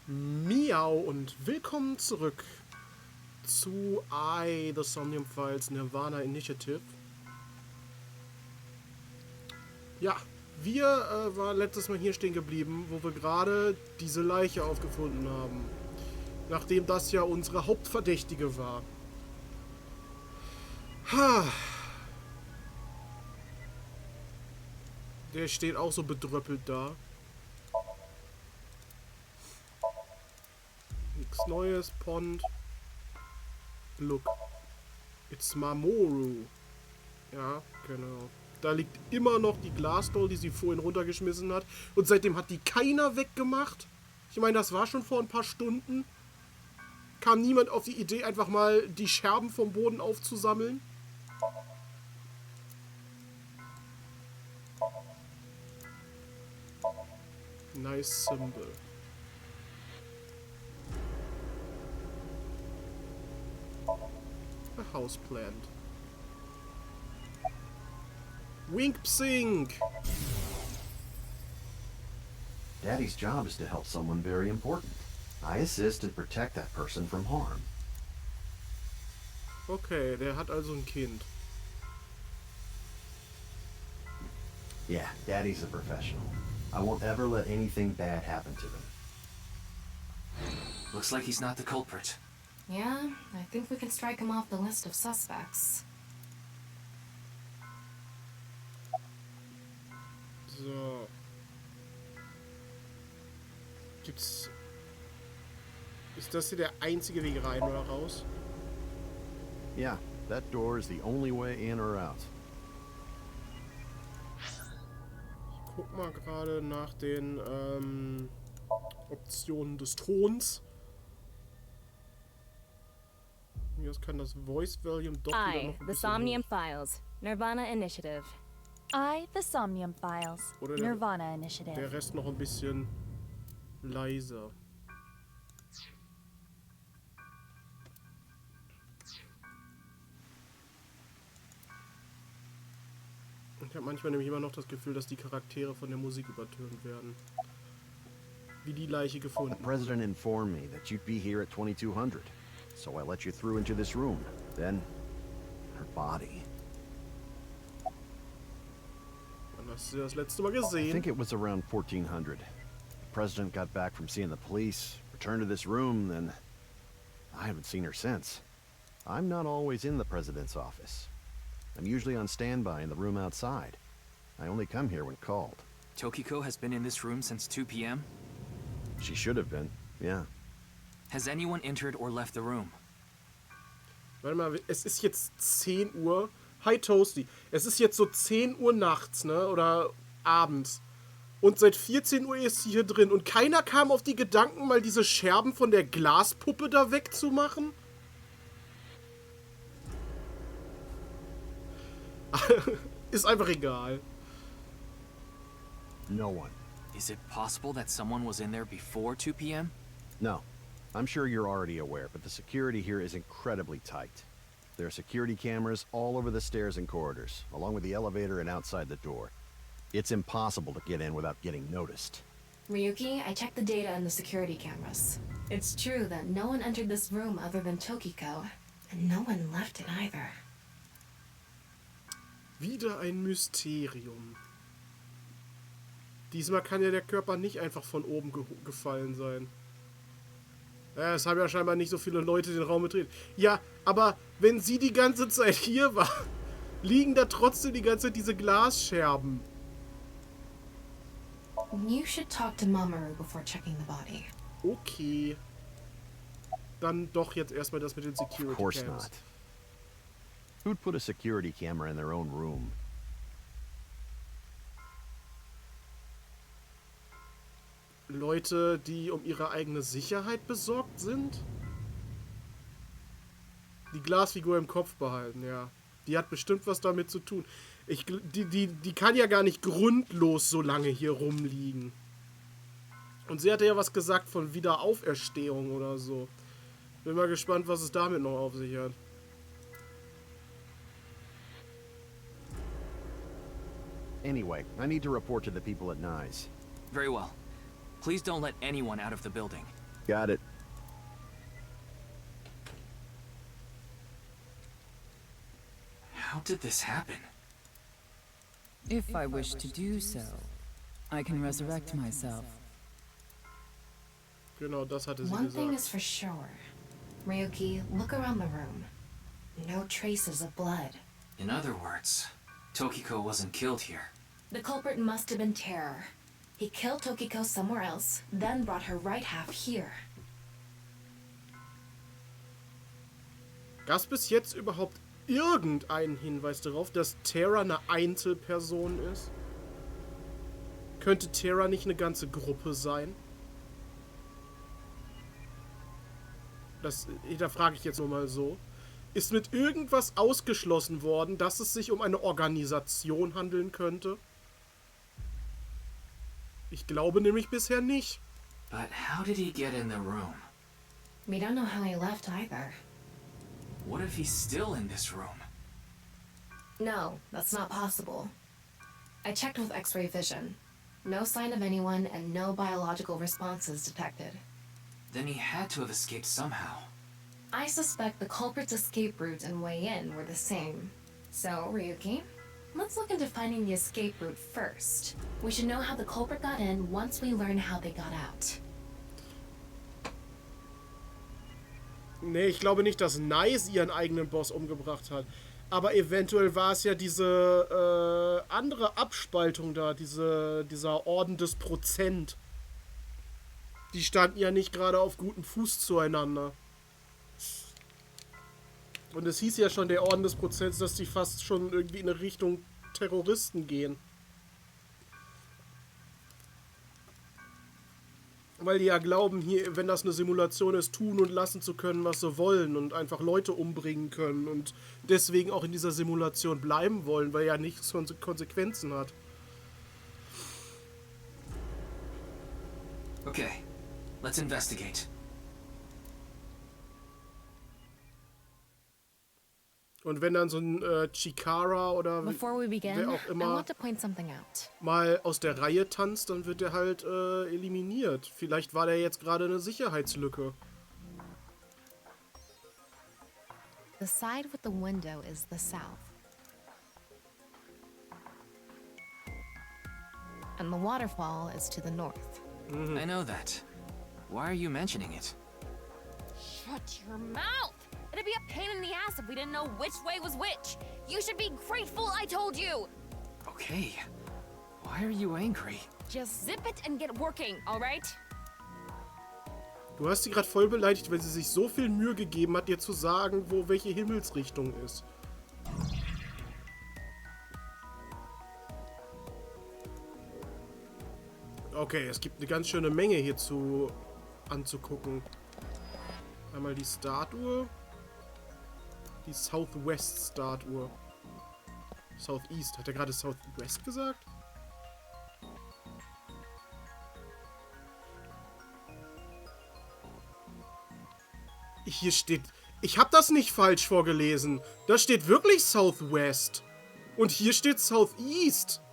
Miau und willkommen zurück zu The Somnium Files Nirvana Initiative. Ja, wir waren letztes Mal hier stehen geblieben, wo wir gerade diese Leiche aufgefunden haben. Nachdem das ja unsere Hauptverdächtige war. Ha. Der steht auch so bedröppelt da. Nichts Neues, Pond. Look. It's Mamoru. Ja, genau. Da liegt immer noch die Glasdoll, die sie vorhin runtergeschmissen hat. Und seitdem hat die keiner weggemacht. Ich meine, das war schon vor ein paar Stunden. Kam niemand auf die Idee, einfach mal die Scherben vom Boden aufzusammeln? Nice symbol. A houseplant. Wink Psink! Daddy's job is to help someone very important. I assist and protect that person from harm. Okay, der hat also ein Kind. Yeah, Daddy's a professional. I won't ever let anything bad happen to them. Looks like he's not the culprit. Yeah, I think we can strike him off the list of suspects. So. Gibt's... Ist das hier der einzige Weg rein oder raus? Yeah, that door is the only way in or out. Ich guck mal gerade nach den Optionen des Tons. Jetzt kann das Voice Volume doch wieder noch ein The Somnium Files, Nirvana Initiative. The Somnium Files, Oder Nirvana Initiative. der Rest noch ein bisschen leiser. Ich habe manchmal nämlich immer noch das Gefühl, dass die Charaktere von der Musik übertönt werden. Wie die Leiche gefunden. The president informed me that you'd be here at 2200, so I let you through into this room. Then, her body. Wann hast du das letzte Mal I gesehen? think it was around 1400. The president got back from seeing the police, returned to this room, then I haven't seen her since. I'm not always in the president's office. I'm usually on standby in the room outside. I only come here when called. Tokiko has been in this room since 2 p.m.? She should have been, yeah. Has anyone entered or left the room? Warte mal, es ist jetzt 10 Uhr. Hi Toasty. Es ist jetzt so 10 Uhr nachts, ne? Oder abends. Und seit 14 Uhr ist sie hier drin. Und keiner kam auf die Gedanken, mal diese Scherben von der Glaspuppe da wegzumachen? Ist einfach egal. No one. Is it possible that someone was in there before 2 p.m.? No. I'm sure you're already aware, but the security here is incredibly tight. There are security cameras all over the stairs and corridors, along with the elevator and outside the door. It's impossible to get in without getting noticed. Ryuki, I checked the data on the security cameras. It's true that no one entered this room other than Tokiko, and no one left it either. Wieder ein Mysterium. Diesmal kann ja der Körper nicht einfach von oben gefallen sein. Ja, es haben ja scheinbar nicht so viele Leute den Raum betreten. Ja, aber wenn sie die ganze Zeit hier war, liegen da trotzdem die ganze Zeit diese Glasscherben. You should talk to Mamoru before checking the body. Okay. Dann doch jetzt erstmal das mit den Security Of course Cams. not. Who'd put a security camera in their own room? Leute, die um ihre eigene Sicherheit besorgt sind? Die Glasfigur im Kopf behalten, ja. Die hat bestimmt was damit zu tun. Die kann ja gar nicht grundlos so lange hier rumliegen. Und sie hatte ja was gesagt von Wiederauferstehung oder so. Bin mal gespannt, was es damit noch auf sich hat. Anyway, I need to report to the people at Nye's. Very well. Please don't let anyone out of the building. Got it. How did this happen? If I wish to do so, I can resurrect myself. Genau, das hatte sie One thing gesagt. is for sure. Ryuki, look around the room. No traces of blood. In other words, Tokiko wasn't killed here. The culprit must have been Terror. He killed Tokiko somewhere else, then brought her right half here. Gab es bis jetzt überhaupt irgendeinen Hinweis darauf, dass Terra eine Einzelperson ist? Könnte Terra nicht eine ganze Gruppe sein? Da frage ich jetzt nur mal so. Ist mit irgendwas ausgeschlossen worden, dass es sich um eine Organisation handeln könnte? Ich glaube nämlich bisher nicht. But how did he get in the room? We don't know how he left either. What if he's still in this room? No, that's not possible. I checked with X-ray vision. No sign of anyone and no biological responses detected. Then he had to have escaped somehow. I suspect the culprit's escape route and way in were the same. So, Ryuki, let's look into finding the escape route first. We should know how the culprit got in once we learn how they got out. Nee, ich glaube nicht, dass Nice ihren eigenen Boss umgebracht hat. Aber eventuell war es ja diese andere Abspaltung da, dieser Orden des Prozent. Die standen ja nicht gerade auf gutem Fuß zueinander. Und es hieß ja schon, der Orden des Prozents, dass die fast schon irgendwie in eine Richtung Terroristen gehen. Weil die ja glauben, hier, wenn das eine Simulation ist, tun und lassen zu können, was sie wollen und einfach Leute umbringen können und deswegen auch in dieser Simulation bleiben wollen, weil ja nichts Konsequenzen hat. Okay, let's investigate. Und wenn dann so ein Chikara oder Before we begin, wer auch I immer want to point something out. mal aus der Reihe tanzt, dann wird er halt eliminiert. Vielleicht war der jetzt gerade eine Sicherheitslücke. The side with the window is the south. And the waterfall is to the north. I know that. Why are you mentioning it? Shut your mouth! It'd be a pain in the ass if we didn't know which way was which. You should be grateful I told you. Okay. Why are you angry? Just zip it and get working, all right? Du hast sie gerade voll beleidigt, weil sie sich so viel Mühe gegeben hat, dir zu sagen, wo welche Himmelsrichtung ist. Okay, es gibt eine ganz schöne Menge hier anzugucken. Einmal die Statue. Die Southwest-Statue. Southeast. Hat er gerade Southwest gesagt? Hier steht... Ich habe das nicht falsch vorgelesen. Da steht wirklich Southwest. Und hier steht Southeast.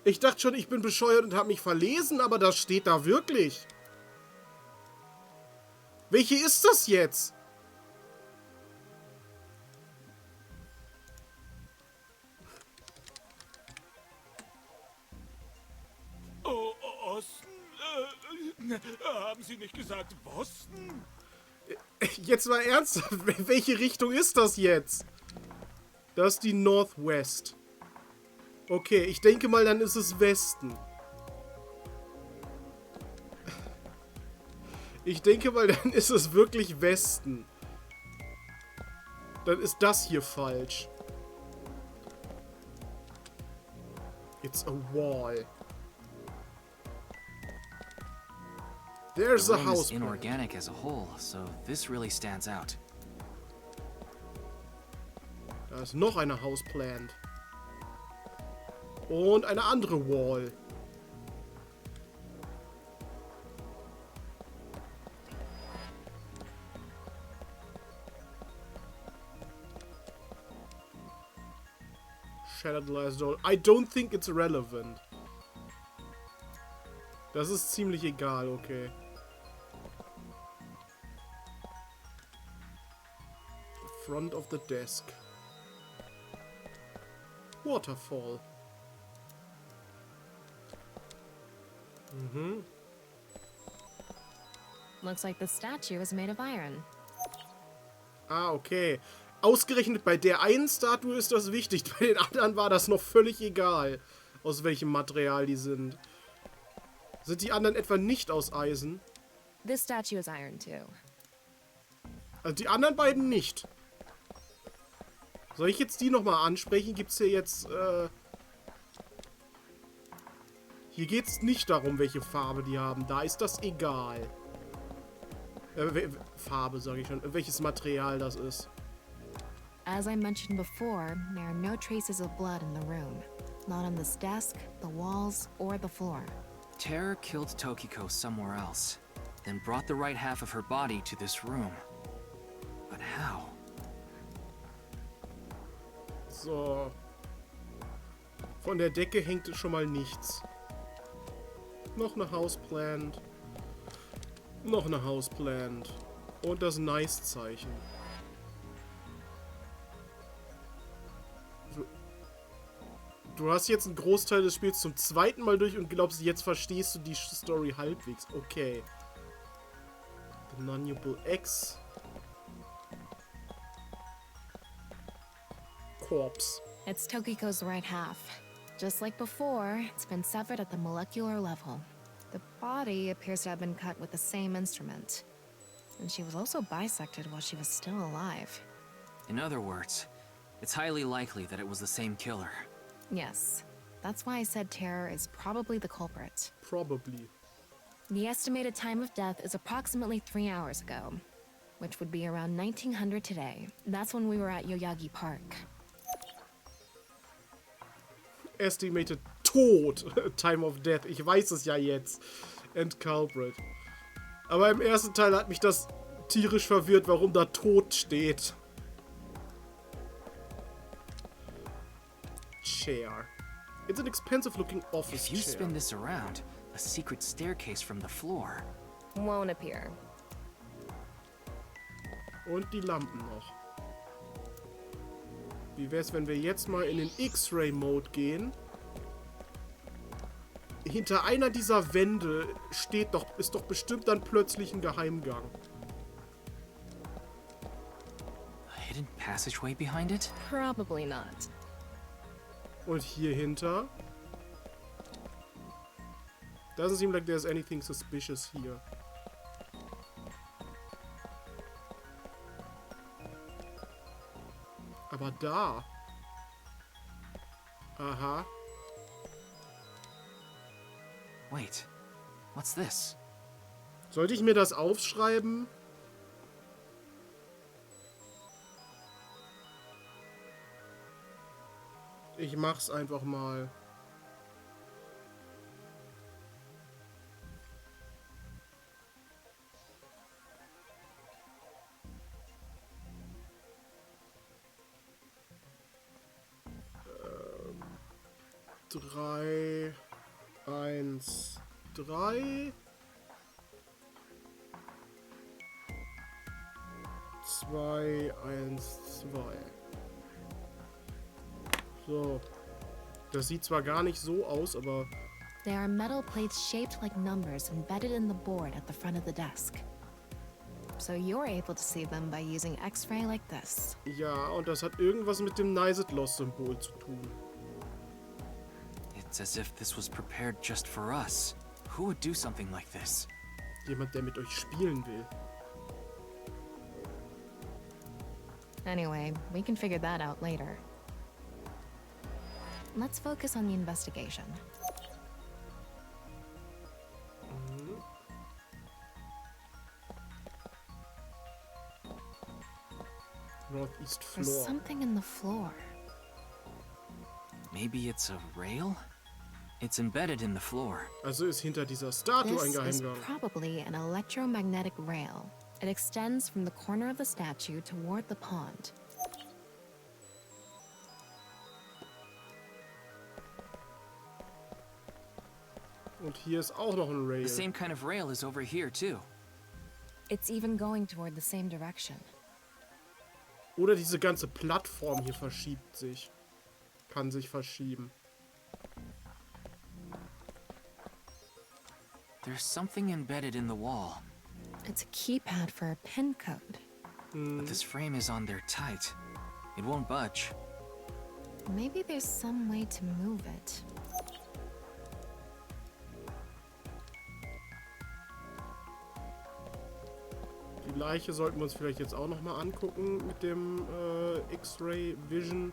Ich dachte schon, ich bin bescheuert und habe mich verlesen, aber das steht da wirklich. Welche ist das jetzt? Oh, Osten? Haben Sie nicht gesagt Boston? Jetzt mal ernsthaft, welche Richtung ist das jetzt? Das ist die Northwest. Okay, ich denke mal, dann ist es Westen. Ich denke mal, dann ist es wirklich Westen. Dann ist das hier falsch. It's a wall. There's The a room house is plan. inorganic as a whole, so this really stands out. Da ist noch eine Houseplant. Und eine andere Wall. Shattered glass door. I don't think it's relevant. Das ist ziemlich egal, okay. Front of the desk. Waterfall. Mhm. Looks like the statue is made of iron. Ah, okay. Ausgerechnet bei der einen Statue ist das wichtig. Bei den anderen war das noch völlig egal, aus welchem Material die sind. Sind die anderen etwa nicht aus Eisen? This statue is iron too. Also die anderen beiden nicht. Soll ich jetzt die nochmal ansprechen? Gibt's hier jetzt, Hier geht's nicht darum, welche Farbe die haben. Da ist das egal. Farbe, sage ich schon. Welches Material das ist. As I mentioned before, there are no traces of blood in the room. Not on this desk, the walls, or the floor. Terror killed Tokiko somewhere else, then brought the right half of her body to this room. But how? So. Von der Decke hängt schon mal nichts. Noch eine Houseplant. Noch eine Houseplant. Und das Nice-Zeichen. Du hast jetzt einen Großteil des Spiels zum zweiten Mal durch und glaubst, jetzt verstehst du die Story halbwegs. Okay. The Nunnable X. Corpse. It's Tokiko's right half. Just like before, it's been severed at the molecular level. The body appears to have been cut with the same instrument. And she was also bisected while she was still alive. In other words, it's highly likely that it was the same killer. Yes. That's why I said Terror is probably the culprit. Probably. The estimated time of death is approximately 3 hours ago, which would be around 1900 today. That's when we were at Yoyagi Park. Estimated Tod. Time of Death. Ich weiß es ja jetzt. And Culprit. Aber im ersten Teil hat mich das tierisch verwirrt, warum da Tod steht. Chair. It's an expensive looking office If you chair. spin this around, a secret staircase from the floor. Won't appear. Und die Lampen noch. Wie wär's, wenn wir jetzt mal in den X-Ray-Mode gehen? Hinter einer dieser Wände ist doch bestimmt dann plötzlich ein Geheimgang. A hidden passageway behind it? Probably not. Und hier hinter? Doesn't seem like there's anything suspicious here. Aber da. Aha. Wait, what's this? Sollte ich mir das aufschreiben? Ich mach's einfach mal. Drei, 1, 3, 2, 1, 2. So. Das sieht zwar gar nicht so aus, aber... There are metal plates shaped like numbers embedded in the board at the front of the desk. So you're able to see them by using X-ray like this. Ja, und das hat irgendwas mit dem Niset-Loss-Symbol zu tun. It's as if this was prepared just for us. Who would do something like this? Jemand, der mit euch spielen will. Anyway, we can figure that out later. Let's focus on the investigation. Northeast There's Floor. something in the floor. Maybe it's a rail? It's embedded in the floor. Also ist hinter dieser Statue ein This is Geheimgang. probably an electromagnetic rail. It extends from the corner of the statue toward the pond. Und hier ist auch noch ein Rail. The same kind of rail is over here, too. It's even going toward the same direction. Oder diese ganze Plattform hier verschiebt sich. Kann sich verschieben. There's something embedded in the wall. It's a keypad for a pin code. But this frame is on there tight. It won't budge. Maybe there's some way to move it. Die Leiche sollten wir uns vielleicht jetzt auch nochmal angucken mit dem X-Ray Vision.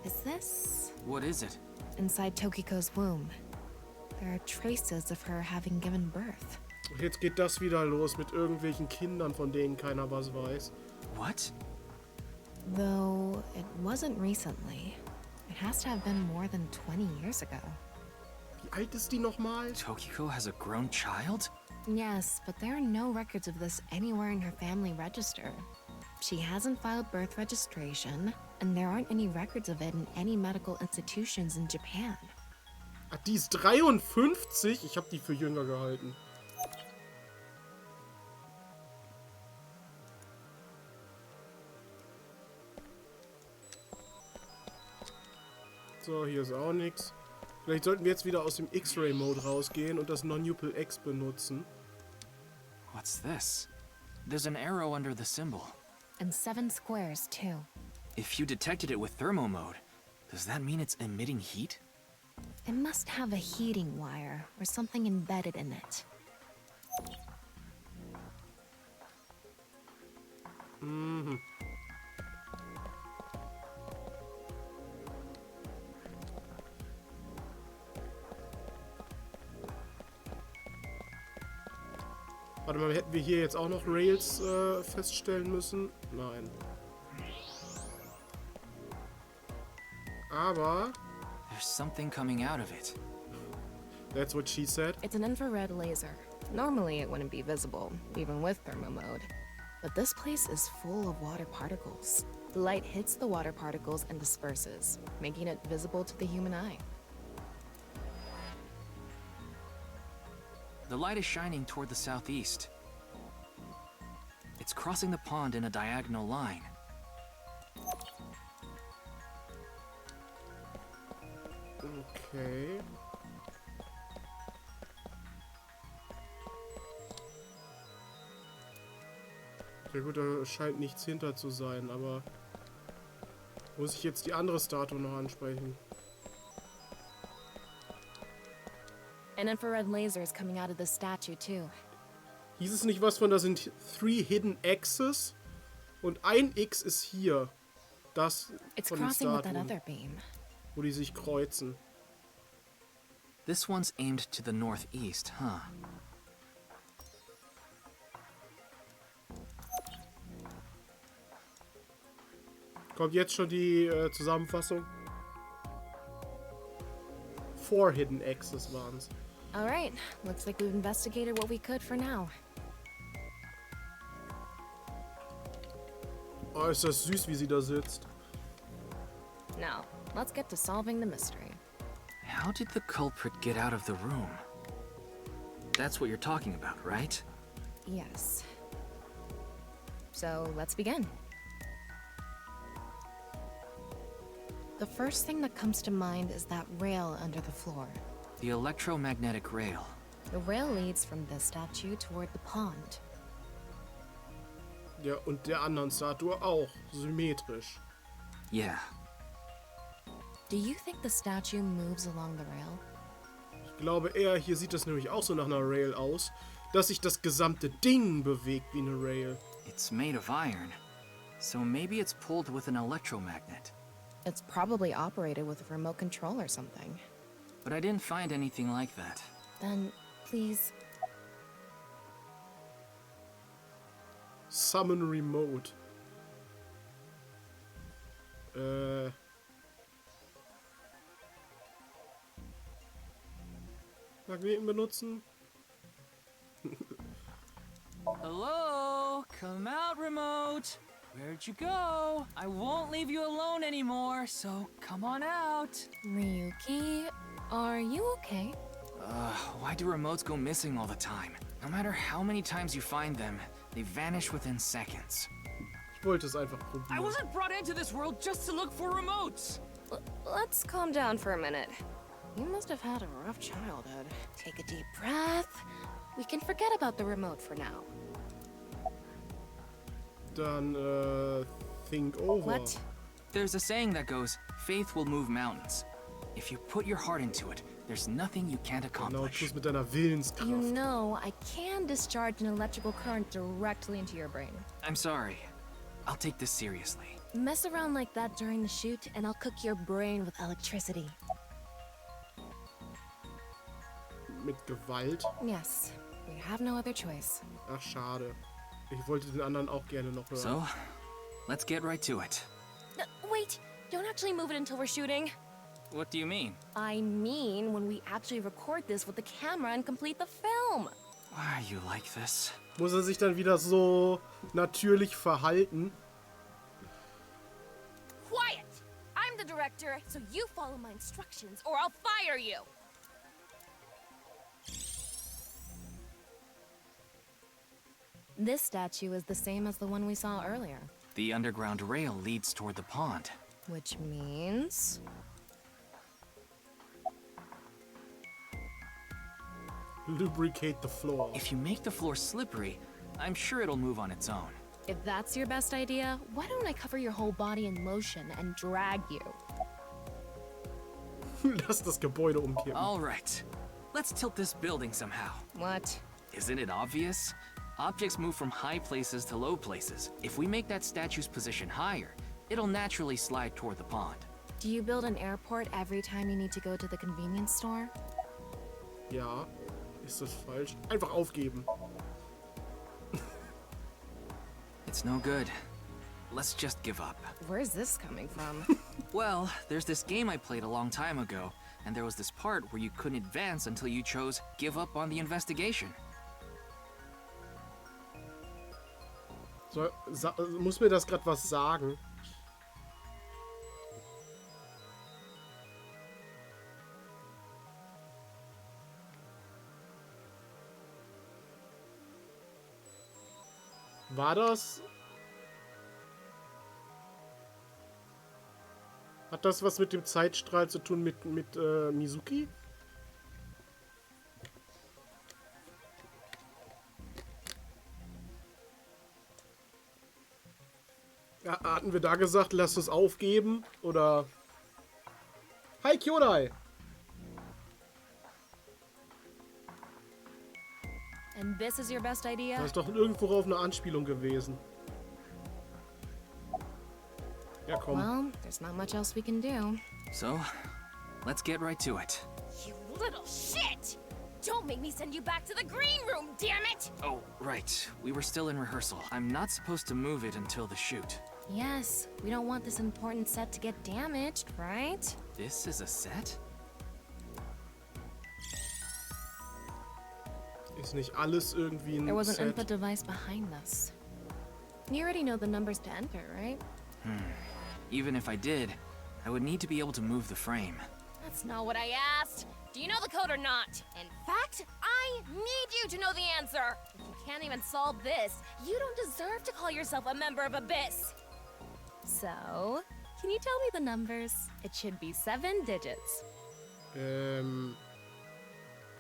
Is this? What is it? Inside Tokiko's womb. There are traces of her having given birth. Und jetzt geht das wieder los mit irgendwelchen Kindern, von denen keiner was weiß. What? Though it wasn't recently. It has to have been more than 20 years ago. Wie alt ist die nochmal? Tokiko has a grown child? Yes, but there are no records of this anywhere in her family register. She hasn't filed birth registration, and there aren't any records of it in any medical institutions in Japan. Ah, die ist 53? Ich habe die für jünger gehalten. So, hier ist auch nichts. Vielleicht sollten wir jetzt wieder aus dem X-Ray-Mode rausgehen und das Non-Nupal X benutzen. What's this? There's an arrow under the symbol. And 7 squares, too. If you detected it with thermo mode, does that mean it's emitting heat? It must have a heating wire or something embedded in it. Mhm. Warte mal, hätten wir hier jetzt auch noch Rails feststellen müssen? Nein. Aber... There's something coming out of it. That's what she said. It's an infrared laser. Normally it wouldn't be visible, even with thermo mode. But this place is full of water particles. The light hits the water particles and disperses, making it visible to the human eye. The light is shining toward the southeast. It's crossing the pond in a diagonal line. Okay. Ja gut, da scheint nichts hinter zu sein, aber muss ich jetzt die andere Statue noch ansprechen? An infrared laser is coming out of the statue too. Hieß es nicht was von, da sind 3 Hidden X's und ein X ist hier. Das It's von den crossing with that Statuen, other beam. wo die sich kreuzen. This one's aimed to the northeast, huh? Kommt jetzt schon die Zusammenfassung? 4 Hidden X's waren's. All right, looks like we've investigated what we could for now. Oh, ist das süß, wie sie da sitzt. Now, let's get to solving the mystery. How did the culprit get out of the room? That's what you're talking about, right? Yes. So, let's begin. The first thing that comes to mind is that rail under the floor. The electromagnetic rail. The rail leads from this statue toward the pond. Ja, und der anderen Statue auch. Symmetrisch. Yeah. Do you think the statue moves along the rail? Ich glaube eher, hier sieht das nämlich auch so nach einer Rail aus, dass sich das gesamte Ding bewegt wie eine Rail. It's made of iron, so maybe it's pulled with an electromagnet. It's probably operated with a remote control or something. But I didn't find anything like that. Then, please... Summon Remote. Magneten benutzen? Hello? Come out, remote! Where'd you go? I won't leave you alone anymore, so come on out. Ryuki, are you okay? Why do remotes go missing all the time? No matter how many times you find them, they vanish within seconds. Ich wollte es einfach I probieren. wasn't brought into this world just to look for remotes. Let's calm down for a minute. You must have had a rough childhood. Take a deep breath. We can forget about the remote for now. Dann, think over. What? There's a saying that goes, faith will move mountains. If you put your heart into it, there's nothing you can't Genau, accomplish. tu's mit deiner Willenskraft. You know, I can discharge an electrical current directly into your brain. I'm sorry. I'll take this seriously. Mess around like that during the shoot, and I'll cook your brain with electricity. Mit Gewalt? Yes, we have no other choice. Ach, schade. Ich wollte den anderen auch gerne noch hören. So, let's get right to it. Wait, don't actually move it until we're shooting. What do you mean? I mean, when we actually record this with the camera and complete the film. Why are you like this? Muss er sich dann wieder so natürlich verhalten? Quiet! I'm the director, so you follow my instructions or I'll fire you. This statue is the same as the one we saw earlier. The underground rail leads toward the pond. Which means... Lubricate the floor. If you make the floor slippery, I'm sure it'll move on its own. If that's your best idea, why don't I cover your whole body in lotion and drag you? Lass das Gebäude umkippen. All right. Let's tilt this building somehow. What? Isn't it obvious? Objects move from high places to low places. If we make that statue's position higher, it'll naturally slide toward the pond. Do you build an airport every time you need to go to the convenience store? Ja. Ist das falsch? Einfach aufgeben. It's no good. Let's just give up. Where's this coming from? Well, there's this game I played a long time ago, and there was this part where you couldn't advance until you chose give up on the investigation. So, muss mir das gerade was sagen? War das? Hat das was mit dem Zeitstrahl zu tun mit Mizuki? Ja, hatten wir da gesagt, lass es aufgeben? Oder... Hi, Kyodai! And this is your best idea? Das ist doch irgendwo auf eine Anspielung gewesen. Ja, komm. Well, there's not much else we can do. So, let's get right to it. You little shit! Don't make me send you back to the green room, damn it! Oh, right. We were still in rehearsal. I'm not supposed to move it until the shoot. Yes, we don't want this important set to get damaged, right? This is a set? Ist nicht alles irgendwie ein There was an Set? input device behind this. You already know the numbers to enter, right? Even if I did, I would need to be able to move the frame. That's not what I asked. Do you know the code or not? In fact, I need you to know the answer. If you can't even solve this, you don't deserve to call yourself a member of Abyss. So, can you tell me the numbers? It should be 7 digits.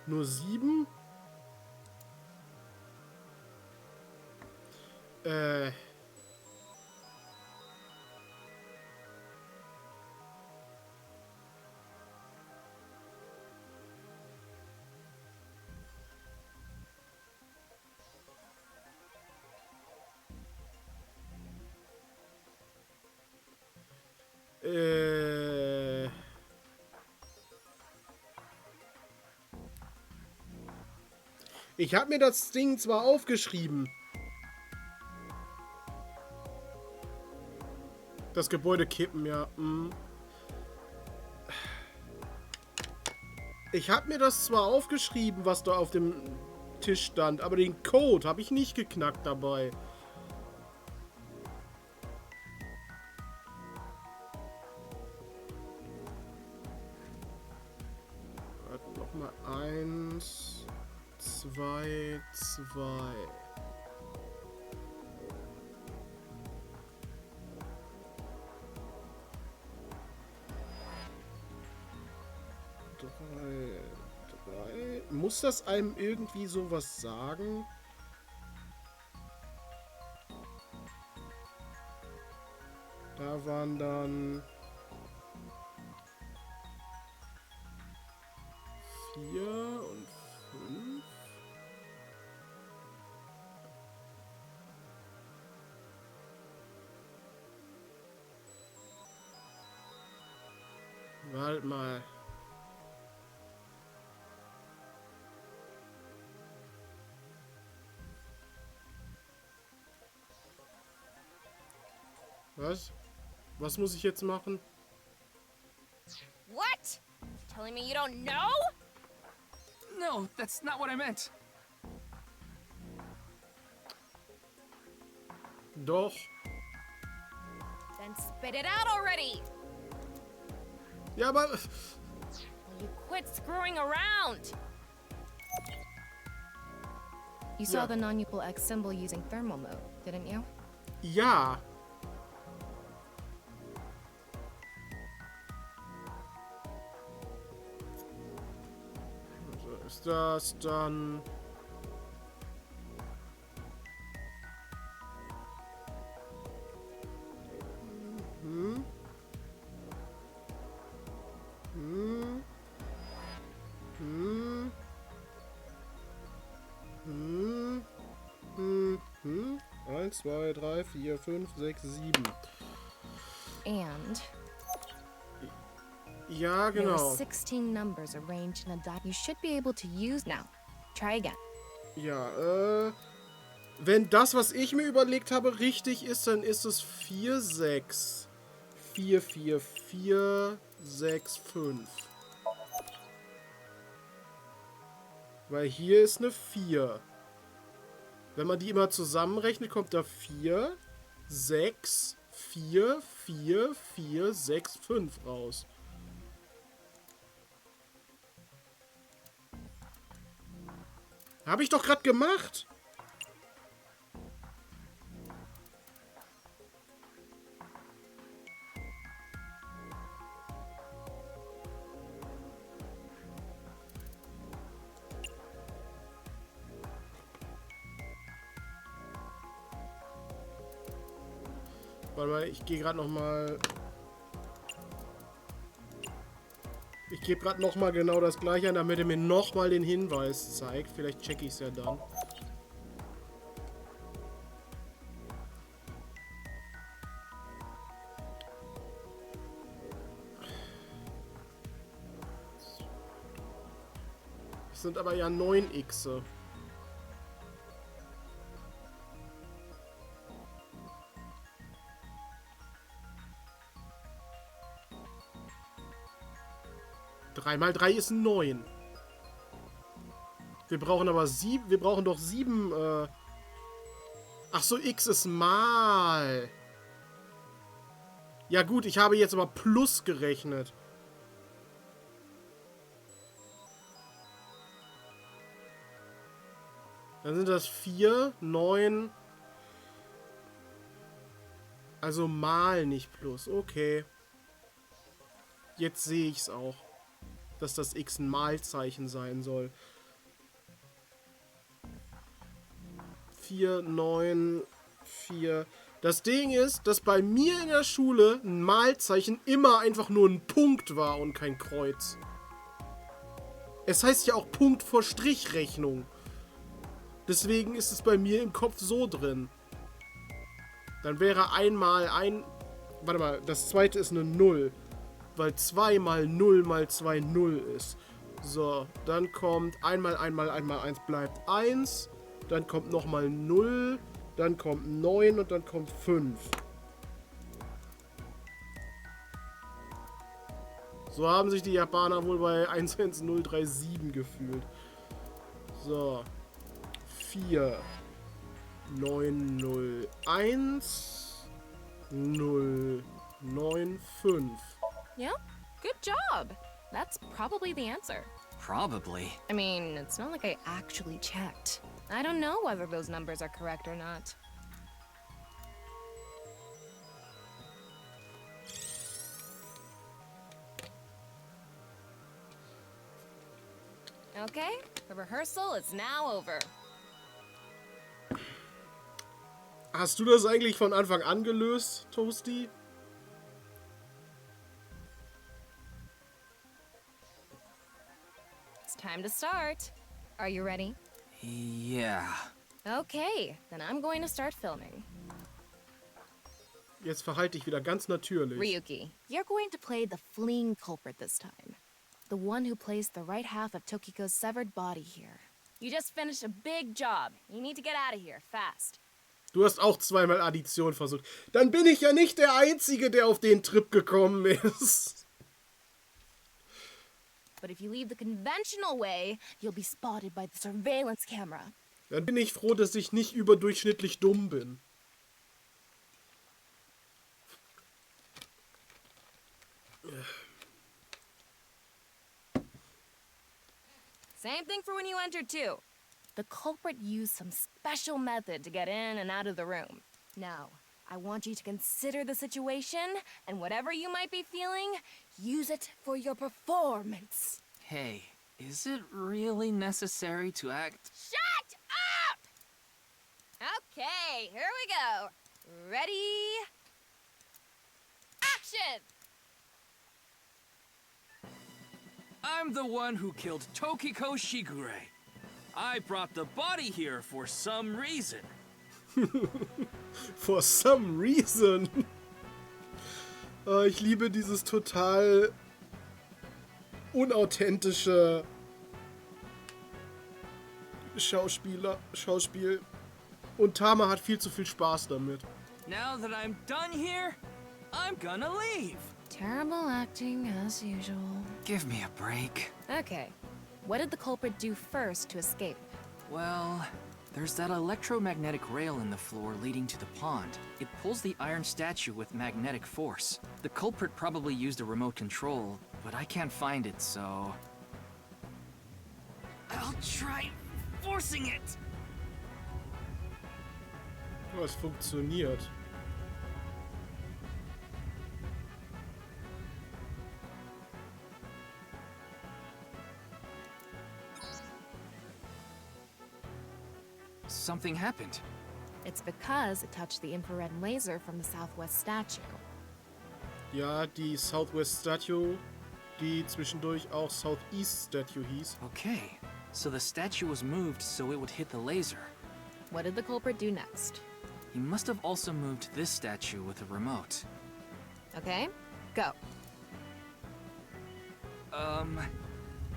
Nur 7? Ich habe mir das Ding zwar aufgeschrieben. Das Gebäude kippen, ja. Ich habe mir das zwar aufgeschrieben, was da auf dem Tisch stand, aber den Code habe ich nicht geknackt dabei. Mal 1, 2, 2. Muss das einem irgendwie sowas sagen? Da waren dann 4 und 5. Warte mal. Was? Was muss ich jetzt machen? What? You telling me you don't know? No, that's not what I meant. Doch. Then spit it out already! Ja, aber... You quit screwing around! You saw Yeah. the non-equal X symbol using thermal mode, didn't you? Ja. Also ist das dann... Hm? Hm? Hm? Hm? Hm? Hm? 1, 2, 3, 4, 5, 6, 7. And Ja, there are genau. 16 numbers arranged in a dot you should be able to use now. Try again. Ja, wenn das, was ich mir überlegt habe, richtig ist, dann ist es 4, 6. 4, 4, 4, 6, 5. Weil hier ist eine 4. Wenn man die immer zusammenrechnet, kommt da 4, 6, 4, 4, 4, 6, 5 raus. Habe ich doch gerade gemacht. Warte mal, ich gehe gerade noch mal... Ich gebe gerade noch mal genau das gleiche an, damit er mir noch mal den Hinweis zeigt. Vielleicht checke ich es ja dann. Das sind aber ja 9 Xe. Drei mal 3 ist 9. Wir brauchen aber 7. Wir brauchen doch 7. Ach so, X ist mal. Ja gut, ich habe jetzt aber plus gerechnet. Dann sind das 4, 9. Also mal, nicht plus. Okay. Jetzt sehe ich es auch. Dass das X ein Malzeichen sein soll. 4, 9, 4. Das Ding ist, dass bei mir in der Schule ein Malzeichen immer einfach nur ein Punkt war und kein Kreuz. Es heißt ja auch Punkt vor Strichrechnung. Deswegen ist es bei mir im Kopf so drin. Dann wäre einmal ein... Warte mal, das zweite ist eine 0. Weil 2 mal 0 mal 2 0 ist. So, dann kommt 1 mal 1 mal 1 mal 1 bleibt 1. Dann kommt nochmal 0. Dann kommt 9 und dann kommt 5. So haben sich die Japaner wohl bei 11037 gefühlt. So. 4. 9 0 1 0 9 5. Yeah, good job. That's probably the answer. Probably. I mean, it's not like I actually checked. I don't know whether those numbers are correct or not. Okay, the rehearsal is now over. Hast du das eigentlich von Anfang an gelöst, Toasty? It's time to start. Are you ready? Yeah. Okay, then I'm going to start filming. Jetzt verhalte dich wieder ganz natürlich. Ryuki, you're going to play the fleeing culprit this time. The one who placed the right half of Tokiko's severed body here. You just finished a big job. You need to get out of here, fast. Du hast auch zweimal Addition versucht. Dann bin ich ja nicht der Einzige, der auf den Trip gekommen ist. But if you leave the conventional way, you'll be spotted by the surveillance camera. Dann bin ich froh, dass ich nicht überdurchschnittlich dumm bin. Same thing for when you entered, too. The culprit used some special method to get in and out of the room. Now, I want you to consider the situation, and whatever you might be feeling, use it for your performance. Hey, is it really necessary to act? Shut up! Okay, here we go. Ready? Action! I'm the one who killed Tokiko Shigure. I brought the body here for some reason. For some reason. Ich liebe dieses total unauthentische Schauspiel. Und Tama hat viel zu viel Spaß damit. Now that I'm done here, I'm gonna leave. Terrible acting as usual. Give me a break. Okay, what did the culprit do first to escape? Well, there's that electromagnetic rail in the floor leading to the pond. It pulls the iron statue with magnetic force. The culprit probably used a remote control, but I can't find it, so... I'll try forcing it! Oh, es funktioniert. Something happened. It's because it touched the infrared laser from the southwest statue. Ja, die Southwest Statue, die zwischendurch auch Southeast Statue hieß. Okay, so the statue was moved so it would hit the laser. What did the culprit do next? He must have also moved this statue with a remote. Okay, go.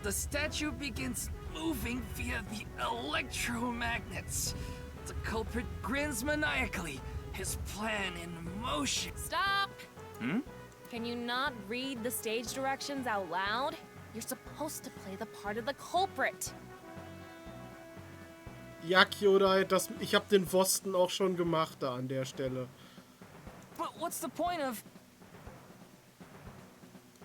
The statue begins moving via the electromagnets. The culprit grins maniacally, his plan in motion. Stop! Hmm? Can you not read the stage directions out loud? You're supposed to play the part of the culprit. Ja, Kyodai, ich hab den Pfosten auch schon gemacht da an der Stelle. But what's the point of...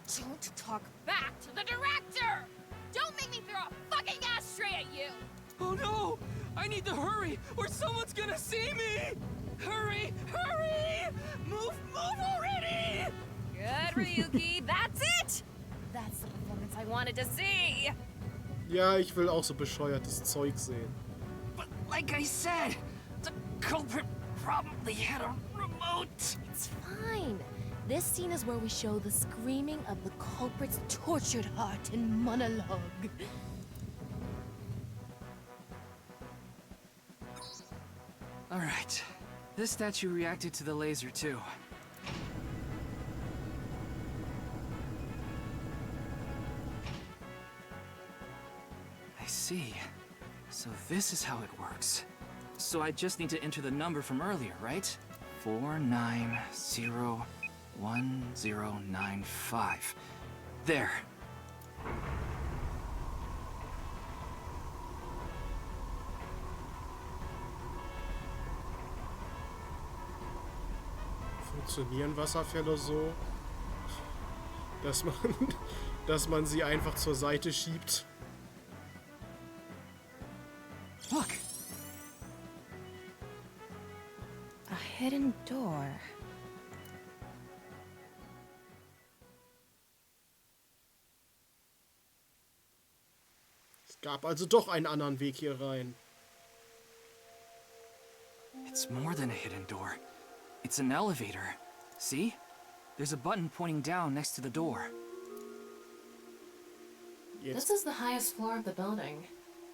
Don't talk back to the director! Don't make me throw a fucking ashtray at you! Oh no! I need to hurry or someone's gonna see me! Hurry! Hurry! Move already! Good, Ryuki, that's it! That's the performance I wanted to see! Ja, ich will auch so bescheuertes Zeug sehen. But like I said, the culprit probably had a remote. It's fine. This scene is where we show the screaming of the culprit's tortured heart in monologue. Alright. This statue reacted to the laser too. I see. So this is how it works. So I just need to enter the number from earlier, right? 4901095. There. Funktionieren Wasserfälle so, dass man dass man sie einfach zur Seite schiebt. Look! A hidden door. Es gab also doch einen anderen Weg hier rein. It's more than a hidden door. It's an elevator. See? There's a button pointing down next to the door. Jetzt, This is the highest floor of the building.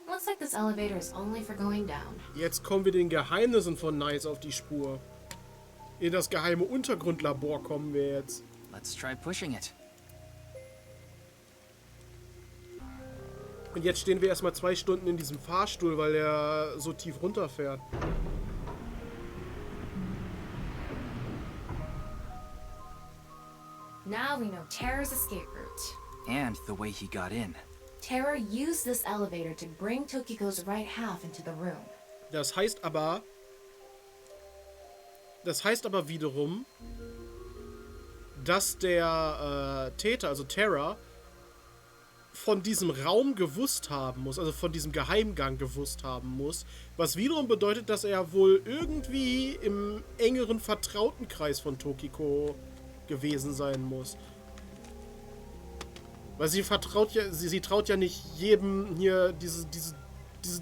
Looks like this elevator is only for going down. jetzt kommen wir den Geheimnissen von Nice auf die Spur. In das geheime Untergrundlabor kommen wir jetzt. Let's try pushing it. Und jetzt stehen wir erstmal 2 Stunden in diesem Fahrstuhl, weil er so tief runterfährt. Now we know Terror's escape route. And the way he got in. Terror used this elevator to bring Tokiko's right half into the room. Das heißt aber wiederum, dass der Täter, also Terror, von diesem Raum gewusst haben muss, also von diesem Geheimgang gewusst haben muss, was wiederum bedeutet, dass er wohl irgendwie im engeren Vertrautenkreis von Tokiko gewesen sein muss. Weil sie traut ja nicht jedem hier diesen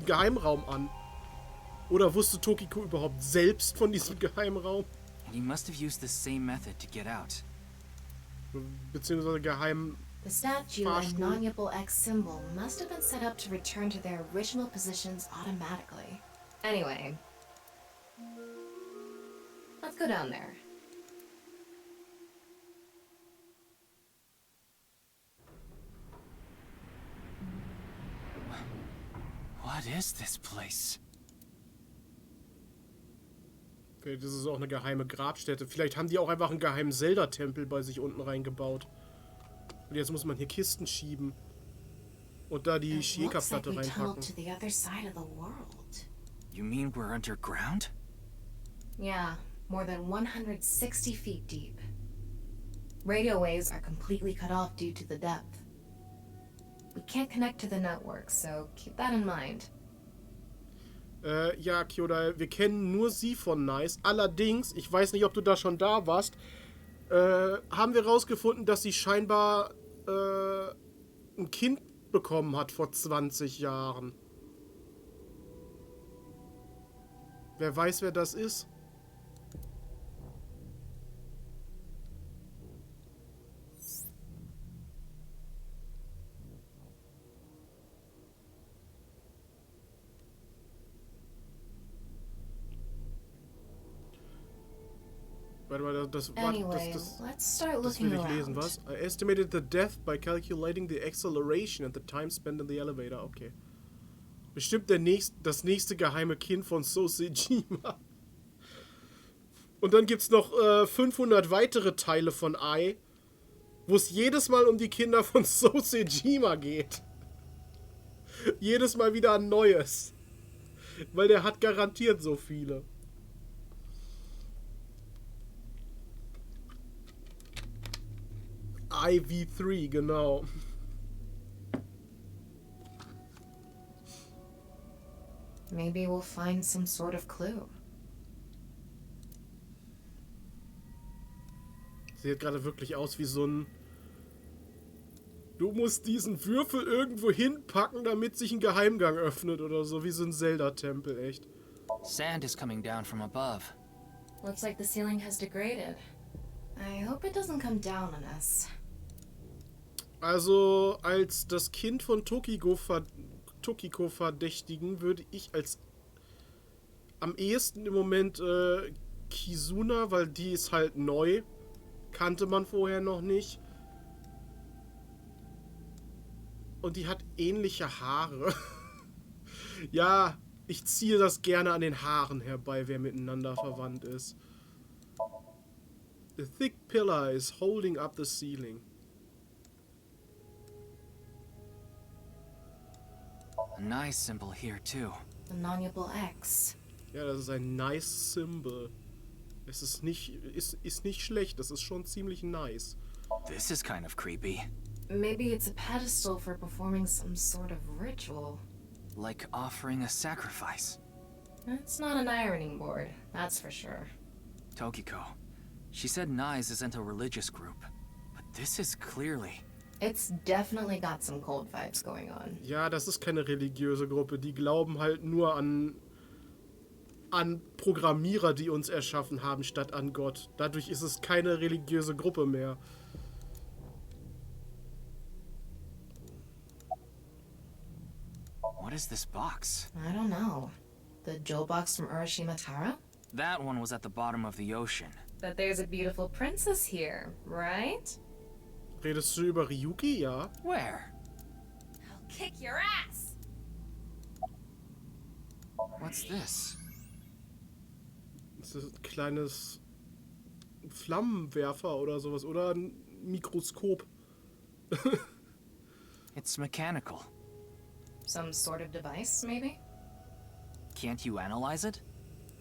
Geheimraum an. Oder wusste Tokiko überhaupt selbst von diesem Geheimraum? He must have used the same method to get out. Beziehungsweise The statue and non-Yipple X symbol must have been set up to return to their original positions automatically. Anyway, let's go down there. What is this place? Okay, das ist auch eine geheime Grabstätte. Vielleicht haben die auch einfach einen geheimen Zelda-Tempel bei sich unten reingebaut. Und jetzt muss man hier Kisten schieben. Und da die Shika-Platte reinpacken. You mean we're underground? Yeah, more than 160 feet deep. Radio waves are completely cut off due to the depth. We can't connect to the network, so keep that in mind. Ja, Kyoda, wir kennen nur sie von Nice. Allerdings, ich weiß nicht, ob du da schon da warst, haben wir rausgefunden, dass sie scheinbar ein Kind bekommen hat vor 20 Jahren. Wer weiß, wer das ist? Warte mal, das let's start das looking will ich lesen, around. was? I estimated the depth by calculating the acceleration and the time spent in the elevator. Okay. Bestimmt das nächste geheime Kind von Sosejima. Und dann gibt's noch 500 weitere Teile von Ai, wo es jedes Mal um die Kinder von Sosejima geht. Jedes Mal wieder ein neues. Weil der hat garantiert so viele. IV3, genau. Maybe we'll find some sort of clue. Sieht gerade wirklich aus wie so ein... Du musst diesen Würfel irgendwo hinpacken, damit sich ein Geheimgang öffnet oder so, wie so ein Zelda-Tempel, echt. Sand is coming down from above. Looks like the ceiling has degraded. I hope it doesn't come down on us. Also, als das Kind von Tokiko verdächtigen, würde ich als am ehesten im Moment Kizuna, weil die ist halt neu. Kannte man vorher noch nicht. Und die hat ähnliche Haare. Ja, ich ziehe das gerne an den Haaren herbei, wer miteinander verwandt ist. The thick pillar is holding up the ceiling. A nice symbol here too. The non-Yipple X. Ja, das ist ein nice Symbol. Es ist nicht schlecht, das ist schon ziemlich nice. This is kind of creepy. Maybe it's a pedestal for performing some sort of ritual. Like offering a sacrifice. It's not an ironing board, that's for sure. Tokiko. She said Nyes isn't a religious group. But this is clearly... It's definitely got some cold vibes going on. Ja, das ist keine religiöse Gruppe. Die glauben halt nur an Programmierer, die uns erschaffen haben, statt an Gott. Dadurch ist es keine religiöse Gruppe mehr. What is this box? I don't know. The Joe box from Urashima Taro? That one was at the bottom of the ocean. But there's a beautiful princess here, right? Redest du über Ryuki? Ja. Where? I'll kick your ass! What's this? Das ist ein kleines Flammenwerfer oder sowas. Oder ein Mikroskop. It's mechanical. Some sort of device, maybe? Can't you analyze it?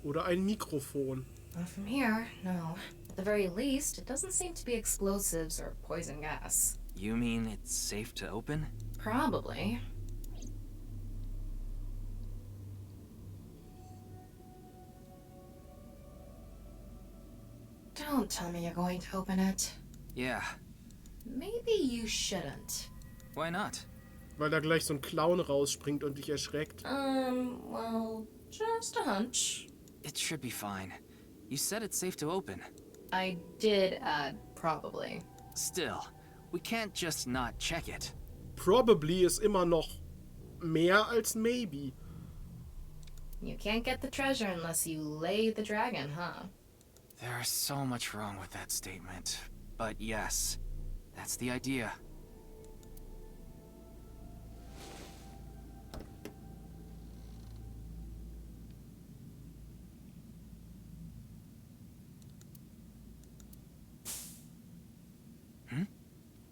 Oder ein Mikrofon. Not from here, no. At the very least, it doesn't seem to be explosives or poison gas. You mean it's safe to open? Probably. Don't tell me you're going to open it. Yeah. Maybe you shouldn't. Why not? Weil da gleich so ein Clown rausspringt und dich erschreckt. Well, just a hunch. It should be fine. You said it's safe to open. I did add probably. Still, we can't just not check it. Probably ist immer noch mehr als maybe. You can't get the treasure unless you lay the dragon, huh? There's so much wrong with that statement. But yes, that's the idea.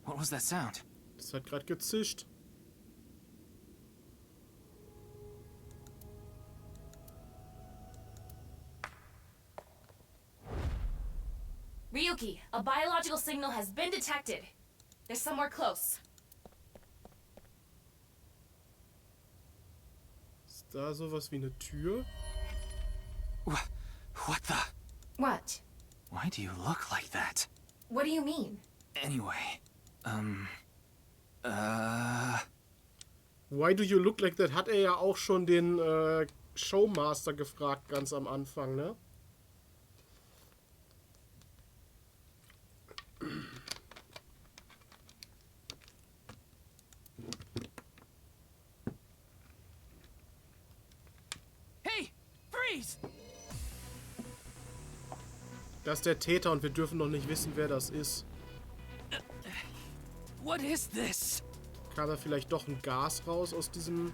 What was that sound? Das hat gerade gezischt. Ryuki, a biological signal has been detected. They're somewhere close. Ist da sowas wie eine Tür? What the? What? Why do you look like that? What do you mean? Anyway, Why do you look like that? Hat er ja auch schon den Showmaster gefragt, ganz am Anfang, ne? Hey! Freeze! Das ist der Täter und wir dürfen noch nicht wissen, wer das ist. What is this? Kam da vielleicht doch ein Gas raus aus diesem,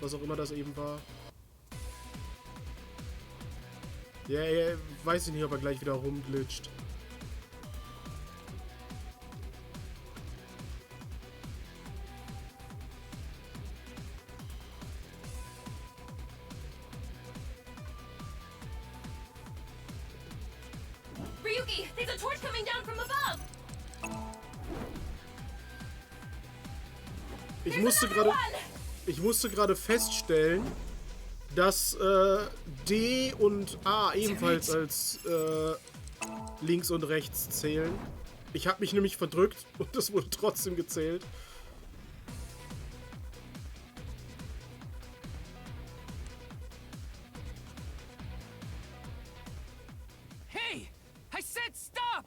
was auch immer das eben war? Ja, weiß ich nicht, ob er gleich wieder rumglitscht. Ryuki, there's a torch coming down from above! Ich musste gerade feststellen, dass D und A ebenfalls als links und rechts zählen. Ich habe mich nämlich verdrückt und das wurde trotzdem gezählt. Hey! I said stop!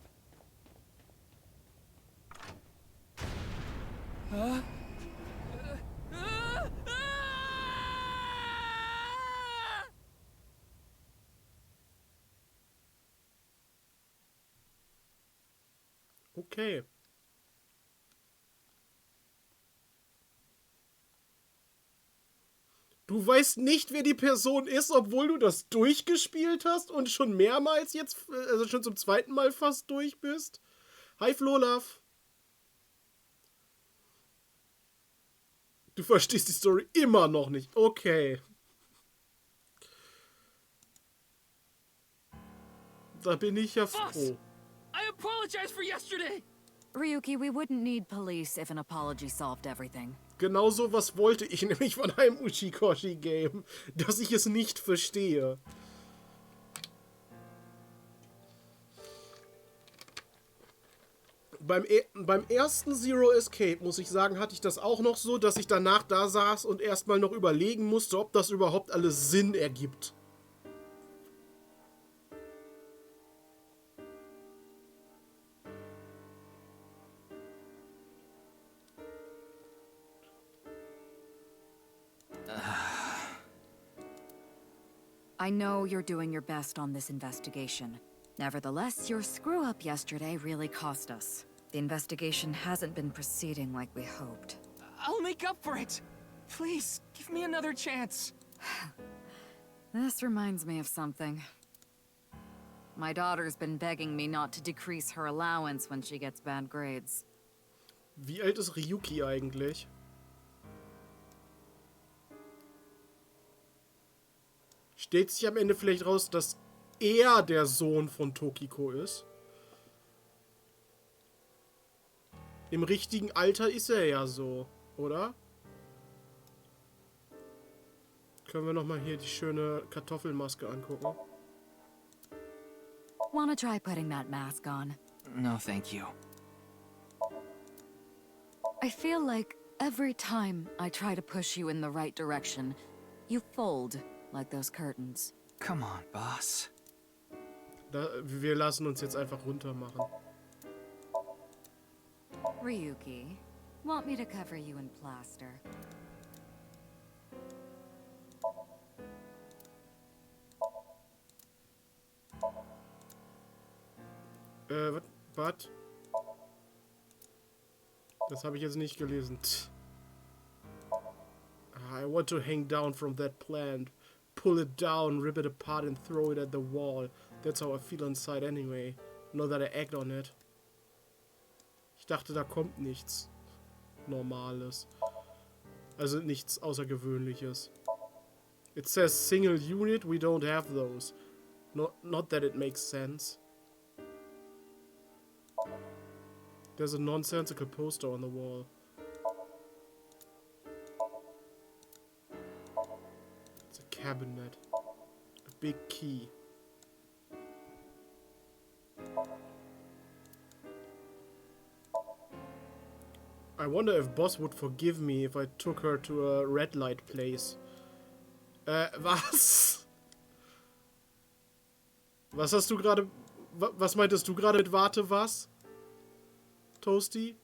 Okay. Du weißt nicht, wer die Person ist, obwohl du das durchgespielt hast und schon mehrmals jetzt, also schon zum zweiten Mal fast durch bist? Hi Flolaf. Du verstehst die Story immer noch nicht. Okay. Da bin ich ja froh. I apologize for yesterday. Ryuki, we wouldn't need police if an apology solved everything. Genau so was wollte ich nämlich von einem Uchikoshi-Game, dass ich es nicht verstehe. Beim ersten Zero Escape, muss ich sagen, hatte ich das auch noch so, dass ich danach da saß und erstmal noch überlegen musste, ob das überhaupt alles Sinn ergibt. I know you're doing your best on this investigation. Nevertheless, your screw-up yesterday really cost us. The investigation hasn't been proceeding like we hoped. I'll make up for it. Please, give me another chance. This reminds me of something. My daughter's been begging me not to decrease her allowance when she gets bad grades. Wie alt ist Ryuki eigentlich? Stellt sich am Ende vielleicht raus, dass er der Sohn von Tokiko ist? Im richtigen Alter ist er ja so, oder? Können wir nochmal hier die schöne Kartoffelmaske angucken? Wanna try putting that mask on? No, thank you. I feel like every time I try to push you in the right direction, you fold like those curtains. Come on, boss. Wir lassen uns jetzt einfach runter machen. Ryuki, want me to cover you in plaster? Was? Das habe ich jetzt nicht gelesen. I want to hang down from that plant. Pull it down, rip it apart and throw it at the wall. That's how I feel inside anyway. Know that I act on it. Ich dachte, da kommt nichts Normales. Also nichts Außergewöhnliches. It says single unit, we don't have those. Not that it makes sense. There's a nonsensical poster on the wall. It's a cabinet. A big key. I wonder if Boss would forgive me if I took her to a red light place. Was? Was hast du gerade... Was meintest du gerade mit Warte, was? Toasty?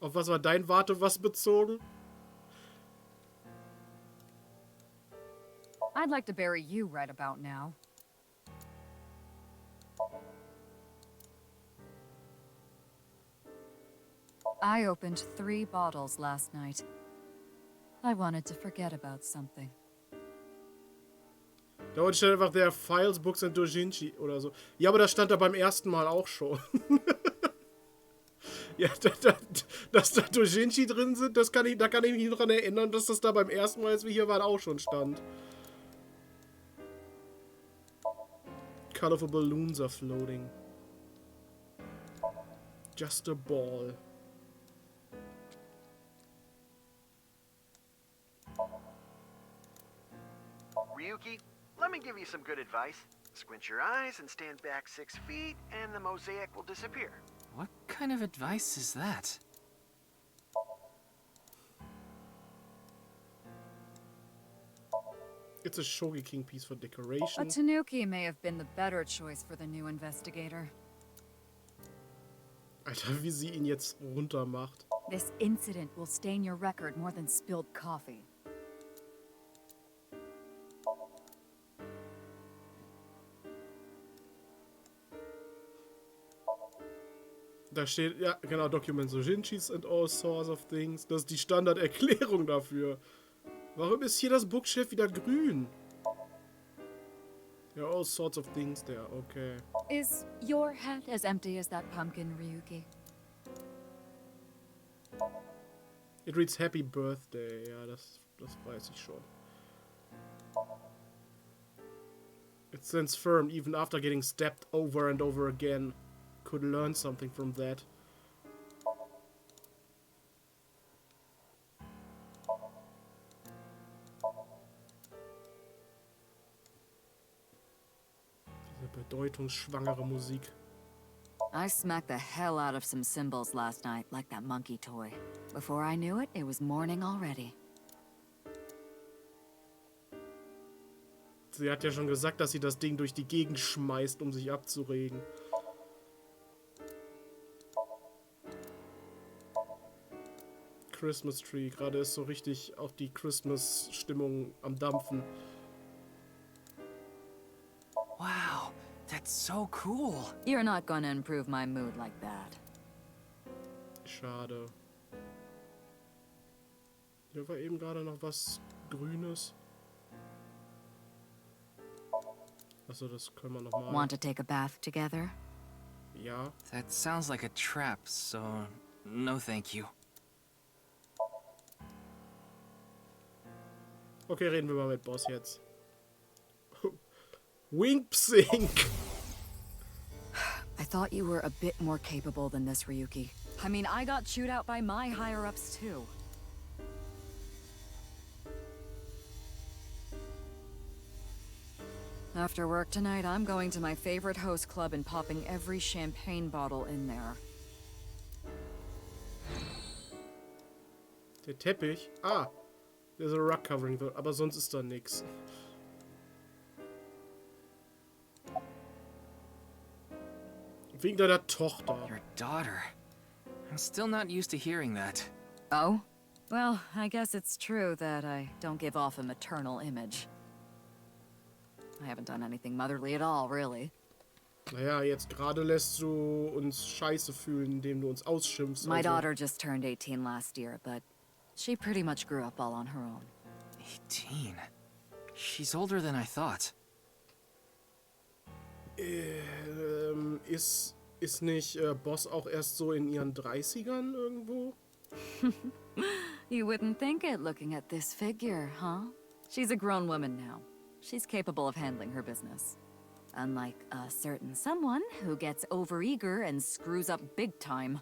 Auf was war dein Warte, was bezogen? I'd like to bury you right about now. I opened 3 bottles last night. I wanted to forget about something. Da unten steht einfach der Files, Books and Dojinshi oder so. Ja, aber das stand da beim ersten Mal auch schon. Ja, dass da Dojinshi drin sind, da kann ich mich noch daran erinnern, dass das da beim ersten Mal, als wir hier waren, auch schon stand. Colorful balloons are floating. Just a ball. Ryuki, let me give you some good advice. Squint your eyes and stand back 6 feet, and the mosaic will disappear. What kind of advice is that? It's a Shogi King piece for decoration. A tanuki may have been the better choice for the new investigator. Alter, wie sie ihn jetzt runter macht. This incident will stain your record more than spilled coffee. Da steht, ja, genau, Documents Dojinshis and all sorts of things. Das ist die Standarderklärung dafür. Warum ist hier das Bookshelf wieder grün? Ja, all sorts of things there, okay. Is your hat as empty as that pumpkin, Ryuki? It reads Happy Birthday. Ja, das weiß ich schon. It stands firm even after getting stabbed over and over again. Could learn something from that. Diese bedeutungsschwangere Musik. I smacked the hell out of some cymbals last night, like that monkey toy. Before I knew it, it was morning already. Sie hat ja schon gesagt, dass sie das Ding durch die Gegend schmeißt, um sich abzuregen. Christmas Tree. Gerade ist so richtig auch die Christmas-Stimmung am Dampfen. Wow, that's so cool. You're not gonna improve my mood like that. Schade. Hier war eben gerade noch was Grünes. Achso, das können wir nochmal. Want to take a bath together? Ja. That sounds like a trap, so no thank you. Okay, reden wir mal mit Boss jetzt. Wink-Sync! I thought you were a bit more capable than this, Ryuki. I mean, I got chewed out by my higher-ups too. After work tonight, I'm going to my favorite host club and popping every champagne bottle in there. Der Teppich? Ah, there's a rug covering the, aber sonst ist da nix. Wegen deiner Tochter. Your daughter. I'm still not used to hearing that. Oh? Well, I guess it's true that I don't give off a maternal image. I haven't done anything motherly at all, really. Naja, jetzt gerade lässt du uns scheiße fühlen, indem du uns ausschimpfst. My also. daughter just turned 18 last year, but she pretty much grew up all on her own. 18? She's older than I thought. Ist nicht Boss auch erst so in ihren 30ern irgendwo? You wouldn't think it looking at this figure, huh? She's a grown woman now. She's capable of handling her business. Unlike a certain someone who gets overeager and screws up big time.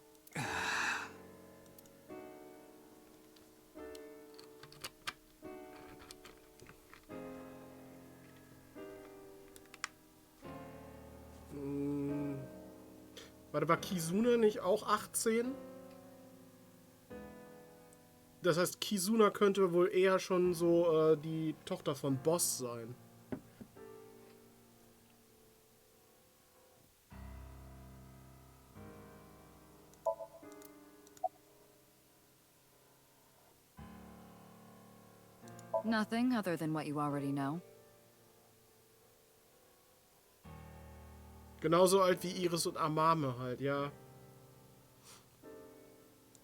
Warte, war Kizuna nicht auch 18? Das heißt, Kizuna könnte wohl eher schon so die Tochter von Boss sein. Nothing other than what you already know. Genauso alt wie Iris und Amame halt, ja.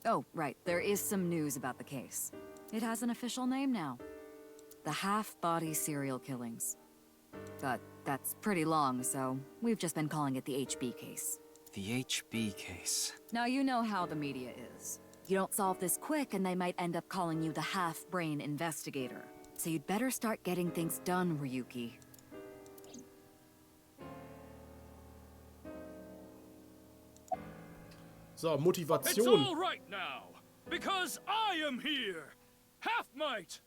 Oh, right. There is some news about the case. It has an official name now. The Half-Body SerialKillings. But that's pretty long, so we've just been calling it the HB case. The HB case. Now you know how the media is. You don't solve this quick and they might end up calling you the half-brain investigator. So you'd better start getting things done, Ryuki. So, It's Motivation. all right now, because I am here. Half might.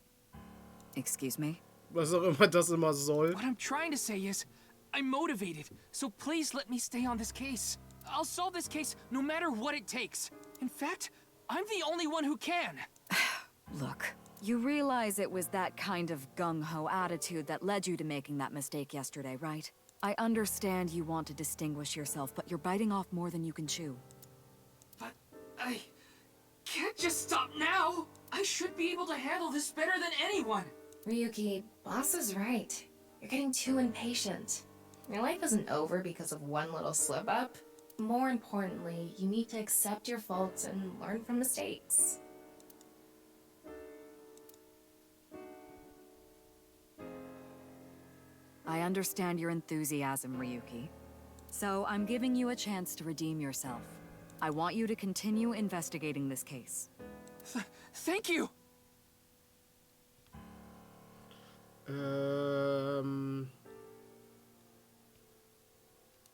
Excuse me? Was auch immer das immer soll. What I'm trying to say is, I'm motivated, so please let me stay on this case. I'll solve this case no matter what it takes. In fact, I'm the only one who can. Look, you realize it was that kind of gung-ho attitude that led you to making that mistake yesterday, right? I understand you want to distinguish yourself, but you're biting off more than you can chew. But I can't just stop now. I should be able to handle this better than anyone. Ryuki, boss is right. You're getting too impatient. Your life isn't over because of one little slip-up. More importantly, you need to accept your faults and learn from mistakes. I understand your enthusiasm, Ryuki. So I'm giving you a chance to redeem yourself. I want you to continue investigating this case. Thank you.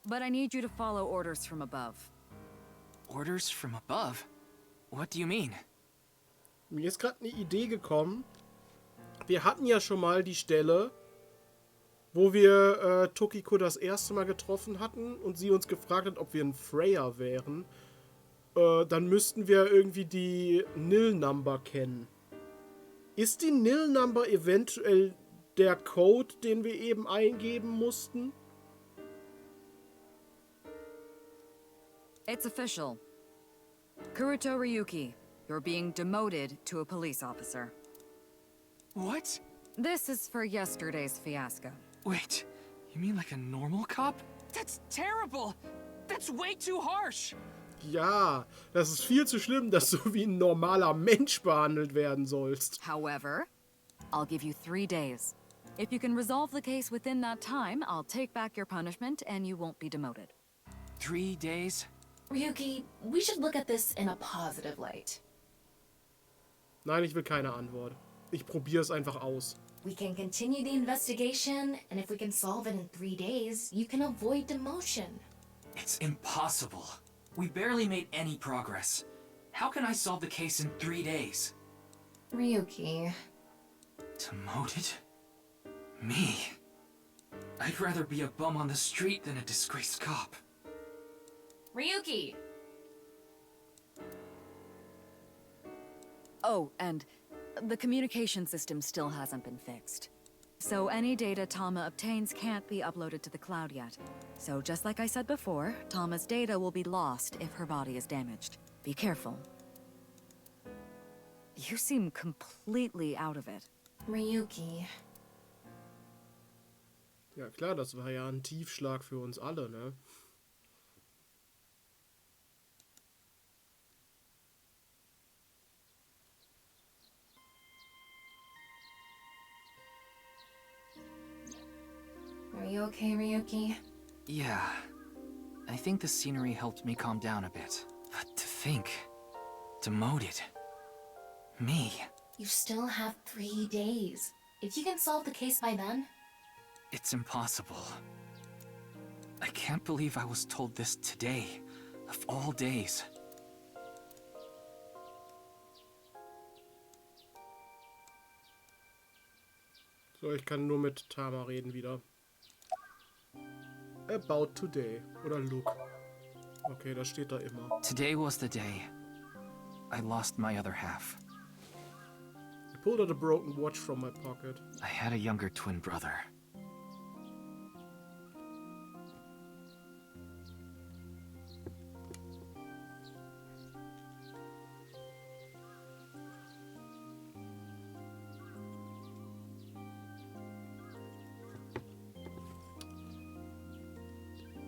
but I need you to follow orders from above. Orders from above? What do you mean? Mir ist gerade eine Idee gekommen. Wir hatten ja schon mal die Stelle, wo wir Tokiko das erste Mal getroffen hatten und sie uns gefragt hat, ob wir ein Freya wären. Dann müssten wir irgendwie die Nil-Number kennen. Ist die Nil-Number eventuell der Code, den wir eben eingeben mussten? It's official. Kuruto Ryuki, you're being demoted to a police officer. What? This is for yesterday's fiasco. Wait, you mean like a normal cop? That's terrible! That's way too harsh! Ja, das ist viel zu schlimm, dass du wie ein normaler Mensch behandelt werden sollst. However, I'll give you 3 days. If you can resolve the case within that time, I'll take back your punishment and you won't be demoted. 3 days? Ryuki, we should look at this in a positive light. Nein, ich will keine Antwort. Ich probiere es einfach aus. We can continue the investigation, and if we can solve it in 3 days, you can avoid demotion. It's impossible. We barely made any progress. How can I solve the case in 3 days? Ryuki. Demoted? Me? I'd rather be a bum on the street than a disgraced cop. Ryuki! Oh, and the communication system still hasn't been fixed. So any data Tama obtains can't be uploaded to the cloud yet. So just like I said before, Tama's data will be lost if her body is damaged. Be careful. You seem completely out of it. Ryuki. Ja klar, das war ja ein Tiefschlag für uns alle, ne? Are you okay, Ryuki? Yeah. I think the scenery helped me calm down a bit. But to think... demoted. Me. You still have 3 days. If you can solve the case by then... It's impossible. I can't believe I was told this today, of all days. So, ich kann nur mit Tama reden wieder. About today. Oder look. Okay, das steht da immer. Today was the day. I lost my other half. I pulled out a broken watch from my pocket. I had a younger twin brother.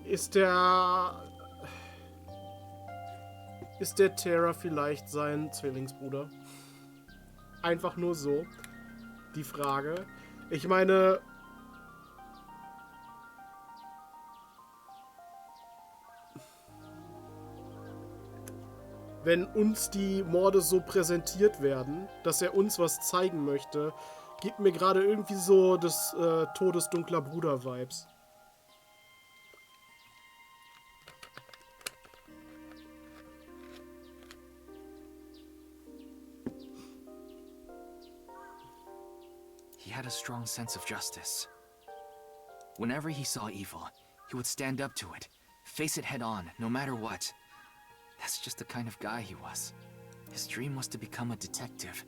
Ist der Terra vielleicht sein Zwillingsbruder? Einfach nur so. Die Frage. Ich meine... Wenn uns die Morde so präsentiert werden, dass er uns was zeigen möchte, gibt mir gerade irgendwie so das Todesdunkler Bruder-Vibes. He had a strong sense of justice. Whenever he saw evil, he would stand up to it, face it head on, no matter what. That's just the kind of guy he was. His dream was to become a detective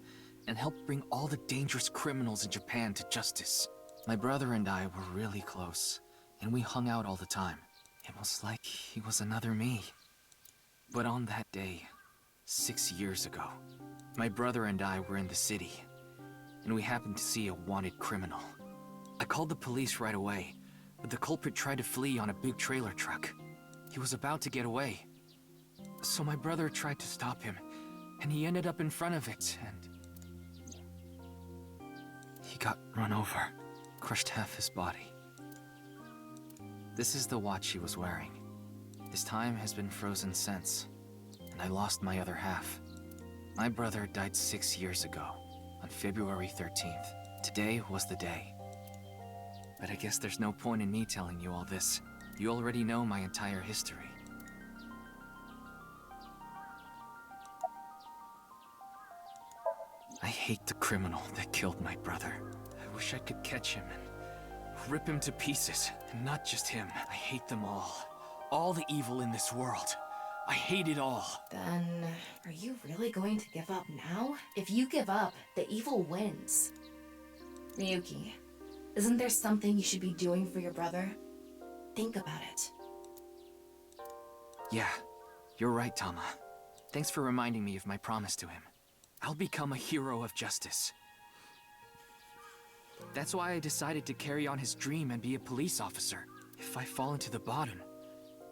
and help bring all the dangerous criminals in Japan to justice. My brother and I were really close, and we hung out all the time. It was like he was another me. But on that day, 6 years ago, my brother and I were in the city, and we happened to see a wanted criminal. I called the police right away, but the culprit tried to flee on a big trailer truck. He was about to get away. So my brother tried to stop him, and he ended up in front of it, and... he got run over, crushed half his body. This is the watch he was wearing. His time has been frozen since, and I lost my other half. My brother died 6 years ago, on February 13th. Today was the day. But I guess there's no point in me telling you all this. You already know my entire history. I hate the criminal that killed my brother. I wish I could catch him and rip him to pieces. And not just him. I hate them all. All the evil in this world. I hate it all. Then, are you really going to give up now? If you give up, the evil wins. Ryuki, isn't there something you should be doing for your brother? Think about it. Yeah, you're right, Tama. Thanks for reminding me of my promise to him. I'll become a hero of justice. That's why I decided to carry on his dream and be a police officer. If I fall into the bottom,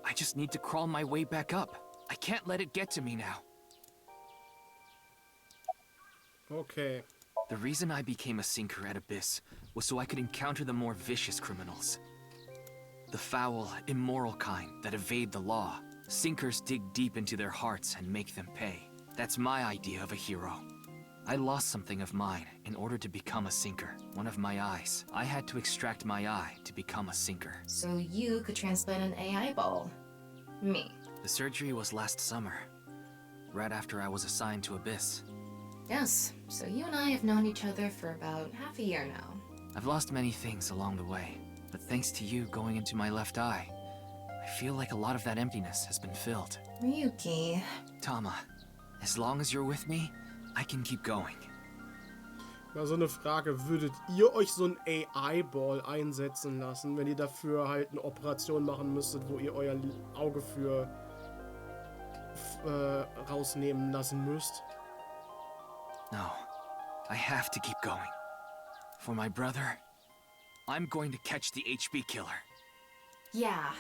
I just need to crawl my way back up. I can't let it get to me now. Okay. The reason I became a sinker at Abyss was so I could encounter the more vicious criminals. The foul, immoral kind that evade the law. Sinkers dig deep into their hearts and make them pay. That's my idea of a hero. I lost something of mine in order to become a sinker. One of my eyes. I had to extract my eye to become a sinker. So you could transplant an AI ball. Me. The surgery was last summer, right after I was assigned to Abyss. Yes, so you and I have known each other for about half a year now. I've lost many things along the way, but thanks to you going into my left eye, I feel like a lot of that emptiness has been filled. Ryuki. Tama, as long as you're with me, I can keep going. Mal so eine Frage, würdet ihr euch so ein AI-Ball einsetzen lassen, wenn ihr dafür halt eine Operation machen müsstet, wo ihr euer Auge für rausnehmen lassen müsst? No, I have to keep going. For my brother, I'm going to catch the HB killer. Yeah.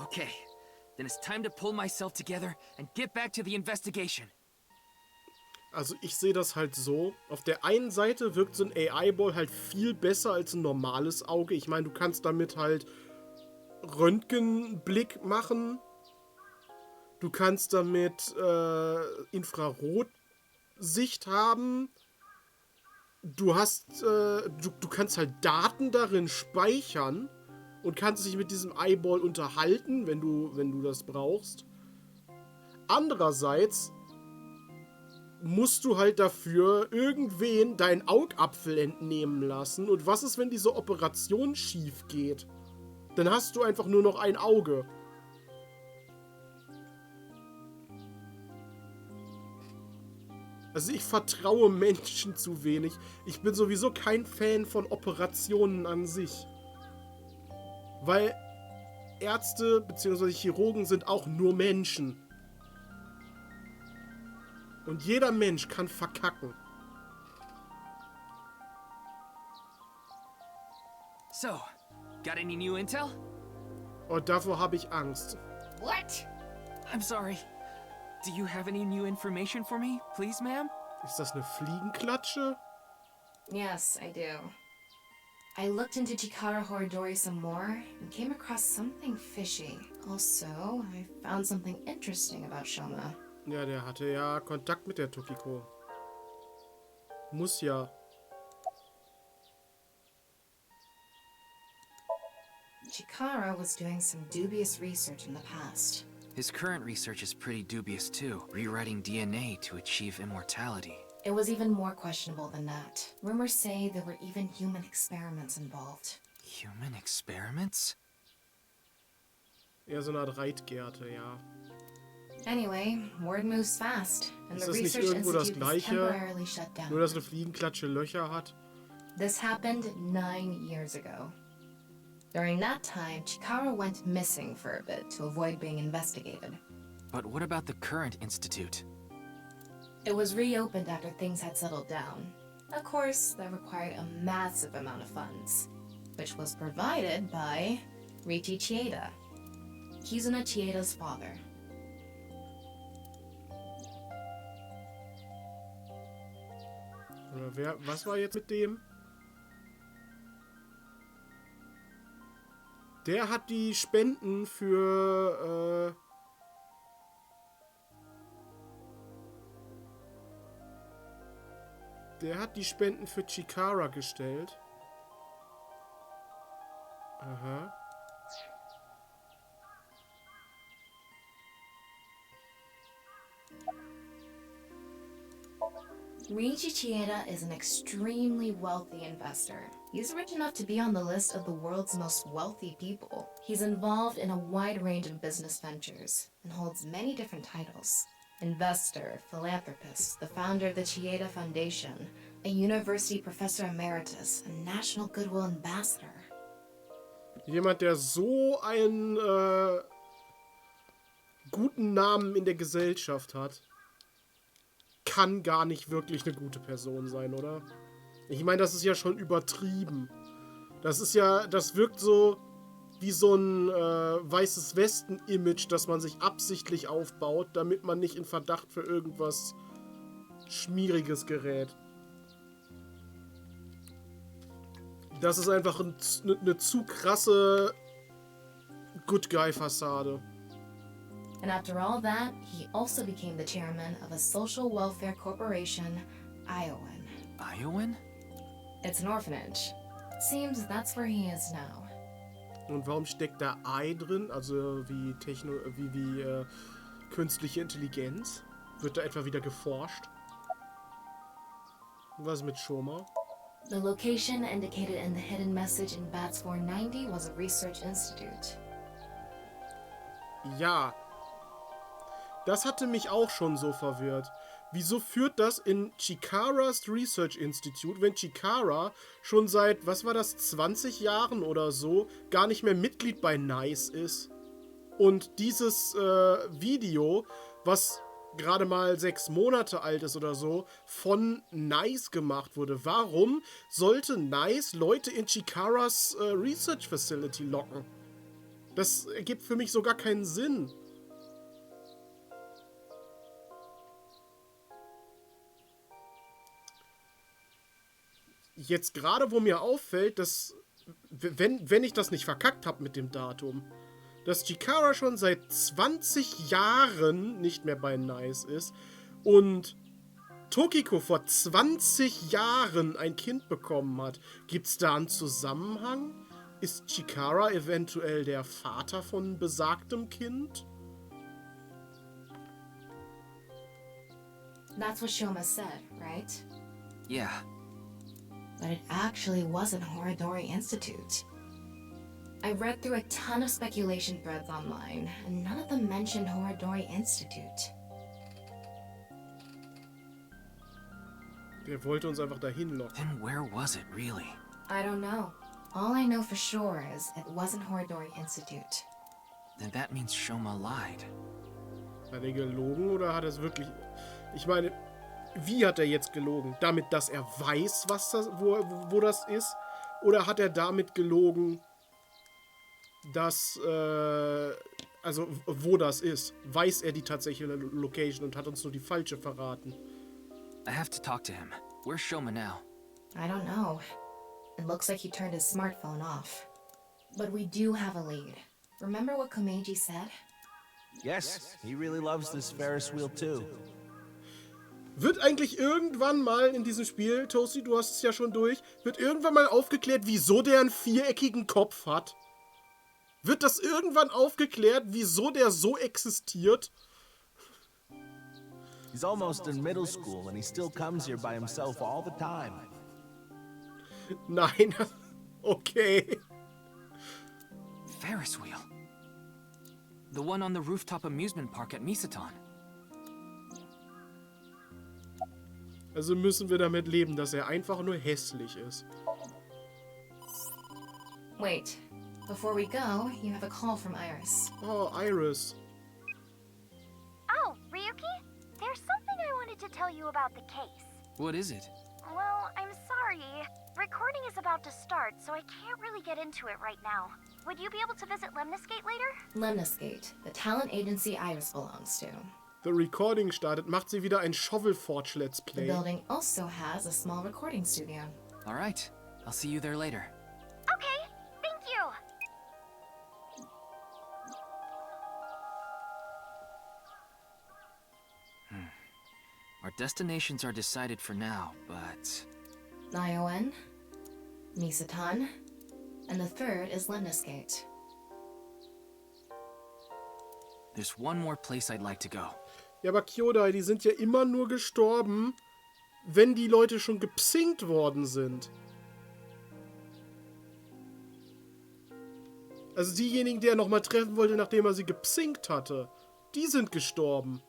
Okay, then it's time to pull myself together and get back to the investigation. Also ich sehe das halt so. Auf der einen Seite wirkt so ein AI-Ball halt viel besser als ein normales Auge. Ich meine, du kannst damit halt Röntgenblick machen. Du kannst damit Infrarotsicht haben. Du kannst halt Daten darin speichern und kannst dich mit diesem Eyeball unterhalten, wenn du das brauchst. Andererseits musst du halt dafür irgendwen deinen Augapfel entnehmen lassen. Und was ist, wenn diese Operation schief geht? Dann hast du einfach nur noch ein Auge. Also ich vertraue Menschen zu wenig. Ich bin sowieso kein Fan von Operationen an sich. Weil Ärzte bzw. Chirurgen sind auch nur Menschen. Und jeder Mensch kann verkacken. So, got any new intel? Und davor habe ich Angst. What? I'm sorry. Do you have any new information for me, please, ma'am? Ist das eine Fliegenklatsche? Yes, I do. I looked into Chikara Horidori some more and came across something fishy. Also, I found something interesting about Shoma. Ja, der hatte ja Kontakt mit der Tokiko. Muss ja. Chikara was doing some dubious research in the past. His current research is pretty dubious too, rewriting DNA to achieve immortality. It was even more questionable than that. Rumors say there were even human experiments involved. Human experiments? Eher so eine Art Reitgerte, ja. Anyway, word moves fast, and Ist the das nicht research irgendwo das institute is Gleiche? temporarily shut down. Nur, dass eine Fliegenklatsche Löcher hat? This happened 9 years ago. During that time, Chikara went missing for a bit to avoid being investigated. But what about the current institute? It was reopened after things had settled down. Of course, that required a massive amount of funds, which was provided by Riichi Chieda, Kizuna Chieda's father. Was war jetzt mit dem? Der hat die Spenden für Der hat die Spenden für Chikara gestellt. Aha. Ryuichi Chieda is an extremely wealthy investor. He's rich enough to be on the list of the world's most wealthy people. He's involved in a wide range of business ventures and holds many different titles. Investor, philanthropist, the founder of the Chieda Foundation, a university professor emeritus, and national goodwill ambassador. Jemand, der so einen guten Namen in der Gesellschaft hat, kann gar nicht wirklich eine gute Person sein, oder? Ich meine, das ist ja schon übertrieben. Das ist ja, das wirkt so wie so ein weißes Westen-Image, das man sich absichtlich aufbaut, damit man nicht in Verdacht für irgendwas Schmieriges gerät. Das ist einfach eine zu krasse Good-Guy-Fassade. And after all that, he also became the chairman of a social welfare corporation, Iowan. Iowan? It's an orphanage. Seems that's where he is now. Und warum steckt da AI drin? Also wie künstliche Intelligenz? Wird da etwa wieder geforscht? Was mit Shoma? The location indicated in the hidden message in BATS 490 was a research institute. Ja. Das hatte mich auch schon so verwirrt. Wieso führt das in Chikaras Research Institute, wenn Chikara schon seit, was war das, 20 Jahren oder so, gar nicht mehr Mitglied bei NICE ist? Und dieses Video, was gerade mal 6 Monate alt ist oder so, von NICE gemacht wurde. Warum sollte NICE Leute in Chikaras Research Facility locken? Das ergibt für mich so gar keinen Sinn. Jetzt gerade, wo mir auffällt, dass, wenn ich das nicht verkackt habe mit dem Datum, dass Chikara schon seit 20 Jahren nicht mehr bei NICE ist und Tokiko vor 20 Jahren ein Kind bekommen hat. Gibt's da einen Zusammenhang? Ist Chikara eventuell der Vater von besagtem Kind? That's what Shoma said, right? Yeah. But it actually wasn't Horadori Institute. I read through a ton of speculation threads online, and none of them mentioned Horadori Institute. Der wollte uns einfach dahin locken. Then where was it, really? I don't know. All I know for sure is it wasn't Horadori Institute. Then that means Shoma lied. Hat er gelogen oder hat er es wirklich... Ich meine, wie hat er jetzt gelogen? Damit, dass er weiß, was das, wo das ist? Oder hat er damit gelogen, dass, also wo das ist? Weiß er die tatsächliche Location und hat uns nur die falsche verraten? I have to talk to him. Where's Shoma now? I don't know. It looks like he turned his smartphone off. But we do have a lead. Remember what Komeiji said? Yes, he really loves this Ferris wheel too. Wird eigentlich irgendwann mal in diesem Spiel, Toasty, du hast es ja schon durch, wird irgendwann mal aufgeklärt, wieso der einen viereckigen Kopf hat? Wird das irgendwann aufgeklärt, wieso der so existiert? He's almost in middle school and he still comes here by himself all the time. Nein, okay. Ferris wheel. The one on the rooftop amusement park at Misaton. Also müssen wir damit leben, dass er einfach nur hässlich ist. Wait. Before we go, you have a call from Iris. Oh, Iris. Oh, Ryuki? There's something I wanted to tell you about the case. What is it? Well, I'm sorry. Recording is about to start, so I can't really get into it right now. Would you be able to visit Lemniscate later? Lemniscate, the talent agency Iris belongs to. The Recording startet, macht sie wieder ein Shovelforge Let's The Play. building also has a small recording studio. All right. I'll see you there later. Okay, thank you. Our destinations are decided for now, but... Ion, Misatan, and the third is Lemniscate. There's one more place I'd like to go. Ja, aber Kyodai, die sind ja immer nur gestorben, wenn die Leute schon gepsinkt worden sind. Also diejenigen, die er nochmal treffen wollte, nachdem er sie gepsinkt hatte, die sind gestorben.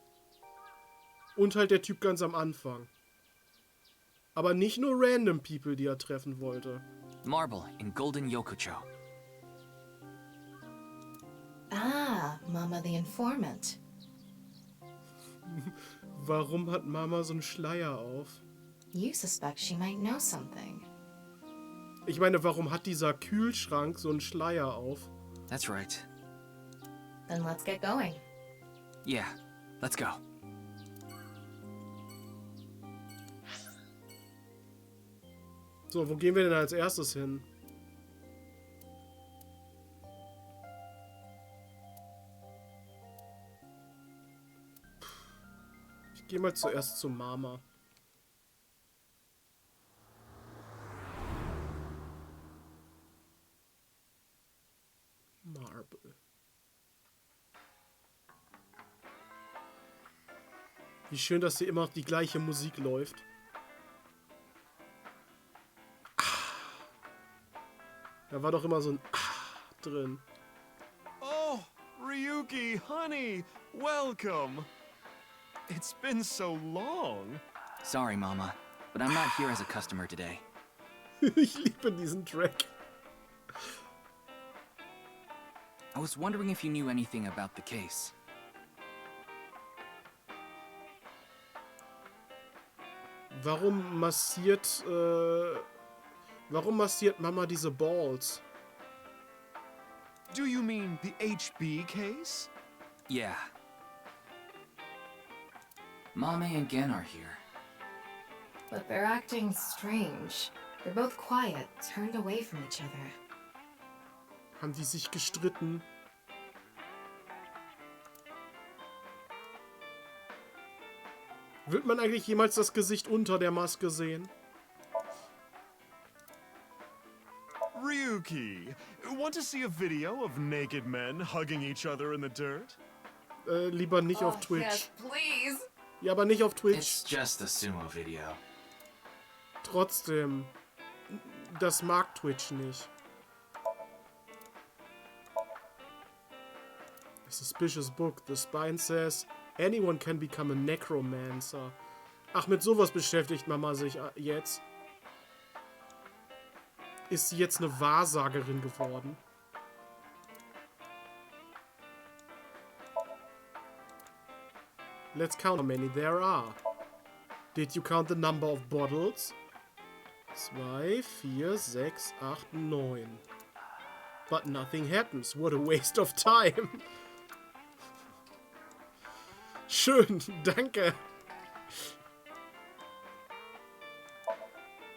Und halt der Typ ganz am Anfang. Aber nicht nur random people, die er treffen wollte. Marble in Golden Yokucho. Ah, Mama the Informant. Warum hat Mama so einen Schleier auf? You suspect she might know something. Ich meine, warum hat dieser Kühlschrank so einen Schleier auf? That's right. Then let's get going. Yeah, let's go. So, wo gehen wir denn als erstes hin? Ich gehe mal zuerst zu Mama. Marble. Wie schön, dass hier immer noch die gleiche Musik läuft. Da war doch immer so ein drin. Oh, Ryuki, honey, welcome. It's been so long. Sorry, Mama, but I'm not here as a customer today. Ich liebe diesen Track. I was wondering if you knew anything about the case. Warum massiert Mama diese Balls? Do you mean the HB case? Yeah. Mame and Gen are here. But they're acting strange. They're both quiet, turned away from each other. Haben die sich gestritten? Wird man eigentlich jemals das Gesicht unter der Maske sehen? Ryuki, want to see a video of naked men hugging each other in the dirt? Lieber nicht auf Twitch. Yes, please. Ja, aber nicht auf Twitch. It's just a sumo video. Trotzdem. Das mag Twitch nicht. A suspicious book. The spine says, anyone can become a necromancer. Ach, mit sowas beschäftigt Mama sich jetzt. Ist sie jetzt eine Wahrsagerin geworden? Let's count how many there are. Did you count the number of bottles? 2, 4, 6, 8, 9. But nothing happens. What a waste of time. Schön, danke.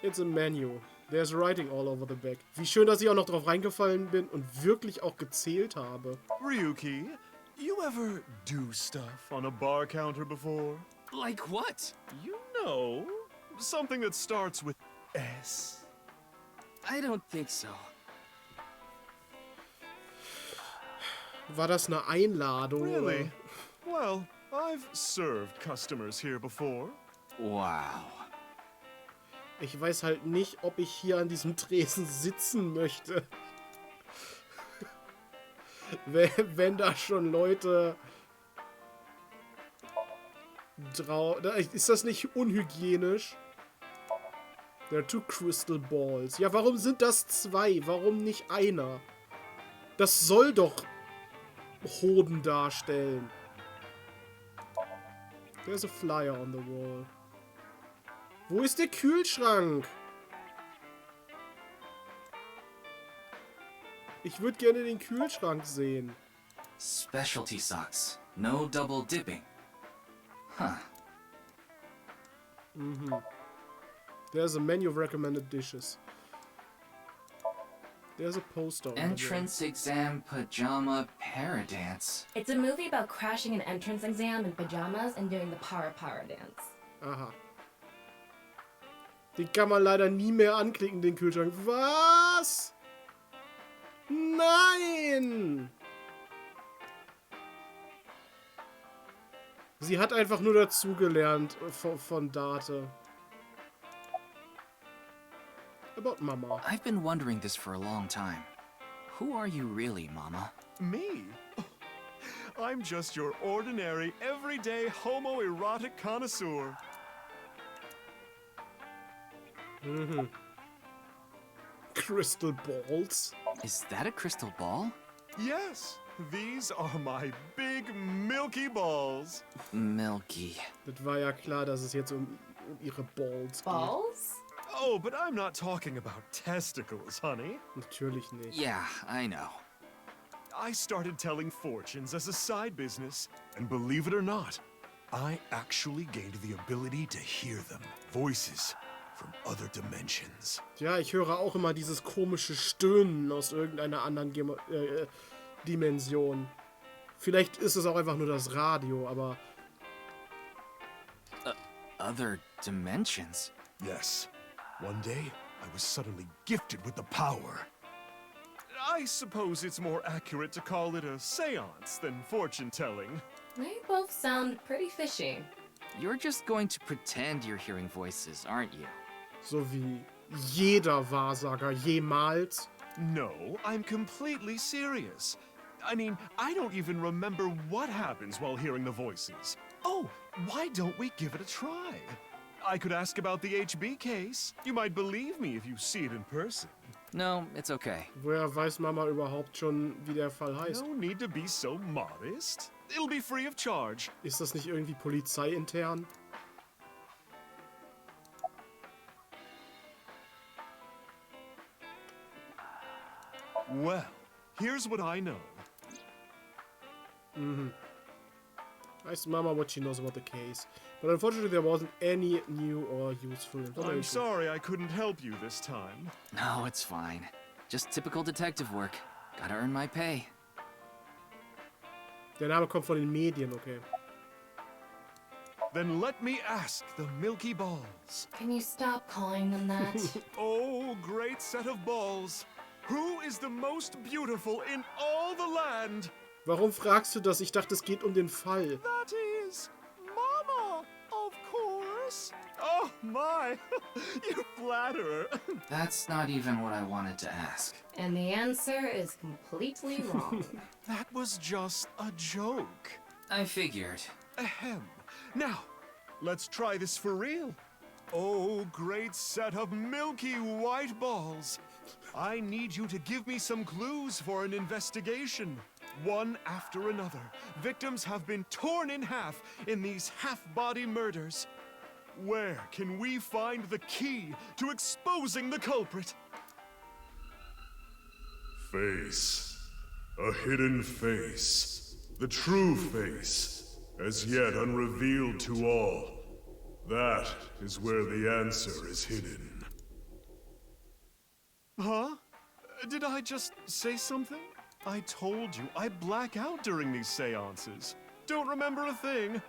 It's a menu. There's writing all over the back. Wie schön, dass ich auch noch drauf reingefallen bin und wirklich auch gezählt habe. Ryuki, you ever do stuff on a bar counter before? Like what? You know, something that starts with S. I don't think so. War das eine Einladung? Really? Well, I've served customers here before. Wow. Ich weiß halt nicht, ob ich hier an diesem Tresen sitzen möchte. Wenn da schon Leute ist das nicht unhygienisch? There are 2 crystal balls. Ja, warum sind das 2? Warum nicht einer? Das soll doch Hoden darstellen. There's a flyer on the wall. Wo ist der Kühlschrank? Ich würde gerne den Kühlschrank sehen. Specialty socks. No double dipping. Huh. There's a menu of recommended dishes. There's a poster. Entrance exam pajama paradance. It's a movie about crashing an entrance exam in pajamas and doing the para dance. Aha. Den kann man leider nie mehr anklicken, den Kühlschrank. Was? Nein! Sie hat einfach nur dazugelernt von Date. About Mama. I've been wondering this for a long time. Who are you really, Mama? Me? I'm just your ordinary, everyday homoerotic connoisseur. Crystal balls? Is that a crystal ball? Yes, these are my big milky balls. Milky. Das war ja klar, dass es jetzt um ihre Balls geht. Balls? Oh, but I'm not talking about testicles, honey. Natürlich nicht. Yeah, I know. I started telling fortunes as a side business, and believe it or not, I actually gained the ability to hear them. Voices from other dimensions. Ja, ich höre auch immer dieses komische Stöhnen aus irgendeiner anderen Dimension. Vielleicht ist es auch einfach nur das Radio, aber... Other dimensions? Yes. One day, I was suddenly gifted with the power. I suppose it's more accurate to call it a seance than fortune-telling. They both sound pretty fishy. You're just going to pretend you're hearing voices, aren't you? So wie jeder Wahrsager jemals. No, I'm completely serious. I mean, I don't even remember what happens while hearing the voices. Oh, why don't we give it a try? I could ask about the HB case. You might believe me if you see it in person. No, it's okay. Woher weiß Mama überhaupt schon, wie der Fall heißt? No need to be so modest. It'll be free of charge. Ist das nicht irgendwie polizeiintern? Well, here's what I know. Asked Mama what she knows about the case, but unfortunately there wasn't any new or useful information. I'm sorry I couldn't help you this time. No, it's fine. Just typical detective work. Gotta earn my pay. Der Name kommt von den Medien, okay. Then let me ask the Milky Balls. Can you stop calling them that? Oh, great set of balls. Who is the most beautiful in all the land? Warum fragst du das? Ich dachte, es geht um den Fall. That is Mama, of course. Oh my, you flatterer. That's not even what I wanted to ask. And the answer is completely wrong. That was just a joke. I figured. Ahem. Now, let's try this for real. Oh, great set of milky white balls. I need you to give me some clues for an investigation. One after another, victims have been torn in half in these half-body murders. Where can we find the key to exposing the culprit? Face. A hidden face. The true face, as yet unrevealed to all. That is where the answer is hidden. Huh? Did I just say something? I told you, I black out during these seances. Don't remember a thing.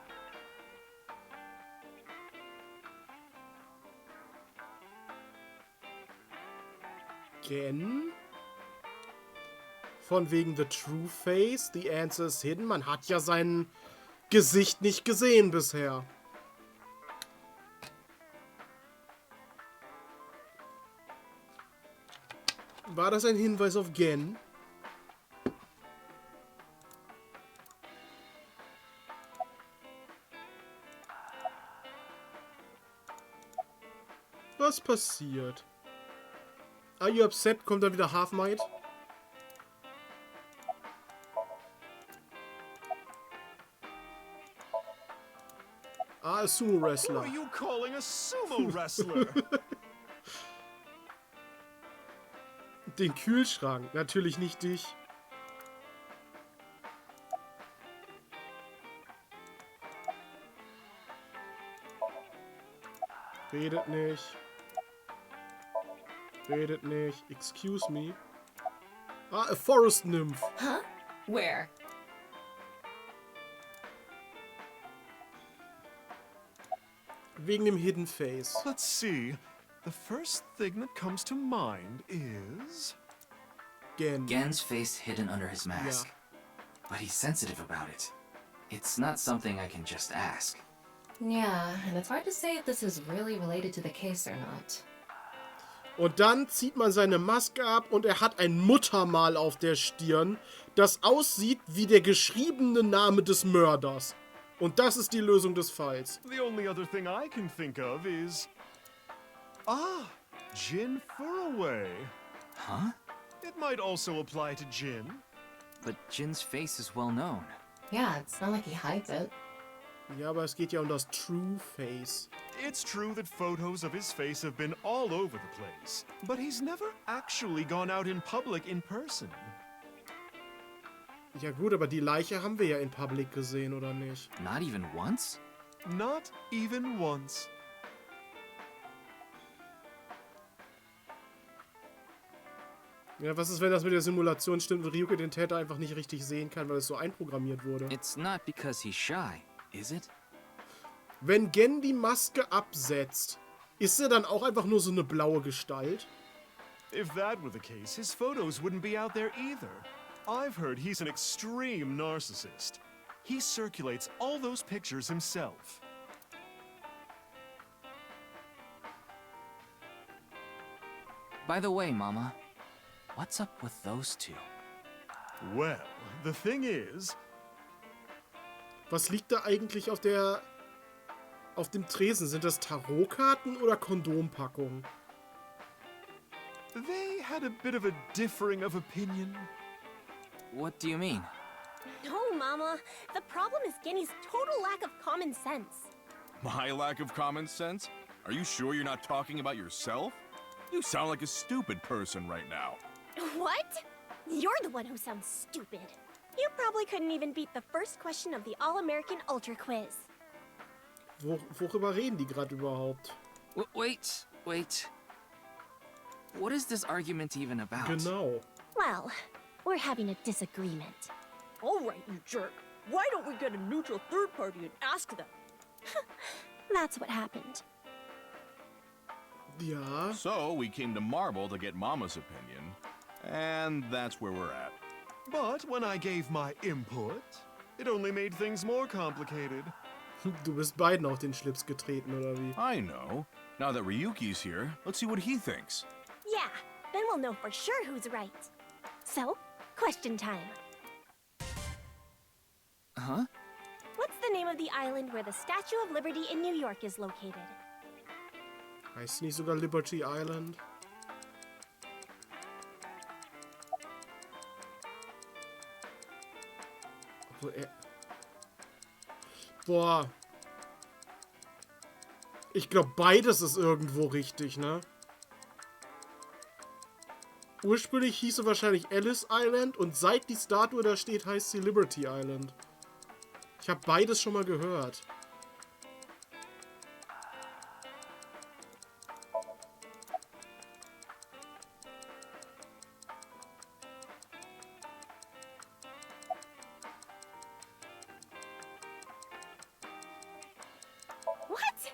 Again? Von wegen the true face, the answer is hidden. Man hat ja sein Gesicht nicht gesehen bisher. War das ein Hinweis auf Gen? Was passiert? Are you upset? Kommt dann wieder Half-Might? Ah, a Sumo-Wrestler. Who are you calling a sumo wrestler? Den Kühlschrank. Natürlich nicht dich. Redet nicht. Redet nicht. Excuse me. Ah, a forest nymph. Huh? Where? Wegen dem Hidden Face. Let's see. The first thing that comes to mind is... Gen. Gen's face hidden under his mask. But he's sensitive about it. It's not something I can just ask. Yeah, and it's hard to say if this is really related to the case or not. Und dann zieht man seine Maske ab und er hat ein Muttermal auf der Stirn, das aussieht wie der geschriebene Name des Mörders. Und das ist die Lösung des Falls. The only other thing I can think of is... Ah, Jin Furaway. Huh? It might also apply to Jin. But Jin's face is well known. Yeah, it's not like he hides it. Ja, aber es geht ja um das True Face. It's true that photos of his face have been all over the place, but he's never actually gone out in public in person. Ja gut, aber die Leiche haben wir ja in Public gesehen, oder nicht? Not even once? Not even once. Ja, was ist, wenn das mit der Simulation stimmt und Ryuki den Täter einfach nicht richtig sehen kann, weil es so einprogrammiert wurde? It's not because he's shy, is it? Wenn Gen die Maske absetzt, ist er dann auch einfach nur so eine blaue Gestalt? If that were the case, his photos wouldn't be out there either. I've heard he's an extreme narcissist. He circulates all those pictures himself. By the way, Mama, what's up with those two? Well, the thing is... Was liegt da eigentlich auf dem Tresen? Sind das Tarotkarten oder Kondompackungen? They had a bit of a differing of opinion. What do you mean? No, Mama. The problem is Genny's total lack of common sense. My lack of common sense? Are you sure you're not talking about yourself? You sound like a stupid person right now. What? You're the one who sounds stupid. You probably couldn't even beat the first question of the All-American Ultra Quiz. Worüber reden die gerade überhaupt? Wait. What is this argument even about? Genau. Well, we're having a disagreement. All right, you jerk. Why don't we get a neutral third party and ask them? That's what happened. Ja. So we came to Marble to get Mama's opinion, and that's where we're at. But when I gave my input, it only made things more complicated. Du bist beiden auf den Schlips getreten, oder wie? I know. Now that Ryuki's here, let's see what he thinks. Yeah, then we'll know for sure who's right. So, question time. Huh? What's the name of the island where the Statue of Liberty in New York is located? Heißt nicht sogar Liberty Island? Boah. Ich glaube, beides ist irgendwo richtig, ne? Ursprünglich hieß sie wahrscheinlich Ellis Island und seit die Statue da steht, heißt sie Liberty Island. Ich habe beides schon mal gehört. What?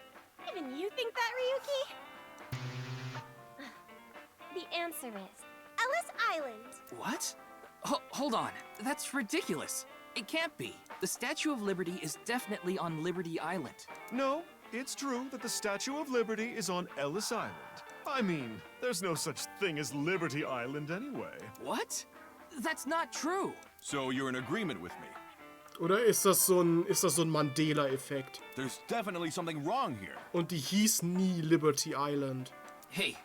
Even you think that, Ryuki? The answer is Ellis Island. What? Hold on. That's ridiculous. It can't be. The Statue of Liberty is definitely on Liberty Island. No, it's true that the Statue of Liberty is on Ellis Island. I mean, there's no such thing as Liberty Island anyway. What? That's not true. So you're in agreement with me? Oder ist das so ein Mandela-Effekt? There's definitely something wrong here. Und die hieß nie Liberty Island. Hey,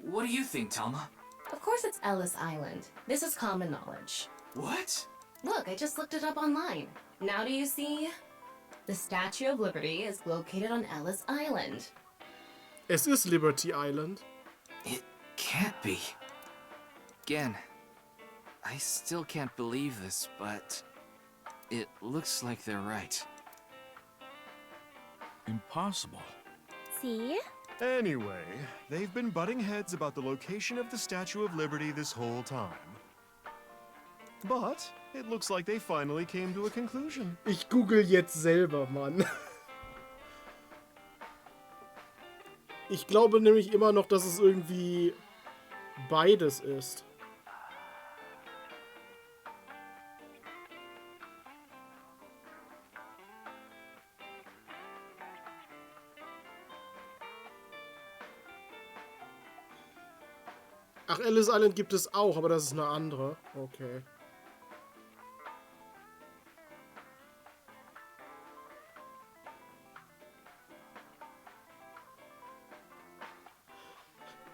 what do you think, Talma? Of course it's Ellis Island. This is common knowledge. What? Look, I just looked it up online. Now do you see? The Statue of Liberty is located on Ellis Island. Es ist Liberty Island. It can't be. Again, I still can't believe this, but it looks like they're right. Impossible. See? Anyway, they've been butting heads about the location of the Statue of Liberty this whole time. But it looks like they finally came to a conclusion. Ich google jetzt selber, Mann. Ich glaube nämlich immer noch, dass es irgendwie beides ist. Ach, Ellis Island gibt es auch, aber das ist eine andere. Okay.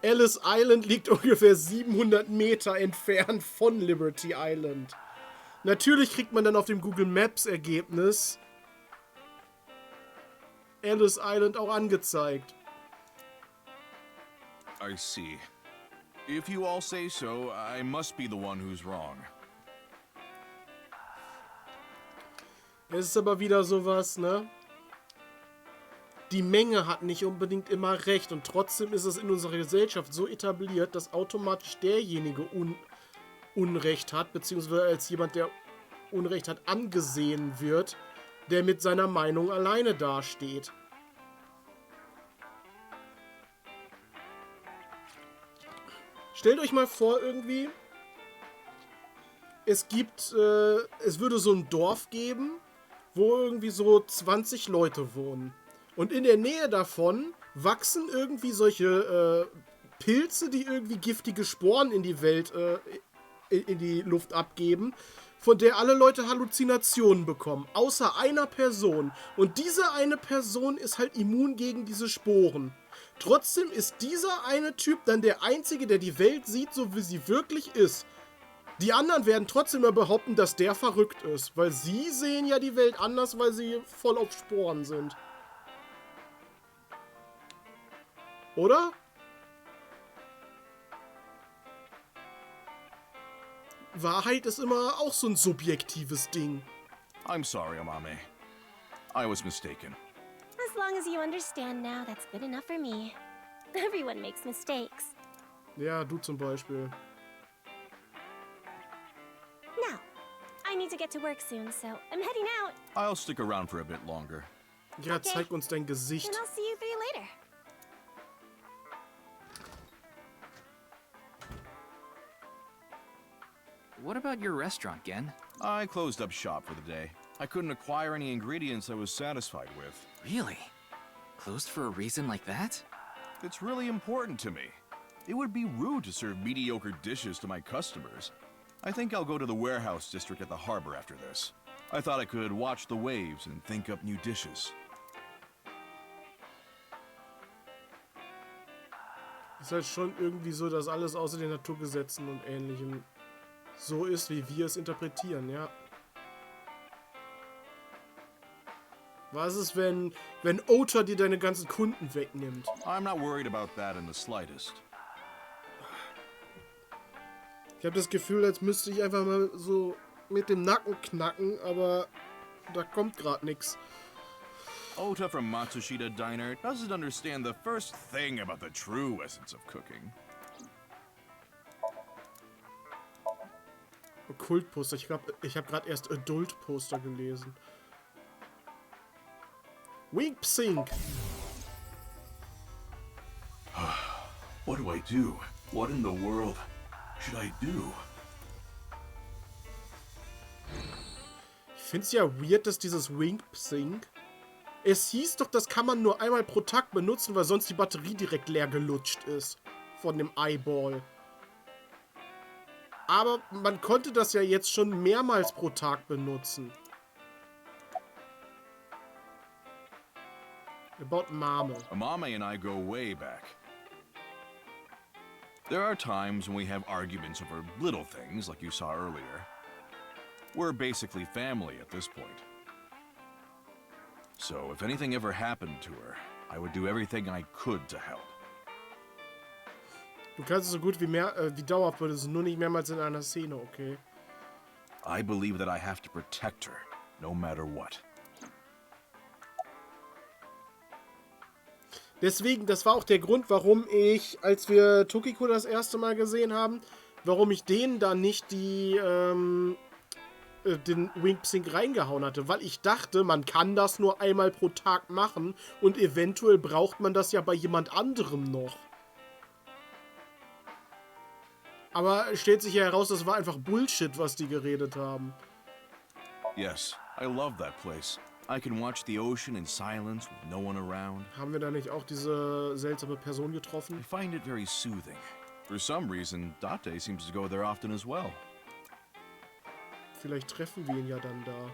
Ellis Island liegt ungefähr 700 Meter entfernt von Liberty Island. Natürlich kriegt man dann auf dem Google Maps Ergebnis Ellis Island auch angezeigt. I see. If you all say so, I must be the one who's wrong. Es ist aber wieder sowas, ne? Die Menge hat nicht unbedingt immer recht und trotzdem ist es in unserer Gesellschaft so etabliert, dass automatisch derjenige Unrecht hat, beziehungsweise als jemand, der Unrecht hat, angesehen wird, der mit seiner Meinung alleine dasteht. Stellt euch mal vor, irgendwie, es würde so ein Dorf geben, wo irgendwie so 20 Leute wohnen. Und in der Nähe davon wachsen irgendwie solche Pilze, die irgendwie giftige Sporen in die Welt, in die Luft abgeben, von der alle Leute Halluzinationen bekommen. Außer einer Person. Und diese eine Person ist halt immun gegen diese Sporen. Trotzdem ist dieser eine Typ dann der Einzige, der die Welt sieht, so wie sie wirklich ist. Die anderen werden trotzdem immer behaupten, dass der verrückt ist. Weil sie sehen ja die Welt anders, weil sie voll auf Sporen sind. Oder? Wahrheit ist immer auch so ein subjektives Ding. I'm sorry, Amame. I was mistaken. As long as you understand now, that's good enough for me. Everyone makes mistakes. Ja, du zum Beispiel. Now, I need to get to work soon, so I'm heading out. I'll stick around for a bit longer. Ja, zeig uns dein Gesicht. Then I'll see you three later. What about your restaurant, Gen? I closed up shop for the day. I couldn't acquire any ingredients I was satisfied with. Really? Closed for a reason like that? It's really important to me. It would be rude to serve mediocre dishes to my customers. I think I'll go to the warehouse district at the harbor after this. I thought I could watch the waves and think up new dishes. Ist halt schon irgendwie so, dass alles außer den Naturgesetzen und Ähnlichem so ist, wie wir es interpretieren, ja. Was ist, wenn Otter dir deine ganzen Kunden wegnimmt? I'm not worried about that in the slightest. Ich habe das Gefühl, als müsste ich einfach mal so mit dem Nacken knacken, aber da kommt gerade nichts. Ota from Matsushita Diner doesn't understand the first thing about the true essence of cooking. Kultposter. Ich hab gerade erst Adult-Poster gelesen. Wink Sink. What do I do? What in the world should I do? Ich find's ja weird, dass dieses Wink Sink. Es hieß doch, das kann man nur einmal pro Tag benutzen, weil sonst die Batterie direkt leer gelutscht ist. Von dem Eyeball. Aber man konnte das ja jetzt schon mehrmals pro Tag benutzen. About Mame. Amame and I go way back. There are times when we have arguments over little things, like you saw earlier. We're basically family at this point. So if anything ever happened to her, I would do everything I could to help. Du kannst es so gut wie dauerhaft benutzen, nur nicht mehrmals in einer Szene, okay? I believe that I have to protect her, no matter what. Deswegen, das war auch der Grund, warum ich, als wir Tokiko das erste Mal gesehen haben, warum ich denen da nicht die den Wink-Psink reingehauen hatte, weil ich dachte, man kann das nur einmal pro Tag machen und eventuell braucht man das ja bei jemand anderem noch. Aber es stellt sich ja heraus, das war einfach Bullshit, was die geredet haben. Yes, I love that place. I can watch the ocean in silence with no one around. Haben wir da nicht auch diese seltsame Person getroffen? I find it very soothing. For some reason, Date seems to go there often as well. Vielleicht treffen wir ihn ja dann da.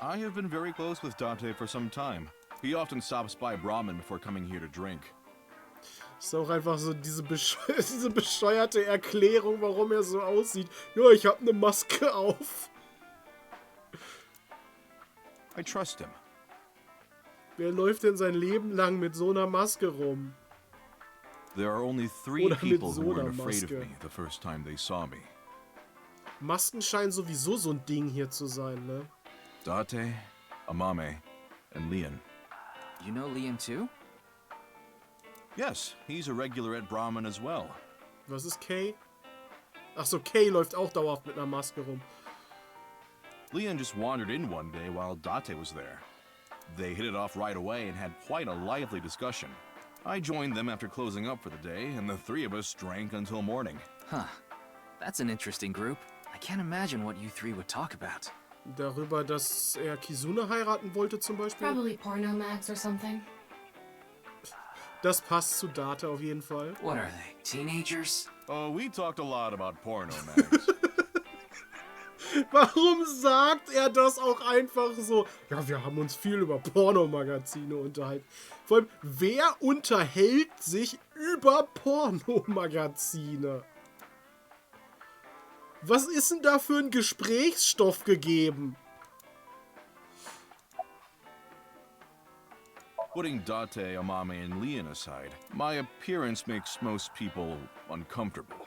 I have been very close with Date for some time. He often stops by Brahmin before coming here to drink. Ist auch einfach so diese bescheuerte Erklärung, warum er so aussieht. Ja, ich habe eine Maske auf. I trust him. Wer läuft denn sein Leben lang mit so einer Maske rum? There are only 3 people who weren't afraid of me the first time they saw me. Masken scheinen sowieso so ein Ding hier zu sein, ne? Date, Amame, and Leon. You know Leon too? Yes, he's a regular at Brahmin as well. Was ist Kay? Ach so, Kay läuft auch dauerhaft mit einer Maske rum. Leon just wandered in one day while Date was there. They hit it off right away and had quite a lively discussion. I joined them after closing up for the day, and the 3 of us drank until morning. Huh. That's an interesting group. I can't imagine what you 3 would talk about. Darüber, dass er Kizune heiraten wollte zum Beispiel? Probably porno mags or something. Das passt zu Date auf jeden Fall. What are they, teenagers? Oh, we talked a lot about porno mags. Warum sagt er das auch einfach so? Ja, wir haben uns viel über Pornomagazine unterhalten. Vor allem, wer unterhält sich über Pornomagazine? Was ist denn da für ein Gesprächsstoff gegeben? Putting Date, Amame, and Leon aside, my appearance makes most people uncomfortable.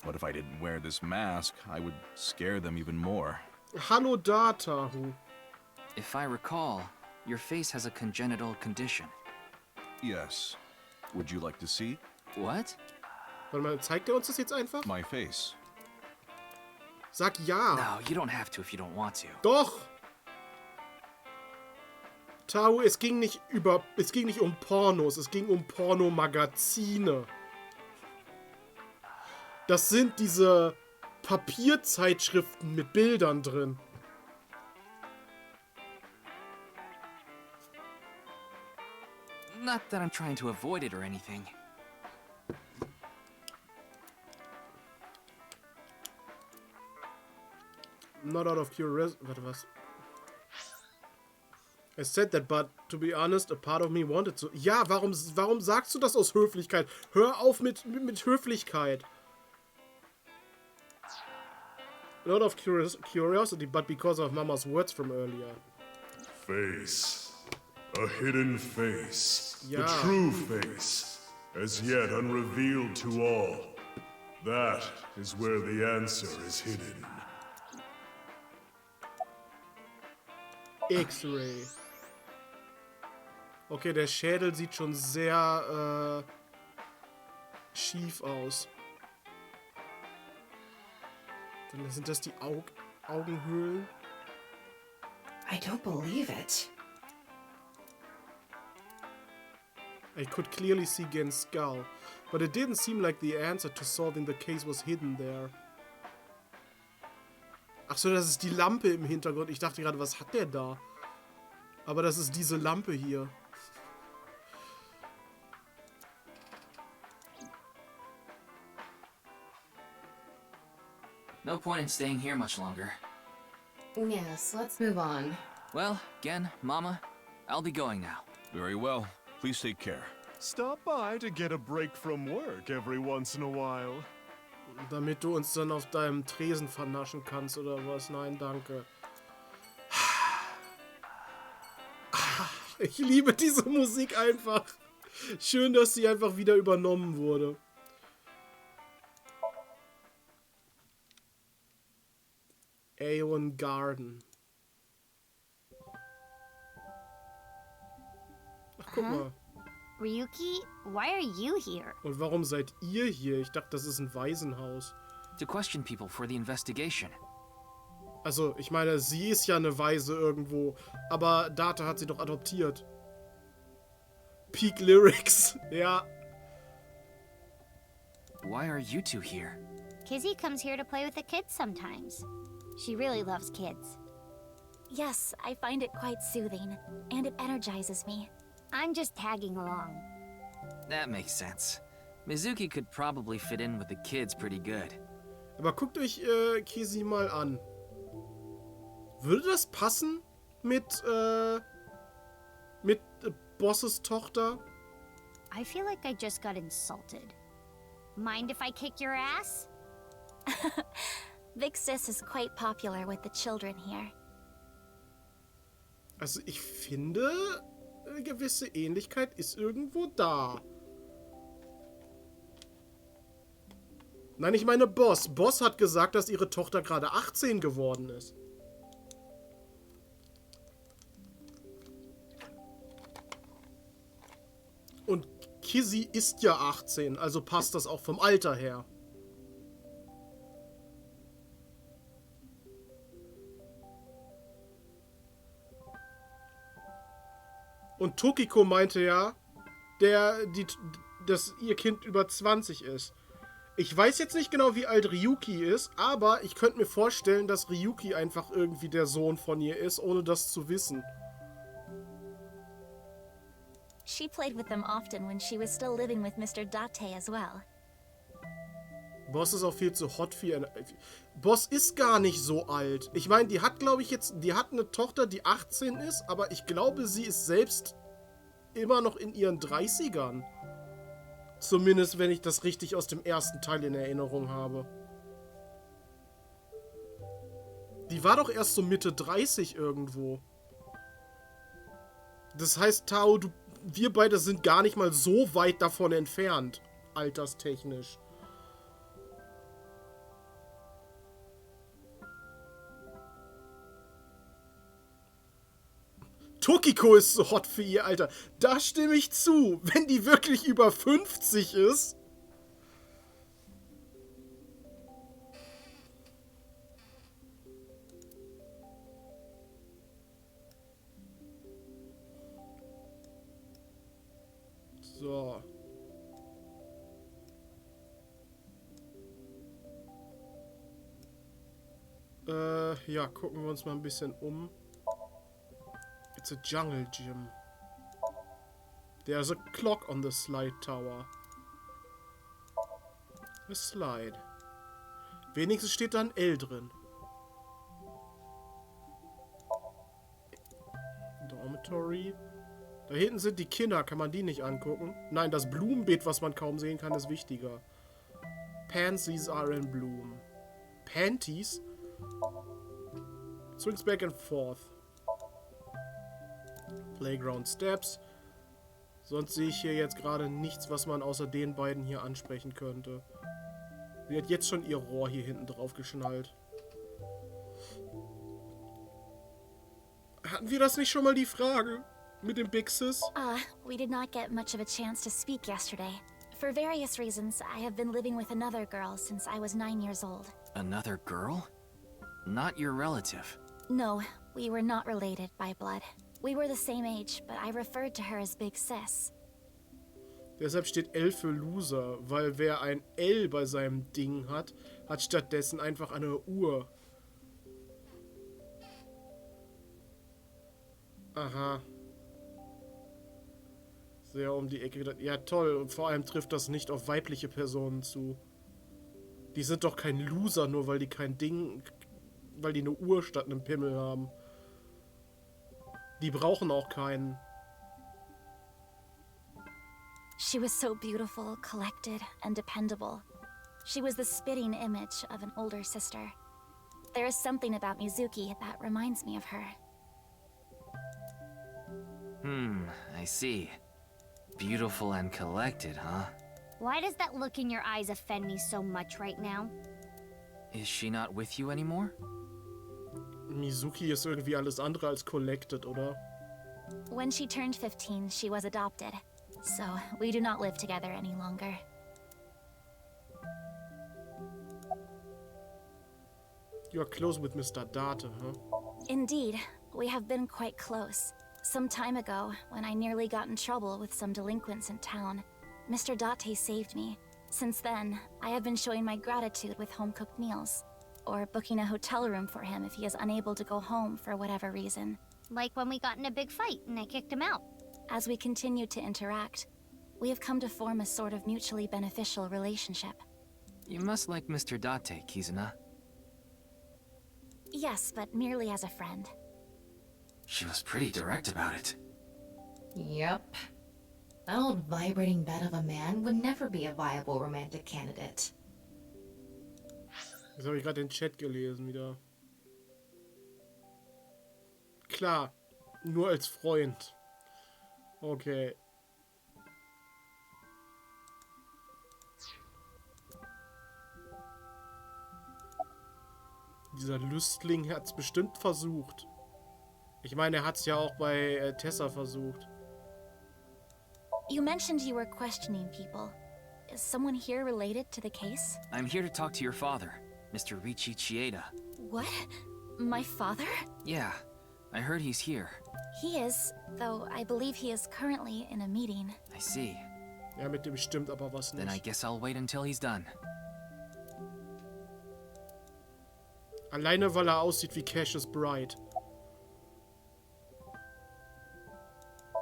But if I didn't wear this mask, I would scare them even more. Hallo Datahu. If I recall, your face has a congenital condition. Yes. Would you like to see? What? Warte mal, zeigt er uns das jetzt einfach? My face. Sag ja. No, you don't have to if you don't want to. Doch. Tahu, es ging nicht um Pornos, es ging um Pornomagazine. Das sind diese Papierzeitschriften mit Bildern drin. Not that I'm trying to avoid it or anything. Not out of curiosity. Warte, was? I said that, but to be honest, a part of me wanted to. Ja, warum sagst du das aus Höflichkeit? Hör auf mit Höflichkeit. Not of curiosity, but because of Mama's words from earlier. Face. A hidden face. Ja. The true face. As yet unrevealed to all. That is where the answer is hidden. X-Ray. Okay, der Schädel sieht schon sehr schief aus. Dann sind das die Augenhöhlen? I don't believe it. I could clearly see Gen's skull, but it didn't seem like the answer to solving the case was hidden there. Ach so, das ist die Lampe im Hintergrund. Ich dachte gerade, was hat der da? Aber das ist diese Lampe hier. No point in staying here much longer. Yes, let's move on. Well, Gen, Mama, I'll be going now. Very well. Please take care. Stop by to get a break from work every once in a while. Damit du uns dann auf deinem Tresen vernaschen kannst oder was? Nein, danke. Ich liebe diese Musik einfach. Schön, dass sie einfach wieder übernommen wurde. Aeon Garden. Ach, guck mal. Ryuki, why are you here? Und warum seid ihr hier? Ich dachte, das ist ein Waisenhaus. To question people for the investigation. Also, ich meine, sie ist ja eine Waise irgendwo, aber Data hat sie doch adoptiert. Peak Lyrics, ja. Why are you two here? Kizzy comes here to play with the kids sometimes. She really loves kids. Yes, I find it quite soothing, and it energizes me. I'm just tagging along. That makes sense. Mizuki could probably fit in with the kids pretty good. Aber guckt euch Kizzy mal an. Würde das passen mit Bosses Tochter? I feel like I just got insulted. Mind if I kick your ass? Big Sis is quite popular with the children here. Also ich finde, eine gewisse Ähnlichkeit ist irgendwo da. Nein, ich meine Boss. Boss hat gesagt, dass ihre Tochter gerade 18 geworden ist. Und Kizzy ist ja 18, also passt das auch vom Alter her. Und Tokiko meinte ja, dass ihr Kind über 20 ist. Ich weiß jetzt nicht genau, wie alt Ryuki ist, aber ich könnte mir vorstellen, dass Ryuki einfach irgendwie der Sohn von ihr ist, ohne das zu wissen. She played with them often when she was still living with Mr. Date as well. Boss ist auch viel zu hot für ihr. Boss ist gar nicht so alt. Ich meine, die hat, glaube ich, die hat eine Tochter, die 18 ist, aber ich glaube, sie ist selbst immer noch in ihren 30ern. Zumindest, wenn ich das richtig aus dem ersten Teil in Erinnerung habe. Die war doch erst so Mitte 30 irgendwo. Das heißt, Tao, wir beide sind gar nicht mal so weit davon entfernt, alterstechnisch. Tokiko ist so hot für ihr Alter. Da stimme ich zu. Wenn die wirklich über 50 ist. So. Ja, gucken wir uns mal ein bisschen um. It's a jungle gym. There's a clock on the slide tower. A slide. Wenigstens steht da ein L drin. Dormitory. Da hinten sind die Kinder. Kann man die nicht angucken? Nein, das Blumenbeet, was man kaum sehen kann, ist wichtiger. Pansies are in bloom. Panties? Swings back and forth. Playground Steps. Sonst sehe ich hier jetzt gerade nichts, was man außer den beiden hier ansprechen könnte. Sie hat jetzt schon ihr Rohr hier hinten drauf geschnallt. Hatten wir das nicht schon mal, die Frage? Mit dem Big Sis? We did not get much of a chance to speak yesterday. For various reasons, I have been living with another girl since I was 9 years old. Another girl? Not your relative. No, we were not related by blood. We were the same age, but I referred to her as Big Sis. Deshalb steht L für Loser, weil wer ein L bei seinem Ding hat, hat stattdessen einfach eine Uhr. Aha. Sehr um die Ecke gedacht. Ja, toll. Und vor allem trifft das nicht auf weibliche Personen zu. Die sind doch kein Loser, nur weil die kein Ding... weil die eine Uhr statt einem Pimmel haben. Die brauchen auch keinen. She was so beautiful, collected, and dependable. She was the spitting image of an older sister. There is something about Mizuki that reminds me of her. I see. Beautiful and collected, huh? Why does that look in your eyes offend me so much right now? Is she not with you anymore? Mizuki ist irgendwie alles andere als collected, oder? When she turned 15, she was adopted. So, we do not live together any longer. You're close with Mr. Date, huh? Indeed, we have been quite close. Some time ago, when I nearly got in trouble with some delinquents in town, Mr. Date saved me. Since then, I have been showing my gratitude with home-cooked meals, or booking a hotel room for him if he is unable to go home for whatever reason. Like when we got in a big fight and I kicked him out. As we continue to interact, we have come to form a sort of mutually beneficial relationship. You must like Mr. Date, Kizuna. Yes, but merely as a friend. She was pretty direct about it. Yep. That old vibrating bed of a man would never be a viable romantic candidate. Jetzt habe ich gerade den Chat gelesen wieder. Klar, nur als Freund. Okay. Dieser Lüstling hat es bestimmt versucht. Ich meine, er hat es ja auch bei Tessa versucht. You mentioned you were questioning people. Is someone here related to the case? I'm here to talk to your father, Mr. Richie Chieda. What? My father? Yeah, I heard he's here. He is, though I believe he is currently in a meeting. I see. Ja, mit dem stimmt aber was nicht. Then I guess I'll wait until he's done. Alleine, weil er aussieht wie Cassius Bright.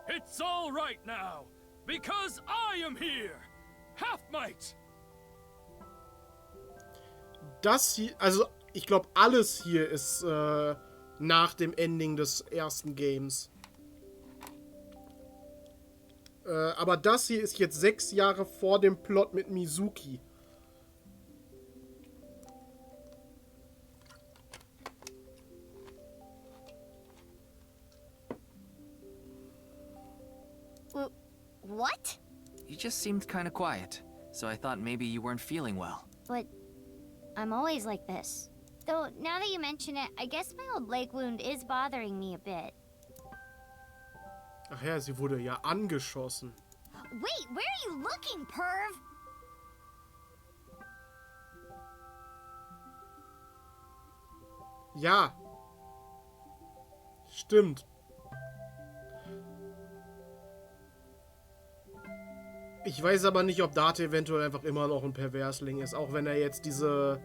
It's all right now, because I am here. Half-Might. Das hier, also ich glaube, alles hier ist nach dem Ending des ersten Games. Aber das hier ist jetzt 6 Jahre vor dem Plot mit Mizuki. What? You just seemed kind of quiet, so I thought maybe you weren't feeling well. But I'm always like this. Though, now that you mention it, I guess my old leg wound is bothering me a bit. Ach ja, sie wurde ja angeschossen. Wait, where are you looking, perv? Ja. Stimmt. Ich weiß aber nicht, ob Date eventuell einfach immer noch ein Perversling ist, auch wenn er jetzt diese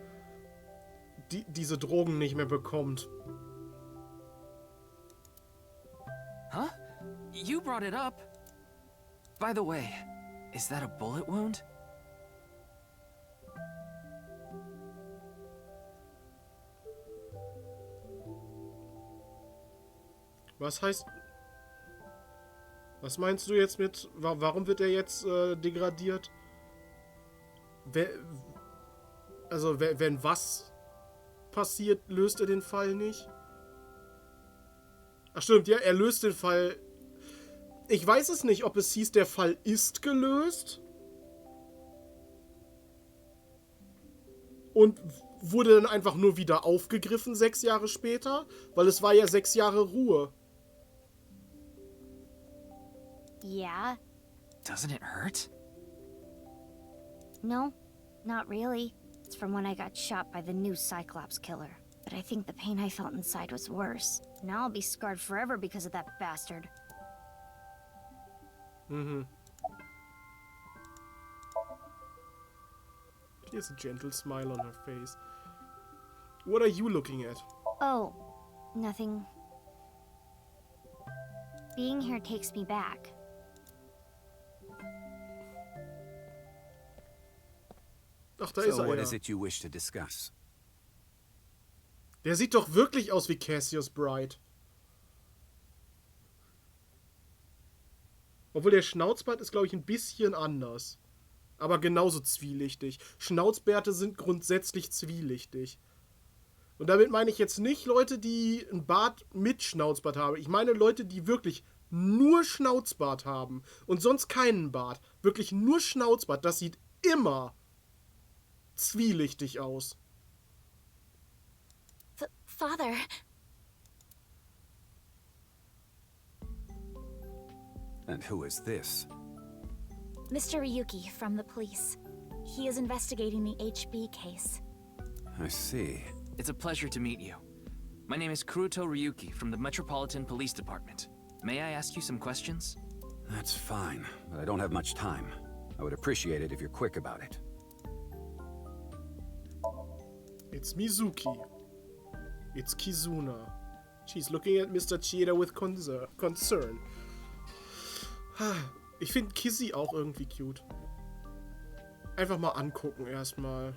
Drogen nicht mehr bekommt. Huh? You brought it up. By the way, is that a bullet wound? Was heißt... Was meinst du jetzt mit... Warum wird er jetzt degradiert? Also, wenn was passiert, löst er den Fall nicht? Ach stimmt, ja, er löst den Fall... Ich weiß es nicht, ob es hieß, der Fall ist gelöst. Und wurde dann einfach nur wieder aufgegriffen 6 Jahre später? Weil es war ja 6 Jahre Ruhe. Yeah. Doesn't it hurt? No, not really. It's from when I got shot by the new Cyclops killer. But I think the pain I felt inside was worse. Now I'll be scarred forever because of that bastard. Mhm. She has a gentle smile on her face. What are you looking at? Oh, nothing. Being here takes me back. Ach, da ist er. What is it you wish to discuss? Der sieht doch wirklich aus wie Cassius Bright. Obwohl der Schnauzbart ist, glaube ich, ein bisschen anders. Aber genauso zwielichtig. Schnauzbärte sind grundsätzlich zwielichtig. Und damit meine ich jetzt nicht Leute, die einen Bart mit Schnauzbart haben. Ich meine Leute, die wirklich nur Schnauzbart haben und sonst keinen Bart. Wirklich nur Schnauzbart. Das sieht immer zwielichtig aus. Father. And who is this? Mr. Ryuki from the police. He is investigating the HB case. I see. It's a pleasure to meet you. My name is Kuruto Ryuki from the Metropolitan Police Department. May I ask you some questions? That's fine, but I don't have much time. I would appreciate it if you're quick about it. It's Mizuki. It's Kizuna. She's looking at Mr. Chieda with concern. Ich finde Kizzy auch irgendwie cute. Einfach mal angucken erstmal.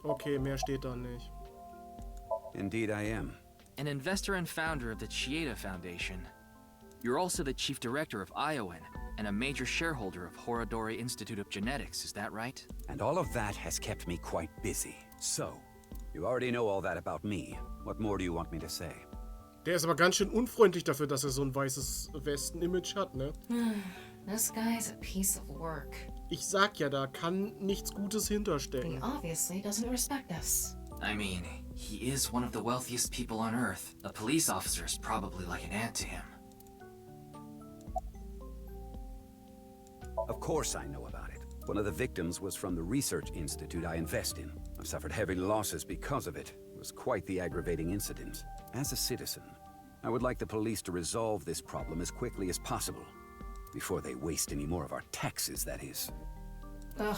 Okay, mehr steht da nicht. Indeed I am. An investor and founder of the Chieda Foundation. You're also the chief director of Iowan and a major shareholder of Horodori Institute of Genetics, is that right? And all of that has kept me quite busy. So, you already know all that about me. What more do you want me to say? Der ist aber ganz schön unfreundlich dafür, dass er so ein weißes Westen-Image hat, ne? This guy's a piece of work. Ich sag ja, da kann nichts Gutes hinterstecken. He obviously doesn't respect us. I mean, he is one of the wealthiest people on Earth. A police officer is probably like an ant to him. Of course I know about it. One of the victims was from the research institute I invest in. I've suffered heavy losses because of it. It was quite the aggravating incident. As a citizen, I would like the police to resolve this problem as quickly as possible. Before they waste any more of our taxes, that is. Ugh.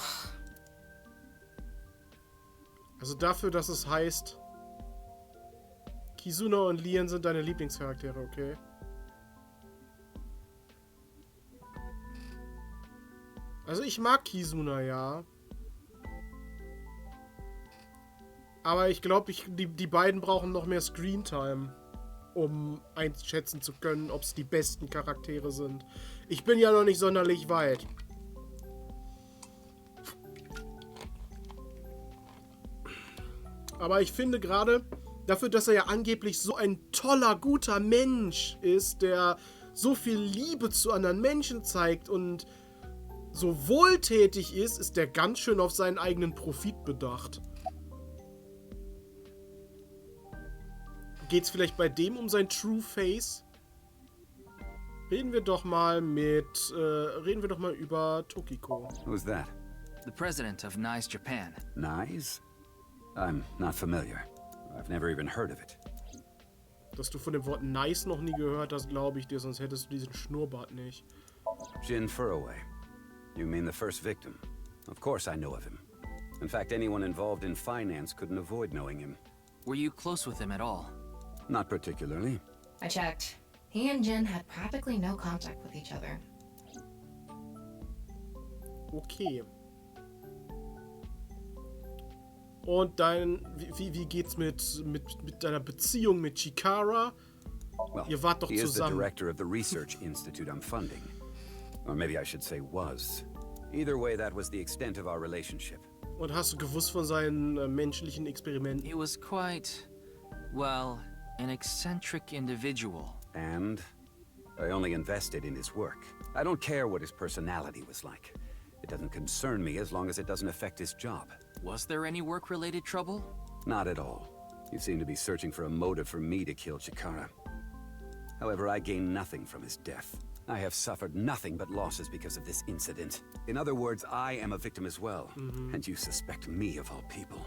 Also dafür, dass es heißt, Kizuna und Lian sind deine Lieblingscharaktere, okay? Also ich mag Kizuna, ja. Aber ich glaube, die beiden brauchen noch mehr Screentime, um einschätzen zu können, ob es die besten Charaktere sind. Ich bin ja noch nicht sonderlich weit. Aber ich finde gerade, dafür, dass er ja angeblich so ein toller, guter Mensch ist, der so viel Liebe zu anderen Menschen zeigt und so wohltätig ist der ganz schön auf seinen eigenen Profit bedacht. Geht's vielleicht bei dem um sein True Face? Reden wir doch mal über Tokiko. Who's that? The president of NICE Japan. NICE? I'm not familiar. I've never even heard of it. Dass du von dem Wort nice noch nie gehört hast, glaube ich dir, sonst hättest du diesen Schnurrbart nicht. Jin Furroway. You mean the first victim? Of course I know of him. In fact, anyone involved in finance couldn't avoid knowing him. Were you close with him at all? Not particularly. I checked. He and Jin had practically no contact with each other. Okay. Und wie geht's mit deiner Beziehung mit Chikara? Well, Ihr wart doch he is the zusammen. director of the research institute I'm funding. Or maybe I should say was. Either way, that was the extent of our relationship. Und hast du gewusst von seinen menschlichen Experimenten? He was quite, well, an eccentric individual. And I only invested in his work. I don't care what his personality was like. It doesn't concern me as long as it doesn't affect his job. Was there any work-related trouble? Not at all. You seem to be searching for a motive for me to kill Chikara. However, I gain nothing from his death. I have suffered nothing but losses because of this incident. In other words, I am a victim as well. And you suspect me of all people.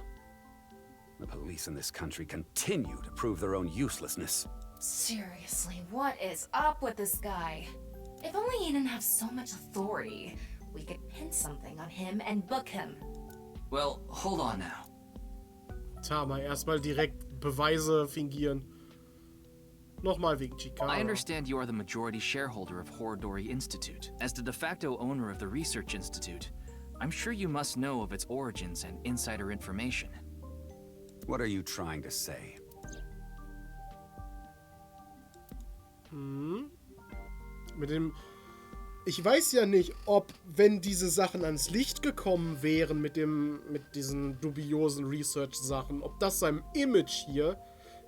The police in this country continue to prove their own uselessness. Seriously, what is up with this guy? If only he didn't have so much authority, we could pin something on him and book him. Well, hold on now. Tja, mal erstmal direkt Beweise fingieren. Nochmal wegen Chikara. I understand you are the majority shareholder of Horodori Institute. As the de facto owner of the Research Institute, I'm sure you must know of its origins and insider information. What are you trying to say? Ich weiß ja nicht, ob, wenn diese Sachen ans Licht gekommen wären mit diesen dubiosen Research-Sachen, ob das seinem Image hier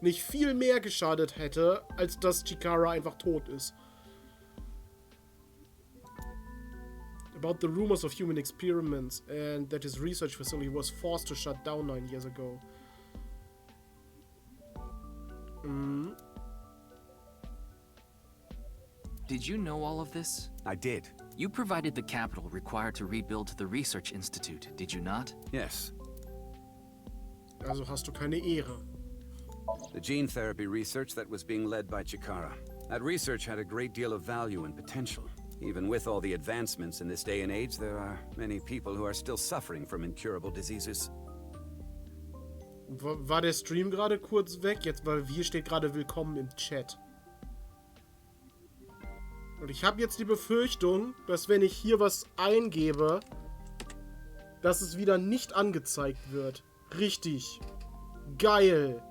nicht viel mehr geschadet hätte, als dass Chikara einfach tot ist. About the rumors of human experiments and that his research facility was forced to shut down 9 years ago. Did you know all of this? I did. You provided the capital required to rebuild the Research Institute, did you not? Yes. Also hast du keine Ehre. The gene therapy research that was being led by Chikara. That research had a great deal of value and potential. Even with all the advancements in this day and age, there are many people who are still suffering from incurable diseases. War der Stream gerade kurz weg? Jetzt, weil hier steht gerade Willkommen im Chat. Und ich habe jetzt die Befürchtung, dass wenn ich hier was eingebe, dass es wieder nicht angezeigt wird. Richtig. Geil.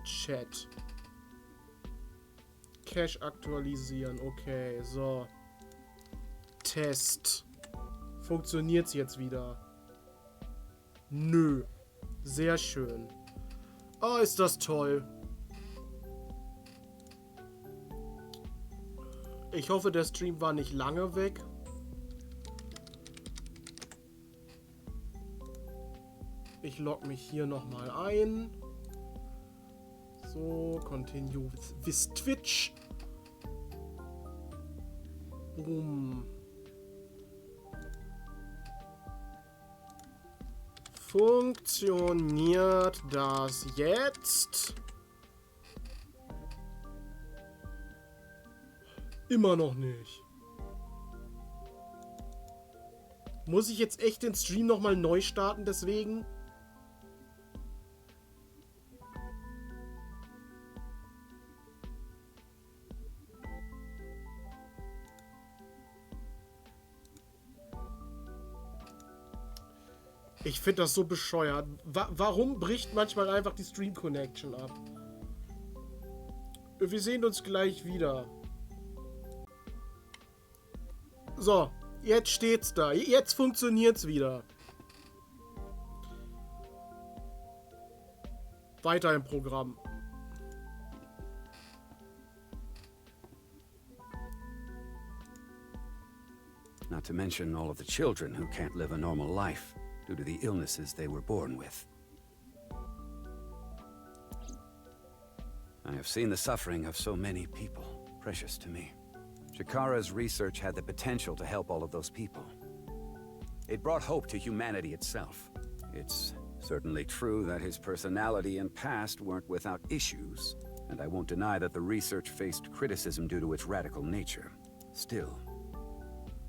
Chat. Cache aktualisieren. Okay, so. Test. Funktioniert's jetzt wieder? Nö. Sehr schön. Oh, ist das toll. Ich hoffe, der Stream war nicht lange weg. Ich logge mich hier nochmal ein. So, continue with Twitch. Boom. Funktioniert das jetzt? Immer noch nicht. Muss ich jetzt echt den Stream nochmal neu starten deswegen? Ich finde das so bescheuert. Warum bricht manchmal einfach die Stream-Connection ab? Wir sehen uns gleich wieder. So, jetzt steht's da. Jetzt funktioniert's wieder. Weiter im Programm. Not to mention all of the children who can't live a normal life due to the illnesses they were born with. I have seen the suffering of so many people, precious to me. Chikara's research had the potential to help all of those people. It brought hope to humanity itself. It's certainly true that his personality and past weren't without issues, and I won't deny that the research faced criticism due to its radical nature. Still,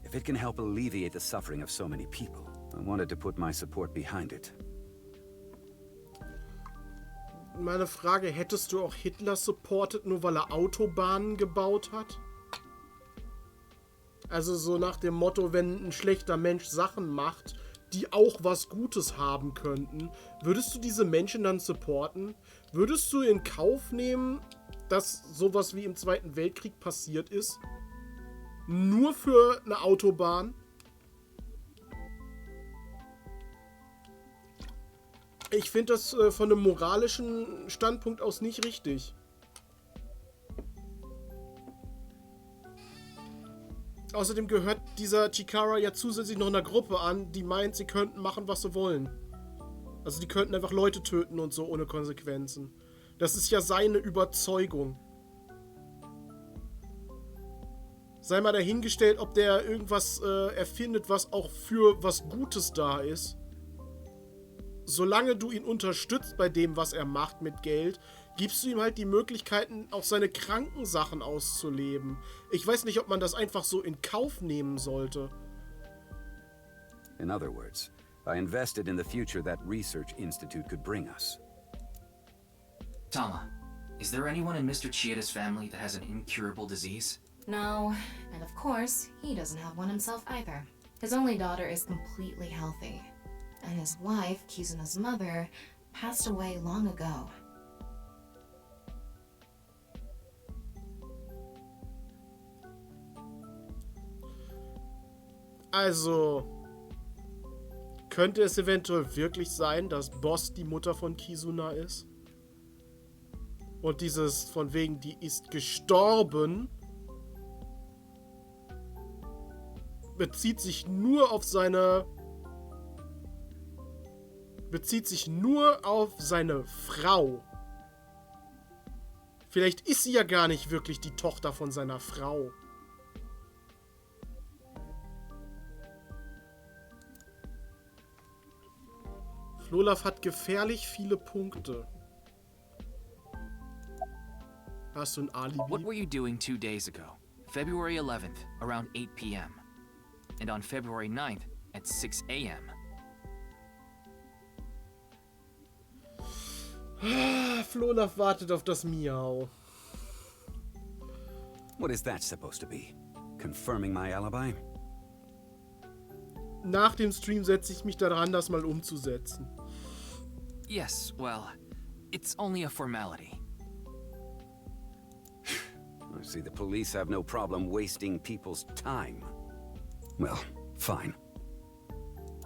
if it can help alleviate the suffering of so many people, I wanted to put my support behind it. Meine Frage, hättest du auch Hitler supportet, nur weil er Autobahnen gebaut hat? Also so nach dem Motto, wenn ein schlechter Mensch Sachen macht, die auch was Gutes haben könnten, würdest du diese Menschen dann supporten? Würdest du in Kauf nehmen, dass sowas wie im Zweiten Weltkrieg passiert ist? Nur für eine Autobahn? Ich finde das von einem moralischen Standpunkt aus nicht richtig. Außerdem gehört dieser Chikara ja zusätzlich noch einer Gruppe an, die meint, sie könnten machen, was sie wollen. Also die könnten einfach Leute töten und so ohne Konsequenzen. Das ist ja seine Überzeugung. Sei mal dahingestellt, ob der irgendwas erfindet, was auch für was Gutes da ist. Solange du ihn unterstützt bei dem, was er macht mit Geld, gibst du ihm halt die Möglichkeiten, auch seine kranken Sachen auszuleben. Ich weiß nicht, ob man das einfach so in Kauf nehmen sollte. In other words, I invested in the future that research institute could bring us. Tama, is there anyone in Mr. Chieda's family that has an incurable disease? No, and of course, he doesn't have one himself either. His only daughter is completely healthy. And his wife, Kizuna's mother, passed away long ago. Also, könnte es eventuell wirklich sein, dass Boss die Mutter von Kizuna ist? Und dieses von wegen, die ist gestorben, bezieht sich nur auf seine Frau. Vielleicht ist sie ja gar nicht wirklich die Tochter von seiner Frau. Flolaf hat gefährlich viele Punkte. Hast du ein Alibi? What were you doing 2 days ago? February 11th, around 8 p.m. And on February 9th, at 6 a.m. Flolaf wartet auf das Miau. What is that supposed to be? Confirming my alibi? Nach dem Stream setze ich mich daran, das mal umzusetzen. Yes, well, it's only a formality. I see the police have no problem wasting people's time. Well, fine.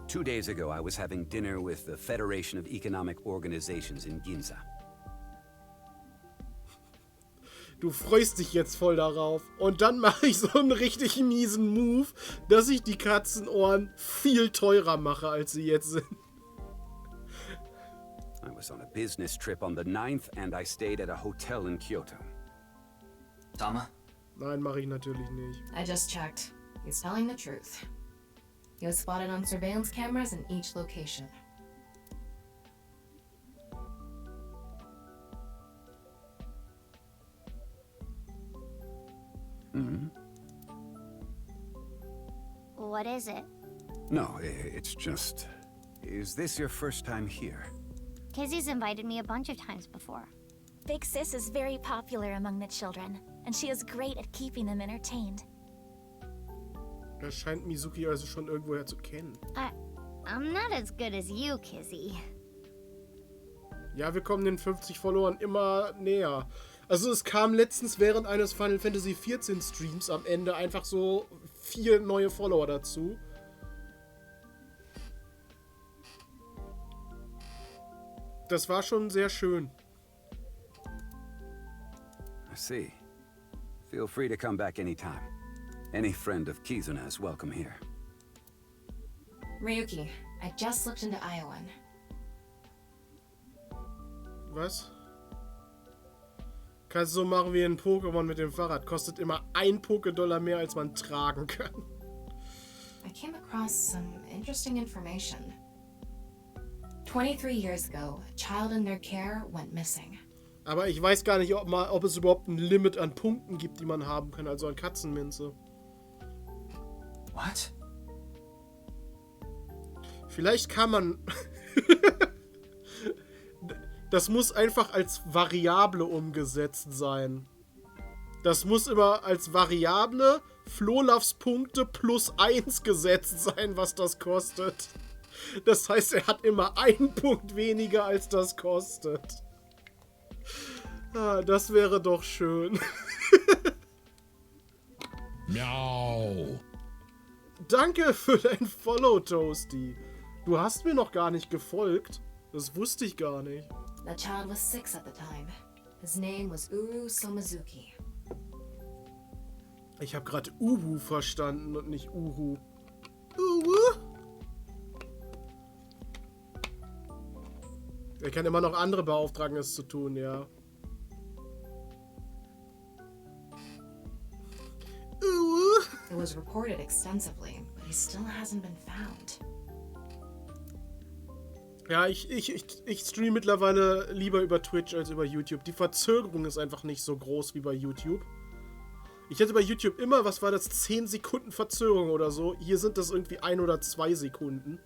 2 days ago, I was having dinner with the Federation of Economic Organizations in Ginza. Du freust dich jetzt voll darauf. Und dann mache ich so einen richtig miesen Move, dass ich die Katzenohren viel teurer mache, als sie jetzt sind. I was on a business trip on the 9th and I stayed at a hotel in Kyoto. Tama? Nein, mache ich natürlich nicht. I just checked. He's telling the truth. He was spotted on surveillance cameras in each location. Mm-hmm. What is it? No, it's just... Is this your first time here? Kizzy's invited me a bunch of times before. Big Sis is very popular among the children, and she is great at keeping them entertained. Er scheint Mizuki also schon irgendwoher zu kennen. I'm not as good as you, Kizzy. Ja, wir kommen den 50 Followern immer näher. Also es kam letztens während eines Final Fantasy XIV Streams am Ende einfach so 4 neue Follower dazu. Das war schon sehr schön. I see. Feel free to come back anytime. Any friend of Kizuna is welcome here. Ryuki, I just looked into Iowan. Was? Kannst du so machen wie ein Pokémon mit dem Fahrrad. Kostet immer 1 Pokédollar mehr, als man tragen kann. I came across some interesting information. 23 years ago, a child in their care went missing. Aber ich weiß gar nicht, ob es überhaupt ein Limit an Punkten gibt, die man haben kann, also an Katzenminze. What? Vielleicht kann man... Das muss einfach als Variable umgesetzt sein. Das muss immer als Variable Flolafs Punkte plus 1 gesetzt sein, was das kostet. Das heißt, er hat immer 1 Punkt weniger, als das kostet. Ah, das wäre doch schön. Miau. Danke für dein Follow, Toasty. Du hast mir noch gar nicht gefolgt. Das wusste ich gar nicht. The child was 6 at the time. His name was Uru Somazuki. Ich habe gerade Uhu verstanden und nicht Uhu. Uhu? Er kann immer noch andere beauftragen, es zu tun, ja. Uhu? It was reported extensively, but he still hasn't been found. Ja, ich streame mittlerweile lieber über Twitch als über YouTube. Die Verzögerung ist einfach nicht so groß wie bei YouTube. Ich hatte bei YouTube immer, was war das, 10 Sekunden Verzögerung oder so. Hier sind das irgendwie 1 oder 2 Sekunden.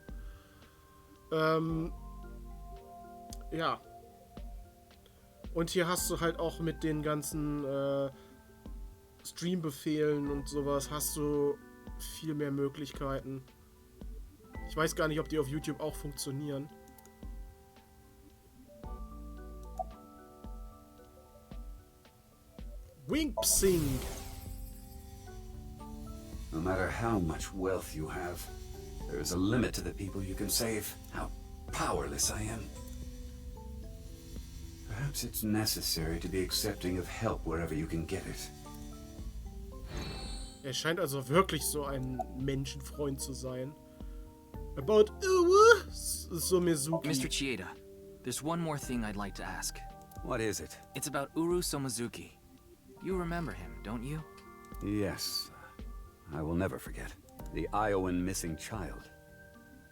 Ja. Und hier hast du halt auch mit den ganzen Stream-Befehlen und sowas hast du viel mehr Möglichkeiten. Ich weiß gar nicht, ob die auf YouTube auch funktionieren. Winkpsing. No matter how much wealth you have, there is a limit to the people you can save. How powerless I am. Perhaps it's necessary to be accepting of help wherever you can get it. Er scheint also wirklich so ein Menschenfreund zu sein. About Somizuki. Mr. Chieda, there's one more thing I'd like to ask. What is it? It's about Uru Somazuki. You remember him, don't you? Yes. I will never forget. The Iowan missing child.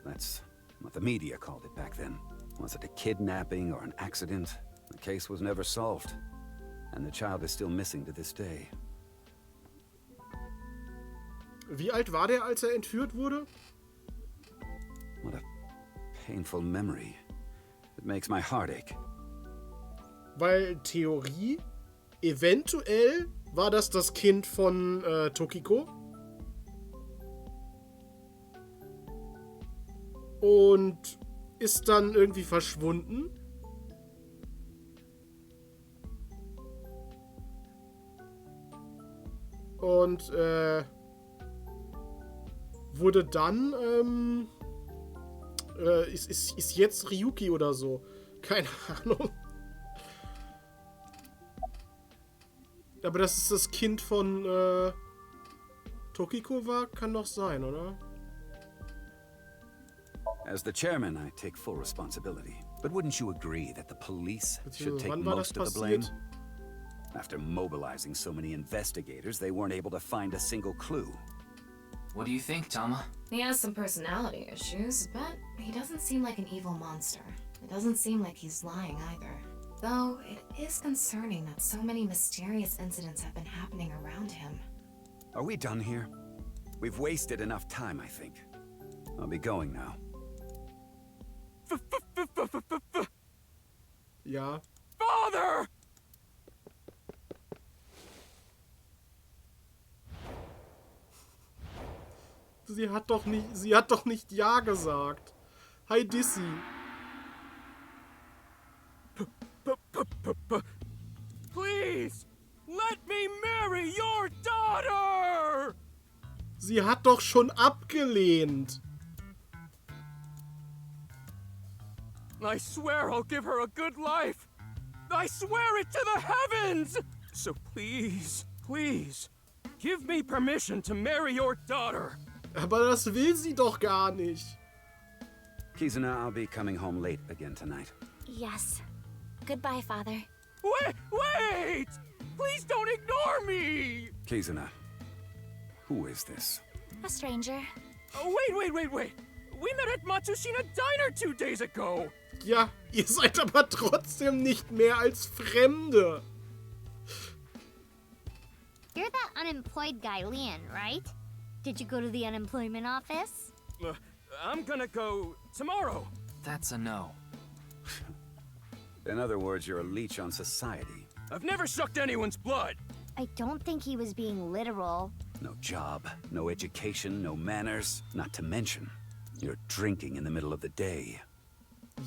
That's what the media called it back then. Was it a kidnapping or an accident? The case was never solved, and the child is still missing to this day. Wie alt war der, als er entführt wurde? What a painful memory. It makes my heart ache. Weil Theorie, eventuell war das Kind von Tokiko. Und ist dann irgendwie verschwunden. Und wurde dann ist jetzt Ryuki oder so. Keine Ahnung. Aber dass es das Kind von Tokiko war, kann doch sein, oder? As the chairman, I take full responsibility. But wouldn't you agree that the police should take most of the blame? After mobilizing so many investigators, they weren't able to find a single clue. What do you think, Tama? He has some personality issues, but he doesn't seem like an evil monster. It doesn't seem like he's lying either. Though, it is concerning that so many mysterious incidents have been happening around him. Are we done here? We've wasted enough time, I think. I'll be going now. Ja. Father! Sie hat doch nicht Ja gesagt. Hi Dissy. Please, let me marry your daughter! Sie hat doch schon abgelehnt. I swear I'll give her a good life. I swear it to the heavens! So please, please, give me permission to marry your daughter. Aber das will sie doch gar nicht. Kizuna, I'll be coming home late again tonight. Yes. Goodbye, Father. Wait! Please don't ignore me! Kizuna, who is this? A stranger. Wait. We met at Matsushita Diner 2 days ago. Ja, ihr seid aber trotzdem nicht mehr als Fremde. You're that unemployed guy, Leon, right? Did you go to the unemployment office? I'm gonna go tomorrow. That's a no. In other words, you're a leech on society. I've never sucked anyone's blood. I don't think he was being literal. No job, no education, no manners. Not to mention, you're drinking in the middle of the day.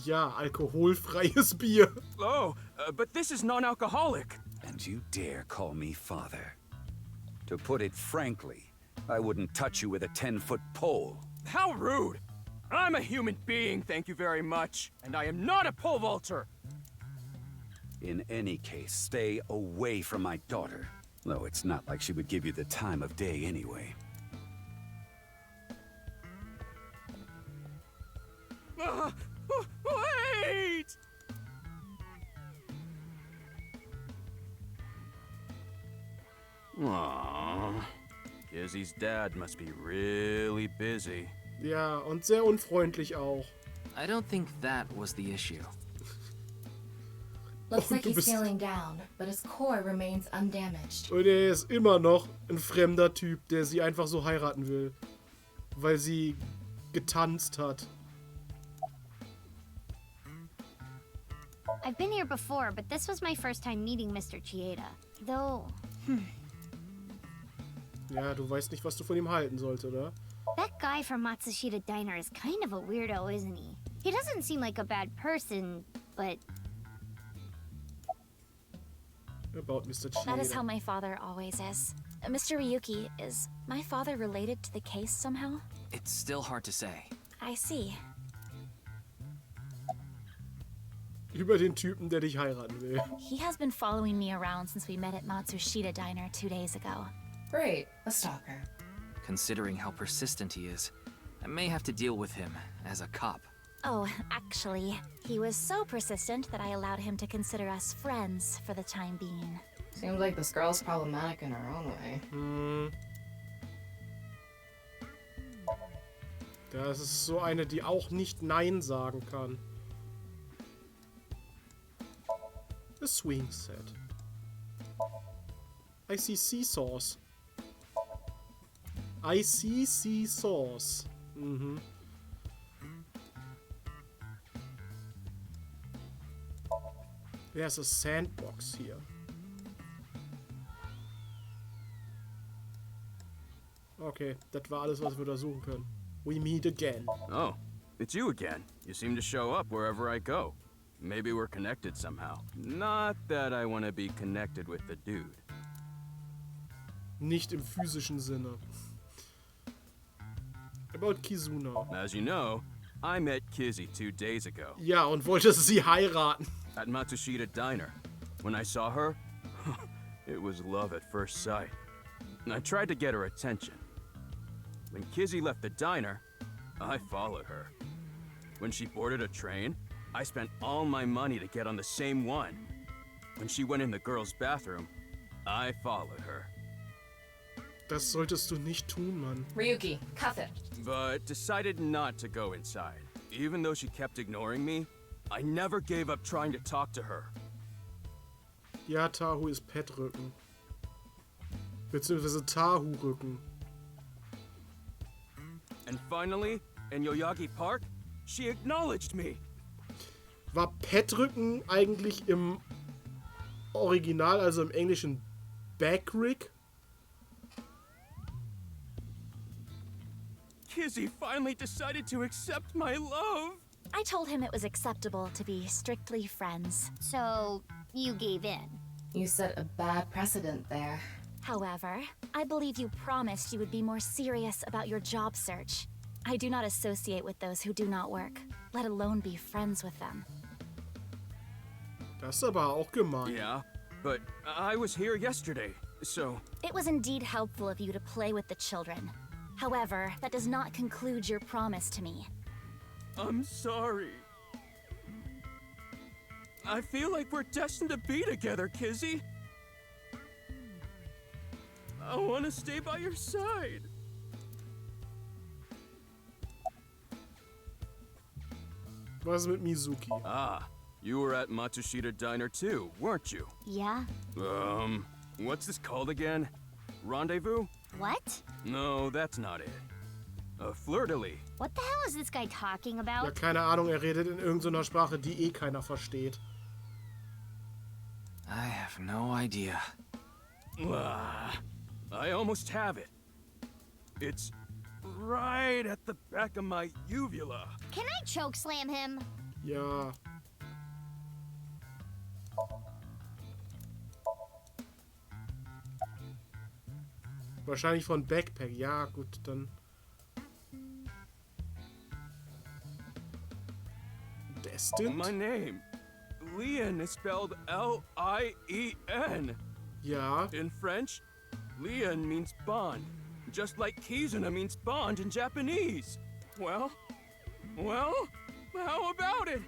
Ja, alkoholfreies Bier. Oh, but this is non-alcoholic. And you dare call me father? To put it frankly, I wouldn't touch you with a 10-foot pole. How rude! I'm a human being, thank you very much. And I am not a pole vaulter. In any case, stay away from my daughter. Though it's not like she would give you the time of day anyway. Wait! Aww. Gizzy's dad must be really busy. Ja, und sehr unfreundlich auch. I don't think that was the issue. Looks like he's feeling down, but his core remains undamaged. Und er ist immer noch ein fremder Typ, der sie einfach so heiraten will. Weil sie getanzt hat. I've been here before, but this was my first time meeting Mr. Chieda. Though, Ja, du weißt nicht, was du von ihm halten sollst, oder? that guy from Matsushita Diner is kind of a weirdo, isn't he? He doesn't seem like a bad person, but... About Mr. Chieda. That is how my father always is. Mr. Ryuki, is my father related to the case somehow? It's still hard to say. I see. Über den Typen, der dich heiraten will. He has been following me around since we met at Matsushita Diner 2 days ago. Great, a stalker. Considering how persistent he is, I may have to deal with him as a cop. Oh, actually, he was so persistent that I allowed him to consider us friends for the time being. Seems like this girl's problematic in her own way. Das ist so eine, die auch nicht Nein sagen kann. A swing set. I see seesaws. I see seesaws. Mhm. There's a sandbox here. Okay, das war alles, was wir da suchen können. We meet again. Oh, it's you again. You seem to show up wherever I go. Maybe we're connected somehow. Not that I want to be connected with the dude. Nicht im physischen Sinne. About Kizuna. As you know, I met Kizzy 2 days ago. Ja, und wollte sie heiraten. At Matsushita Diner. When I saw her, it was love at first sight. I tried to get her attention. When Kizzy left the diner, I followed her. When she boarded a train, I spent all my money to get on the same one. When she went in the girls' bathroom, I followed her. Das solltest du nicht tun, Mann. Ryuki, cuff it. But decided not to go inside. Even though she kept ignoring me, I never gave up trying to talk to her. Ja, Tahu ist Pet-Rücken. Beziehungsweise Tahu-Rücken. And finally, in Yoyagi Park, she acknowledged me. War Pet-Rücken eigentlich im Original, also im Englischen, Backrick? Kizzy finally decided to accept my love. I told him it was acceptable to be strictly friends. So, you gave in. You set a bad precedent there. However, I believe you promised you would be more serious about your job search. I do not associate with those who do not work, let alone be friends with them. Das ist aber auch gemein. Yeah, but I was here yesterday, so... It was indeed helpful of you to play with the children. However, that does not conclude your promise to me. I'm sorry. I feel like we're destined to be together, Kizzy. I want to stay by your side. Was mit Mizuki? Ah, you were at Matsushita Diner too, weren't you? Yeah? What's this called again? Rendezvous? What? No, that's not it. Fleur-de-lis. What the hell is this guy talking about? Ja, keine Ahnung, er redet in irgendeiner Sprache, die eh keiner versteht. I have no idea. I almost have it. It's right at the back of my uvula. Can I chokeslam him? Ja. Wahrscheinlich von Backpack. Ja, gut, dann. Destined? My name. Lien is spelled L-I-E-N. Ja. In French, Lien means bond, just like Kizuna means bond in Japanese. Well, how about it?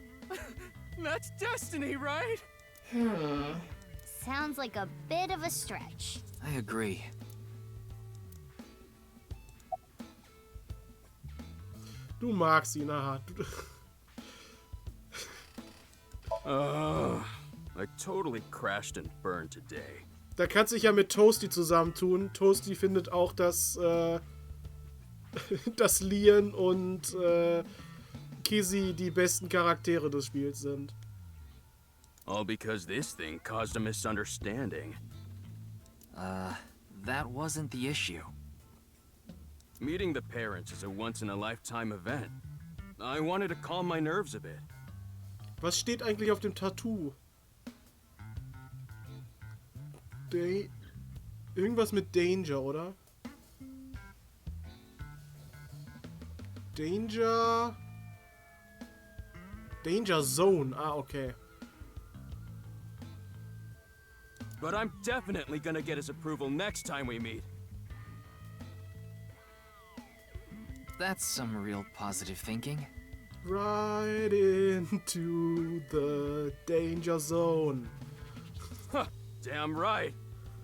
That's destiny, right? Sounds like a bit of a stretch. I agree. Du magst ihn, aha. I totally crashed and burned today. Da kannst du dich ja mit Toasty zusammentun. Toasty findet auch, dass dass Lien und Kizzy die besten Charaktere des Spiels sind. All because this thing caused a misunderstanding. That wasn't the issue. Meeting the parents is a once-in-a-lifetime event. I wanted to calm my nerves a bit. Was steht eigentlich auf dem Tattoo? Irgendwas mit Danger, oder? Danger Zone. Ah, okay. But I'm definitely gonna get his approval next time we meet. That's some real positive thinking. Right into the danger zone. Huh, damn right.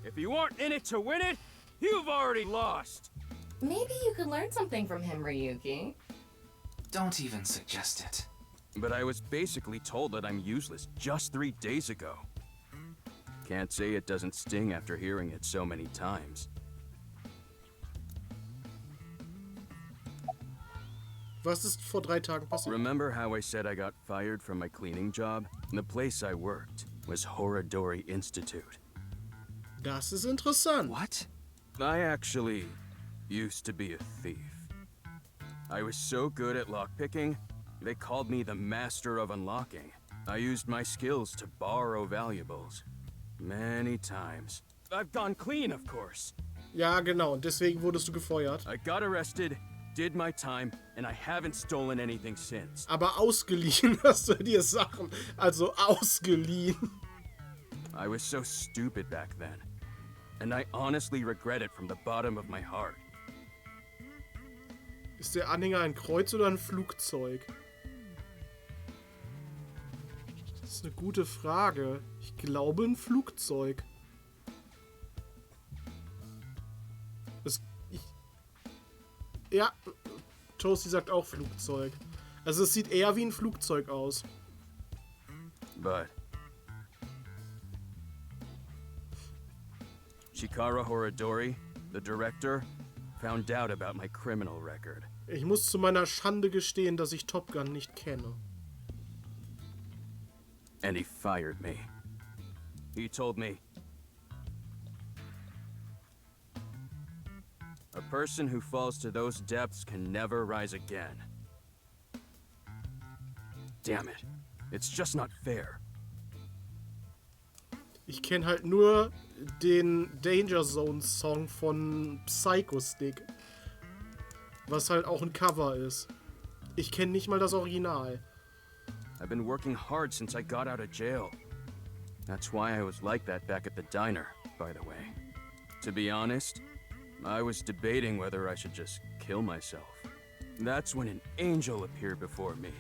If you aren't in it to win it, you've already lost. Maybe you could learn something from him, Ryuki. Don't even suggest it. But I was basically told that I'm useless just 3 days ago. Can't say it doesn't sting after hearing it so many times. Was ist vor 3 Tagen passiert? Remember how I said I got fired from my cleaning job? The place I worked was Horadori Institute. Das ist interessant. What? I actually used to be a thief. I was so good at lockpicking, they called me the master of unlocking. I used my skills to borrow valuables. Many times. I've gone clean, of course. Ja, genau. Und deswegen wurdest du gefeuert. I got arrested, did my time, and I haven't stolen anything since. Aber ausgeliehen hast du dir Sachen. Also ausgeliehen. I was so stupid back then. And I honestly regret it from the bottom of my heart. Ist der Anhänger ein Kreuz oder ein Flugzeug? Das ist eine gute Frage. Ich glaube ein Flugzeug. Ja, Toasty sagt auch Flugzeug. Also es sieht eher wie ein Flugzeug aus. But Chikara Horadori, the director, found out about my criminal record. Ich muss zu meiner Schande gestehen, dass ich Top Gun nicht kenne. And he fired me. He told me, a person who falls to those depths can never rise again. Damn it. It's just not fair. Ich kenne halt nur den Danger Zone Song von Psycho Stick. Was halt auch ein Cover ist. Ich kenne nicht mal das Original. I've been working hard since I got out of jail. That's why I was like that back at the diner, by the way. To be honest, I was debating whether I should just kill myself. That's when an angel appeared before me.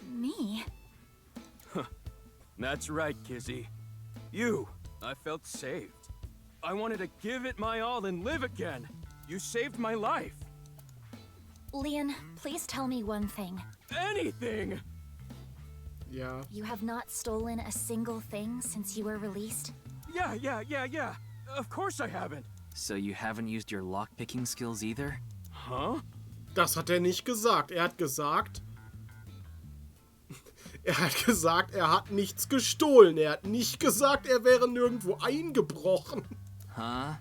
Me? That's right, Kizzy. You. I felt saved. I wanted to give it my all and live again. You saved my life. Leon, please tell me one thing. Anything! Yeah. You have not stolen a single thing since you were released? Yeah. Of course I haven't. So you haven't used your lockpicking skills either? Huh? Das hat er nicht gesagt. Er hat gesagt, er hat nichts gestohlen. Er hat nicht gesagt, er wäre nirgendwo eingebrochen. Huh?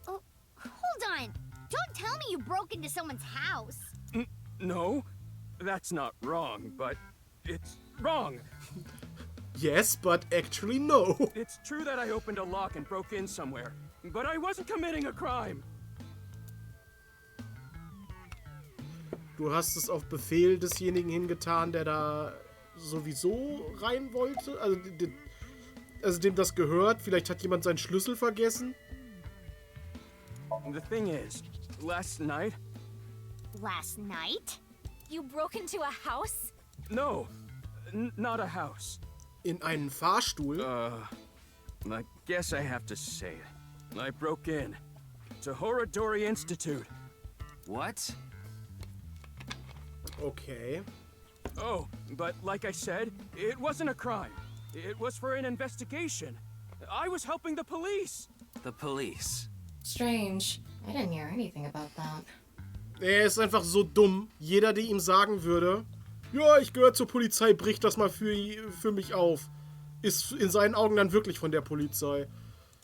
Oh, hold on. Don't tell me you broke into someone's house. No, that's not wrong, but it's wrong. Yes, but actually no. It's true that I opened a lock and broke in somewhere, but I wasn't committing a crime. Du hast es auf Befehl desjenigen hingetan, der da sowieso rein wollte. Also dem das gehört. Vielleicht hat jemand seinen Schlüssel vergessen. The thing is, last night... Last night? You broke into a house? No, not a house. In einen Fahrstuhl? I guess I have to say it. I broke in to Horadori Institute. What? Okay. Oh, but like I said, it wasn't a crime. It was for an investigation. I was helping the police. The police? Strange. I didn't hear anything about that. Er ist einfach so dumm. Jeder, der ihm sagen würde, ja, ich gehöre zur Polizei, bricht das mal für mich auf, ist in seinen Augen dann wirklich von der Polizei.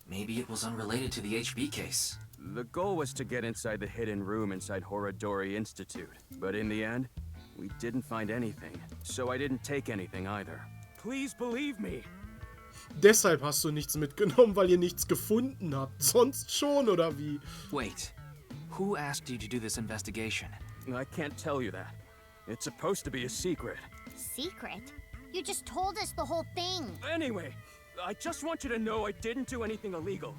Maybe it was unrelated to the HB case. The goal was to get inside the hidden room inside Horadori Institute, but in the end, we didn't find anything, so I didn't take anything either. Please believe me. Deshalb hast du nichts mitgenommen, weil ihr nichts gefunden habt. Sonst schon, oder wie? Wait, who asked you to do this investigation? I can't tell you that. It's supposed to be a secret. Secret? You just told us the whole thing. Anyway, I just want you to know I didn't do anything illegal.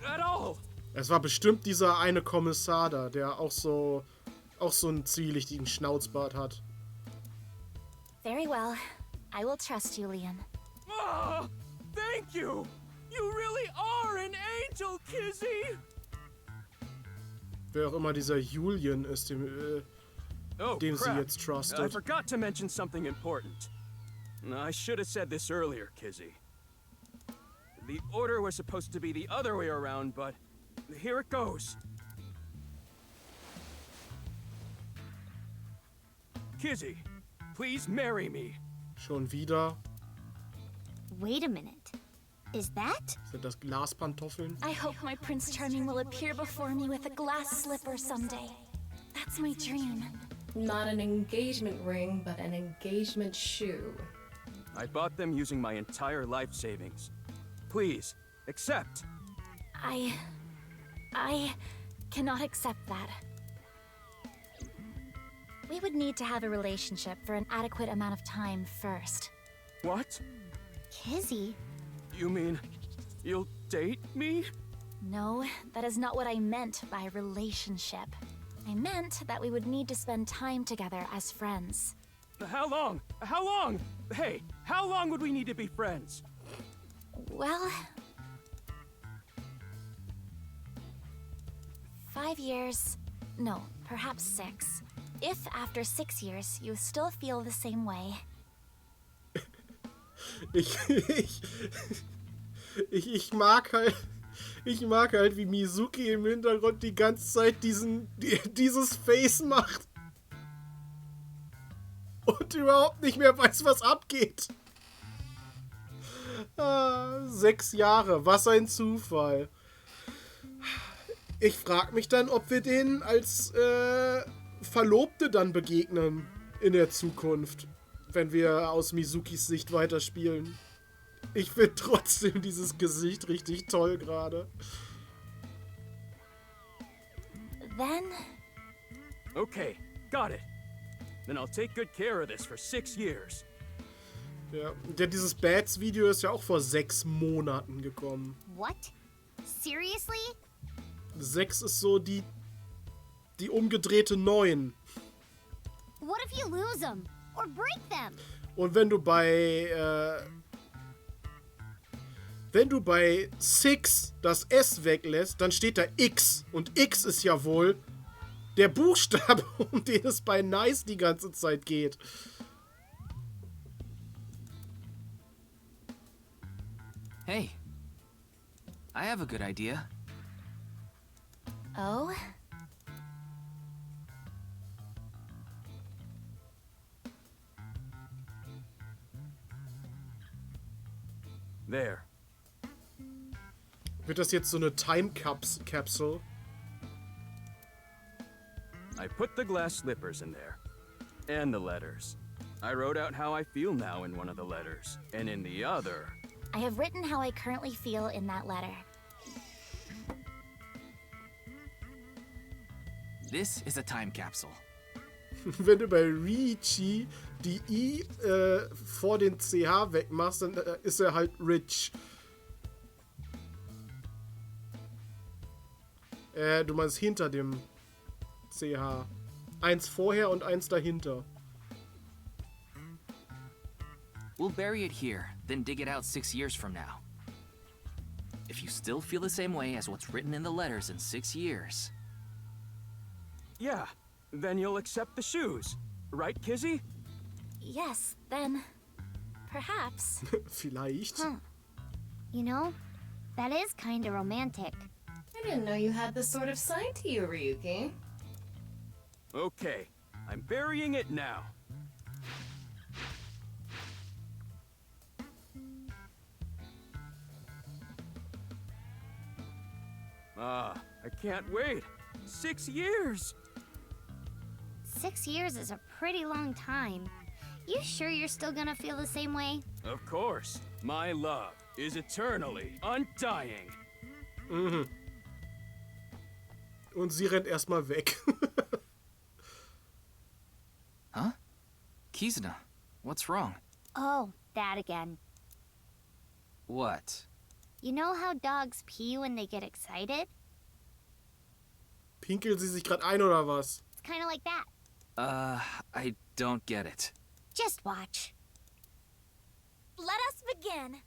At all. Es war bestimmt dieser eine Kommissar da, der auch so einen zwielichtigen Schnauzbart hat. Very well. I will trust you, Leon. Oh, thank you! You really are an angel, Kizzy! Wer auch immer dieser Julian ist, dem sie jetzt trustet. I forgot to mention something important. I should have said this earlier, Kizzy. The order was supposed to be the other way around, but here it goes. Kizzy, please marry me. Schon wieder. Wait a minute. Is that? Sind das Glaspantoffeln? I hope my Prince Charming will appear before me with a glass slipper someday. That's my dream. Not an engagement ring, but an engagement shoe. I bought them using my entire life savings. Please, accept. I cannot accept that. We would need to have a relationship for an adequate amount of time first. What? Kizzy? You mean you'll date me? No, that is not what I meant by relationship. I meant that we would need to spend time together as friends. How long? How long? Hey, how long would we need to be friends? Well... 5 years. No, perhaps 6. If after 6 years you still feel the same way. Ich mag halt, wie Mizuki im Hintergrund die ganze Zeit dieses Face macht. Und überhaupt nicht mehr weiß, was abgeht. 6 Jahre, was ein Zufall. Ich frage mich dann, ob wir denen als Verlobte dann begegnen in der Zukunft, wenn wir aus Mizukis Sicht weiterspielen. Ich finde trotzdem dieses Gesicht richtig toll gerade. Then... Okay, got it. Then I'll take good care of this for 6 years. Ja, dieses Bats-Video ist ja auch vor 6 Monaten gekommen. What? Seriously? 6 ist so die umgedrehte 9. What if you lose them? Or break them? Und wenn du bei 6 das S weglässt, dann steht da X. Und X ist ja wohl der Buchstabe, um den es bei Nice die ganze Zeit geht. Hey, I have a good idea. Oh? There. Wird das jetzt so eine Time-Capsule? I put the glass slippers in there. And the letters. I wrote out how I feel now in one of the letters. And in the other... I have written how I currently feel in that letter. This is a time capsule. Wenn du bei Richie die I vor den CH wegmachst, dann ist er halt Rich. Du meinst hinter dem CH. Eins vorher und eins dahinter. We'll bury it here, then dig it out 6 years from now. If you still feel the same way as what's written in the letters in 6 years... Yeah, then you'll accept the shoes. Right, Kizzy? Yes, then... perhaps. Vielleicht. Huh. You know, that is kinda romantic. I didn't know you had this sort of side to you, Ryuki. Okay, I'm burying it now. I can't wait. 6 years! 6 years is a pretty long time. You sure you're still gonna feel the same way? Of course. My love is eternally undying. Mhm. Und sie rennt erstmal weg. Huh? Kizuna, what's wrong? Oh, that again. What? You know how dogs pee when they get excited? Pinkelt sie sich gerade ein oder was? It's kind of like that. I don't get it. Just watch. Let us begin.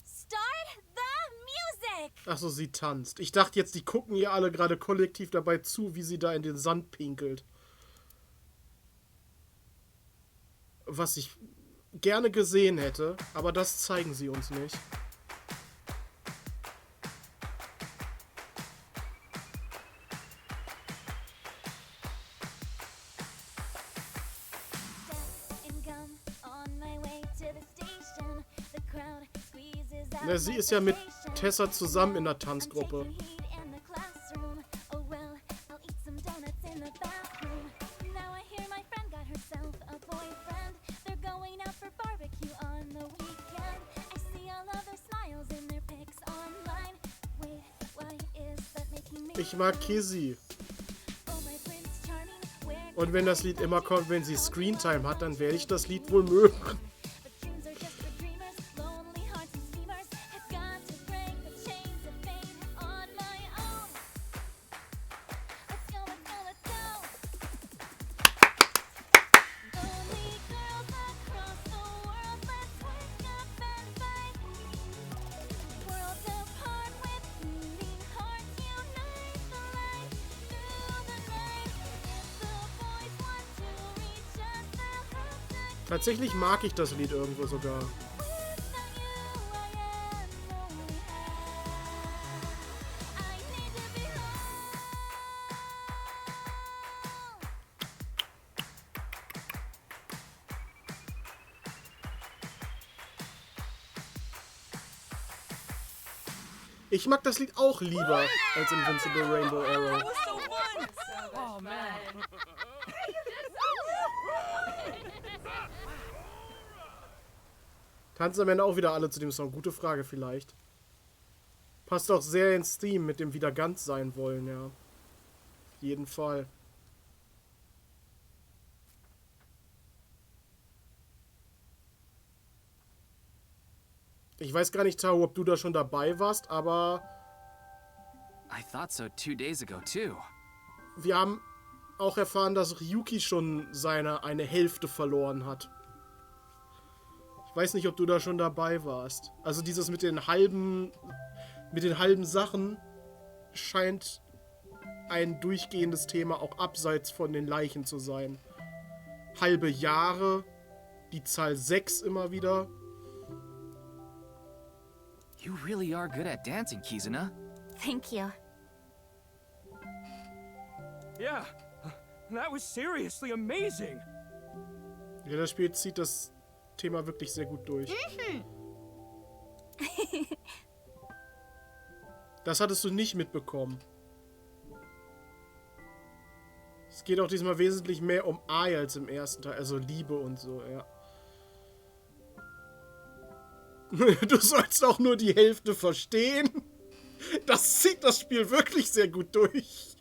Start the music! Achso, sie tanzt. Ich dachte jetzt, die gucken ihr alle gerade kollektiv dabei zu, wie sie da in den Sand pinkelt. Was ich gerne gesehen hätte, aber das zeigen sie uns nicht. Na, sie ist ja mit Tessa zusammen in der Tanzgruppe. Ich mag Kizzy. Und wenn das Lied immer kommt, wenn sie Screentime hat, dann werde ich das Lied wohl mögen. Tatsächlich mag ich das Lied irgendwo sogar. Ich mag das Lied auch lieber als Invincible Rainbow Arrow. Oh man. Tanzen am Ende auch wieder alle zu dem Song? Gute Frage vielleicht. Passt auch sehr ins Theme mit dem wieder ganz sein wollen, ja. Auf jeden Fall. Ich weiß gar nicht, Tao, ob du da schon dabei warst, aber I thought so 2 days ago too. wir haben auch erfahren, dass Ryuki schon eine Hälfte verloren hat. Ich weiß nicht, ob du da schon dabei warst. Also dieses mit den halben Sachen scheint ein durchgehendes Thema auch abseits von den Leichen zu sein. Halbe Jahre, die Zahl 6 immer wieder. You really are good at dancing, Kizuna. Thank you. Yeah, that was seriously amazing. Ja, das Spiel zieht das Thema wirklich sehr gut durch. Das hattest du nicht mitbekommen. Es geht auch diesmal wesentlich mehr um Ai als im ersten Teil, also Liebe und so, ja. Du sollst auch nur die Hälfte verstehen. Das zieht das Spiel wirklich sehr gut durch.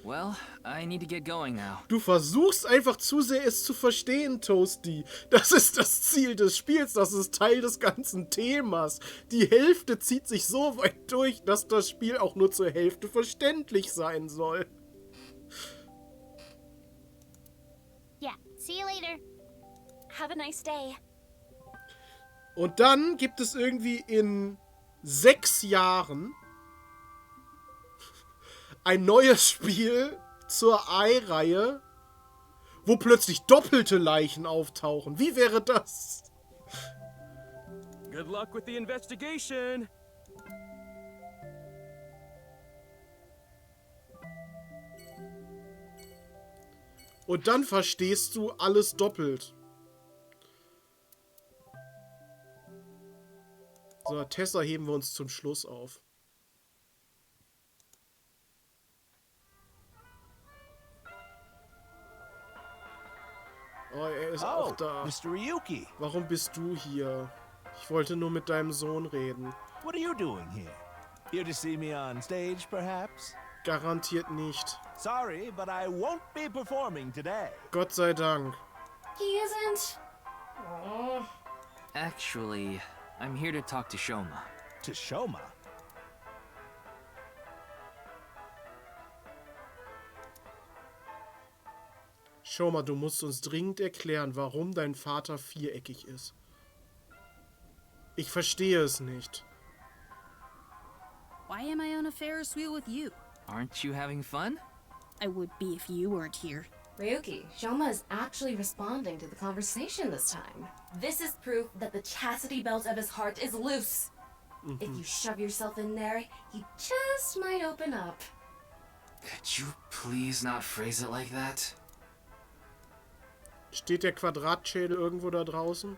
Well, I need to get going now. Du versuchst einfach zu sehr es zu verstehen, Toasty. Das ist das Ziel des Spiels, das ist Teil des ganzen Themas. Die Hälfte zieht sich so weit durch, dass das Spiel auch nur zur Hälfte verständlich sein soll. Yeah, see you later. Have a nice day. Und dann gibt es irgendwie in 6 Jahren ein neues Spiel zur Ai-Reihe, wo plötzlich doppelte Leichen auftauchen. Wie wäre das? Good luck with the investigation. Und dann verstehst du alles doppelt. So, Tessa heben wir uns zum Schluss auf. Oh, er ist auch da. Mr. Ryuki. Warum bist du hier? Ich wollte nur mit deinem Sohn reden. What are you doing here? Here to see me on stage, perhaps? Garantiert nicht. Sorry, but I won't be performing today. Gott sei Dank. He isn't. Oh. Actually, I'm here to talk to Shoma. To Shoma? Shoma, du musst uns dringend erklären, warum dein Vater viereckig ist. Ich verstehe es nicht. Why am I on a Ferris wheel with you? Aren't you having fun? I would be if you weren't here. Ryuki, Shoma is actually responding to the conversation this time. This is proof that the chastity belt of his heart is loose. If you shove yourself in there, he just might open up. Could you please not phrase it like that? Steht der Quadratschädel irgendwo da draußen?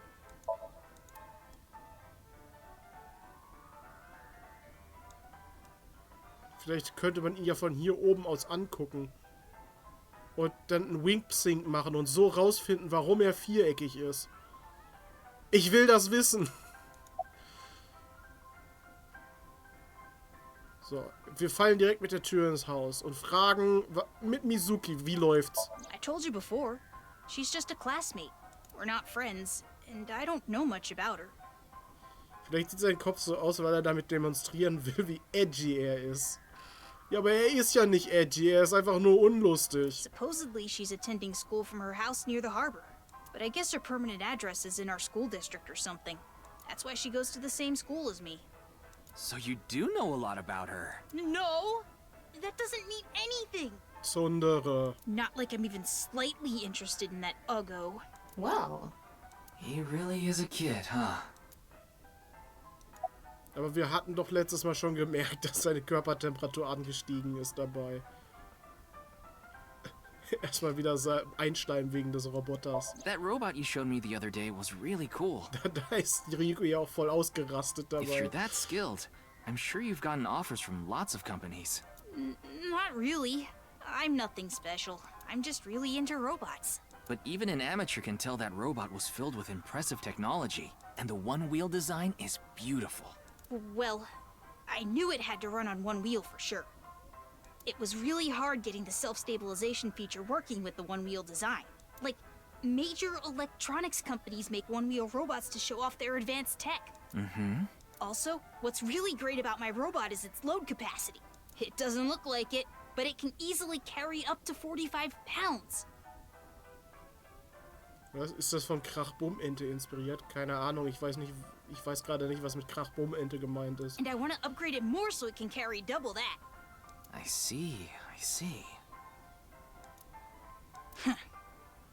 Vielleicht könnte man ihn ja von hier oben aus angucken. Und dann einen Wink-Sync machen und so rausfinden, warum er viereckig ist. Ich will das wissen. So, wir fallen direkt mit der Tür ins Haus und fragen mit Mizuki, wie läuft's? I told you before. She's just a classmate. We're not friends, and I don't know much about her. Vielleicht sieht sein Kopf so aus, weil er damit demonstrieren will, wie edgy er ist. Ja, aber er ist ja nicht edgy, er ist einfach nur unlustig. Supposedly she's attending school from her house near the harbor. But I guess her permanent address is in our school district or something. That's why she goes to the same school as me. So you do know a lot about her. No! That doesn't mean anything! Sondere. Not like I'm even slightly interested in that Uggo. Well. He really is a kid, huh? Aber wir hatten doch letztes Mal schon gemerkt, dass seine Körpertemperatur angestiegen ist dabei. Erstmal wieder Einstein wegen des Roboters. That robot you showed me the other day was really cool. Da ist Rico ja auch voll ausgerastet dabei. If you're that skilled, I'm sure you've gotten offers from lots of companies. Not really. I'm nothing special. I'm just really into robots. But even an amateur can tell that robot was filled with impressive technology, and the one-wheel design is beautiful. Well, I knew it had to run on one wheel for sure. It was really hard getting the self-stabilization feature working with the one-wheel design. Like, major electronics companies make one-wheel robots to show off their advanced tech. Also, what's really great about my robot is its load capacity. It doesn't look like it, but it can easily carry up to 45 pounds. Was ist das von Krach-Bumm-Ente inspiriert? Keine Ahnung, ich weiß gerade nicht, was mit Krach-Bumm-Ente gemeint ist. And I want to upgrade it more so it can carry double that. I see.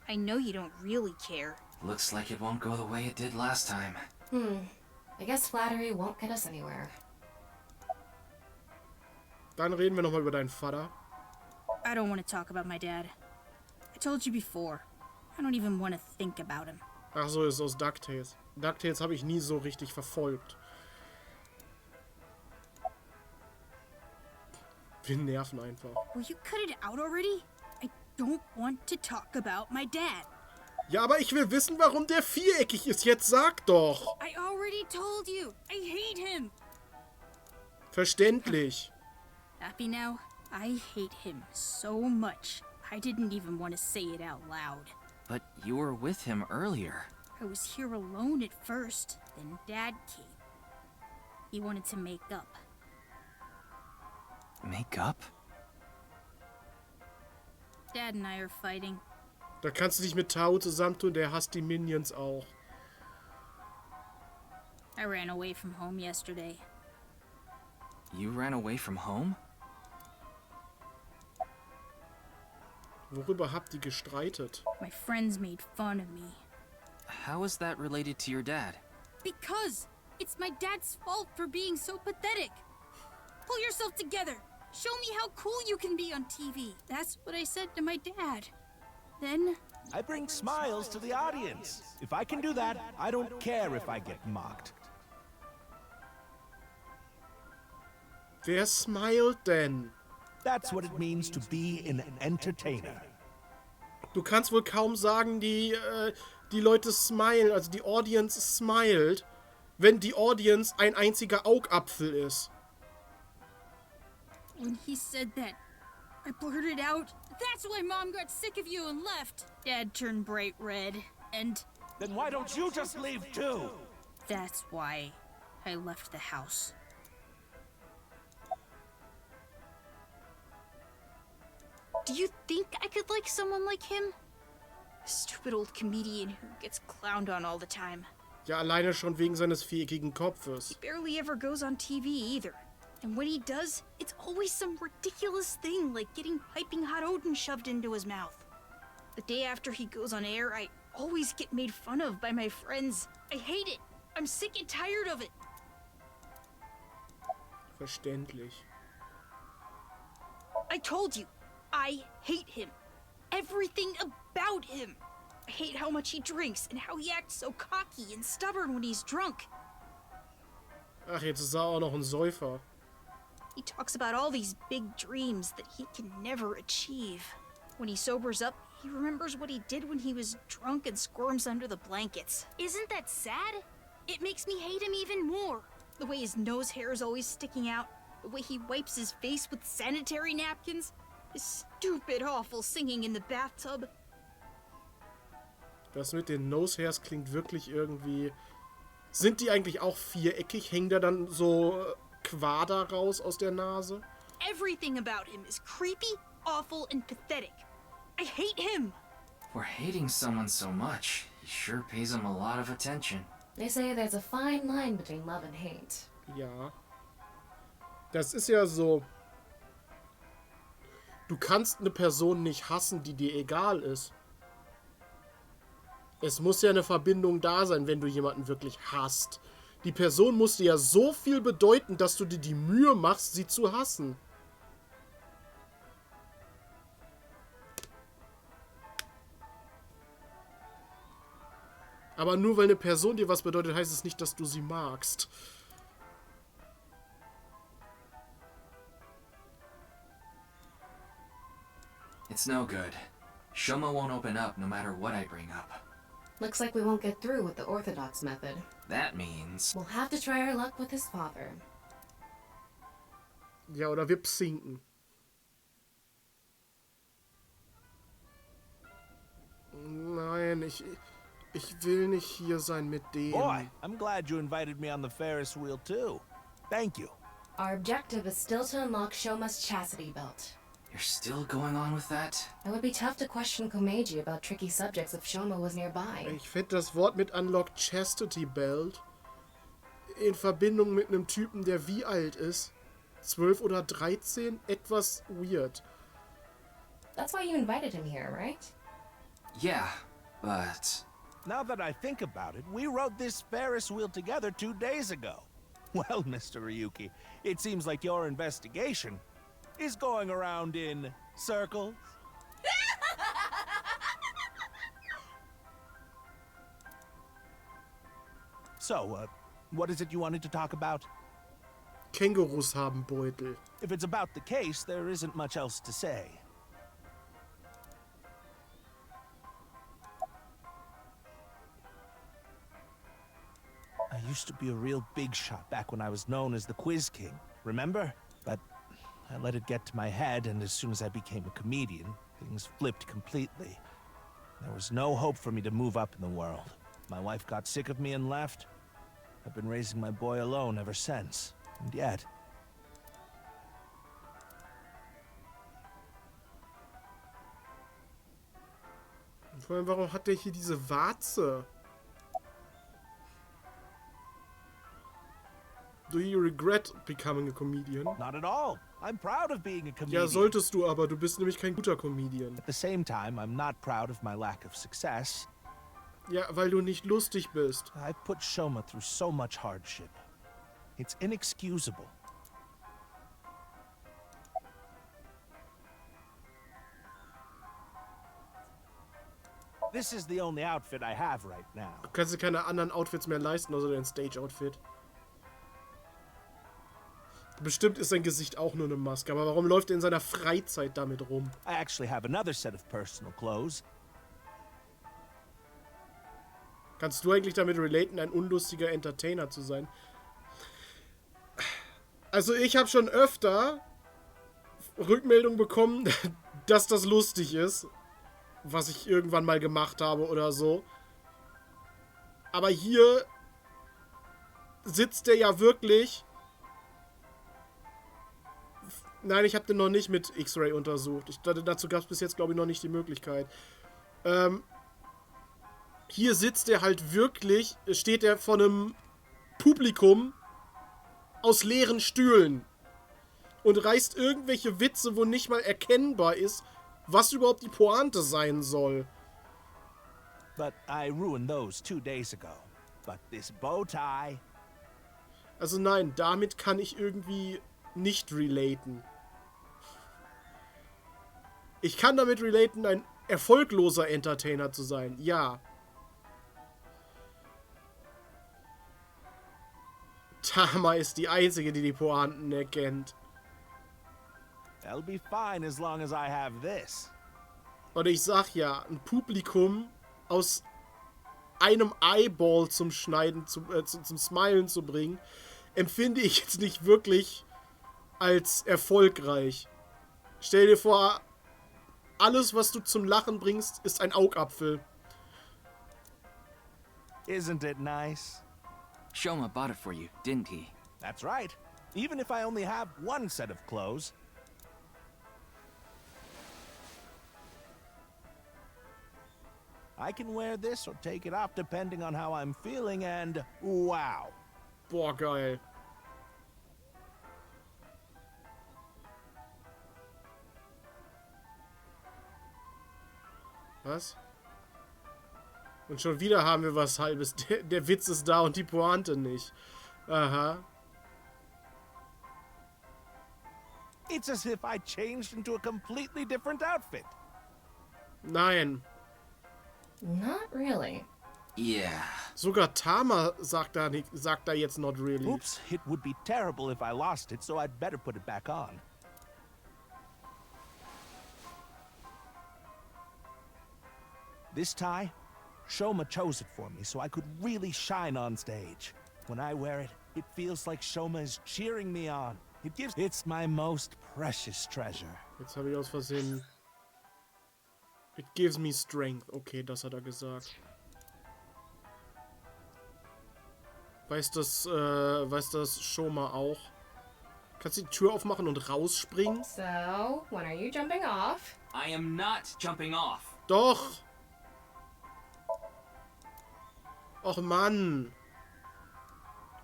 I know you don't really care. Looks like it won't go the way it did last time. I guess flattery won't get us anywhere. Dann reden wir nochmal über deinen Vater. I don't want to talk about my dad. I told you before. I don't even want to think about him. Ach so, ist aus DuckTales. DuckTales habe ich nie so richtig verfolgt. Wir nerven einfach. Will you cut it out already? I don't want to talk about my dad. Ja, aber ich will wissen, warum der viereckig ist. Jetzt sag doch. I already told you. I hate him. Verständlich. Happy now? I hate him so much. I didn't even want to say it out loud. But you were with him earlier. I was here alone at first, then Dad came. He wanted to make up. Make up? Dad and I are fighting. Da kannst du dich mit Tao zusammentun, der hasst die Minions auch. I ran away from home yesterday. You ran away from home? Worüber habt ihr gestreitet? My friends made fun of me. How is that related to your dad? Because it's my dad's fault for being so pathetic. Pull yourself together. Show me how cool you can be on TV. That's what I said to my dad. Then... I bring smiles to the audience. If I can do that, I don't care if I get mocked. Wer smilet denn? That's what it means to be an entertainer. Du kannst wohl kaum sagen, die Leute smilen, also die Audience smilet, wenn die Audience ein einziger Augapfel ist. When he said that, I blurted out, "That's why Mom got sick of you and left." Dad turned bright red, and... Then why don't you just leave too? That's why I left the house. Do you think I could like someone like him? A stupid old comedian who gets clowned on all the time. Ja, alleine schon wegen seines viereckigen Kopfes. He barely ever goes on TV either. And when he does, it's always some ridiculous thing like getting piping hot Odin shoved into his mouth. The day after he goes on air, I always get made fun of by my friends. I hate it. I'm sick and tired of it. Verständlich. I told you, I hate him. Everything about him. I hate how much he drinks and how he acts so cocky and stubborn when he's drunk. Ach, jetzt ist er auch noch ein Säufer. He talks about all these big dreams that he can never achieve. When he sobers up, he remembers what he did when he was drunk and squirms under the blankets. Isn't that sad? It makes me hate him even more. The way his nose hair is always sticking out, the way he wipes his face with sanitary napkins, his stupid, awful singing in the bathtub. Das mit den Nose Hairs klingt wirklich irgendwie... Sind die eigentlich auch viereckig? Hängen da dann so Quader raus aus der Nase? Everything about him is creepy, awful, and pathetic. I hate him! For hating someone so much, he sure pays him a lot of attention. They say there's a fine line between love and hate. Ja. Das ist ja so... Du kannst eine Person nicht hassen, die dir egal ist. Es muss ja eine Verbindung da sein, wenn du jemanden wirklich hasst. Die Person muss dir ja so viel bedeuten, dass du dir die Mühe machst, sie zu hassen. Aber nur weil eine Person dir was bedeutet, heißt es nicht, dass du sie magst. It's no good. Shoma won't open up no matter what I bring up. Looks like we won't get through with the orthodox method. That means... We'll have to try our luck with his father. Ja, oder wir psinken. Nein, ich will nicht hier sein mit dem. Boy, I'm glad you invited me on the Ferris wheel too. Thank you. Our objective is still to unlock Shoma's chastity belt. You're still going on with that? It would be tough to question Komeiji about tricky subjects if Shoma was nearby. Ich finde das Wort mit Unlock Chastity Belt in Verbindung mit einem Typen, der wie alt ist? 12 oder 13? Etwas weird. That's why you invited him here, right? Yeah, but... Now that I think about it, we rode this Ferris wheel together 2 days ago. Well, Mr. Ryuki, it seems like your investigation is going around in circles. So, what is it you wanted to talk about? Kängurus haben Beutel. If it's about the case, there isn't much else to say. I used to be a real big shot back when I was known as the Quiz King, remember? But I let it get to my head, and as soon as I became a comedian, things flipped completely. There was no hope for me to move up in the world. My wife got sick of me and left. I've been raising my boy alone ever since. And yet... Vor allem, warum hat der hier diese Warze? Do you regret becoming a comedian? Not at all. I'm proud of being a comedian. Ja, solltest du aber. Du bist nämlich kein guter Comedian. At the same time, I'm not proud of my lack of success. Ja, weil du nicht lustig bist. I put Shoma through so much hardship. It's inexcusable. This is the only outfit I have right now. Du kannst dir keine anderen Outfits mehr leisten, außer dein Stage-Outfit. Bestimmt ist sein Gesicht auch nur eine Maske, aber warum läuft er in seiner Freizeit damit rum? I actually have another set of personal clothes. Kannst du eigentlich damit relaten, ein unlustiger Entertainer zu sein? Also ich habe schon öfter Rückmeldungen bekommen, dass das lustig ist, was ich irgendwann mal gemacht habe oder so. Aber hier sitzt er ja wirklich... Nein, ich habe den noch nicht mit X-Ray untersucht. Dazu gab es bis jetzt, glaube ich, noch nicht die Möglichkeit. Hier sitzt er halt wirklich, steht er vor einem Publikum aus leeren Stühlen und reißt irgendwelche Witze, wo nicht mal erkennbar ist, was überhaupt die Pointe sein soll. But I ruined those 2 days ago. But this bow tie... Also nein, damit kann ich irgendwie nicht relaten. Ich kann damit relaten, ein erfolgloser Entertainer zu sein. Ja. Tama ist die Einzige, die die Pointen erkennt. I'll be fine as long as I have this. Und ich sag ja, ein Publikum aus einem Eyeball zum Schneiden, zum Smilen zu bringen, empfinde ich jetzt nicht wirklich als erfolgreich. Stell dir vor, alles, was du zum Lachen bringst, ist ein Augapfel. Isn't it nice? Shoma bought it for you, didn't he? That's right. Even if I only have one set of clothes. I can wear this or take it off depending on how I'm feeling and wow. Boah, geil. Was? Und schon wieder haben wir was Halbes. Der Witz ist da und die Pointe nicht. Aha. It's as if I changed into a completely different outfit. Nein. Not really. Yeah. Sogar Tama sagt da jetzt not really. Oops, it would be terrible if I lost it, so I'd better put it back on. This tie, Shoma chose it for me so I could really shine on stage. When I wear it, it feels like Shoma is cheering me on. It's my most precious treasure. Jetzt habe ich aus Versehen... It gives me strength. Okay, das hat er gesagt. Weiß das Shoma auch? Kannst du die Tür aufmachen und rausspringen? So, when are you jumping off? I am not jumping off. Doch! Och Mann!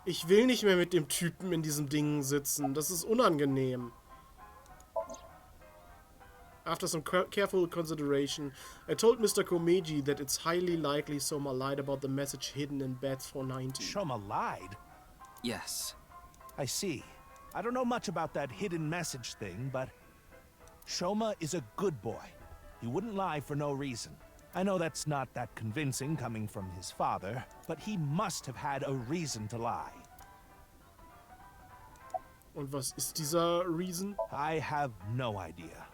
Ich will nicht mehr mit dem Typen in diesem Ding sitzen. Das ist unangenehm. After some careful consideration, I told Mr. Komeji that it's highly likely Soma lied about the message hidden in beds 490. Shoma lied? Yes. I see. I don't know much about that hidden message thing, but Shoma is a good boy. He wouldn't lie for no reason. I know that's not that convincing coming from his father, but he must have had a reason to lie. Und was ist dieser Reason? I have no idea.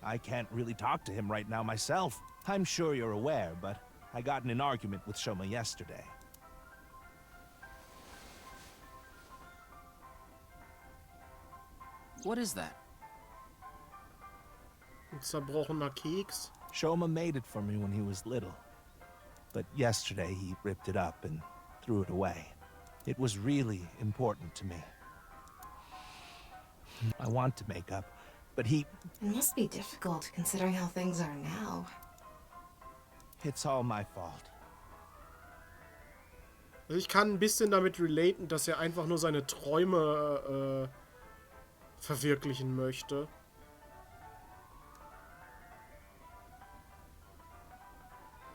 I can't really talk to him right now myself. I'm sure you're aware, but I got in an argument with Shoma yesterday. What is that? Ein zerbrochener Keks? Shoma made it for me when he was little. But yesterday he ripped it up and threw it away. It was really important to me. I want to make up, but he... It must be difficult considering how things are now. It's all my fault. Also ich kann ein bisschen damit relaten, dass er einfach nur seine Träume verwirklichen möchte.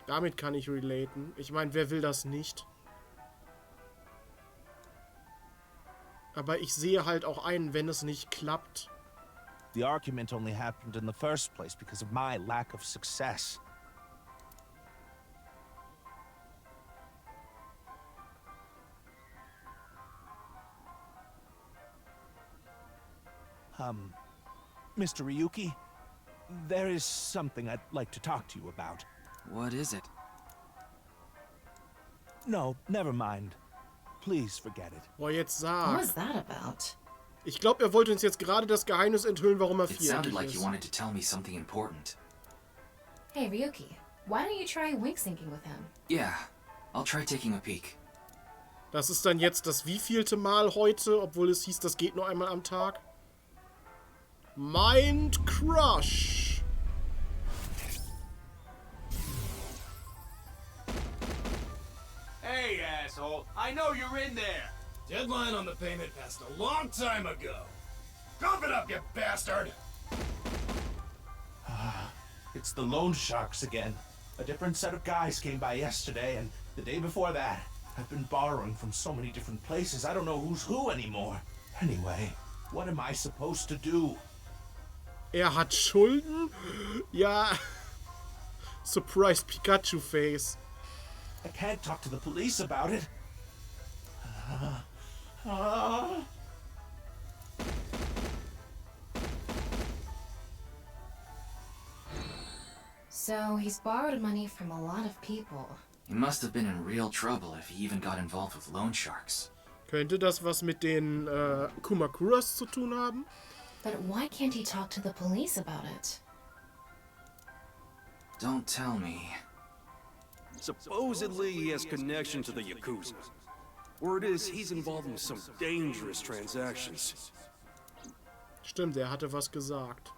Damit kann ich relaten. Ich meine, wer will das nicht? Aber ich sehe halt auch ein, wenn es nicht klappt. The argument only happened in the first place because of my lack of success. Mr. Ryuki, there is something I'd like to talk to you about. What is it? No, never mind. Please forget it. Boah, jetzt sag. What was that about? Ich glaube, er wollte uns jetzt gerade das Geheimnis enthüllen, warum er It sounded viereckig like you ist. wanted to tell me something important. Hey, Ryuki, why don't you try wink syncing with him? Yeah, I'll try taking a peek. Das ist dann jetzt das wievielte Mal heute, obwohl es hieß, das geht nur einmal am Tag. Mind Crush. Hey, asshole. I know you're in there. Deadline on the payment passed a long time ago. Cough it up, you bastard! It's the loan sharks again. A different set of guys came by yesterday, and the day before that. I've been borrowing from so many different places, I don't know who's who anymore. Anyway, what am I supposed to do? Hat Schulden? Ja. Surprise Pikachu face. I can't talk to the police about it. So he's borrowed money from a lot of people. He must have been in real trouble if he even got involved with loan sharks. Könnte das was mit den Kumakuras zu tun haben? But why can't he talk to the police about it? Don't tell me. Supposedly he has connection to the Yakuza. Word is he's involved in some dangerous transactions. Stimmt, hatte was gesagt.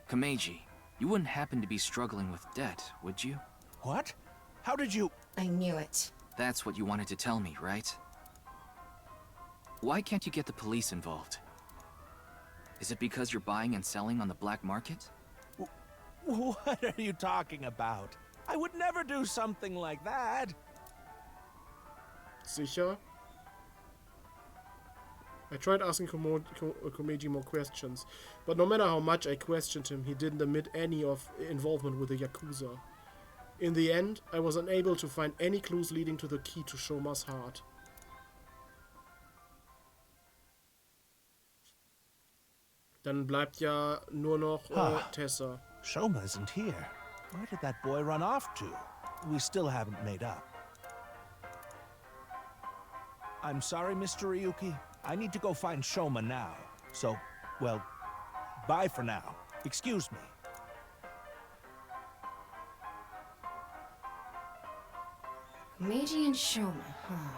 Kameji, you wouldn't happen to be struggling with debt, would you? What? How did you... I knew it. That's what you wanted to tell me, right? Why can't you get the police involved? Is it because you're buying and selling on the black market? What are you talking about? I would never do something like that. Sicher? I tried asking Komeji more questions, but no matter how much I questioned him, he didn't admit any of involvement with the Yakuza. In the end, I was unable to find any clues leading to the key to Shoma's heart. Dann bleibt ja nur noch Tessa. Shoma isn't here. Where did that boy run off to? We still haven't made up. I'm sorry, Mr. Ryuki. I need to go find Shoma now. So, well, bye for now. Excuse me. Meiji and Shoma, huh?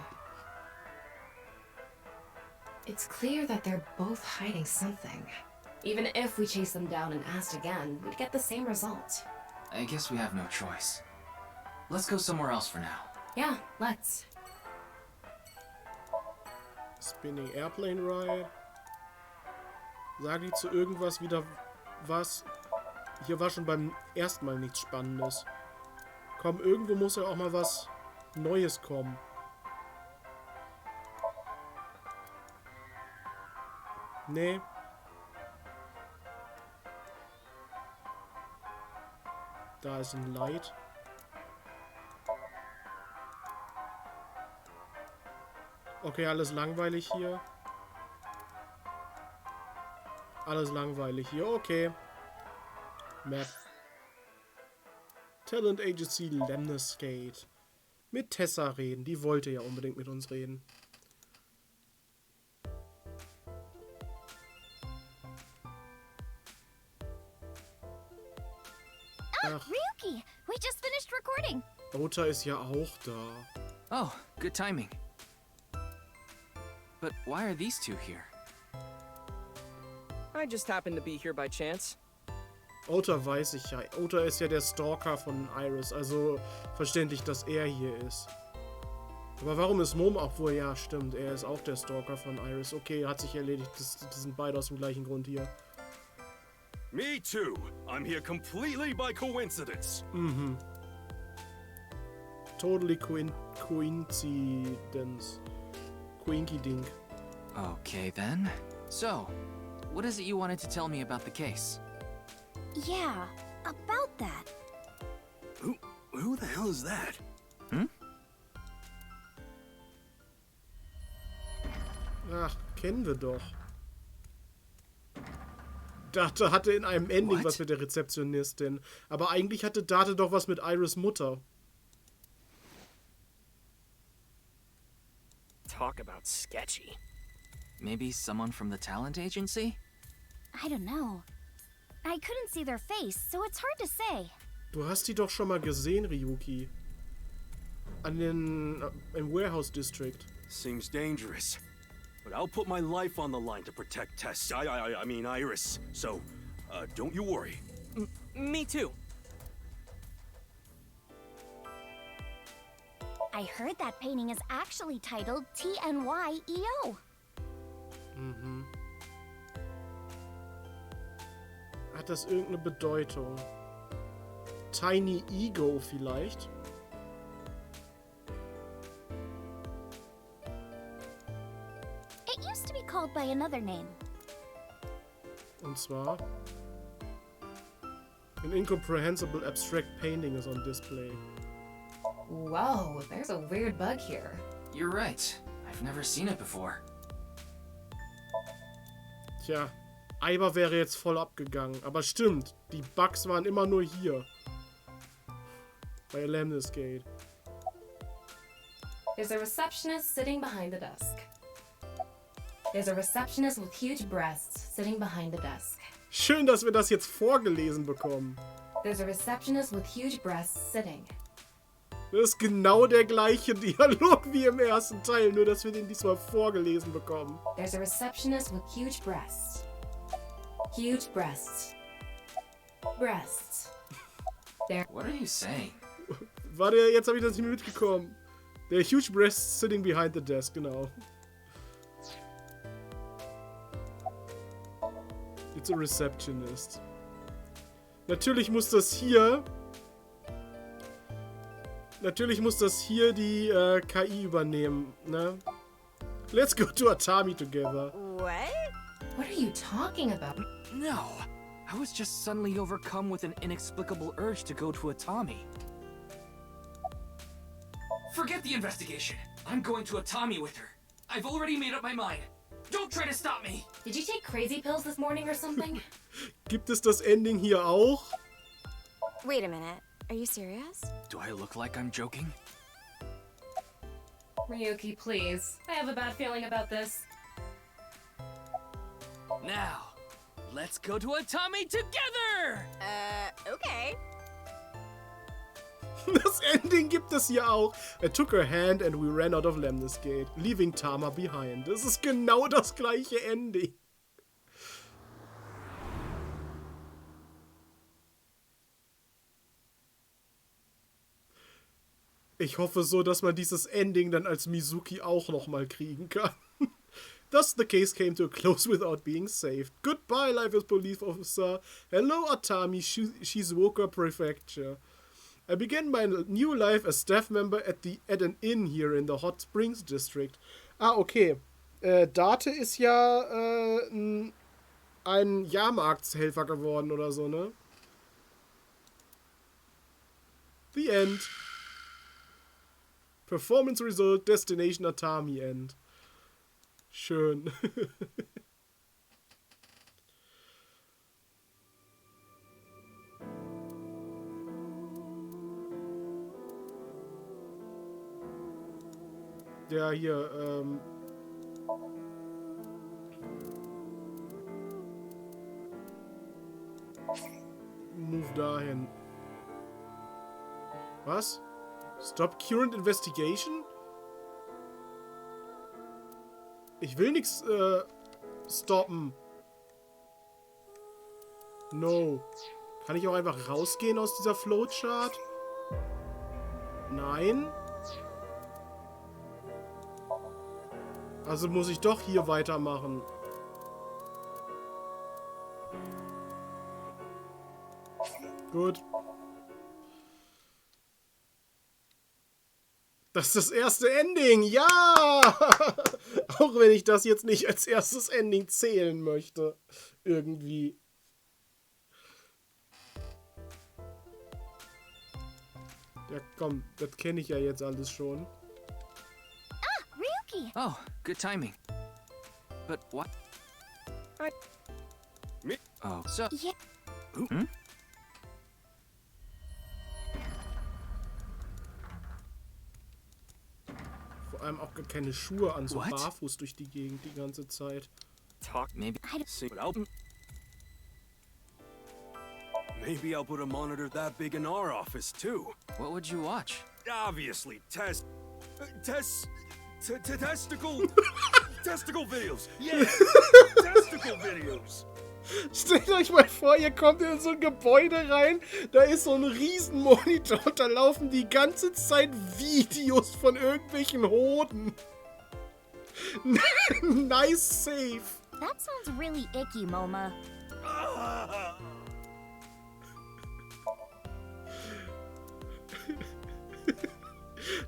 It's clear that they're both hiding something. Even if we chased them down and asked again, we'd get the same result. I guess we have no choice. Let's go somewhere else for now. Yeah, let's. Spinning Airplane Ride. Sag die zu irgendwas wieder was. Hier war schon beim ersten Mal nichts Spannendes. Komm, irgendwo muss ja auch mal was Neues kommen. Nee. Da ist ein Light. Okay, alles langweilig hier. Alles langweilig hier, okay. Map. Talent Agency Lemniscate. Mit Tessa reden. Die wollte ja unbedingt mit uns reden. Oh, Ryuki! We just finished recording! Ota ist ja auch da. Oh, good timing. But why are these two here? I just happened to be here by chance. Ota weiß ich ja. Ota ist ja der Stalker von Iris, also verständlich, dass er hier ist. Aber warum ist Mom auch wohl? Ja, stimmt, er ist auch der Stalker von Iris. Okay, hat sich erledigt. Die sind beide aus dem gleichen Grund hier. Me too. I'm here completely by coincidence. Mhm. Totally coincidence. Quinky dink. Okay then. So, what is it you wanted to tell me about the case? Yeah, about that. Who the hell is that? Ach, kennen wir doch. Date hatte in einem Ending was mit der Rezeptionistin. Aber eigentlich hatte Date doch was mit Iris' Mutter. Talk about sketchy. Maybe someone from the talent agency? I don't know. I couldn't see their face, so it's hard to say. Du hast die doch schon mal gesehen, Ryuki. Im Warehouse District. Seems dangerous. But I'll put my life on the line to protect Tess. I mean Iris. So, don't you worry. Me too. I heard that painting is actually titled TNYEO. Mhm. Hat das irgendeine Bedeutung? Tiny Ego vielleicht? It used to be called by another name. Und zwar... An incomprehensible abstract painting is on display. Whoa, there's a weird bug here. You're right. I've never seen it before. Tja, Iber wäre jetzt voll abgegangen. Aber stimmt, die Bugs waren immer nur hier. Bei Lemnisgate. There's a receptionist sitting behind the desk. There's a receptionist with huge breasts sitting behind the desk. Schön, dass wir das jetzt vorgelesen bekommen. There's a receptionist with huge breasts sitting. Das ist genau der gleiche Dialog wie im ersten Teil, nur dass wir den diesmal vorgelesen bekommen. There's a receptionist with huge breasts. Huge breasts. Breasts. There. What are you saying? Warte, jetzt habe ich das nicht mehr mitgekommen. Der huge breasts sitting behind the desk, genau. It's a receptionist. Natürlich muss das hier... Natürlich muss das hier die KI übernehmen, ne? Let's go to Atami together. What? What are you talking about? No. I was just suddenly overcome with an inexplicable urge to go to Atami. Forget the investigation. I'm going to Atami with her. I've already made up my mind. Don't try to stop me. Did you take crazy pills this morning or something? Gibt es das Ending hier auch? Wait a minute. Are you serious? Do I look like I'm joking? Ryuki, please. I have a bad feeling about this. Now, let's go to Atami together! Okay. Das Ending gibt es hier auch. I took her hand and we ran out of Lemnisgate, leaving Tama behind. Das ist genau das gleiche Ending. Ich hoffe so, dass man dieses Ending dann als Mizuki auch nochmal kriegen kann. Thus the case came to a close without being saved. Goodbye, life as police officer. Hello, Atami, Shizuoka Prefecture. I began my new life as staff member at an inn here in the Hot Springs District. Ah, okay. Date ist ja ein Jahrmarktshelfer geworden oder so, ne? The end. Performance result, Destination Atami End. Schön. Ja, hier, Move dahin. Was? Stop current investigation? Ich will nichts, stoppen. No. Kann ich auch einfach rausgehen aus dieser Flowchart? Nein. Also muss ich doch hier weitermachen. Gut. Das ist das erste Ending. Ja! Auch wenn ich das jetzt nicht als erstes Ending zählen möchte. Irgendwie. Ja, komm. Das kenne ich ja jetzt alles schon. Ah, Ryuki! Oh, good timing. But what? Me? Oh, so... Yeah. Hmm? Vor allem auch gar keine Schuhe an, so What? barfuß durch die Gegend die ganze Zeit. Talk, maybe. Maybe I'll put a monitor that big in our office, too. What would you watch? Obviously, testicle videos. Yeah, testicle videos. Stellt euch mal vor, ihr kommt in so ein Gebäude rein, da ist so ein Riesenmonitor und da laufen die ganze Zeit Videos von irgendwelchen Hoden. Nice save. That sounds really icky, Moma.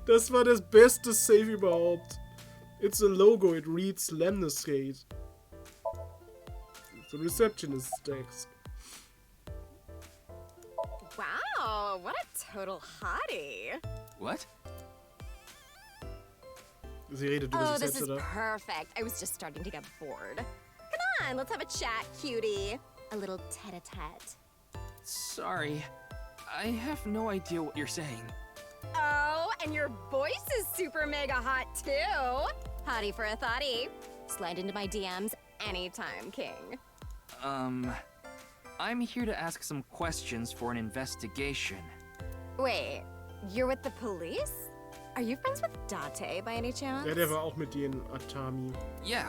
Das war das beste Save überhaupt. It's a logo, it reads Lemniscate. The receptionist's desk. Wow, what a total hottie. What? Sie redet über Oh, sich this selbst, is oder? perfect. I was just starting to get bored. Come on, let's have a chat, cutie. A little tete-a-tete. Sorry. I have no idea what you're saying. Oh, and your voice is super mega hot too. Hottie for a thottie. Slide into my DMs anytime, king. I'm here to ask some questions for an investigation. Wait, you're with the police? Are you friends with Date by any chance? Ja, der war auch mit dir in Atami. Yeah,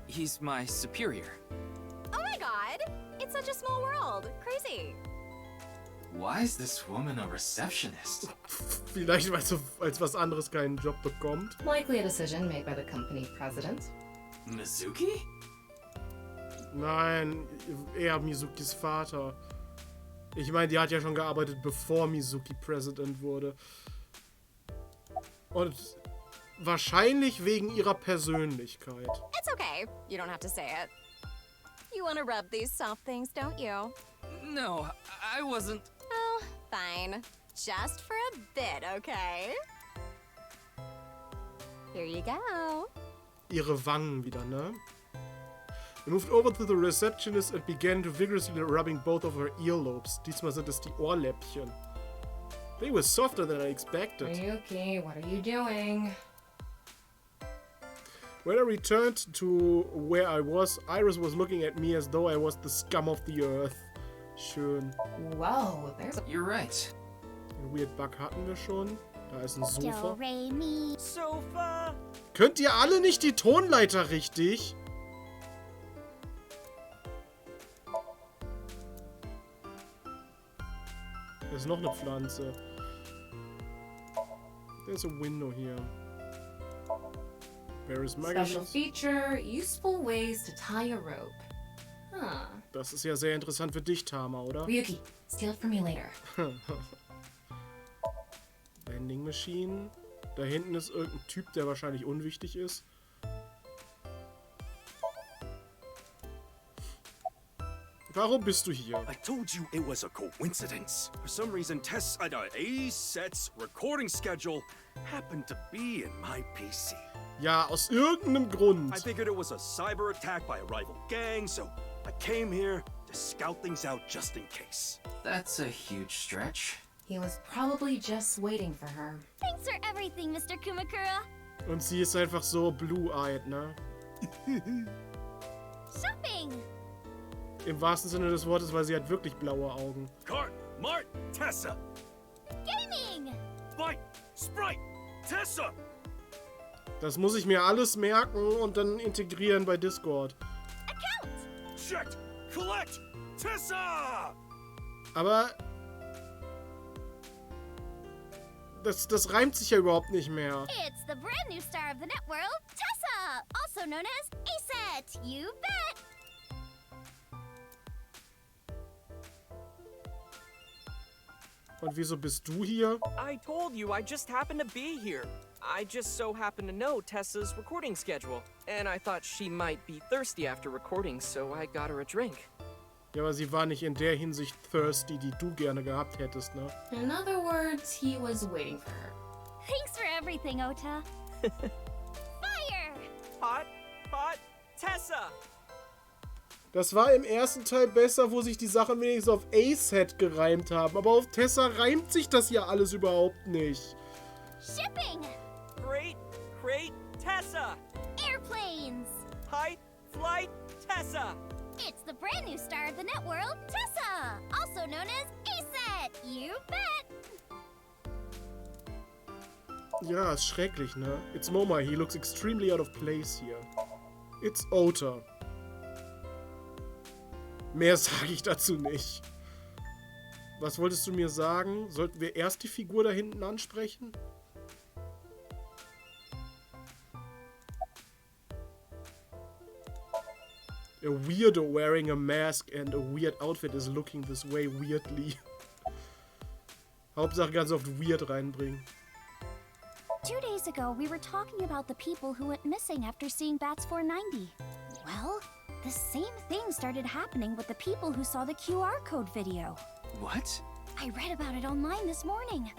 he's my superior. Oh my god! It's such a small world. Crazy. Why is this woman a receptionist? Vielleicht, weil sie als was anderes keinen Job bekommt. Likely a decision made by the company president. Mizuki? Nein, eher Mizukis Vater. Ich meine, die hat ja schon gearbeitet, bevor Mizuki President wurde. Und wahrscheinlich wegen ihrer Persönlichkeit. It's okay. You don't have to say it. You want to rub these soft things, don't you? No, I wasn't. Oh, fine. Just for a bit, okay? Here you go. Ihre Wangen wieder, ne? We moved over to the receptionist and began to vigorously rubbing both of her earlobes. Diesmal sind es die Ohrläppchen. They were softer than I expected. Ryuki, what are you doing? When I returned to where I was, Iris was looking at me as though I was the scum of the earth. Schön. Whoa, there's a... You're right. Den Weird Bug hatten wir schon. Da ist ein Sofa. Sofa! Könnt ihr alle nicht die Tonleiter richtig? Da ist noch eine Pflanze. There's a window here. Paris Special Magazine. feature, useful ways to tie a rope. Huh. Das ist ja sehr interessant für dich, Tama, oder? Ryuki, steal it from me later. Vending Machine. Da hinten ist irgendein Typ, der wahrscheinlich unwichtig ist. Warum bist du hier? I told you it was a coincidence. For some reason, A-Set's recording schedule happened to be in my PC. Ja, aus irgendeinem Grund. I figured it was a cyber attack by a rival gang, so I came here to scout things out just in case. That's a huge stretch. He was probably just waiting for her. Thanks for everything, Mr. Kumakura. Und sie ist einfach so blue-eyed, ne? Shopping! Im wahrsten Sinne des Wortes, weil sie hat wirklich blaue Augen. Cart, Mart, Tessa! Gaming! Bite, Sprite, Tessa! Das muss ich mir alles merken und dann integrieren bei Discord. Account! Checked! Collect! Tessa! Aber... Das reimt sich ja überhaupt nicht mehr. It's the brand new star of the networld, Tessa! Also known as A-Set, you bet! Und wieso bist du hier? I told you I just happened to be here. I just so happen to know Tessa's recording schedule. And I thought she might be thirsty after recording, so I got her a drink. Ja, aber sie war nicht in der Hinsicht thirsty, die du gerne gehabt hättest, ne? In other words, he was waiting for her. Thanks for everything, Ota. Fire! Hot, Tessa! Das war im ersten Teil besser, wo sich die Sachen wenigstens auf A-Set gereimt haben. Aber auf Tessa reimt sich das ja alles überhaupt nicht. Shipping! Great, Tessa! Airplanes! Height, flight, Tessa! It's the brand new star of the networld, Tessa! Also known as A-Set, you bet! Ja, ist schrecklich, ne? It's Moma, he looks extremely out of place here. It's Ota. Mehr sage ich dazu nicht. Was wolltest du mir sagen? Sollten wir erst die Figur da hinten ansprechen? A weirdo wearing a mask and a weird outfit is looking this way weirdly. Hauptsache ganz oft weird reinbringen. ago, we were talking about the people who went missing after seeing Bats 490. Well, the same thing started happening with the people who saw the QR code video. What? I read about it online this morning.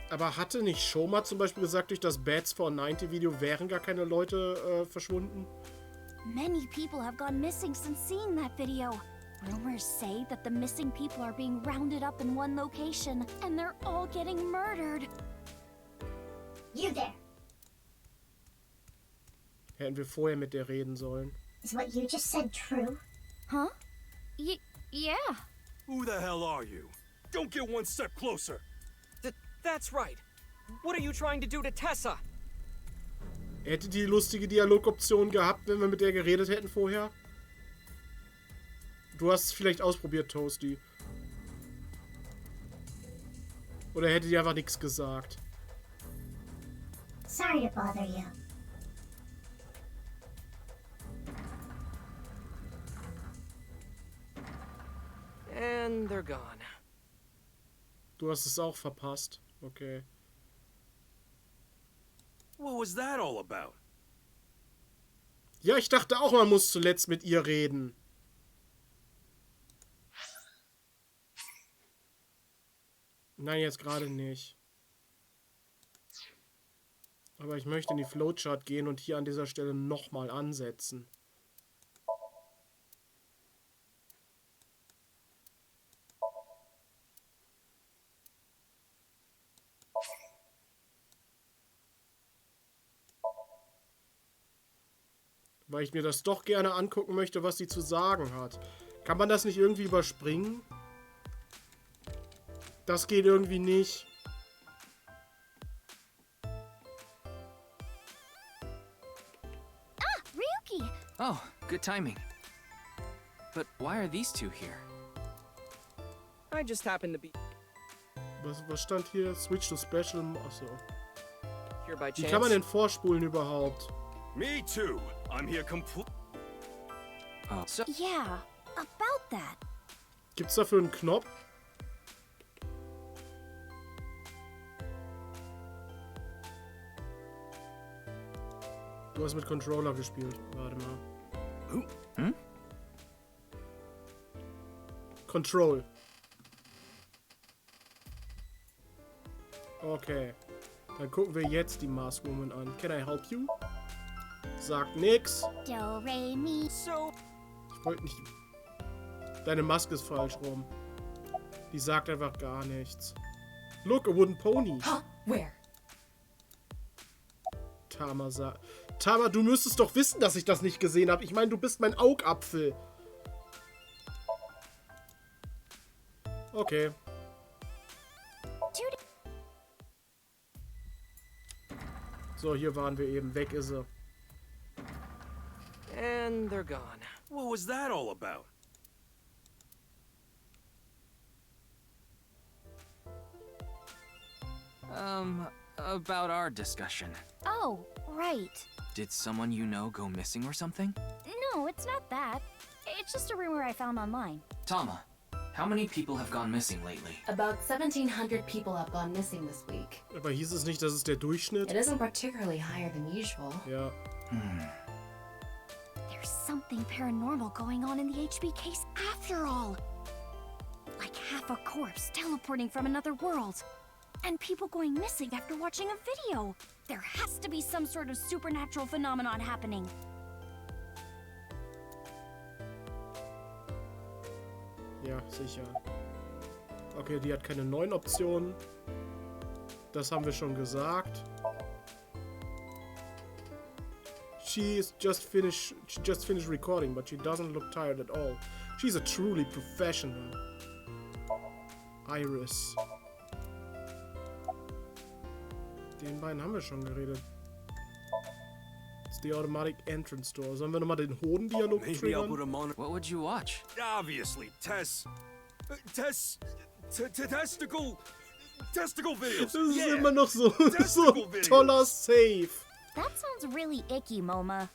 Aber hatte nicht Shoma zum Beispiel gesagt, durch das Bats 490 Video wären gar keine Leute verschwunden? Many people have gone missing since seeing that video. Rumors say that the missing people are being rounded up in one location, and they're all getting murdered. You there. Hätten wir vorher mit der reden sollen. Is what you just said true? Huh? Yeah. Who the hell are you? Don't get one step closer. That's right. What are you trying to do to Tessa? Hätte die lustige Dialogoption gehabt, wenn wir mit der geredet hätten vorher? Du hast es vielleicht ausprobiert, Toasty. Oder hätte die einfach nichts gesagt? Sorry to bother you. And they're gone. Du hast es auch verpasst. Okay. What was that all about? Ja, ich dachte auch, man muss zuletzt mit ihr reden. Nein, jetzt gerade nicht. Aber ich möchte in die Flowchart gehen und hier an dieser Stelle nochmal ansetzen. Weil ich mir das doch gerne angucken möchte, was sie zu sagen hat. Kann man das nicht irgendwie überspringen? Das geht irgendwie nicht. Ah, Ryuki! Oh, good timing. But why are these two here? I just happen to be Was stand hier? Switch to Special. Achso. here by Wie chance. kann man denn vorspulen überhaupt? Me too. I'm here complete. Oh. So Yeah, about that. Gibt's dafür einen Knopf? Du hast mit Controller gespielt. Warte mal. Hm? Control. Okay. Dann gucken wir jetzt die Masked Woman an. Can I help you? Sagt nix. Do, re, mi. So. Ich wollte nicht. Deine Maske ist falsch rum. Die sagt einfach gar nichts. Look, a wooden pony. Where? Tama sagt. Tama, du müsstest doch wissen, dass ich das nicht gesehen habe. Ich meine, du bist mein Augapfel. Okay. So, hier waren wir eben. Weg ist er. And they're gone. What was that all about? About our discussion. Oh, right. Did someone you know go missing or something? No, it's not that. It's just a rumor I found online. Tama, how many people have gone missing lately? About 1,700 people have gone missing this week. Aber hieß es nicht, das ist der Durchschnitt? It isn't particularly higher than usual. Ja. There's something paranormal going on in the HB case after all. Like half a corpse teleporting from another world. And people going missing after watching a video. There has to be some sort of supernatural phenomenon happening. Ja, sicher. Okay, die hat keine neuen Optionen. Das haben wir schon gesagt. She just finished recording, but she doesn't look tired at all. She's a truly professional. Iris. Den beiden haben wir schon geredet. It's the automatic entrance door. Sollen wir nochmal den Hoden-Dialog triggern? What would you watch? Obviously, testicle videos. Das ist Yeah. immer noch so ein toller Save. That sounds really icky, Moma.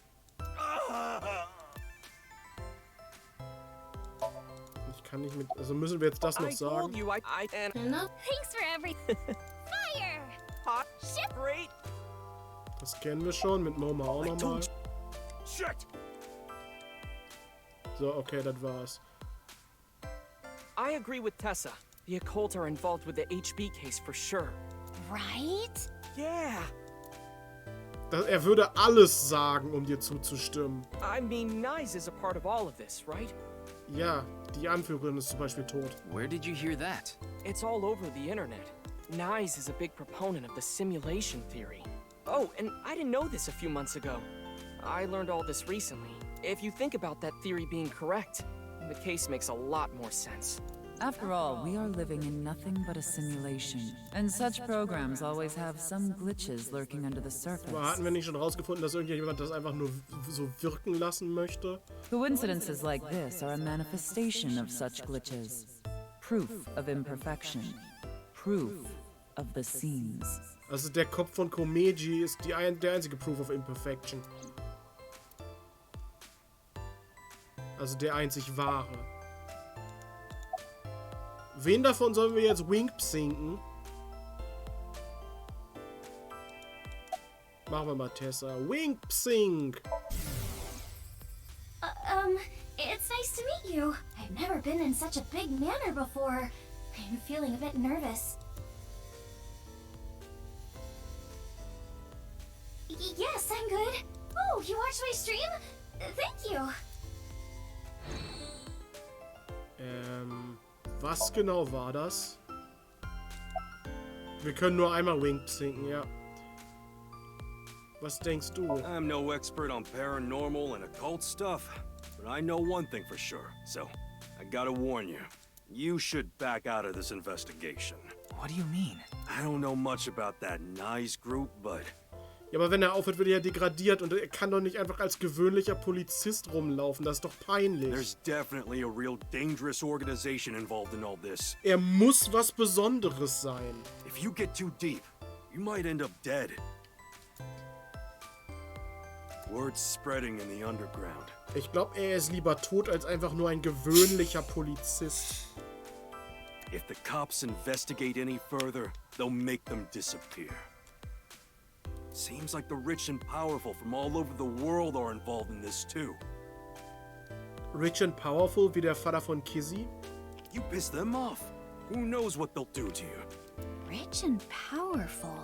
Ich kann nicht mit... Also müssen wir jetzt das noch I told sagen? you I Thanks for everything. Fire! Hot, great, Das kennen wir schon, mit Moma auch nochmal. So, okay, das war's. I agree with Tessa. The occult are involved with the HB case for sure. Right? Yeah. Er würde alles sagen, um dir zuzustimmen. I mean, Nyes is a part of all of this, right? Ja, die Anführerin ist zum Beispiel tot. Where did you hear that? It's all over the internet. Nyes is a big proponent of the simulation theory. Oh, and I didn't know this a few months ago. I learned all this recently. If you think about that theory being correct, the case makes a lot more sense. After all, we are living in nothing but a simulation, and such programs always have some glitches lurking under the surface. Aber hatten wir nicht schon rausgefunden, dass irgendjemand das einfach nur so wirken lassen möchte? Coincidences like this are a manifestation of such glitches. Proof of imperfection. Proof of the seams. Also der Kopf von Komeji ist der einzige Proof of Imperfection. Also der einzig wahre. Wen davon sollen wir jetzt Wink-Sinken? Machen wir mal Tessa. Wink-Sink! It's nice to meet you. I've never been in such a big manor before. I'm feeling a bit nervous. Yes, I'm good. Oh, you watched my stream? Thank you. Was genau war das? Wir können nur einmal Wink-Sinken, ja. Was denkst du? I'm no expert on paranormal and occult stuff, but I know one thing for sure, so I gotta warn you. You should back out of this investigation. What do you mean? I don't know much about that Nyes group, but... Ja, aber wenn er aufhört, wird er ja degradiert und er kann doch nicht einfach als gewöhnlicher Polizist rumlaufen. Das ist doch peinlich. There's definitely a real dangerous organization involved in all this. Er muss was Besonderes sein. If you get too deep, you might end up dead. Word's spreading in the underground. Ich glaube, er ist lieber tot als einfach nur ein gewöhnlicher Polizist. If the cops investigate any further, they'll make them disappear. Seems like the rich and powerful from all over the world are involved in this too. Rich and powerful wie der Vater von Kizzy? You piss them off. Who knows what they'll do to you? Rich and powerful.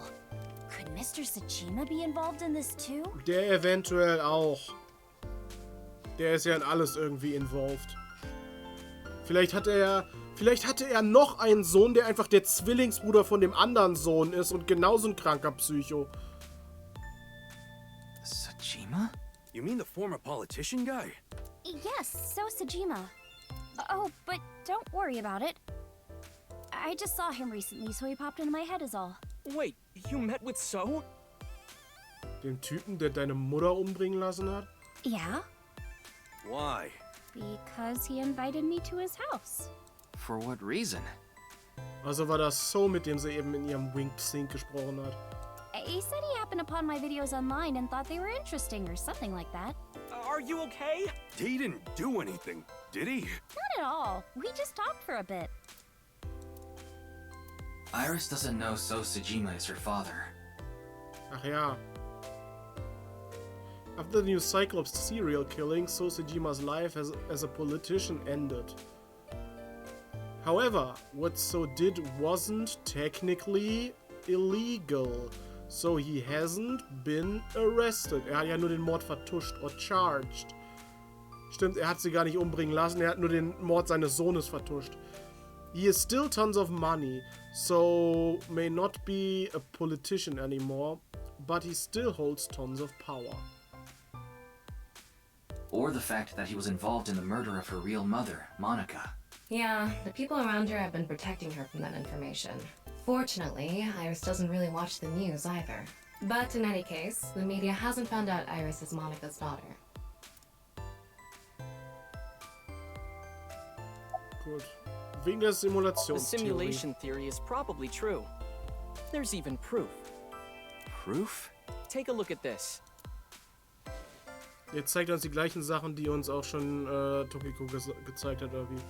Could Mr. Tsushima be involved in this too? Der eventuell auch. Der ist ja in alles irgendwie involved. Vielleicht hatte er noch einen Sohn, der einfach der Zwillingsbruder von dem anderen Sohn ist und genauso ein kranker Psycho. Tsushima? You mean the former politician guy? Yes, so Sejima. Oh, but don't worry about it. I just saw him recently, so he popped into my head is all. Wait, you met with So? Den Typen, der deine Mutter umbringen lassen hat? Yeah? Why? Because he invited me to his house. For what reason? Also war das So, mit dem sie eben in ihrem Wink-Sink gesprochen hat. He said he happened upon my videos online and thought they were interesting or something like that. Are you okay? He didn't do anything, did he? Not at all. We just talked for a bit. Iris doesn't know So Sejima is her father. Ach ja. After the new Cyclops serial killing, So Sejima's life as a politician ended. However, what So did wasn't technically illegal. So he hasn't been arrested. Er hat ja nur den Mord vertuscht or charged. Stimmt, er hat sie gar nicht umbringen lassen, er hat nur den Mord seines Sohnes vertuscht. He has still tons of money, so may not be a politician anymore, but he still holds tons of power. Or the fact that he was involved in the murder of her real mother, Monica. Yeah, the people around her have been protecting her from that information. Fortunately, Iris doesn't really watch the news either. But in any case, the media hasn't found out Iris is Monica's daughter. Gut. Wegen der The Simulationstheorie. simulation theory is probably true. There's even proof. Proof? Take a look at this. Jetzt zeigt er uns die gleichen Sachen, die uns auch schon Tokiko gezeigt hat, oder wie?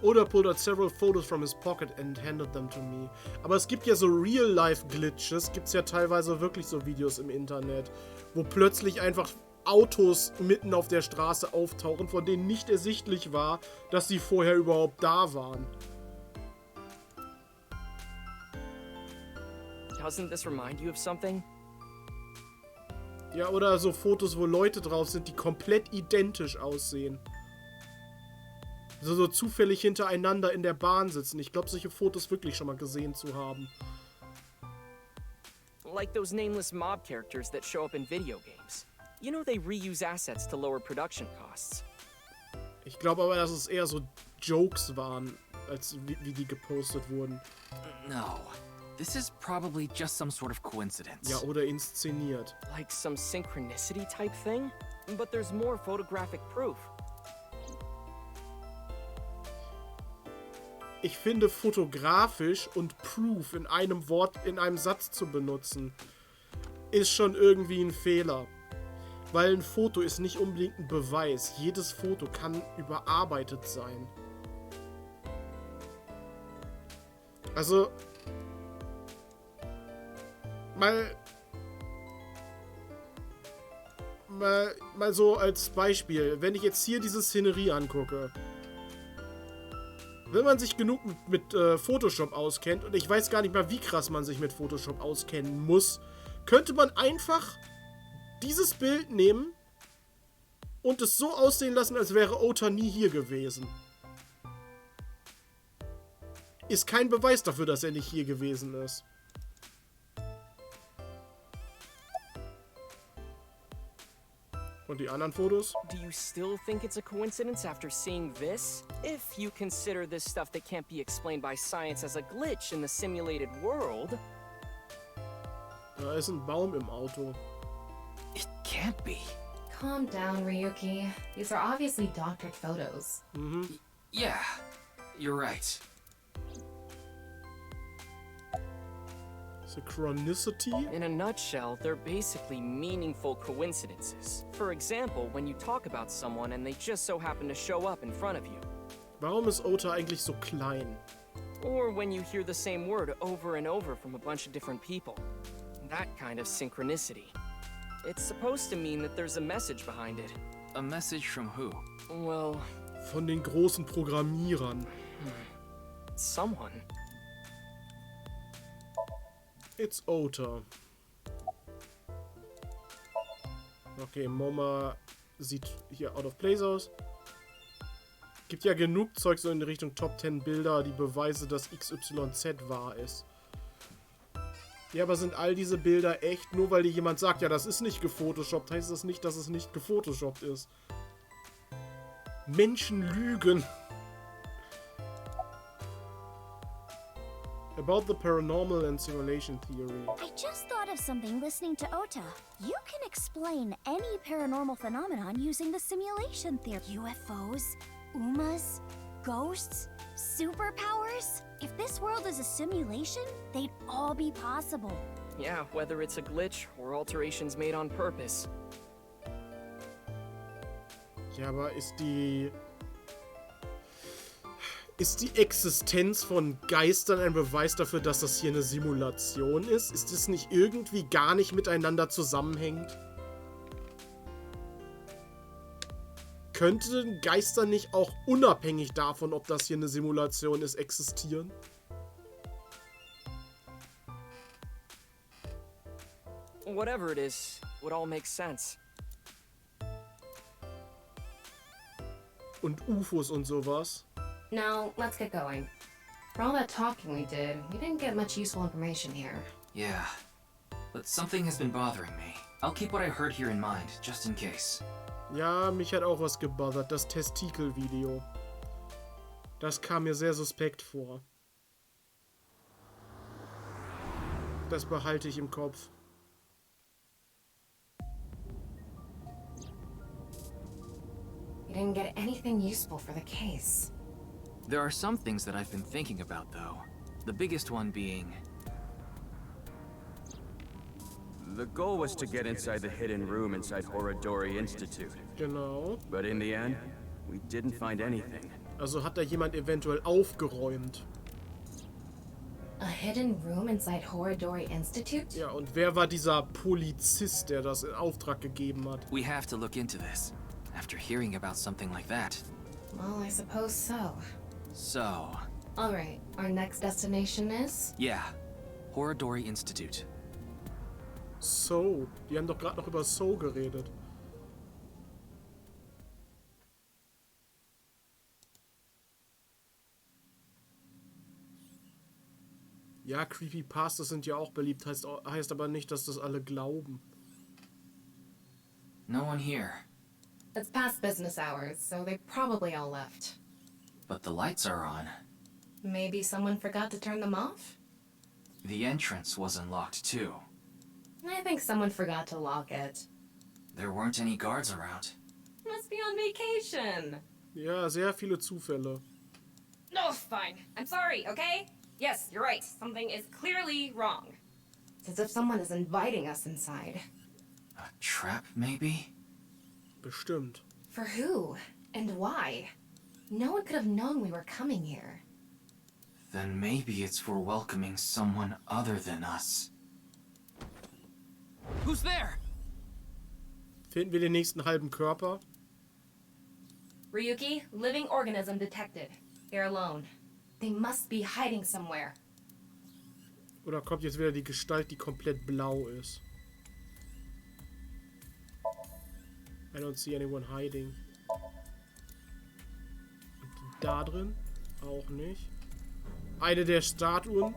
Oda pulled out several photos from his pocket and handed them to me. Aber es gibt ja so Real-Life-Glitches, gibt's ja teilweise wirklich so Videos im Internet, wo plötzlich einfach Autos mitten auf der Straße auftauchen, von denen nicht ersichtlich war, dass sie vorher überhaupt da waren. Doesn't this remind you of something? Ja, oder so Fotos, wo Leute drauf sind, die komplett identisch aussehen. So zufällig hintereinander in der Bahn sitzen. Ich glaube, solche Fotos wirklich schon mal gesehen zu haben. Like those nameless mob characters that show up in video games. You know they reuse assets to lower production costs. Ich glaube aber, dass es eher so Jokes waren, als wie die gepostet wurden. No. This is probably just some sort of coincidence. Ja, oder inszeniert. Like some synchronicity type thing? But there's more photographic proof. Ich finde, fotografisch und Proof in einem Wort, in einem Satz zu benutzen, ist schon irgendwie ein Fehler. Weil ein Foto ist nicht unbedingt ein Beweis. Jedes Foto kann überarbeitet sein. Also, mal so als Beispiel, wenn ich jetzt hier diese Szenerie angucke. Wenn man sich genug mit Photoshop auskennt, und ich weiß gar nicht mal, wie krass man sich mit Photoshop auskennen muss, könnte man einfach dieses Bild nehmen und es so aussehen lassen, als wäre Ota nie hier gewesen. Ist kein Beweis dafür, dass er nicht hier gewesen ist. Und die anderen Fotos? Do you still think it's a coincidence after seeing this? If you consider this stuff that can't be explained by science as a glitch in the simulated world. Da ist ein Baum im Auto. It can't be. Calm down, Ryuki. These are obviously doctored photos. Yeah, you're right. Synchronicity? In a nutshell, they're basically meaningful coincidences. For example, when you talk about someone and they just so happen to show up in front of you. Warum ist Ota eigentlich so klein? Or when you hear the same word over and over from a bunch of different people. That kind of synchronicity. It's supposed to mean that there's a message behind it. A message from who? Well... Von den großen Programmierern. Someone. It's Ota. Okay, Moma sieht hier out of place aus. Gibt ja genug Zeug so in die Richtung Top 10 Bilder, die Beweise, dass XYZ wahr ist. Ja, aber sind all diese Bilder echt? Nur weil dir jemand sagt, ja, das ist nicht gefotoshoppt, heißt das nicht, dass es nicht gefotoshoppt ist. Menschen lügen. About the paranormal and simulation theory. I just thought of something listening to Ota. You can explain any paranormal phenomenon using the simulation theory. UFOs, UMAs, ghosts, superpowers. If this world is a simulation, they'd all be possible. Yeah, whether it's a glitch or alterations made on purpose. Ja, aber ist die Existenz von Geistern ein Beweis dafür, dass das hier eine Simulation ist? Ist es nicht irgendwie gar nicht miteinander zusammenhängend? Könnten Geister nicht auch unabhängig davon, ob das hier eine Simulation ist, existieren? Whatever it is, would all make sense. Und UFOs und sowas? Now, let's get going. For all that talking we did, we didn't get much useful information here. Yeah, but something has been bothering me. I'll keep what I heard here in mind, just in case. Ja, mich hat auch was gebothert, das Testikel-Video. Das kam mir sehr suspekt vor. Das behalte ich im Kopf. We didn't get anything useful for the case. There are some things that I've been thinking about, though. The biggest one being... The goal was to get inside the hidden room inside Horodori Institute. Genau. But in the end, we didn't find anything. Also hat da jemand eventuell aufgeräumt. A hidden room inside Horadori Institute? Ja, und wer war dieser Polizist, der das in Auftrag gegeben hat? We have to look into this. After hearing about something like that. Well, I suppose so. So... Alright, our next destination is? Yeah. Horadori Institute. So, die haben doch gerade noch über So geredet. Ja, Creepypastas sind ja auch beliebt, heißt aber nicht, dass das alle glauben. No one here. It's past business hours, so they probably all left. But the lights are on. Maybe someone forgot to turn them off? The entrance wasn't locked too. I think someone forgot to lock it. There weren't any guards around. Must be on vacation. Ja, sehr viele Zufälle. No, fine. I'm sorry, okay? Yes, you're right. Something is clearly wrong. It's as if someone is inviting us inside. A trap, maybe? Bestimmt. For who? And why? No one could have known we were coming here. Then maybe it's for welcoming someone other than us. Who's there? Finden wir den nächsten halben Körper? Ryuki, living organism detected. They're alone. They must be hiding somewhere. Oder kommt jetzt wieder die Gestalt, die komplett blau ist? I don't see anyone hiding. Und da drin? Auch nicht. Eine der Statuen.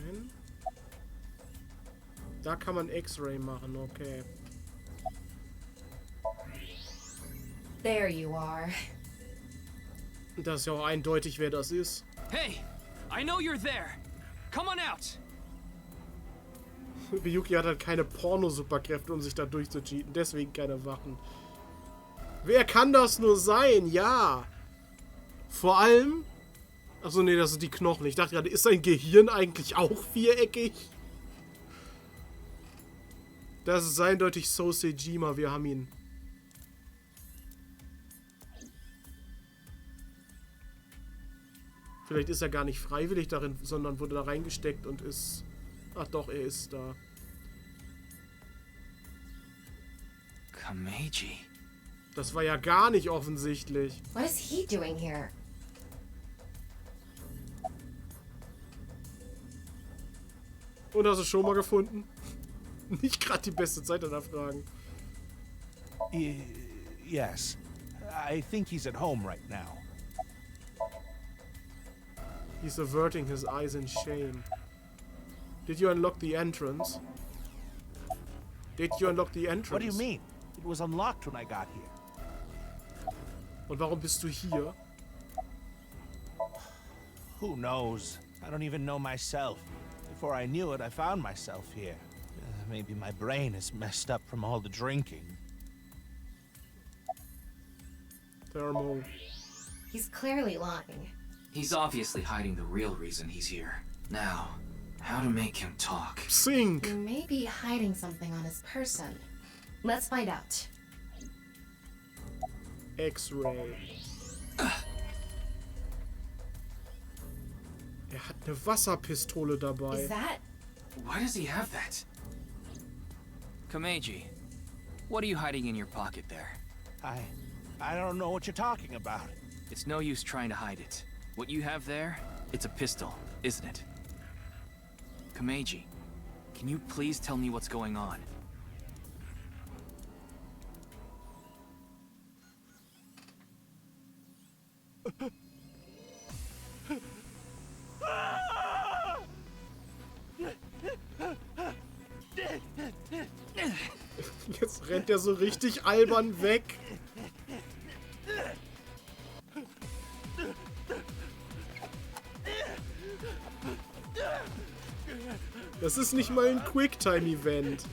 Nein. Da kann man X-Ray machen, okay. There you are. Das ist ja auch eindeutig, wer das ist. Hey, I know you're there. Come on out. Ryuki hat halt keine Porno-Superkräfte, um sich da durchzucheaten. Deswegen keine Wachen. Wer kann das nur sein? Ja. Vor allem... Achso, nee, das sind die Knochen. Ich dachte gerade, ist sein Gehirn eigentlich auch viereckig? Das ist eindeutig So Sejima. Wir haben ihn. Vielleicht ist er gar nicht freiwillig darin, sondern wurde da reingesteckt und ist... Ach doch, er ist da. Kameji. Das war ja gar nicht offensichtlich. What is he doing here? Und hast du schon mal gefunden? Nicht gerade die beste Zeit danach fragen. Yes. I think he's at home right now. He's averting his eyes in shame. Did you unlock the entrance? Did you unlock the entrance? What do you mean? It was unlocked when I got here. Und warum bist du hier? Who knows? I don't even know myself. Before I knew it, I found myself here. Maybe my brain is messed up from all the drinking. Thermo. He's clearly lying. He's obviously hiding the real reason he's here. Now, how to make him talk? Sync. He may be hiding something on his person. Let's find out. X-Ray. Er hat eine Wasserpistole dabei. Is that... Why does he have that? Kameji, what are you hiding in your pocket there? I don't know what you're talking about. It's no use trying to hide it. What you have there, it's a pistol, isn't it? Kameji, can you please tell me what's going on? Jetzt rennt er so richtig albern weg. Das ist nicht mal ein Quicktime-Event.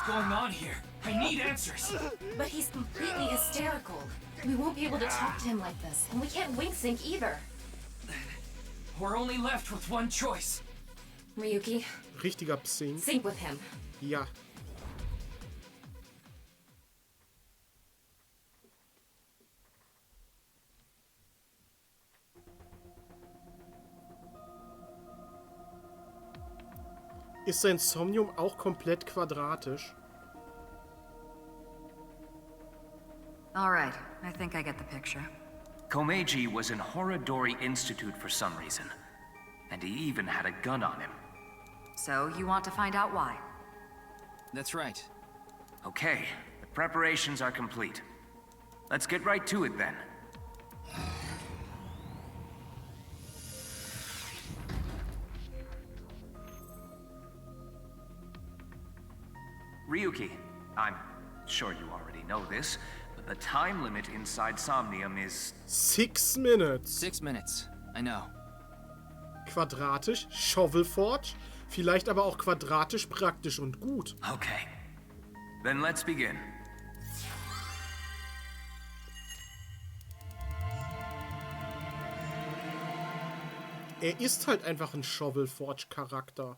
going on here? I need answers. But he's completely hysterical. We won't be able to talk to him like this, and we can't wing sync either. We're only left with one choice. Ryuki, Richtiger Psing. sync with him. Ja. Ist sein Somnium auch komplett quadratisch? All right, I think I get the picture. Komeiji was in Horodori Institute for some reason. And he even had a gun on him. So, you want to find out why? That's right. Okay, the preparations are complete. Let's get right to it then. Ryuki, I'm sure you already know this, but the time limit inside Somnium is... 6 minutes. 6 minutes. I know. Quadratisch, Shovelforge, vielleicht aber auch quadratisch, praktisch und gut. Okay. Then let's begin. Er ist halt einfach ein Shovelforge-Charakter.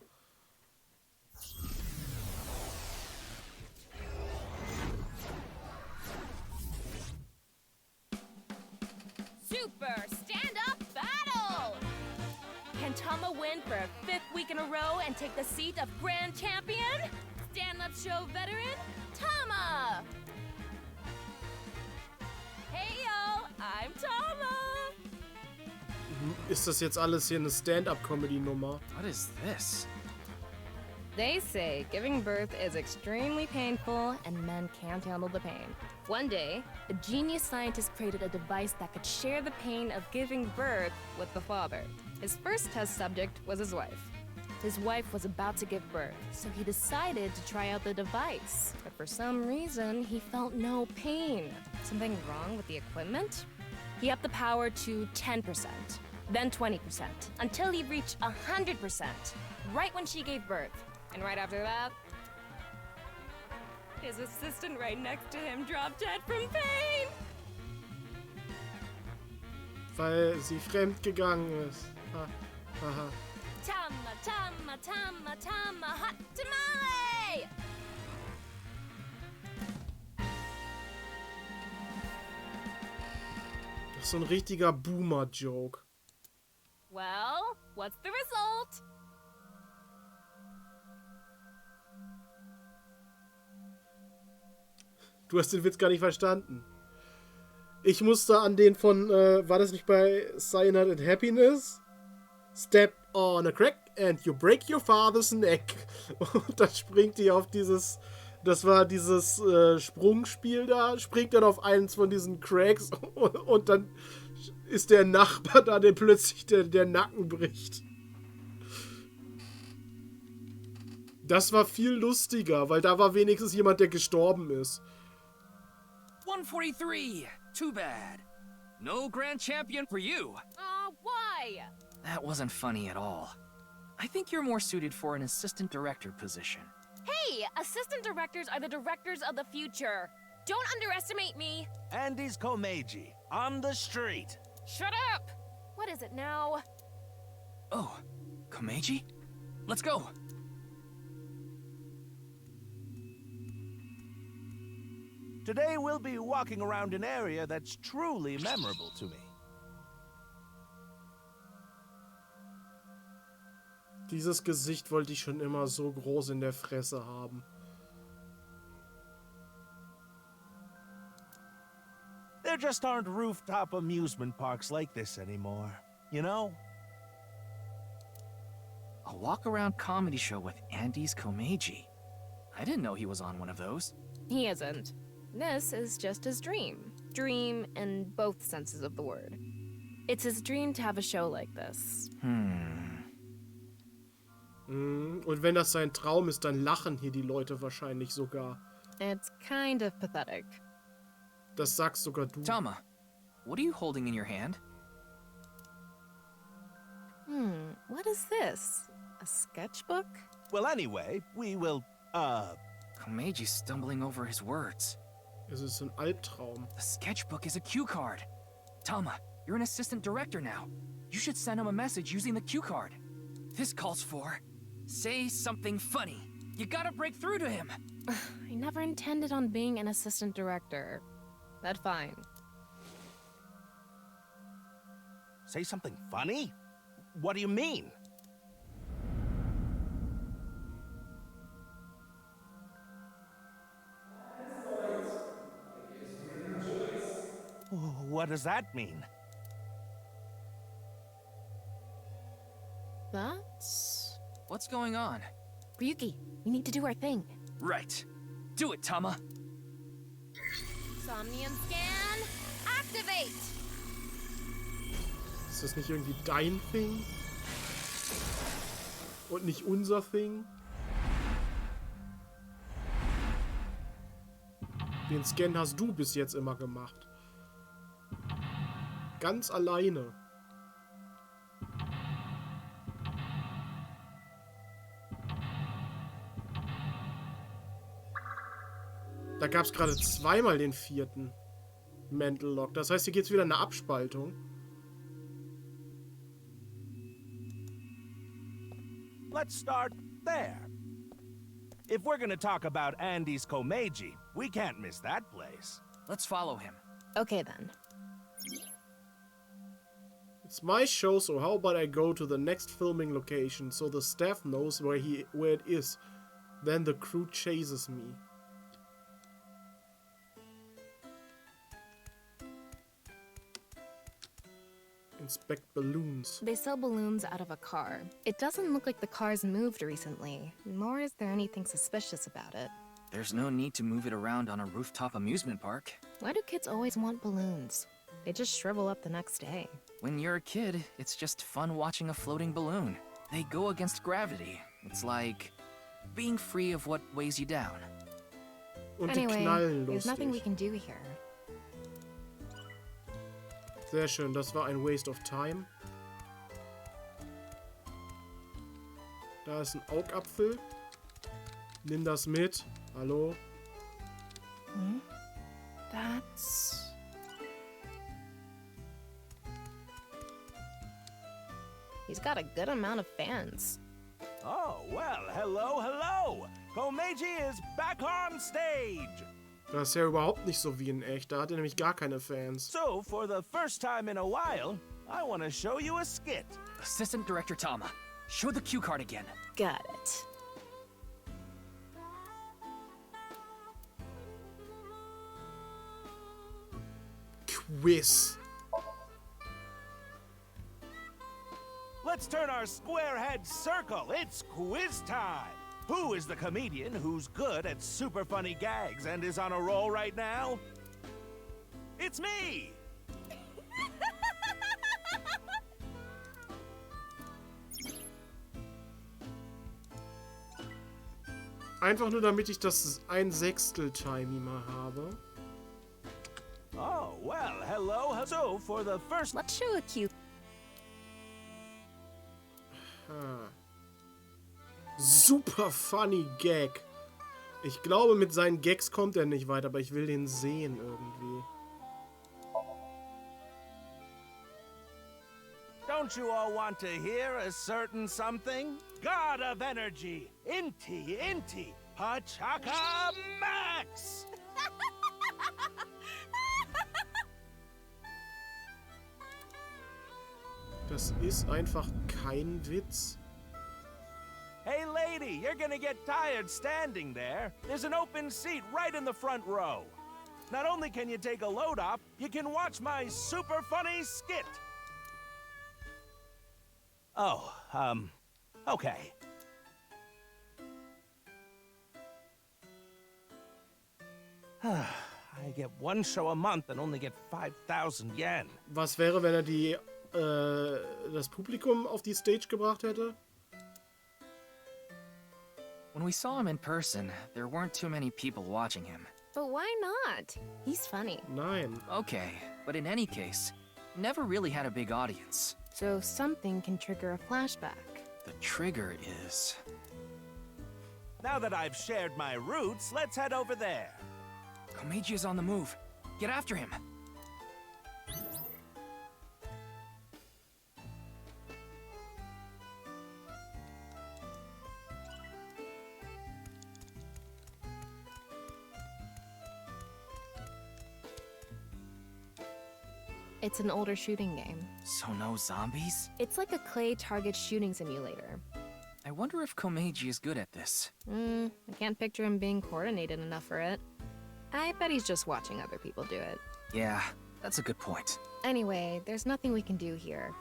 Super stand-up battle! Can Tama win for a 5th week in a row and take the seat of Grand Champion? Stand-up show veteran, Tama! Hey yo, I'm Tama! Ist das jetzt alles hier eine Stand-up-Comedy-Nummer? What is this? They say giving birth is extremely painful and men can't handle the pain. One day, a genius scientist created a device that could share the pain of giving birth with the father. His first test subject was his wife. His wife was about to give birth, so he decided to try out the device. But for some reason, he felt no pain. Something wrong with the equipment? He upped the power to 10%, then 20%, until he reached 100%, right when she gave birth. And right after that, his assistant right next to him dropped dead from pain. Weil sie fremd gegangen ist. Ha, haha. Tama, Tama, Tama, Tama, hot tamale! Das ist so ein richtiger Boomer-Joke. Well, what's the result? Du hast den Witz gar nicht verstanden. Ich musste an den von, war das nicht bei Cyanide and Happiness? Step on a crack and you break your father's neck. Und dann springt die auf dieses, das war dieses Sprungspiel da, springt dann auf eins von diesen Cracks und dann ist der Nachbar da, der plötzlich der Nacken bricht. Das war viel lustiger, weil da war wenigstens jemand, der gestorben ist. 143! Too bad. No grand champion for you. Why? That wasn't funny at all. I think you're more suited for an assistant director position. Hey, assistant directors are the directors of the future. Don't underestimate me. Andy's Komeiji, on the street. Shut up! What is it now? Oh, Komeiji? Let's go. Today we'll be walking around an area that's truly memorable to me. Dieses Gesicht wollte ich schon immer so groß in der Fresse haben. There just aren't rooftop amusement parks like this anymore, you know? A walk-around comedy show with Andy's Komeiji. I didn't know he was on one of those. He isn't. This is just his dream. Dream in both senses of the word. It's his dream to have a show like this. Und wenn das sein Traum ist, dann lachen hier die Leute wahrscheinlich sogar. It's kind of pathetic. Das sagst sogar du. Tama, what are you holding in your hand? What is this? A sketchbook? Well, anyway, we will, Komeji's stumbling over his words. Es ist ein Albtraum. The sketchbook is a cue card. Tama, you're an assistant director now. You should send him a message using the cue card. This calls for, say something funny. You gotta break through to him. I never intended on being an assistant director. That's fine. Say something funny? What do you mean? What does that mean? That's... What's going on? Ryuki, we need to do our thing. Right. Do it, Tama. Somnium scan, activate! Ist das nicht irgendwie dein Thing? Und nicht unser Thing? Den Scan hast du bis jetzt immer gemacht. Ganz alleine. Da gab es gerade zweimal den 4. Mental Lock. Das heißt, hier geht es wieder in eine Abspaltung. Let's start there. If we're gonna talk about Andy's Komeji, we can't miss that place. Let's follow him. Okay then. It's my show, so how about I go to the next filming location so the staff knows where it is. Then the crew chases me. Inspect balloons. They sell balloons out of a car. It doesn't look like the car's moved recently, nor is there anything suspicious about it. There's no need to move it around on a rooftop amusement park. Why do kids always want balloons? They just shrivel up the next day. When you're a kid, it's just fun watching a floating balloon. They go against gravity. It's like being free of what weighs you down. Und die Anyway, knallen there's nothing we lustig. can do here. Sehr schön, das war ein Waste of Time. Da ist ein Augapfel. Nimm das mit. Hallo? Hmm? That's... He's got a good amount of fans. Oh, well, hello, hello! Komeji is back on stage! Das ist ja überhaupt nicht so wie in echt. Da hat er nämlich gar keine Fans. So, for the first time in a while, I want to show you a skit. Assistant Director Tama, show the cue card again. Got it. Quiz. Let's turn our square head circle. It's quiz time. Who is the comedian who's good at super funny gags and is on a roll right now? It's me! Einfach nur, damit ich das 1/6 Timer habe. Oh, well, hello. So, for the first... Let's show a cue. Super funny Gag. Ich glaube, mit seinen Gags kommt er nicht weiter, aber ich will den sehen irgendwie. Don't you all want to hear a certain something? God of energy, Inti, Pachaka Max! Das ist einfach kein Witz. Hey lady, you're gonna get tired standing there. There's an open seat right in the front row. Not only can you take a load off, you can watch my super funny skit. Oh, okay. I get one show a month and only get 5,000 yen. Was wäre, wenn er das Publikum auf die Stage gebracht hätte? When we saw him in person, there weren't too many people watching him. But why not? He's funny. Nein. Okay, but in any case, never really had a big audience. So something can trigger a flashback. The trigger is... Now that I've shared my roots, let's head over there. Komeiji is on the move. Get after him. It's an older shooting game. So no zombies? It's like a clay target shooting simulator. I wonder if Komeiji is good at this. I can't picture him being coordinated enough for it. I bet he's just watching other people do it. Yeah, that's a good point. Anyway, there's nothing we can do here.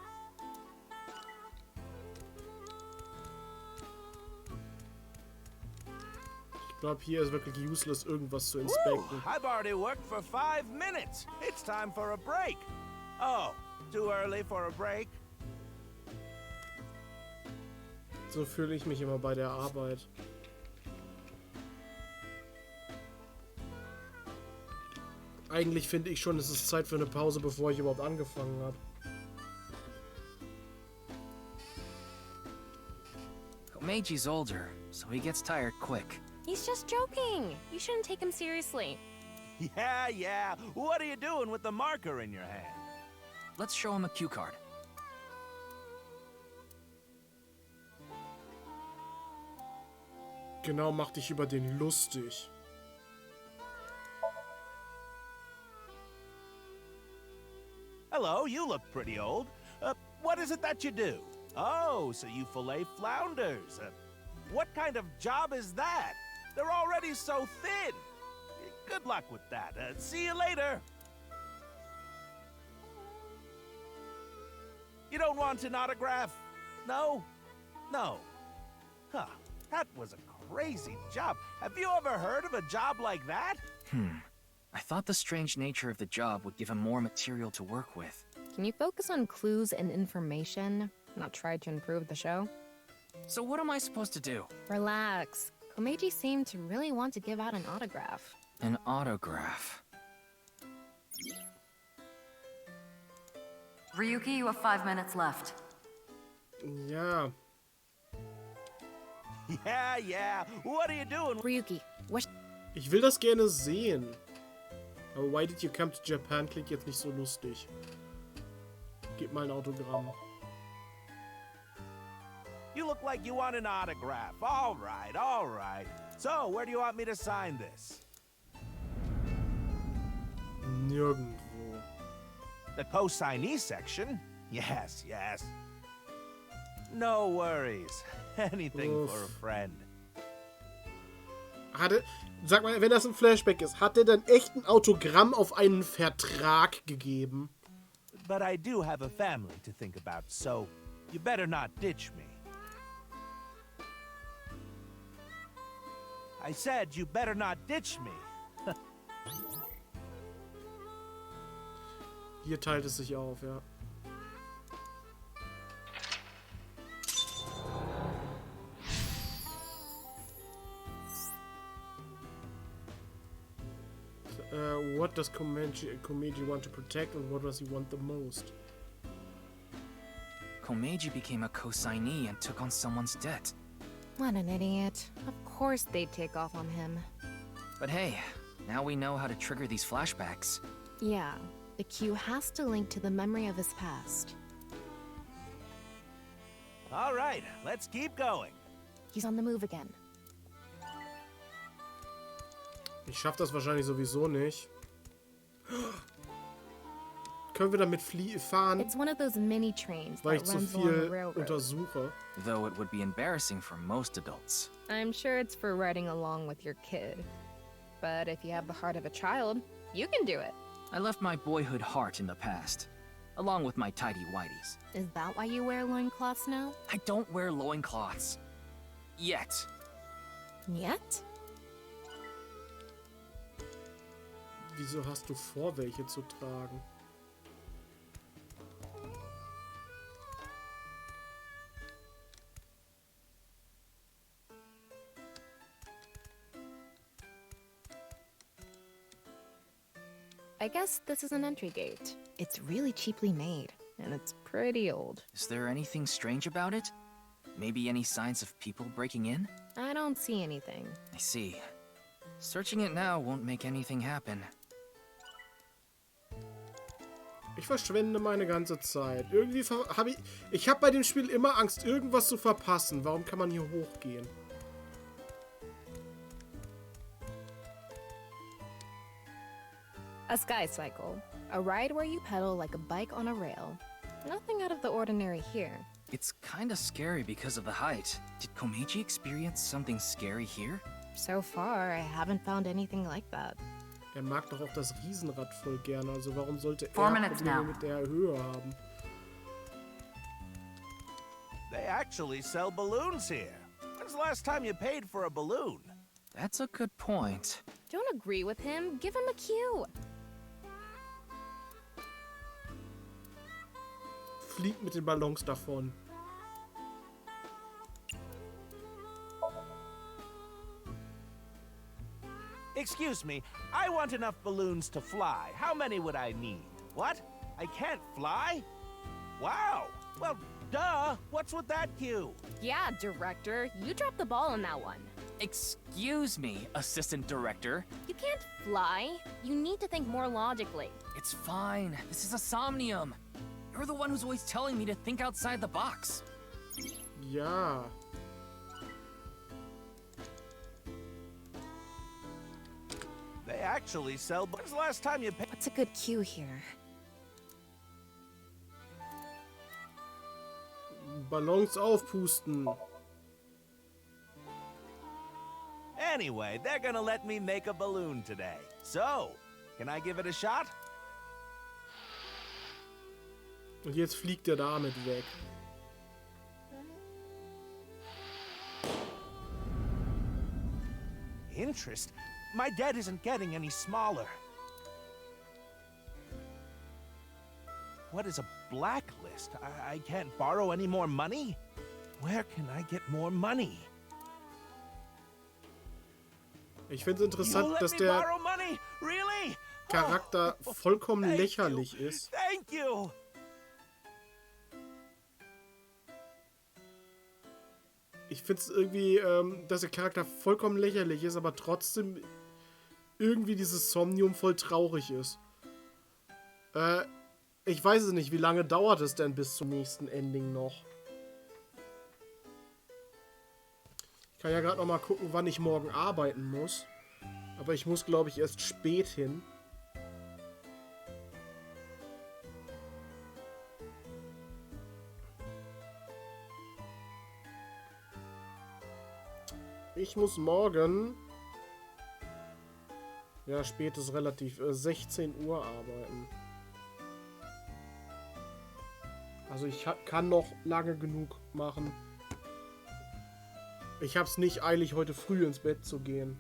Ich glaube, hier ist wirklich useless, irgendwas zu inspecten. I've already worked for 5 minutes. It's time for a break. Oh, too early for a break? So fühle ich mich immer bei der Arbeit. Eigentlich finde ich schon, es ist Zeit für eine Pause, bevor ich überhaupt angefangen habe. Komeiji's older, so he gets tired quick. He's just joking. You shouldn't take him seriously. Yeah. What are you doing with the marker in your hand? Let's show him a cue card. Genau, mach dich über den lustig. Hello, you look pretty old. What is it that you do? Oh, so you fillet flounders. What kind of job is that? They're already so thin. Good luck with that. See you later. You don't want an autograph? No? No. Huh. That was a crazy job. Have you ever heard of a job like that? I thought the strange nature of the job would give him more material to work with. Can you focus on clues and information, not try to improve the show? So what am I supposed to do? Relax. Komeiji seemed to really want to give out an autograph. An autograph. Ryuki, you have 5 minutes left. Ja. Yeah. What are you doing? Ryuki, what? Ich will das gerne sehen. Aber Why Did You Come to Japan klingt jetzt nicht so lustig. Gib mal ein Autogramm. You look like you want an autograph. All right. So, where do you want me to sign this? Nirgendwo. The co-signee section? Yes. No worries. Anything for a friend. Sag mal, wenn das ein Flashback ist, hat er dann echt ein Autogramm auf einen Vertrag gegeben? But I do have a family to think about, so you better not ditch me. I said you better not ditch me. Hier teilt es sich auf, ja. What does Komeiji want to protect and what does he want the most? Komeiji became a co-signee and took on someone's debt. What an idiot. Of course they'd take off on him. But hey, now we know how to trigger these flashbacks. Yeah, the cue has to link to the memory of his past. All right, let's keep going. He's on the move again. Ich schaff das wahrscheinlich sowieso nicht. Können wir damit fahren? It's one of those mini trains weil ich that zu runs along the viel railroad. untersuche. Though it would be embarrassing for most adults. I'm sure it's for riding along with your kid. But if you have the heart of a child, you can do it. I left my boyhood heart in the past, along with my tidy whities. Is that why you wear loincloths now? I don't wear loincloths. Yet. Yet? Wieso hast du vor, welche zu tragen? I guess this is an entry gate. It's really cheaply made, and it's pretty old. Is there anything strange about it? Maybe any signs of people breaking in? I don't see anything. I see. Searching it now won't make anything happen. Ich verschwende meine ganze Zeit. Irgendwie habe ich habe bei dem Spiel immer Angst, irgendwas zu verpassen. Warum kann man hier hochgehen? A sky cycle. A ride where you pedal like a bike on a rail. Nothing out of the ordinary here. It's kinda scary because of the height. Did Komeiji experience something scary here? So far, I haven't found anything like that. Er mag doch auch das Riesenrad voll gerne. Also warum sollte er 4 minutes Probleme now. mit der Höhe haben? They actually sell balloons here. When's the last time you paid for a balloon? That's a good point. Don't agree with him. Give him a cue. Fliegt mit den Ballons davon. Excuse me, I want enough balloons to fly. How many would I need? What? I can't fly? Wow. Well, duh. What's with that cue? Yeah, director. You dropped the ball on that one. Excuse me, assistant director. You can't fly. You need to think more logically. It's fine. This is a Somnium. You're the one who's always telling me to think outside the box. Ja. They actually sell. When's the last time you paid? What's a good cue here? Ballons aufpusten. Anyway, they're gonna let me make a balloon today. So, can I give it a shot? Und jetzt fliegt er damit weg. Interest? My debt isn't getting any smaller. What is a blacklist? I can't borrow any more money? Where can I get more money? Ich finde es interessant, dass der Charakter vollkommen lächerlich ist. Thank you. Ich finde es irgendwie, dass der Charakter vollkommen lächerlich ist, aber trotzdem irgendwie dieses Somnium voll traurig ist. Ich weiß es nicht, wie lange dauert es denn bis zum nächsten Ending noch? Ich kann ja gerade noch mal gucken, wann ich morgen arbeiten muss. Aber ich muss, glaube ich, erst spät hin. Ich muss morgen... Ja, spät ist relativ. 16 Uhr arbeiten. Also ich kann noch lange genug machen. Ich habe es nicht eilig, heute früh ins Bett zu gehen.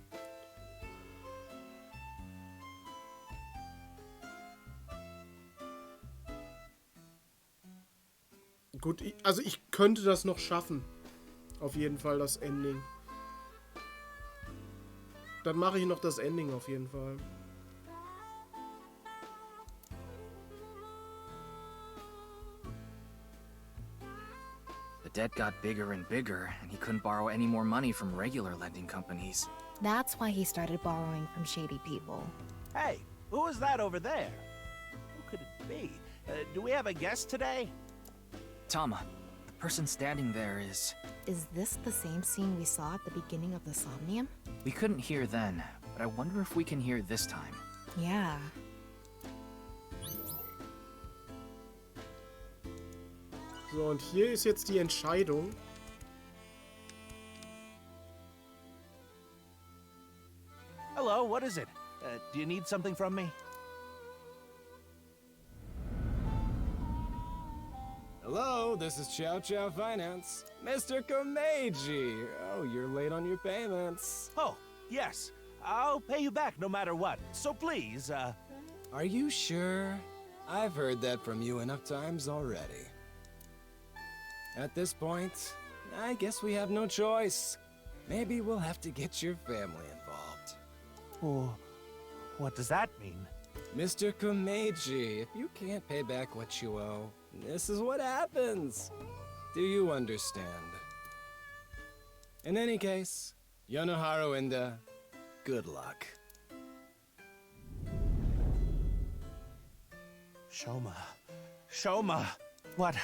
Gut, also ich könnte das noch schaffen. Auf jeden Fall das Ending. Dann mache ich noch das Ending auf jeden Fall. The debt got bigger and bigger, and he couldn't borrow any more money from regular lending companies. That's why he started borrowing from shady people. Hey, who is that over there? Who could it be? Do we have a guest today? Tama, the person standing there is... Is this the same scene we saw at the beginning of the Somnium? We couldn't hear then, but I wonder if we can hear this time. Yeah. So, und hier ist jetzt die Entscheidung. Hello, what is it? Do you need something from me? Hello, this is Chow Chow Finance. Mr. Komeiji! Oh, you're late on your payments. Oh, yes. I'll pay you back no matter what. So please, Are you sure? I've heard that from you enough times already. At this point, I guess we have no choice. Maybe we'll have to get your family involved. Oh, what does that mean? Mr. Komeiji, if you can't pay back what you owe, this is what happens. Do you understand? In any case, Yonoharo and good luck. Shoma, what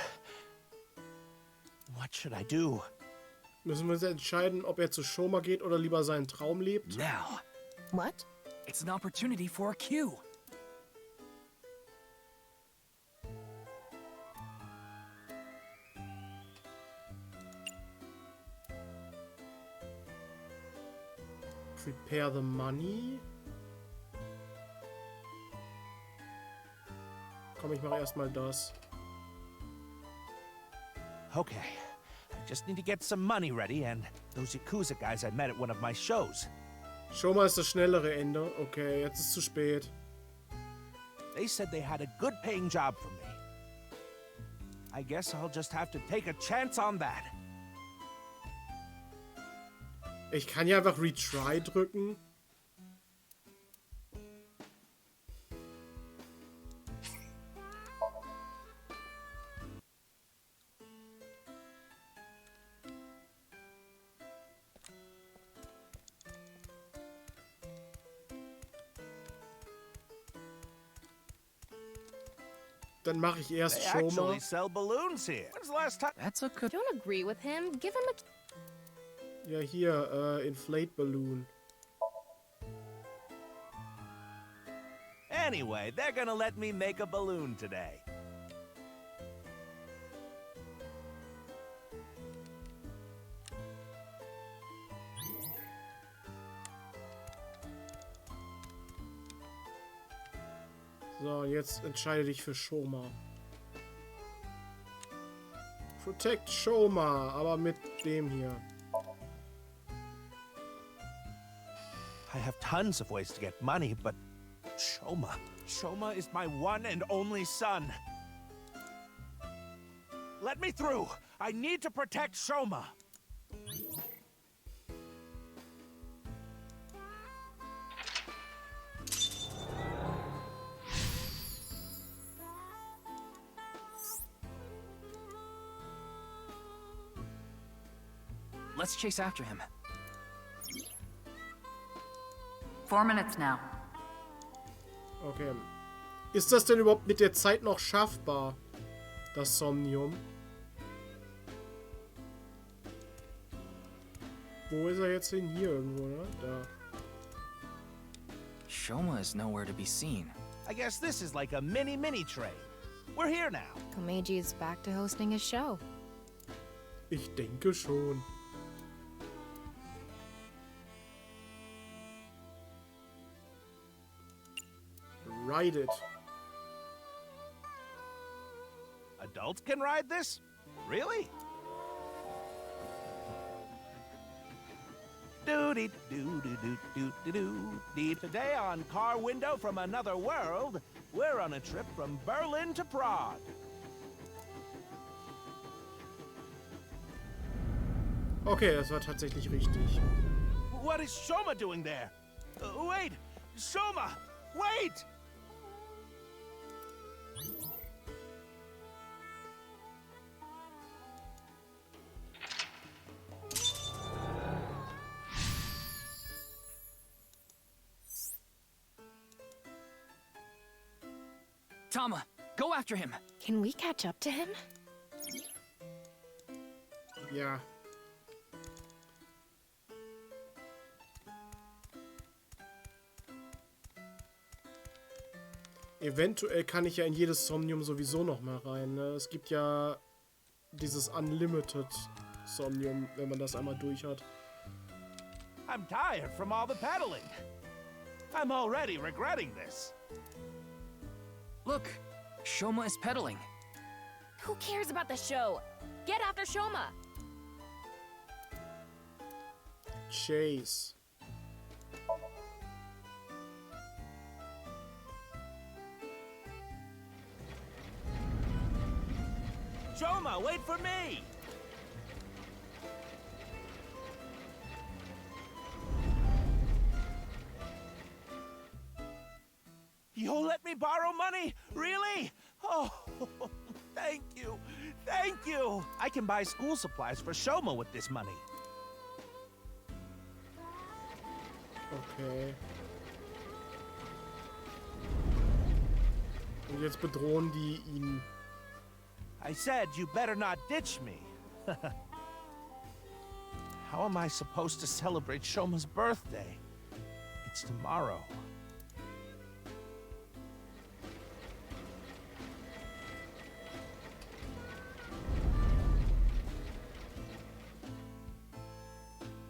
should I do? Müssen wir uns entscheiden, ob er zu Shoma geht oder lieber seinen Traum lebt? Now. What? It's an opportunity for a cue. Prepare the money. Komm, ich mache erstmal das. Okay, I just need to get some money ready and those Yakuza guys I met at one of my shows. Shoma ist das schnellere Ende. Okay, jetzt ist zu spät. They said they had a good paying job for me. I guess I'll just have to take a chance on that. Ich kann ja einfach Retry drücken. Dann mache ich erst They Shoma. actually sell balloons here. When's the last time? That's a good... Don't agree with him. Give him a... Ja, hier, Inflate Balloon. Anyway, they're gonna let me make a balloon today. So, jetzt entscheide dich für Shoma. Protect Shoma, aber mit dem hier. I have tons of ways to get money, but Shoma is my one and only son. Let me through. I need to protect Shoma. Let's chase after him. 4 minutes now. Okay. Ist das denn überhaupt mit der Zeit noch schaffbar? Das Somnium. Wo ist er jetzt hin? Hier irgendwo, ne? Da. Shoma is nowhere to be seen. I guess this is like a mini train. We're here now. Komeiji is back to hosting his show. Ich denke schon. Ride it. Adults can ride this? Really? Today on Car Window from Another World, we're on a trip from Berlin to Prague. Okay, das war tatsächlich richtig. What is Shoma doing there? Wait! Shoma! Wait! Tama, go after him. Can we catch up to him? Ja. Eventuell kann ich ja in jedes Somnium sowieso noch mal rein. Ne? Es gibt ja dieses Unlimited Somnium, wenn man das einmal durch hat. I'm tired from all the pedaling. I'm already regretting this. Look, Shoma is pedaling. Who cares about the show? Get after Shoma! Chase. Shoma, wait for me! You'll let me borrow money? Really? Oh, thank you. Thank you. I can buy school supplies for Shoma with this money. Okay. Und jetzt bedrohen die ihn. I said you better not ditch me. How am I supposed to celebrate Shoma's birthday? It's tomorrow.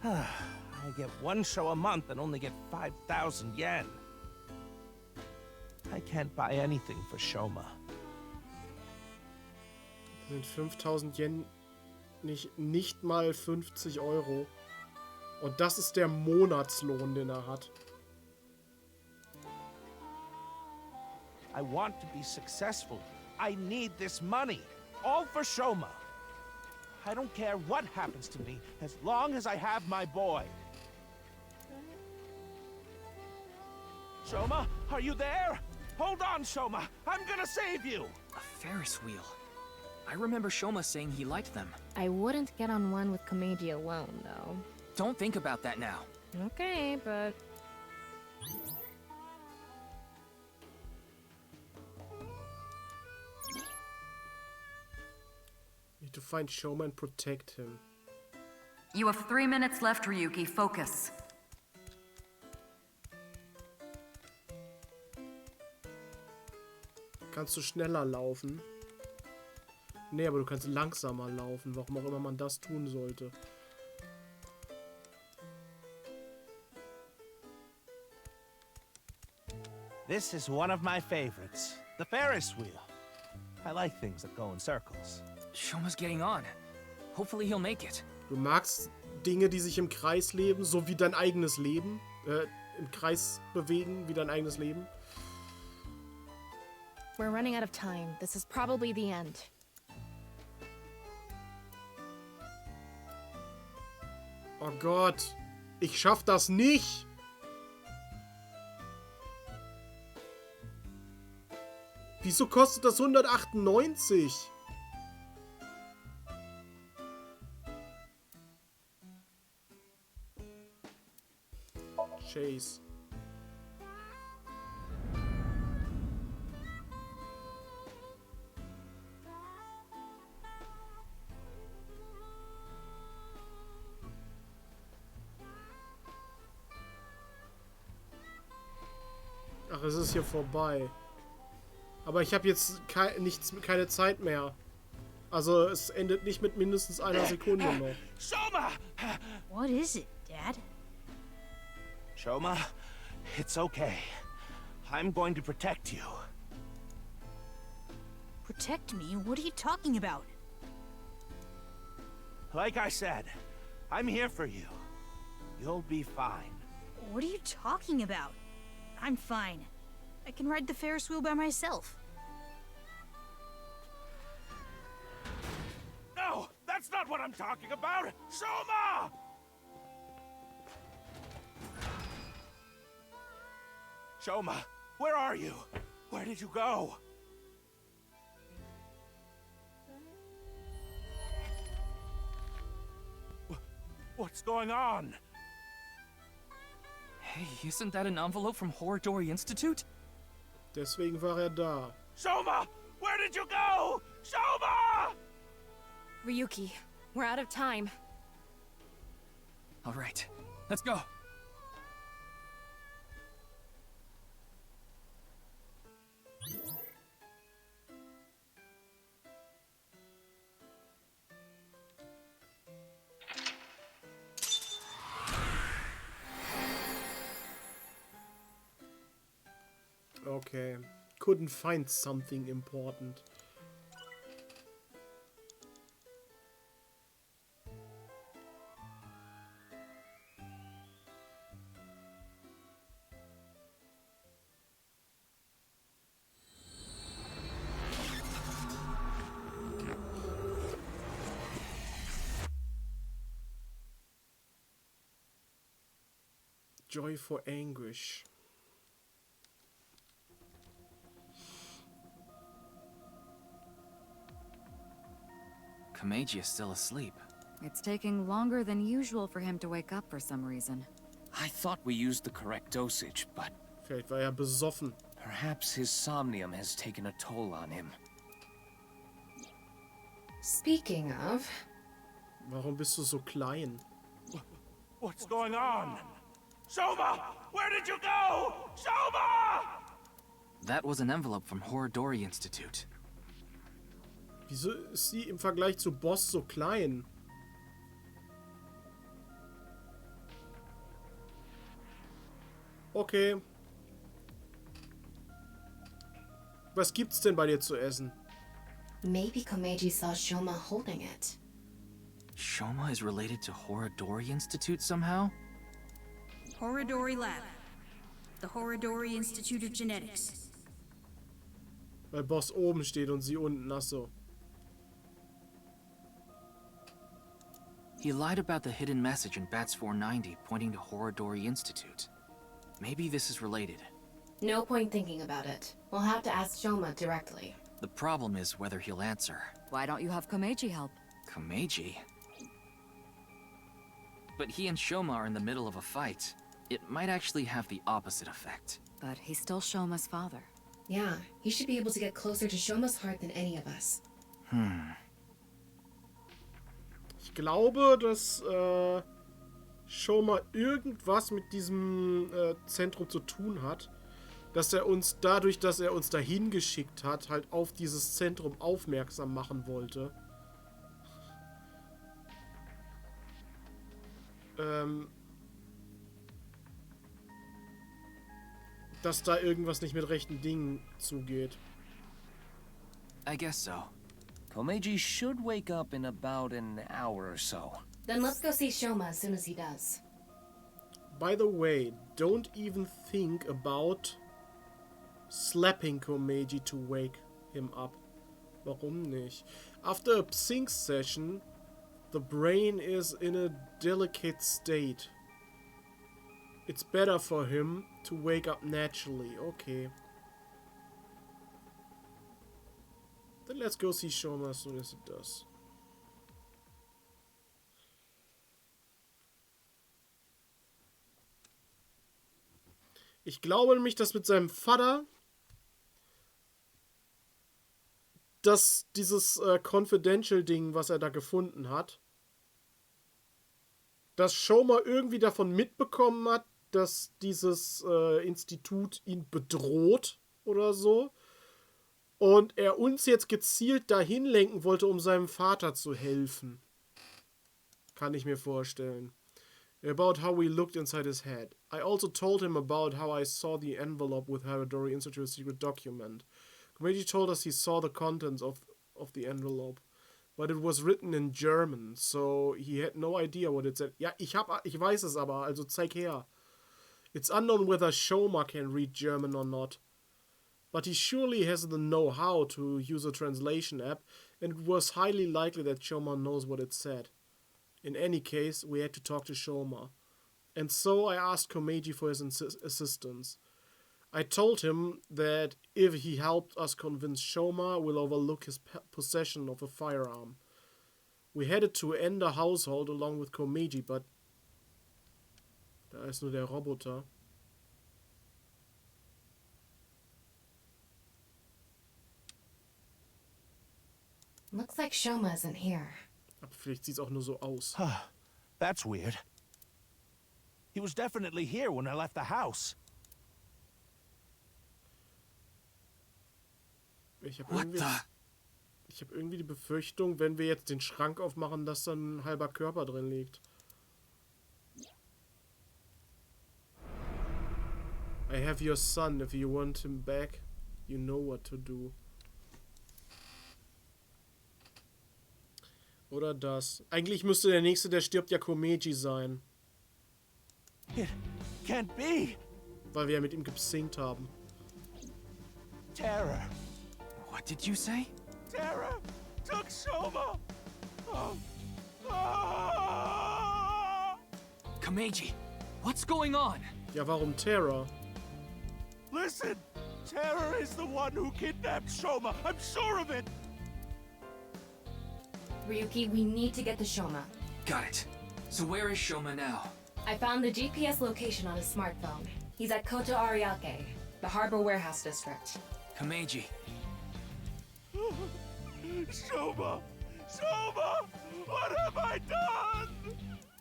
I get one show a month and only get 5,000 yen. I can't buy anything for Shoma. Sind 5.000 Yen nicht mal 50 Euro. Und das ist der Monatslohn, den er hat. I want to be successful. I need this money. All for Shoma. I don't care what happens to me as long as I have my boy. Shoma, are you there? Hold on, Shoma. I'm gonna save you. A Ferris wheel. I remember Shoma saying he liked them. I wouldn't get on one with Komeiji alone, though. Don't think about that now. Okay, but... Need to find Shoma and protect him. You have 3 minutes left, Ryuki. Focus. Kannst du schneller laufen? Nee, aber du kannst langsamer laufen. Warum auch immer man das tun sollte. This is one of my favorites. The Ferris wheel. I like things that go in circles. Shoma's getting on. Hopefully he'll make it. Du magst Dinge, die sich im Kreis leben, so wie dein eigenes Leben. Im Kreis bewegen, wie dein eigenes Leben. We're running out of time. This is probably the end. Oh Gott. Ich schaff das nicht. Wieso kostet das 198? Chase. Ach, es ist hier vorbei. Aber ich habe jetzt keine Zeit mehr. Also es endet nicht mit mindestens einer Sekunde noch. Shoma! What is it, Dad? Shoma, it's okay. I'm going to protect you. Protect me? What are you talking about? Like I said, I'm here for you. You'll be fine. What are you talking about? I'm fine. I can ride the Ferris wheel by myself. No, that's not what I'm talking about! Shoma! Shoma, where are you? Where did you go? What's going on? Hey, isn't that an envelope from Horadori Institute? Deswegen war da. Shoma! Where did you go? Shoma! Ryuki, we're out of time. All right, let's go. Okay. Couldn't find something important. Joy for anguish. Komeiji is still asleep. It's taking longer than usual for him to wake up for some reason. I thought we used the correct dosage, but... Vielleicht war er besoffen. Perhaps his somnium has taken a toll on him. Speaking of... Warum bist du so klein? What's going on? Shoma! Where did you go? Shoma! That was an envelope from Horadori Institute. Wieso ist sie im Vergleich zu Boss so klein? Okay. Was gibt's denn bei dir zu essen? Maybe Komeiji saw Shoma holding it. Shoma is related to Horadori Institute somehow? Horadori Lab. The Horadori Institute of Genetics. Weil Boss oben steht und sie unten, achso. He lied about the hidden message in Bats 490 pointing to Horadori Institute. Maybe this is related. No point thinking about it. We'll have to ask Shoma directly. The problem is whether he'll answer. Why don't you have Komeiji help? Komeiji? But he and Shoma are in the middle of a fight. It might actually have the opposite effect. But he's still Shoma's father. Yeah, he should be able to get closer to Shoma's heart than any of us. Ich glaube, dass Shoma irgendwas mit diesem Zentrum zu tun hat. Dass er uns dadurch, dass er uns dahin geschickt hat, halt auf dieses Zentrum aufmerksam machen wollte. Dass da irgendwas nicht mit rechten Dingen zugeht. I guess so. Komeiji should wake up in about an hour or so. Then let's go see Shoma as soon as he does. By the way, don't even think about slapping Komeiji to wake him up. Warum nicht? After a sync session, the brain is in a delicate state. It's better for him to wake up naturally. Okay. Then let's go see Shoma as soon as it does. Ich glaube nämlich, dass mit seinem Vater dieses Confidential-Ding, was er da gefunden hat, dass Shoma irgendwie davon mitbekommen hat, dass dieses Institut ihn bedroht oder so. Und er uns jetzt gezielt dahin lenken wollte, um seinem Vater zu helfen. Kann ich mir vorstellen. About how we looked inside his head. I also told him about how I saw the envelope with Horadori Institute's secret document. Komeiji told us he saw the contents of the envelope. But it was written in German, so he had no idea what it said. Ja, ich weiß es aber, also zeig her. It's unknown whether Shoma can read German or not. But he surely has the know-how to use a translation app, and it was highly likely that Shoma knows what it said. In any case, we had to talk to Shoma. And so I asked Komeiji for his assistance. I told him that if he helped us convince Shoma, we'll overlook his possession of a firearm. We headed to Ender household along with Komeiji, but... Da ist nur der Roboter. Looks like Shoma isn't here. Aber vielleicht sieht es auch nur so aus. That's weird. He was definitely here when I left the house. Ich habe irgendwie die Befürchtung, wenn wir jetzt den Schrank aufmachen, dass dann ein halber Körper drin liegt. I have your son. If you want him back, you know what to do. Oder das. Eigentlich müsste der nächste, der stirbt, ja Komeiji sein. It can't be. Weil wir ja mit ihm gepsinkt haben. Terror. What did you say? Terror took Shoma. Komeiji, what's going on? Ja, warum Terror? Listen, Terror is the one who kidnapped Shoma. I'm sure of it. Ryuki, we need to get to Shoma. Got it. So where is Shoma now? I found the GPS location on his smartphone. He's at Koto Ariake, the harbor warehouse district. Kameji. Shoma! Shoma! What have I done?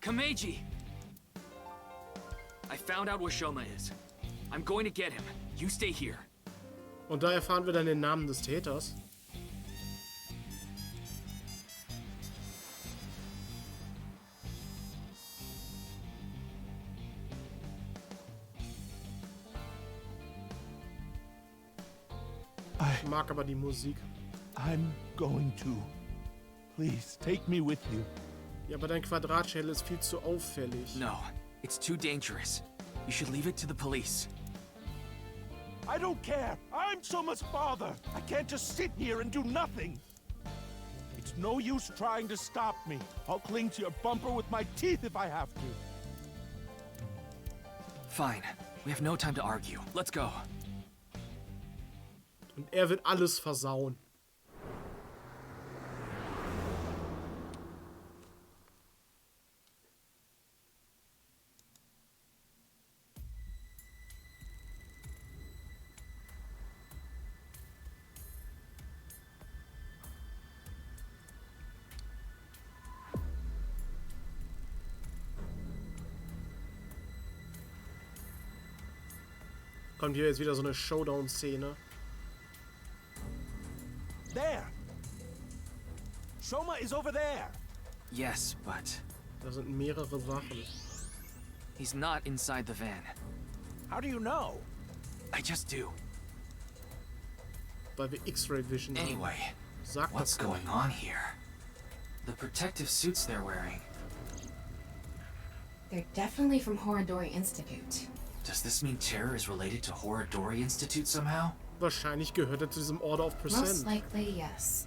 Kameji! I found out where Shoma is. I'm going to get him. You stay here. Und da erfahren wir dann den Namen des Täters. Ich mag aber die Musik. I'm going to. Please, take me with you. Ja, aber dein Quadratschädel ist viel zu auffällig. No, it's too dangerous. You should leave it to the police. I don't care. I'm Soma's father. I can't just sit here and do nothing. It's no use trying to stop me. I'll cling to your bumper with my teeth if I have to. Fine. We have no time to argue. Let's go. Und er wird alles versauen. Kommt hier jetzt wieder so eine Showdown-Szene. There! Shoma is over there! Yes, but... Da sind mehrere Wachen. He's not inside the van. How do you know? I just do. Weil wir X-Ray Vision haben. Anyway, Sag what's das going on here? The protective suits they're wearing. They're definitely from Horodori Institute. Does this mean terror is related to Horodori Institute somehow? Wahrscheinlich gehört er zu diesem Order of Percent. Most likely, yes.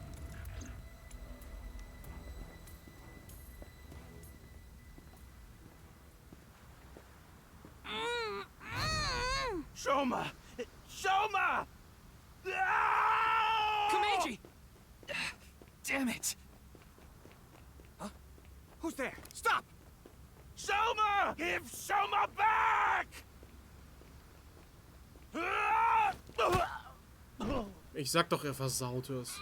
Shoma! Shoma! Kameji! Damn it! Huh? Who's there? Stop! Shoma! Give Shoma back! Ich sag doch, er versaut es.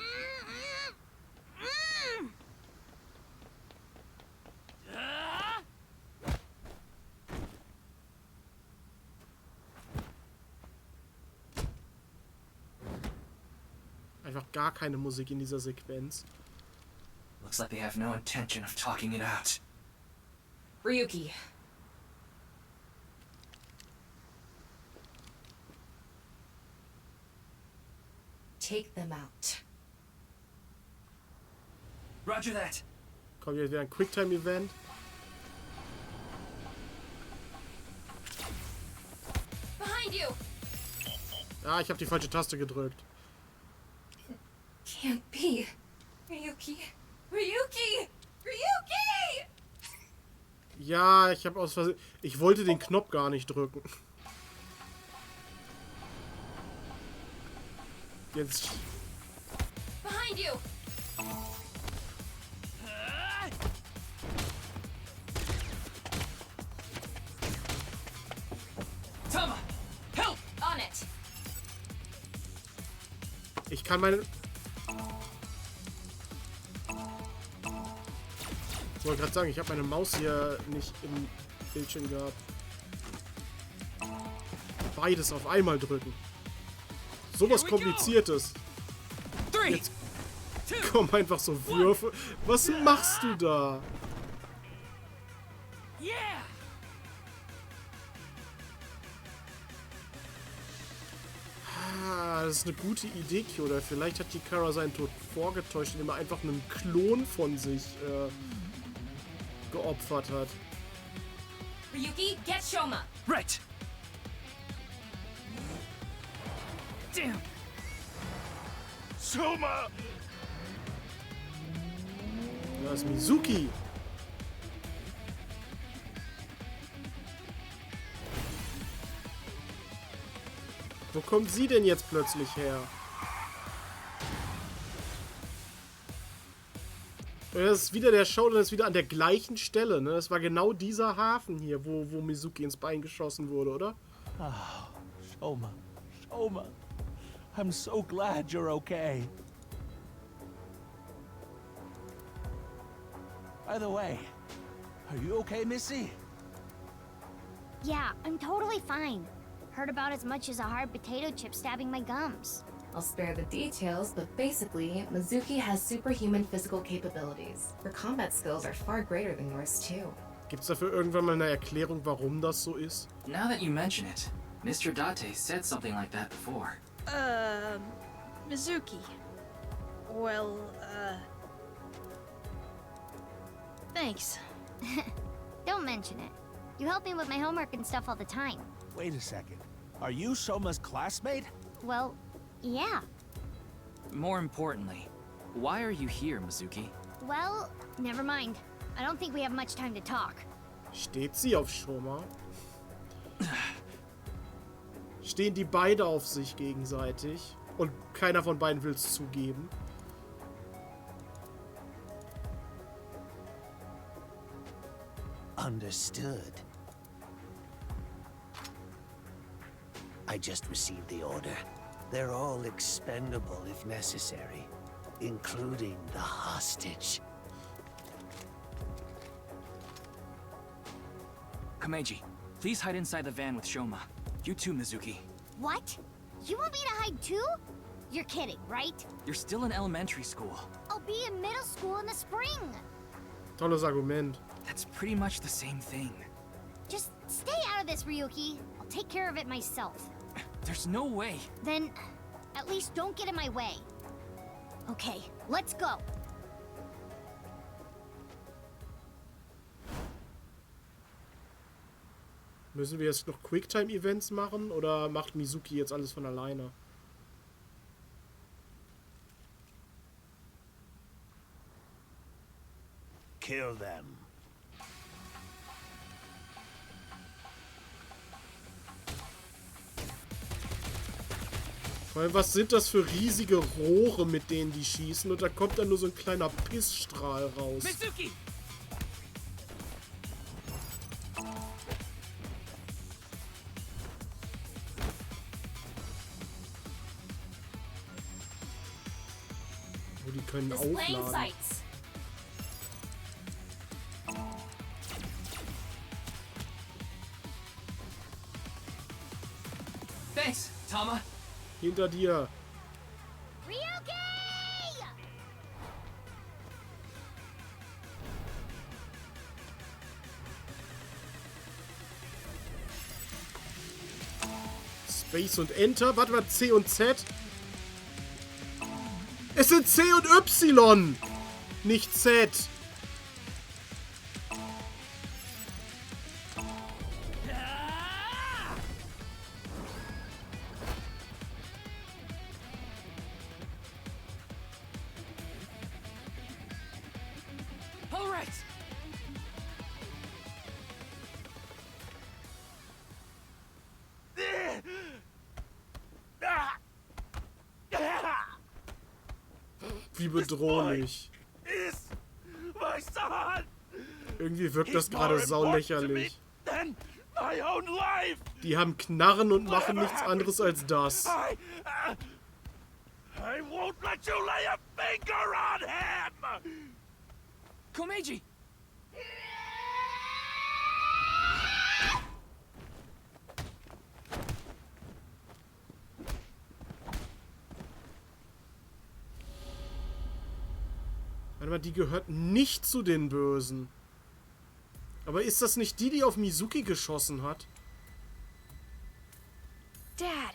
Einfach gar keine Musik in dieser Sequenz. Looks like they have no intention of talking it out. Ryuki. Take them out. Roger that. Kommt jetzt wieder ein Quicktime-Event. Behind you! Ah, ich habe die falsche Taste gedrückt. Can't be. Ryuki. Ryuki! Ryuki! Ja, ich habe aus Versehen... Ich wollte den Knopf gar nicht drücken. Jetzt... Behind you! Tama! Help! On it! Ich kann meine... Ich wollte gerade sagen, ich habe meine Maus hier nicht im Bildschirm gehabt. Beides auf einmal drücken. Sowas Kompliziertes. Jetzt kommen einfach so Würfe. Was machst du da? Ah, das ist eine gute Idee, Kyoda. Vielleicht hat Chikara seinen Tod vorgetäuscht, indem er einfach einen Klon von sich geopfert hat. Ryuki, get Shoma! Right! Damn! Shoma! Da ist Mizuki. Wo kommt sie denn jetzt plötzlich her? Das ist wieder der Showdown, das ist wieder an der gleichen Stelle, ne? Das war genau dieser Hafen hier, wo Mizuki ins Bein geschossen wurde, oder? Oh, Shoma. Shoma. I'm so glad you're okay. By the way, are you okay, Missy? Yeah, I'm totally fine. Hurt about as much as a hard potato chip stabbing my gums. I'll spare the details, but basically, Mizuki has superhuman physical capabilities. Her combat skills are far greater than yours too. Gibt's dafür irgendwann mal eine Erklärung, warum das so ist? Now that you mention it, Mr. Date said something like that before. Mizuki. Well, thanks. Don't mention it. You help me with my homework and stuff all the time. Wait a second. Are you Shoma's classmate? Well, yeah. More importantly, why are you here, Mizuki? Well, never mind. I don't think we have much time to talk. Steht sie auf Shoma? Stehen die beide auf sich gegenseitig? Und keiner von beiden will es zugeben? Understood. I just received the order. They're all expendable if necessary, including the hostage. Komeiji, please hide inside the van with Shoma. You too, Mizuki. What? You want me to hide too? You're kidding, right? You're still in elementary school. I'll be in middle school in the spring. Tolles Argument. That's pretty much the same thing. Just stay out of this, Ryuki. I'll take care of it myself. There's no way. Then, at least don't get in my way. Okay, let's go. Müssen wir jetzt noch Quicktime-Events machen oder macht Mizuki jetzt alles von alleine? Kill them. Vor allem, was sind das für riesige Rohre, mit denen die schießen? Und da kommt dann nur so ein kleiner Pissstrahl raus. Mizuki! Oh, die können aufladen. Thanks, Tama. Hinter dir. Ryuki! Space und Enter. Warte mal, C und Z. Es sind C und Y. Nicht Z. Wie bedrohlich. Irgendwie wirkt das gerade saulächerlich. Die haben Knarren und machen nichts anderes als das. I won't let you lay a finger on him! Komeiji! Warte mal, die gehört nicht zu den Bösen. Aber ist das nicht die auf Mizuki geschossen hat? Dad.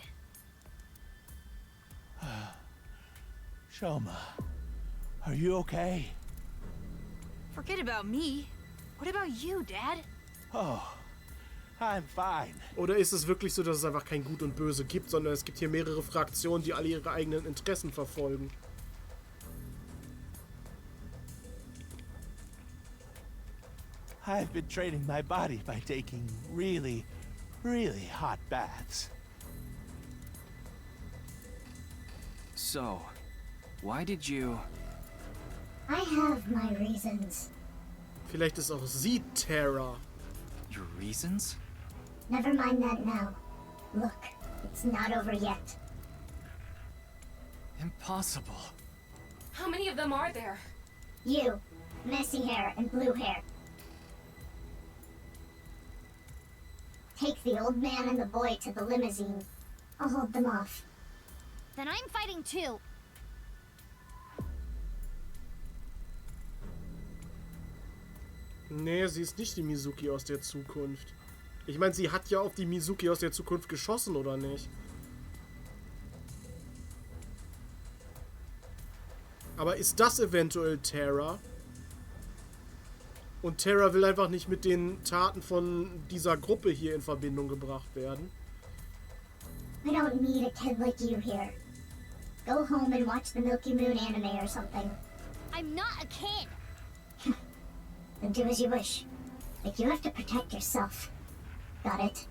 Shoma, are you okay? Forget about me. What about you, Dad? Oh, I'm fine. Oder ist es wirklich so, dass es einfach kein Gut und Böse gibt, sondern es gibt hier mehrere Fraktionen, die alle ihre eigenen Interessen verfolgen? I've been training my body by taking really hot baths. So, why did you... I have my reasons. Vielleicht ist auch sie Terra. Your reasons? Never mind that now. Look, it's not over yet. Impossible. How many of them are there? You, messy hair and blue hair. Take the old man and the boy to the limousine. I'll hold them off. Then I'm fighting too. Nee, sie ist nicht die Mizuki aus der Zukunft. Ich meine, sie hat ja auf die Mizuki aus der Zukunft geschossen, oder nicht? Aber ist das eventuell Terra? Und Terra will einfach nicht mit den Taten von dieser Gruppe hier in Verbindung gebracht werden. I don't need a kid like you here. Go home and watch the Milky Moon anime or something. I'm not a kid. Then do as you wish. But you have to protect yourself. Got it?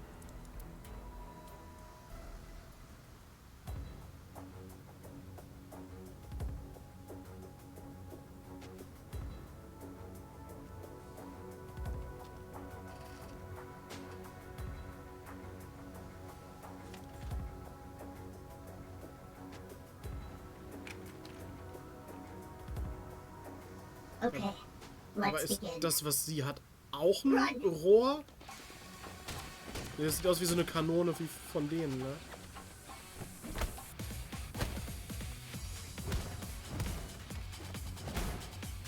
Okay. Aber Let's ist begin. das, was sie hat, auch ein Rohr? Das sieht aus wie so eine Kanone wie von denen, ne?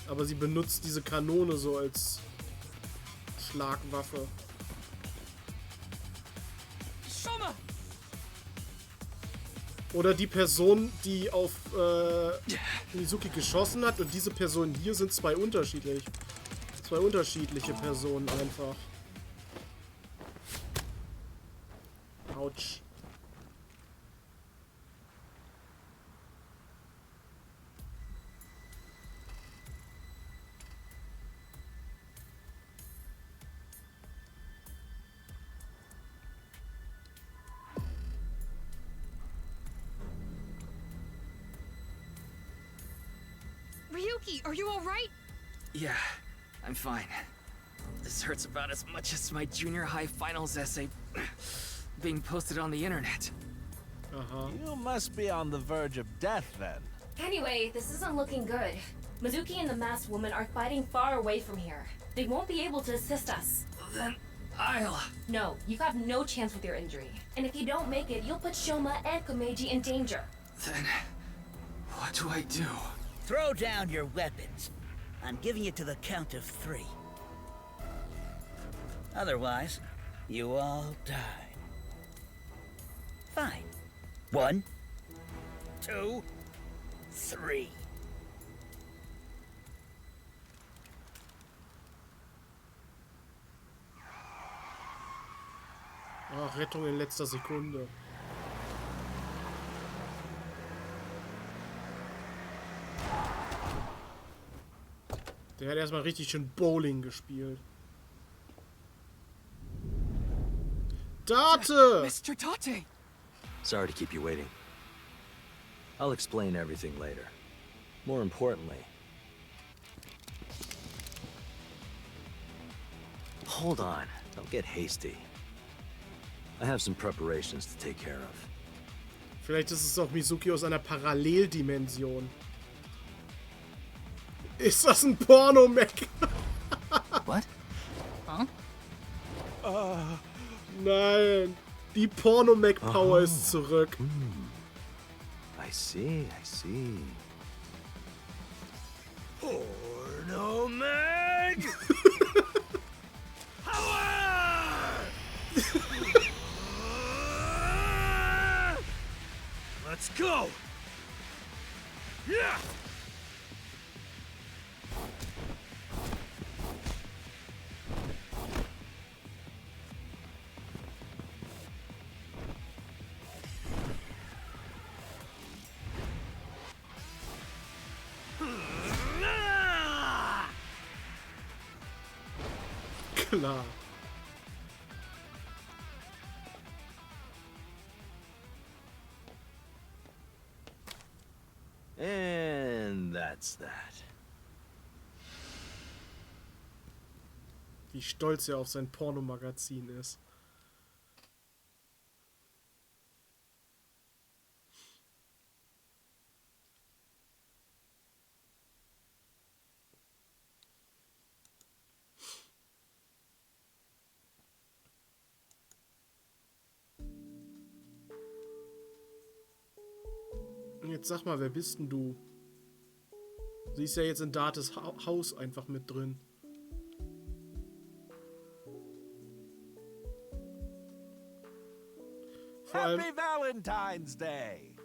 Aber sie benutzt diese Kanone so als Schlagwaffe. Oder die Person, die auf Mizuki geschossen hat, und diese Personen hier sind zwei unterschiedliche Personen einfach. Autsch. Ryuki, are you alright? Yeah, I'm fine. This hurts about as much as my junior high finals essay being posted on the internet. You must be on the verge of death then. Anyway, this isn't looking good. Mizuki and the masked woman are fighting far away from here. They won't be able to assist us. Then I'll... No, you have no chance with your injury. And if you don't make it, you'll put Shoma and Komeiji in danger. Then what do I do? Throw down your weapons. I'm giving it to the count of 3. Otherwise, you all die. Fine. 1, 2, 3. Ach, Rettung in letzter Sekunde. Der hat erstmal richtig schön Bowling gespielt. Date! Mr. Date! Sorry to keep you waiting. I'll explain everything later. More importantly... Hold on. Don't get hasty. I have some preparations to take care of. Vielleicht ist es auch Mizuki aus einer Paralleldimension. Ist das ein Porno-Mech? What? Huh? Nein. Die Porno-Mech-Power ist zurück. I see. Porno-Meg! Let's go! Yeah! Klar. And that's that. Wie stolz er auf sein Pornomagazin ist. Jetzt sag mal, wer bist denn du? Sie ist ja jetzt in Dates Haus einfach mit drin. Happy Valentine's Day!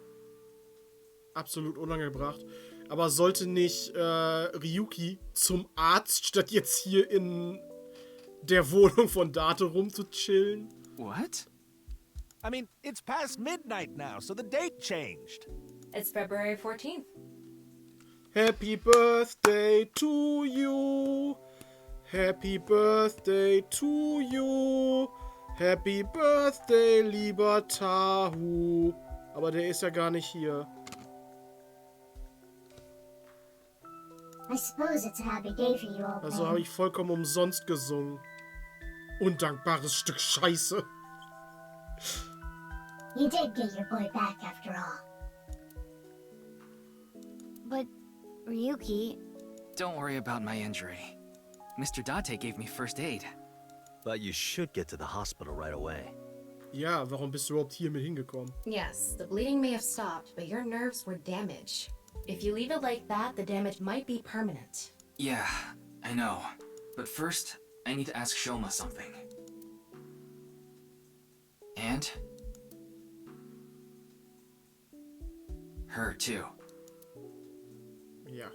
Absolut unangebracht. Aber sollte nicht Ryuki zum Arzt, statt jetzt hier in der Wohnung von Date rumzuchillen? What? I mean, it's past midnight now, so the date changed. It's February 14th. Happy birthday to you. Happy birthday to you. Happy birthday, lieber Tahu. Aber der ist ja gar nicht hier. I suppose it's a happy day for you all. Also habe ich vollkommen umsonst gesungen. Undankbares Stück Scheiße. You did get your boy back after all. But, Ryuki... Don't worry about my injury. Mr. Date gave me first aid. But you should get to the hospital right away. Ja, warum bist du überhaupt hier mit hingekommen? Yes, the bleeding may have stopped, but your nerves were damaged. If you leave it like that, the damage might be permanent. Yeah, I know. But first, I need to ask Shoma something. And? Her, too. Yeah.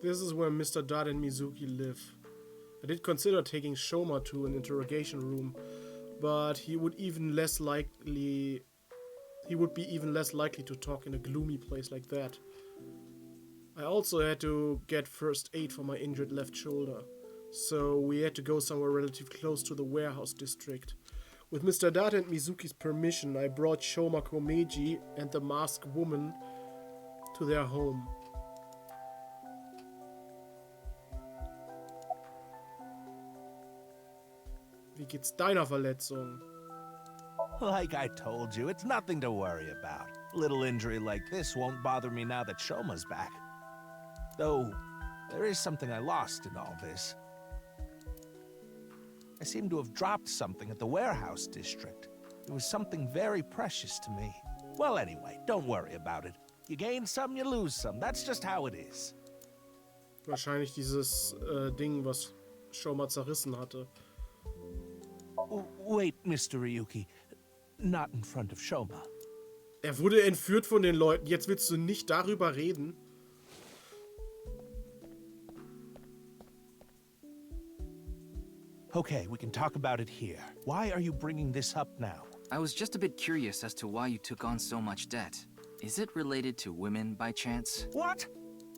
This is where Mr. Date and Mizuki live. I did consider taking Shoma to an interrogation room, but he would be even less likely to talk in a gloomy place like that. I also had to get first aid for my injured left shoulder, so we had to go somewhere relatively close to the warehouse district. With Mr. Date and Mizuki's permission, I brought Shoma Komeiji and the masked woman to their home. Wie geht's deiner Verletzung? Like I told you, it's nothing to worry about. A little injury like this won't bother me now that Shoma's back. Though, there is something I lost in all this. I seem to have dropped something at the warehouse district. It was something very precious to me. Well, anyway, don't worry about it. You gain some, you lose some. That's just how it is. Wahrscheinlich dieses Ding, was Shoma zerrissen hatte. Wait, Mr. Ryuki. Not in front of Shoma. Er wurde entführt von den Leuten. Jetzt willst du nicht darüber reden? Okay, we can talk about it here. Why are you bringing this up now? I was just a bit curious as to why you took on so much debt. Is it related to women by chance? What?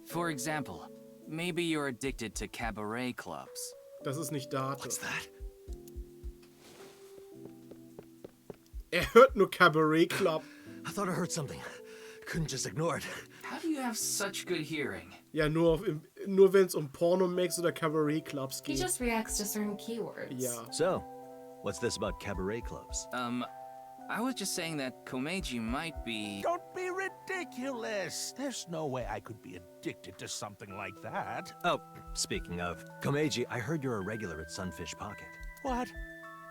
For example, maybe you're addicted to cabaret clubs. Das ist nicht Date. What's that? Hört nur Cabaret Club. I thought I heard something. Couldn't just ignore it. How do you have such good hearing? Ja, nur wenn es Porno-Max oder Cabaret Clubs He geht. just reacts to certain keywords. Ja. So, what's this about cabaret clubs? I was just saying that Komeiji might be... Don't be ridiculous! There's no way I could be addicted to something like that. Oh, speaking of, Komeiji, I heard you're a regular at Sunfish Pocket. What?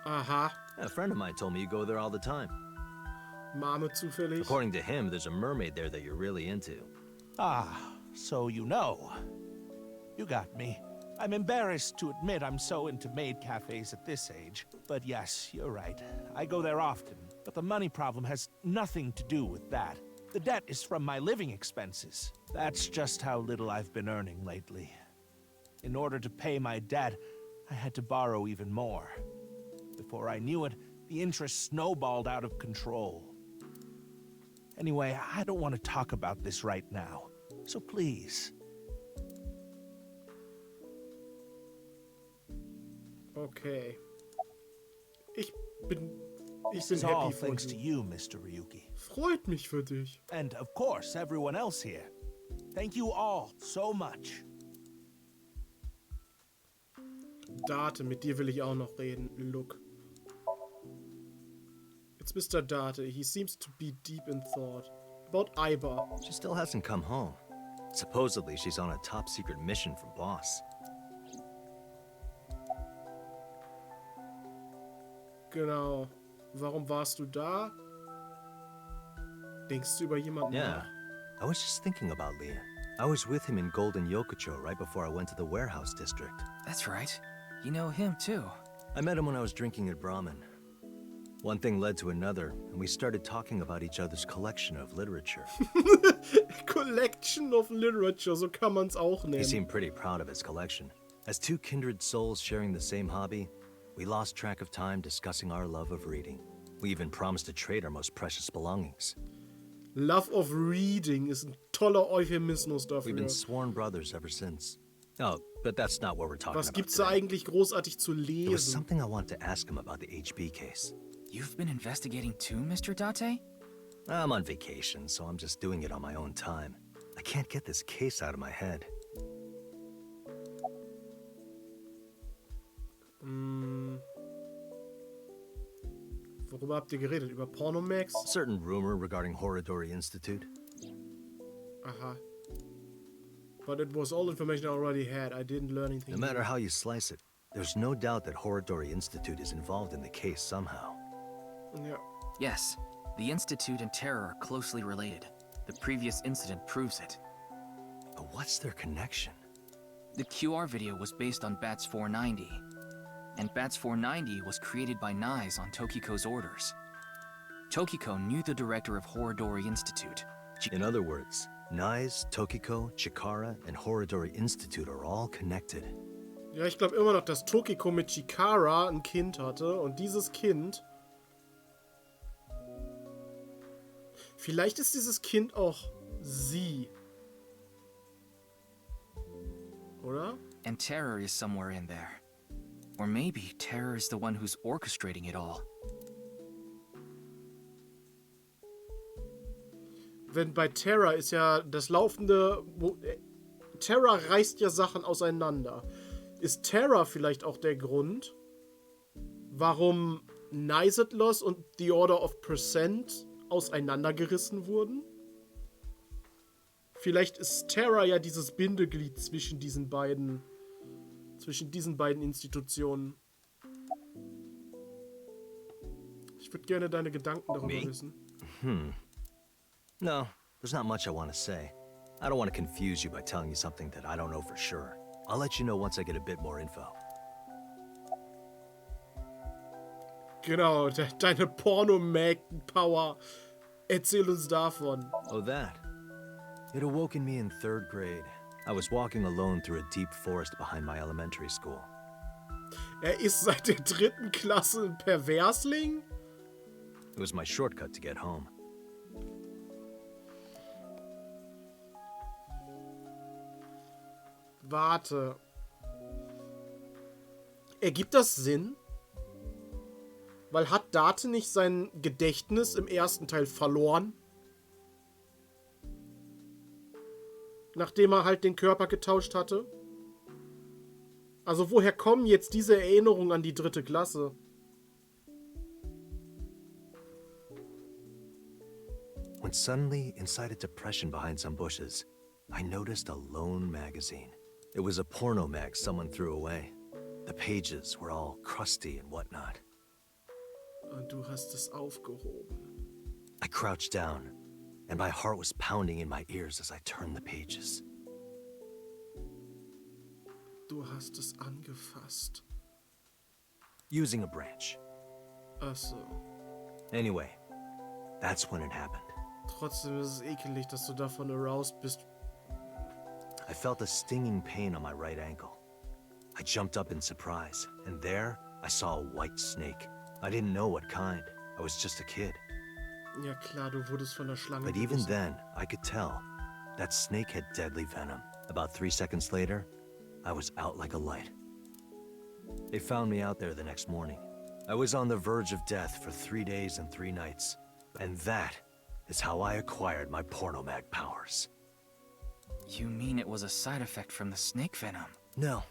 Aha. A friend of mine told me you go there all the time. Mame zufällig. According to him, there's a mermaid there that you're really into. Ah, so you know. You got me. I'm embarrassed to admit I'm so into maid cafes at this age. But yes, you're right. I go there often. But the money problem has nothing to do with that. The debt is from my living expenses. That's just how little I've been earning lately. In order to pay my debt, I had to borrow even more. Before I knew it, the interest snowballed out of control. Anyway, I don't want to talk about this right now. So please. Okay. Ich bin This is happy all for thanks you. to you, Mr. Ryuki. Freut mich für dich. And of course, everyone else here. Thank you all so much. Date, mit dir will ich auch noch reden. Look. It's Mr. Date. He seems to be deep in thought. About Iba. She still hasn't come home. Supposedly, she's on a top-secret mission from Boss. Genau. Warum warst du da? Denkst du über jemanden Yeah. nach? I was just thinking about Leah. I was with him in Golden Yokocho right before I went to the warehouse district. That's right. You know him, too. I met him when I was drinking at Brahmin. One thing led to another, and we started talking about each other's collection of literature. Collection of literature, so kann man's auch He nennen. seemed pretty proud of his collection. As two kindred souls sharing the same hobby, we lost track of time discussing our love of reading. We even promised to trade our most precious belongings. Love of reading ist ein toller Euphemismus We've been dafür. sworn brothers ever since. Oh, but that's not what we're talking Was about gibt's da today. eigentlich großartig zu There was lesen? something I want to ask him about the HB case. You've been investigating too, Mr. Date? I'm on vacation, so I'm just doing it on my own time. I can't get this case out of my head. Worüber habt ihr geredet? Über Pornomax? Certain rumor regarding Horadori Institute. Aha. But it was all information I already had. I didn't learn anything. No matter how you slice it, there's no doubt that Horadori Institute is involved in the case somehow. Ja. Yes, the Institute and Terror are closely related. The previous incident proves it. But what's their connection? The QR video was based on Bats 490. And Bats 490 was created by Nyes on Tokiko's orders. Tokiko knew the director of Horadori Institute. In other words, Nyes, Tokiko, Chikara, and Horadori Institute are all connected. Ja, ich glaube immer noch, dass Tokiko mit Chikara ein Kind hatte. Und dieses Kind... Vielleicht ist dieses Kind auch sie. Oder? And Terror is somewhere in there. Or maybe Terror is the one who's orchestrating it all. Wenn bei Terra ist ja das laufende... Terra reißt ja Sachen auseinander. Ist Terra vielleicht auch der Grund, warum Nisetlos und The Order of Percent auseinandergerissen wurden? Vielleicht ist Terra ja dieses Bindeglied zwischen diesen beiden Institutionen. Ich würde gerne deine Gedanken darüber wissen. No, there's not much I want to say. I don't want to confuse you by telling you something that I don't know for sure. I'll let you know once I get a bit more info. Genau, deine Porno-Mag-Power. Erzähl uns davon. Oh, that. It awoke in me in 3rd grade. I was walking alone through a deep forest behind my elementary school. Ist seit der 3. Klasse ein Perversling? It was my shortcut to get home. Warte. Ergibt das Sinn? Weil hat Date nicht sein Gedächtnis im ersten Teil verloren? Nachdem er halt den Körper getauscht hatte? Also woher kommen jetzt diese Erinnerungen an die 3. Klasse? When suddenly, inside a depression behind some bushes, I noticed a lone magazine. It was a porno mag someone threw away. The pages were all crusty and whatnot. Und du hast es aufgehoben. I crouched down, and my heart was pounding in my ears as I turned the pages. Du hast es angefasst. Using a branch. Ach so. Anyway, that's when it happened. Trotzdem ist es ekelig, dass du davon aroused bist. I felt a stinging pain on my right ankle. I jumped up in surprise, and there I saw a white snake. I didn't know what kind. I was just a kid. Ja klar, du wurdest von der Schlange But even gebissen. then, I could tell that snake had deadly venom. About 3 seconds later, I was out like a light. They found me out there the next morning. I was on the verge of death for 3 days and 3 nights. And that is how I acquired my pornomag powers. You mean it was a side effect from the snake venom? No,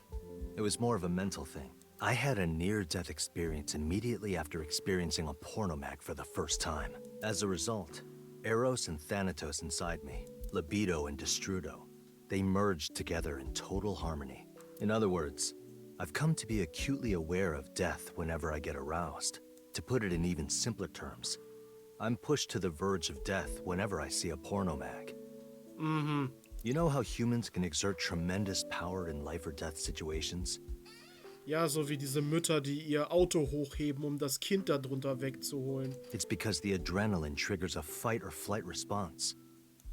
It was more of a mental thing. I had a near-death experience immediately after experiencing a pornomag for the first time. As a result, Eros and Thanatos inside me, libido and destrudo, they merged together in total harmony. In other words, I've come to be acutely aware of death whenever I get aroused. To put it in even simpler terms, I'm pushed to the verge of death whenever I see a pornomag. Mhm. You know how humans can exert tremendous power in life or death situations? Ja, so wie diese Mütter, die ihr Auto hochheben, um das Kind da drunter wegzuholen. It's because the adrenaline triggers a fight or flight response.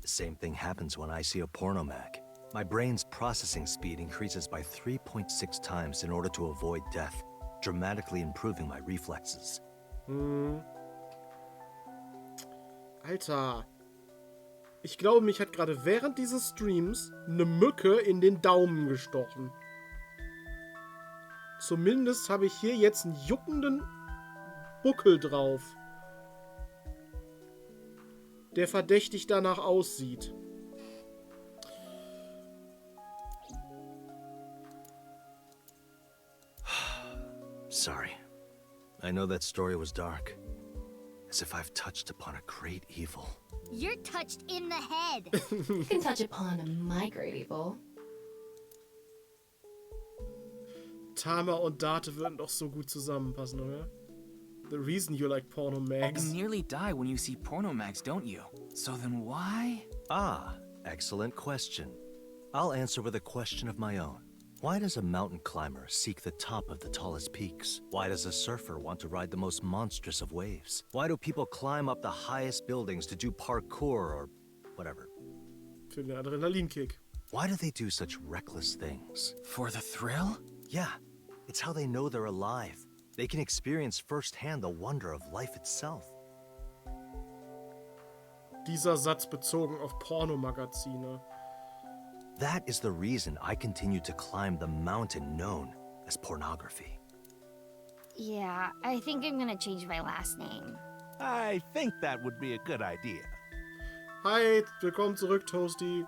The same thing happens when I see a pornomag. My brain's processing speed increases by 3.6 times in order to avoid death, dramatically improving my reflexes. Alter. Ich glaube, mich hat gerade während dieses Streams eine Mücke in den Daumen gestochen. Zumindest habe ich hier jetzt einen juckenden Buckel drauf, der verdächtig danach aussieht. Sorry. I know that story was dark. As if I've touched upon a great evil. You're touched in the head. You can touch upon my great evil. Tama und Date würden doch so gut zusammenpassen, oder? The reason you like porno mags. You nearly die when you see porno mags, don't you? So then why? Ah, excellent question. I'll answer with a question of my own. Why does a mountain climber seek the top of the tallest peaks? Why does a surfer want to ride the most monstrous of waves? Why do people climb up the highest buildings to do parkour or whatever? Für den Adrenalinkick. Why do they do such reckless things? For the thrill? Yeah, it's how they know they're alive. They can experience firsthand the wonder of life itself. Dieser Satz bezogen auf Pornomagazine. That is the reason I continue to climb the mountain known as pornography. Yeah, I think I'm gonna change my last name. I think that would be a good idea. Hi, willkommen zurück, Toasty.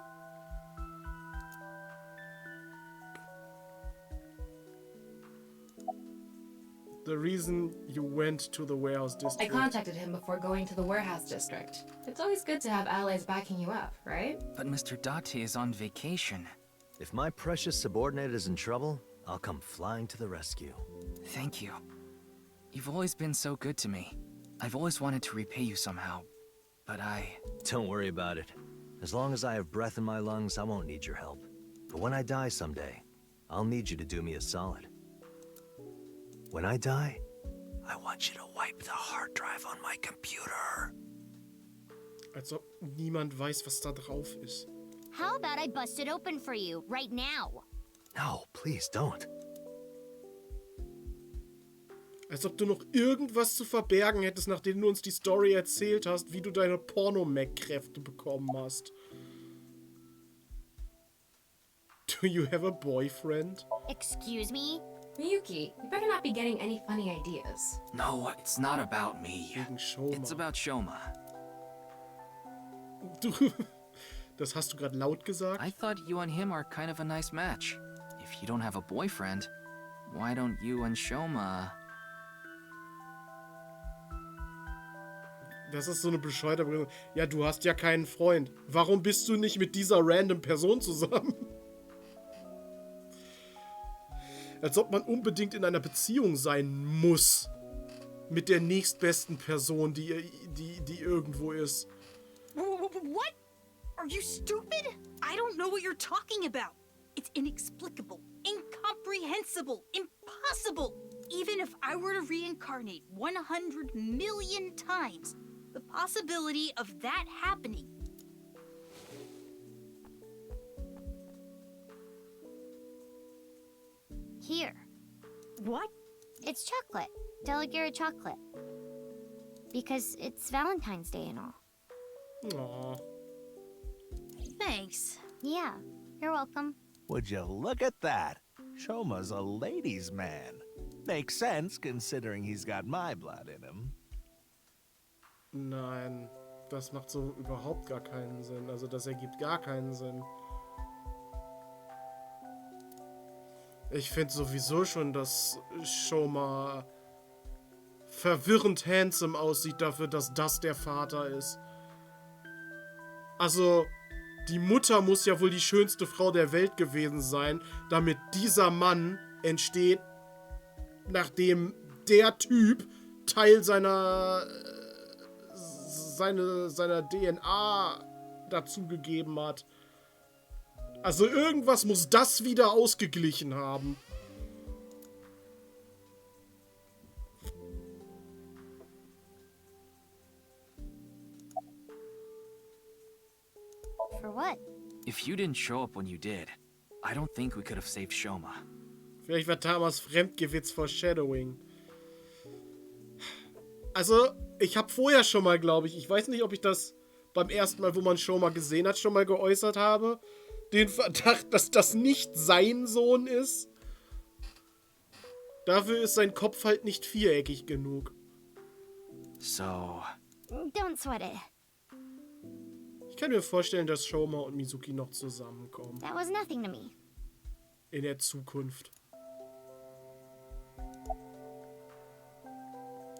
The reason you went to the warehouse I district. contacted him before going to the warehouse district. It's always good to have allies backing you up, right? But Mr. Date is on vacation. If my precious subordinate is in trouble, I'll come flying to the rescue. Thank you. You've always been so good to me. I've always wanted to repay you somehow, but Don't worry about it. As long as I have breath in my lungs, I won't need your help. But when I die someday, I'll need you to do me a solid. When I die, I want you to wipe the hard drive on my computer. Als ob niemand weiß, was da drauf ist. How about I bust it open for you right now? No, please don't. Als ob du noch irgendwas zu verbergen hättest, nachdem du uns die Story erzählt hast, wie du deine Porno-Mac-Kräfte bekommen hast. Do you have a boyfriend? Excuse me? Miyuki, you better not be getting any funny ideas. No, it's not about me. Shoma. It's about Shoma. Du, das hast du gerade laut gesagt? I thought you and him are kind of a nice match. If you don't have a boyfriend, why don't you and Shoma... Das ist so eine bescheuerte Begründung. Ja, du hast ja keinen Freund. Warum bist du nicht mit dieser random Person zusammen? Als ob man unbedingt in einer Beziehung sein muss. Mit der nächstbesten Person, die irgendwo ist. What? Are you stupid? I don't know what you're talking about. It's inexplicable, incomprehensible, impossible. Even if I were to reincarnate 100 million times, the possibility of that happening. Here. What? It's chocolate. Delicate chocolate. Because it's Valentine's Day and all. Aww. Thanks. Yeah, you're welcome. Would you look at that? Shoma's a ladies' man. Makes sense considering he's got my blood in him. Nein, das macht so überhaupt gar keinen Sinn. Also das ergibt gar keinen Sinn. Ich finde sowieso schon, dass Shoma verwirrend handsome aussieht dafür, dass das der Vater ist. Also, die Mutter muss ja wohl die schönste Frau der Welt gewesen sein, damit dieser Mann entsteht, nachdem der Typ Teil seiner DNA dazugegeben hat. Also irgendwas muss das wieder ausgeglichen haben. For what? If you didn't show up when you did, I don't think we could have saved Shoma. Vielleicht war Tamas Fremdgewitz Foreshadowing. Also, ich habe vorher schon mal, glaube ich weiß nicht, ob ich das beim ersten Mal, wo man Shoma gesehen hat, schon mal geäußert habe, den Verdacht, dass das nicht sein Sohn ist. Dafür ist sein Kopf halt nicht viereckig genug. So. Don't sweat it. Ich kann mir vorstellen, dass Shoma und Mizuki noch zusammenkommen. That was nothing to me. In der Zukunft.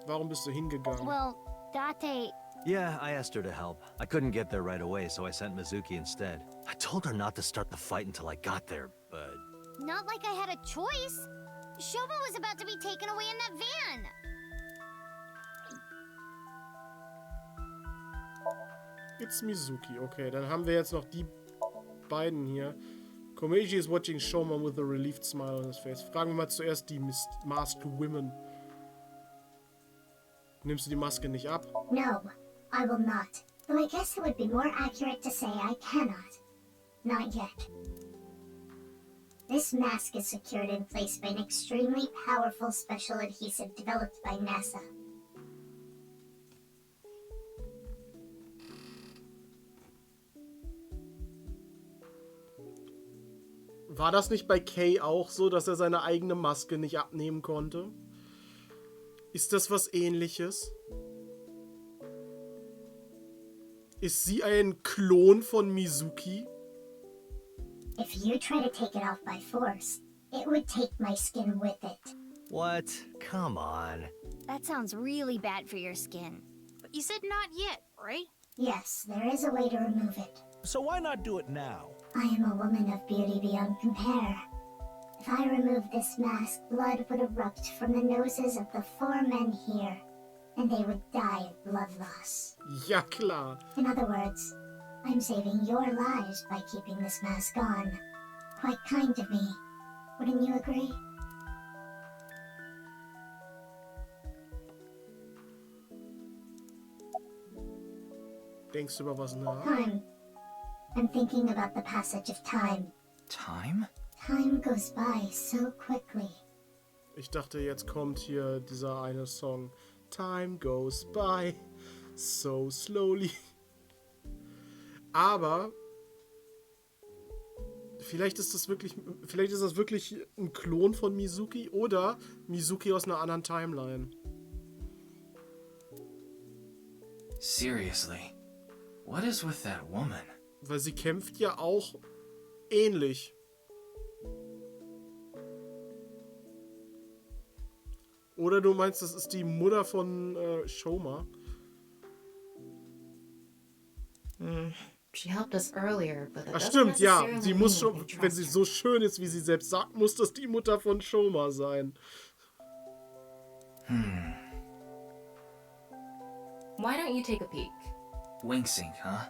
Warum bist du hingegangen? Well, Date... Yeah, I asked her to help. I couldn't get there right away, so I sent Mizuki instead. I told her not to start the fight until I got there, but... Not like I had a choice. Shoma was about to be taken away in that van. It's Mizuki. Okay, dann haben wir jetzt noch die beiden hier. Komeiji is watching Shoma with a relieved smile on his face. Fragen wir mal zuerst die Masked Women. Nimmst du die Maske nicht ab? No, I will not. Though I guess it would be more accurate to say I cannot. Not yet. This mask is secured in place by an extremely powerful special adhesive developed by NASA. War das nicht bei Kay auch so, dass er seine eigene Maske nicht abnehmen konnte? Ist das was Ähnliches? Ist sie ein Klon von Mizuki? If you try to take it off by force, it would take my skin with it. What? Come on. That sounds really bad for your skin. But you said not yet, right? Yes, there is a way to remove it. So why not do it now? I am a woman of beauty beyond compare. If I remove this mask, blood would erupt from the noses of the 4 men here, and they would die of blood loss. Ja, klar. In other words, I'm saving your lives by keeping this mask on. Quite kind of me. Wouldn't you agree? Denkst du über was nach? Time. I'm thinking about the passage of time. Time? Time goes by so quickly. Ich dachte, jetzt kommt hier dieser eine Song. Time goes by so slowly. Aber vielleicht ist das wirklich ein Klon von Mizuki oder Mizuki aus einer anderen Timeline. Seriously, what is with that woman? Weil sie kämpft ja auch ähnlich. Oder du meinst, das ist die Mutter von Shoma? She helped us earlier, but Ach stimmt, ja. Sie muss schon, wenn sie so schön ist, wie sie selbst sagt, muss das die Mutter von Shoma sein. Why don't you take a peek? Wing sync, huh?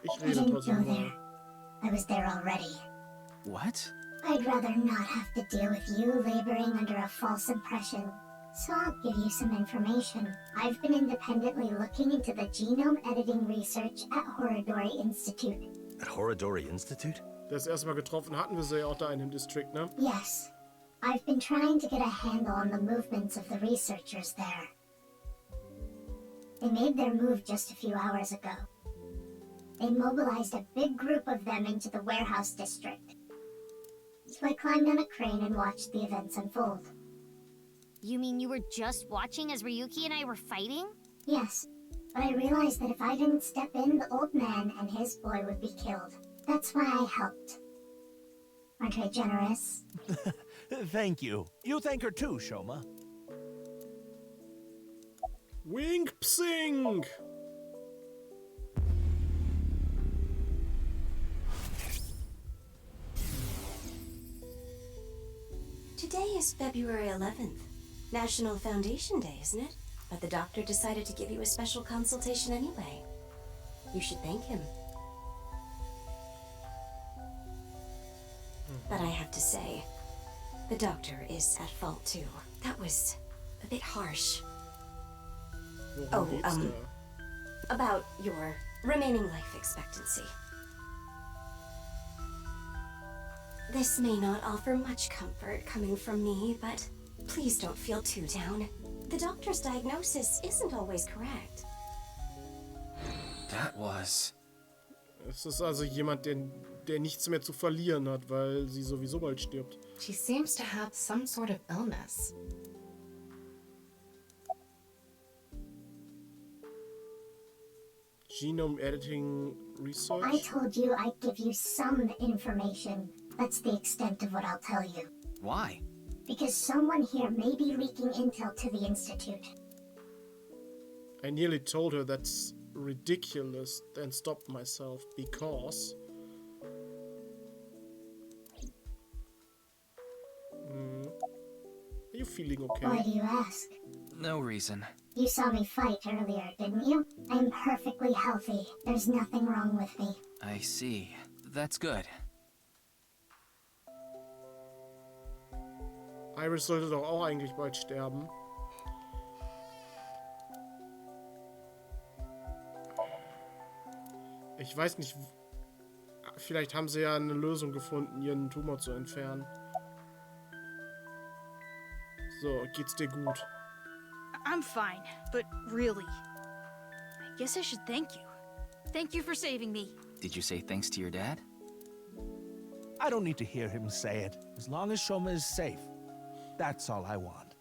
Ich I rede didn't go trotzdem there. mal. I was there already. What? I'd rather not have to deal with you laboring under a false impression. So I'll give you some information. I've been independently looking into the genome editing research at Horodori Institute. At Horodori Institute? Das erste Mal getroffen hatten wir sie ja auch da in dem District, ne? Yes. I've been trying to get a handle on the movements of the researchers there. They made their move just a few hours ago. They mobilized a big group of them into the warehouse district. So I climbed on a crane and watched the events unfold. You mean you were just watching as Ryuki and I were fighting? Yes. But I realized that if I didn't step in, the old man and his boy would be killed. That's why I helped. Aren't I generous? Thank you. You thank her too, Shoma. Wink psing! Today is February 11th. National Foundation Day, isn't it? But the doctor decided to give you a special consultation anyway. You should thank him. But I have to say, the doctor is at fault too. That was a bit harsh. About your remaining life expectancy. This may not offer much comfort coming from me, but please don't feel too down. The doctor's diagnosis isn't always correct. That was... Es ist also jemand, der nichts mehr zu verlieren hat, weil sie sowieso bald stirbt. She seems to have some sort of illness. Genome editing research? I told you I'd give you some information. That's the extent of what I'll tell you. Why? Because someone here may be leaking intel to the Institute. I nearly told her that's ridiculous, then stopped myself because... Are you feeling okay? Why do you ask? No reason. You saw me fight earlier, didn't you? I'm perfectly healthy. There's nothing wrong with me. I see. That's good. Iris sollte doch auch eigentlich bald sterben. Ich weiß nicht, vielleicht haben sie ja eine Lösung gefunden, ihren Tumor zu entfernen. So, geht's dir gut? I'm fine, but really, I guess I should thank you. Thank you for saving me. Did you say thanks to your dad? I don't need to hear him say it. As long as Shoma is safe. That's all I want.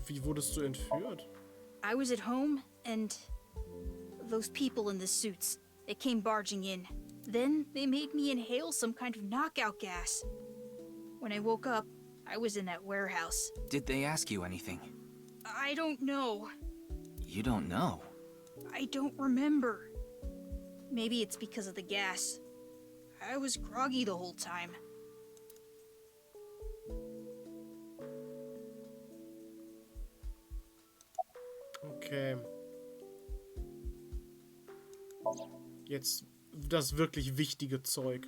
Wie wurdest du entführt? I was at home, and those people in the suits, they came barging in. Then they made me inhale some kind of knockout gas. When I woke up, I was in that warehouse. Did they ask you anything? I don't know. You don't know? I don't remember. Maybe it's because of the gas. I was groggy the whole time. Okay. Jetzt das wirklich wichtige Zeug.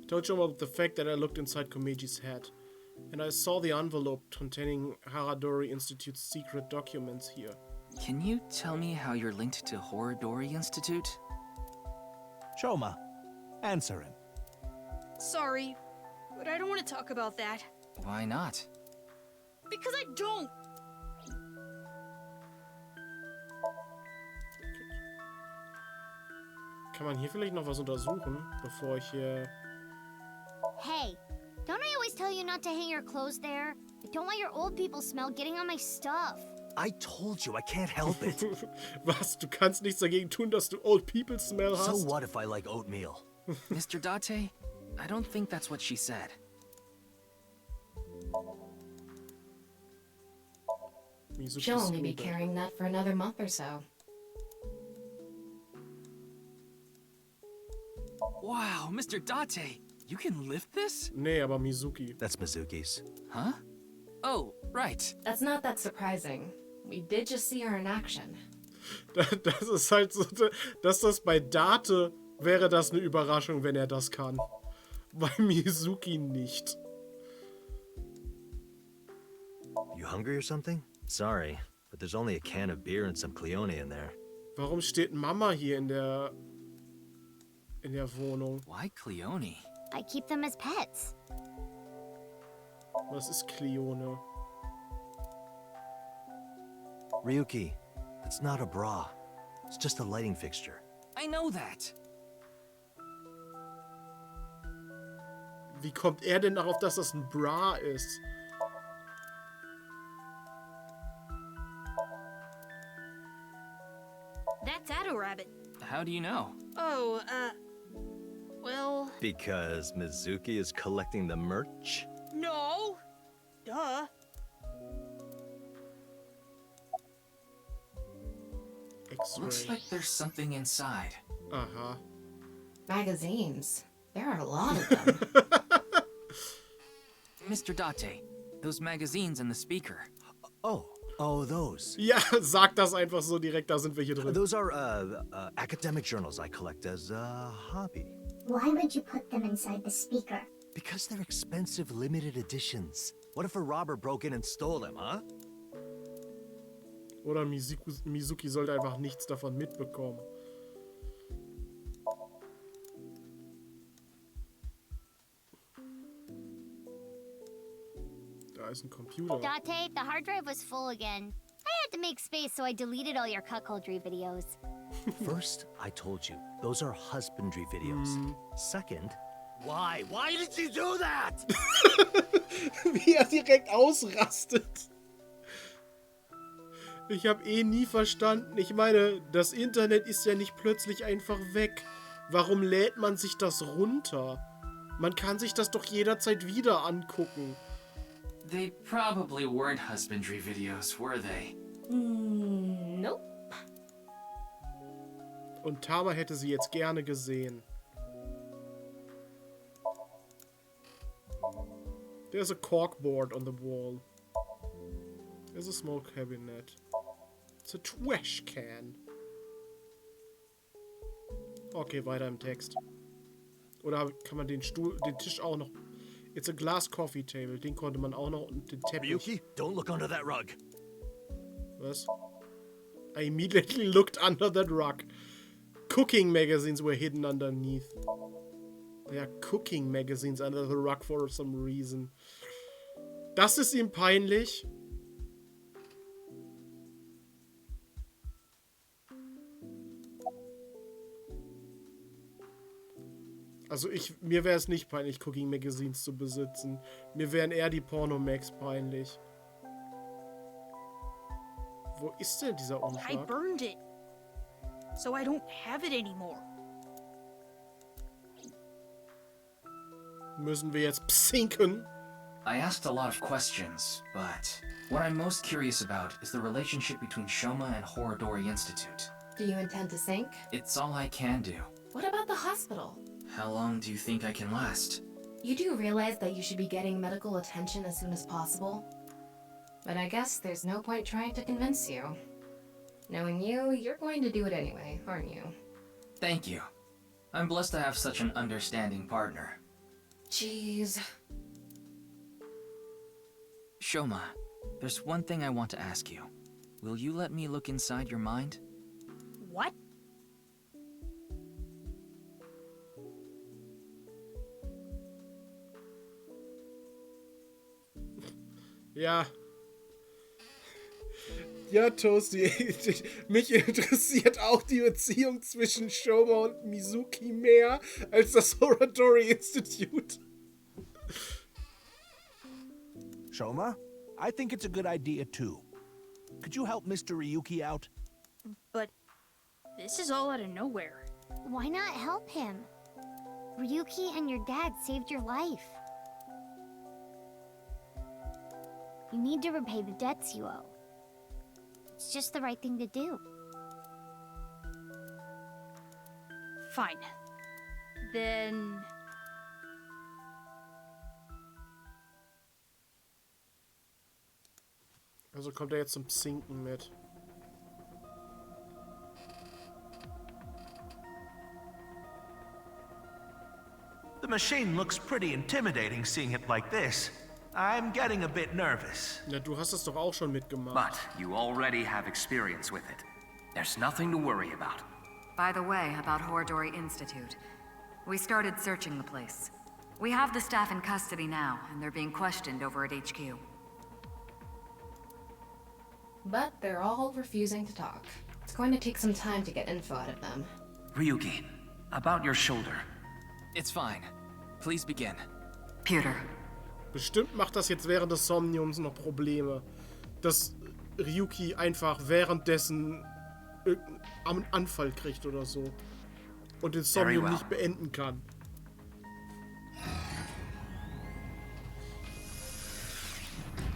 I told you about the fact that I looked inside Komeji's head. And I saw the envelope containing Haradori Institute's secret documents here. Can you tell me how you're linked to Horadori Institute? Shoma, answer him. Sorry, but I don't want to talk about that. Why not? Because I don't! Kann man hier vielleicht noch was untersuchen, bevor ich hier... Hey, don't I always tell you not to hang your clothes there? I don't want your old people smell getting on my stuff. I told you, I can't help it. Was? Du kannst nichts dagegen tun, dass du old people smell hast? So what if I like oatmeal? Mr. Date, I don't think that's what she said. She'll only be carrying that for another month or so. Wow, Mr. Date, you can lift this? Nee, aber Mizuki. That's Mizuki's. Huh? Oh, right. That's not that surprising. We did just see her in action. Das ist halt so, dass das bei Date wäre das eine Überraschung, wenn er das kann. Bei Mizuki nicht. You hungry or something? Sorry, but there's only a can of beer and some Cleone in there. Warum steht Mama hier in der Wohnung? Why Cleone? I keep them as pets. Was ist Cleone? Ryuki, it's not a bra. It's just a lighting fixture. I know that. Wie kommt er denn darauf, dass das ein Bra ist? How do you know? Oh, well... Because Mizuki is collecting the merch? No! Duh. Looks like there's something inside. Uh-huh. Magazines. There are a lot of them. Mr. Date, those magazines in the speaker. Oh, those. Ja, sag das einfach so direkt, da sind wir hier drin. Those are academic journals I collect as a hobby. Why would you put them inside the speaker? Because they're expensive limited editions. What if a robber broke in and stole them, huh? Oder Mizuki sollte einfach nichts davon mitbekommen. Da ist ein Computer. Date, the hard drive was full again. I had to make space, so I deleted all your cuckoldry videos. First, I told you, those are husbandry videos. Second, Why? Why did you do that? Wie er direkt ausrastet. Ich habe nie verstanden. Ich meine, das Internet ist ja nicht plötzlich einfach weg. Warum lädt man sich das runter? Man kann sich das doch jederzeit wieder angucken. They probably weren't husbandry videos, were they? Nope. Und Tama hätte sie jetzt gerne gesehen. There's a corkboard on the wall. There's a small cabinet. It's a trash can. Okay, weiter im Text. Oder kann man den Tisch auch noch... It's a glass coffee table. Den konnte man auch noch... Und den Teppich. Ryuki, don't look under that rug. Was? I immediately looked under that rug. Cooking magazines were hidden underneath. There are cooking magazines under the rug for some reason. Das ist ihm peinlich. Also mir wäre es nicht peinlich, Cooking Magazines zu besitzen. Mir wären eher die Pornomags peinlich. Wo ist denn dieser Umschlag? I burned it. So I don't have it anymore. Müssen wir jetzt psinken? I asked a lot of questions, but what I'm most curious about is the relationship between Shoma and Horodori Institute. Do you intend to sink? It's all I can do. What about the hospital? How long do you think I can last? You do realize that you should be getting medical attention as soon as possible? But I guess there's no point trying to convince you. Knowing you, you're going to do it anyway, aren't you? Thank you. I'm blessed to have such an understanding partner. Jeez. Shoma, there's one thing I want to ask you. Will you let me look inside your mind? What? Ja. Ja, Toasty. Mich interessiert auch die Beziehung zwischen Shoma und Mizuki mehr als das Horodori Institute. Shoma, I think it's a good idea too. Could you help Mr. Ryuki out? But this is all out of nowhere. Why not help him? Ryuki and your dad saved your life. You need to repay the debts you owe. It's just the right thing to do. Fine. Then... Also kommt er jetzt zum Psinken mit. The machine looks pretty intimidating seeing it like this. I'm getting a bit nervous. Ja, du hast es doch auch schon mitgemacht. But you already have experience with it. There's nothing to worry about. By the way, about Horodori Institute. We started searching the place. We have the staff in custody now, and they're being questioned over at HQ. But they're all refusing to talk. It's going to take some time to get info out of them. Ryuki, about your shoulder. It's fine. Please begin. Pewter. Bestimmt macht das jetzt während des Somniums noch Probleme. Dass Ryuki einfach währenddessen irgendeinen Anfall kriegt oder so. Und den Somnium nicht beenden kann.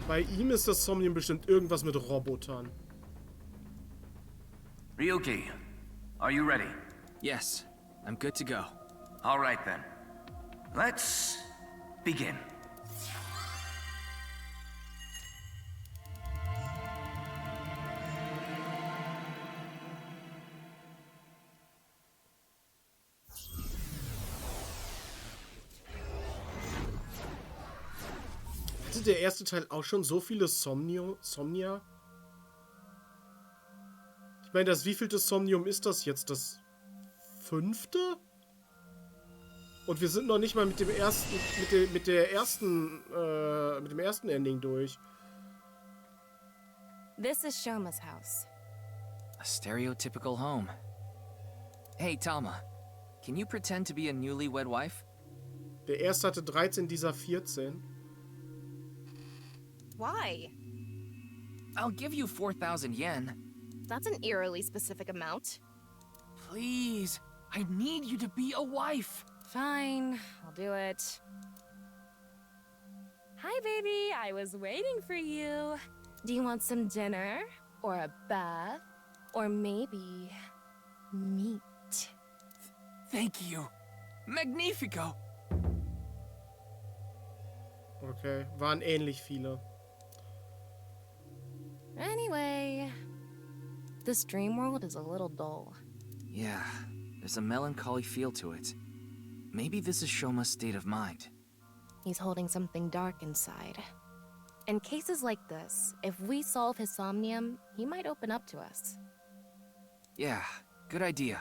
Bei ihm ist das Somnium bestimmt irgendwas mit Robotern. Ryuki, are you ready? Yes, I'm good to go. All right then. Let's begin. Hatte der erste Teil auch schon so viele Somnia? Ich meine, das wievielte Somnium ist das jetzt? Das 5.? Und wir sind noch nicht mal mit dem ersten, mit dem ersten Ending durch. This is Shoma's house. A stereotypical home. Hey, Talma, can you pretend to be a newlywed wife? Der erste hatte 13, dieser 14. Why? I'll give you 4,000 yen. That's an eerily specific amount. Please, I need you to be a wife. Fine, I'll do it. Hi, baby. I was waiting for you. Do you want some dinner? Or a bath? Or maybe meat? Thank you. Magnifico. Okay, waren ähnlich viele. Anyway, this dream world is a little dull. Yeah, there's a melancholy feel to it. Maybe this is Shoma's state of mind. He's holding something dark inside. In cases like this, if we solve his somnium, he might open up to us. Yeah, good idea.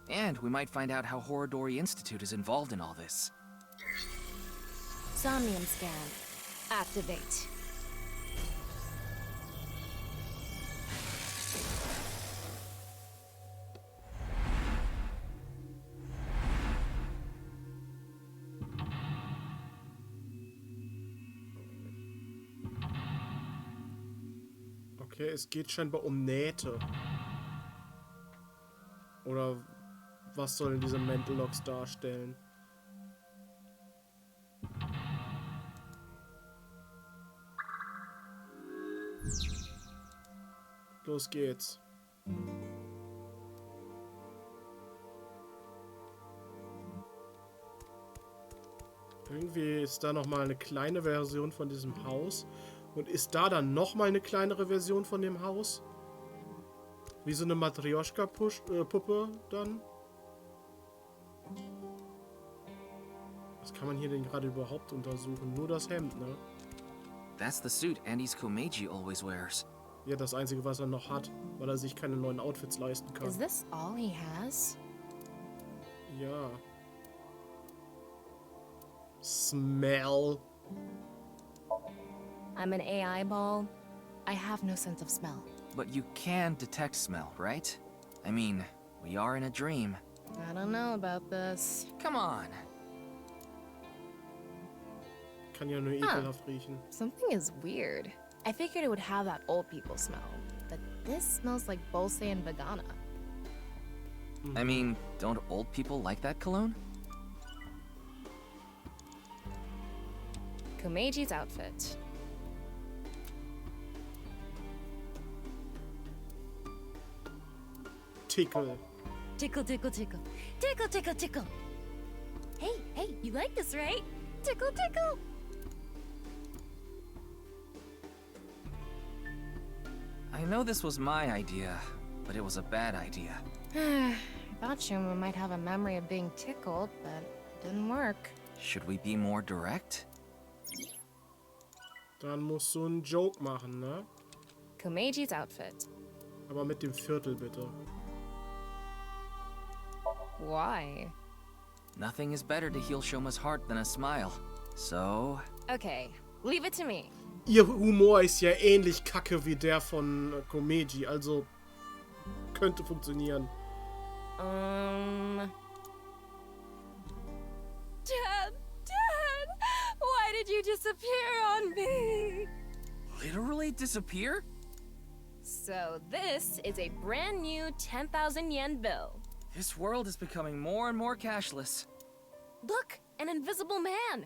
And we might find out how Horodori Institute is involved in all this. Somnium scan. Activate. Okay, es geht scheinbar um Nähte. Oder was sollen diese Mental Locks darstellen? Los geht's. Irgendwie ist da nochmal eine kleine Version von diesem Haus. Und ist da dann nochmal eine kleinere Version von dem Haus? Wie so eine Matryoshka-Puppe dann? Was kann man hier denn gerade überhaupt untersuchen? Nur das Hemd, ne? That's the suit Andy's Komeiji always wears. Ja, das Einzige, was er noch hat, weil er sich keine neuen Outfits leisten kann. Is this all he has? Ja. Smell. I'm an AI ball. I have no sense of smell. But you can detect smell, right? I mean, we are in a dream. I don't know about this. Come on. Kann ja nur ekelhaft riechen. Something is weird. I figured it would have that old people smell, but this smells like Bolse and Vegana. I mean, don't old people like that cologne? Komeiji's outfit. Tickle. Tickle, tickle, tickle. Tickle, tickle, tickle. Hey, you like this, right? Tickle, tickle. I know this was my idea, but it was a bad idea. I thought Shuma might have a memory of being tickled, but it didn't work. Should we be more direct? Dann musst du einen Joke machen, ne? Komeiji's outfit. Aber mit dem Viertel, bitte. Why? Nothing is better to heal Shoma's heart than a smile. So... Okay, leave it to me. Ihr Humor ist ja ähnlich kacke wie der von Komeiji, also könnte funktionieren. Dad! Why did you disappear on me? Literally disappear? So this is a brand new 10,000 yen bill. This world is becoming more and more cashless. Look, an invisible man.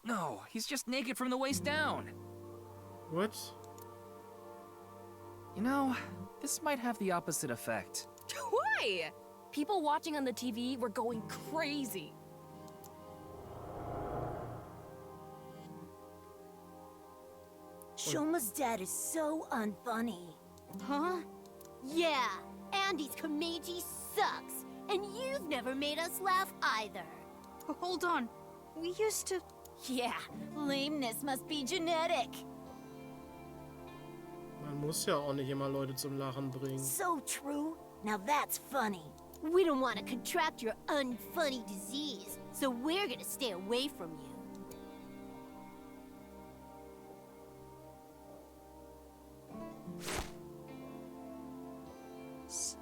No, he's just naked from the waist down. What? You know, this might have the opposite effect. Why? People watching on the TV were going crazy. Shoma's dad is so unfunny. Huh? Yeah, Andy's Komeiji sucks, and you've never made us laugh either. Hold on, we used to... Yeah, lameness must be genetic. Man muss ja auch nicht immer Leute zum Lachen bringen. So true. Now that's funny. We don't want to contract your unfunny disease, so we're gonna stay away from you.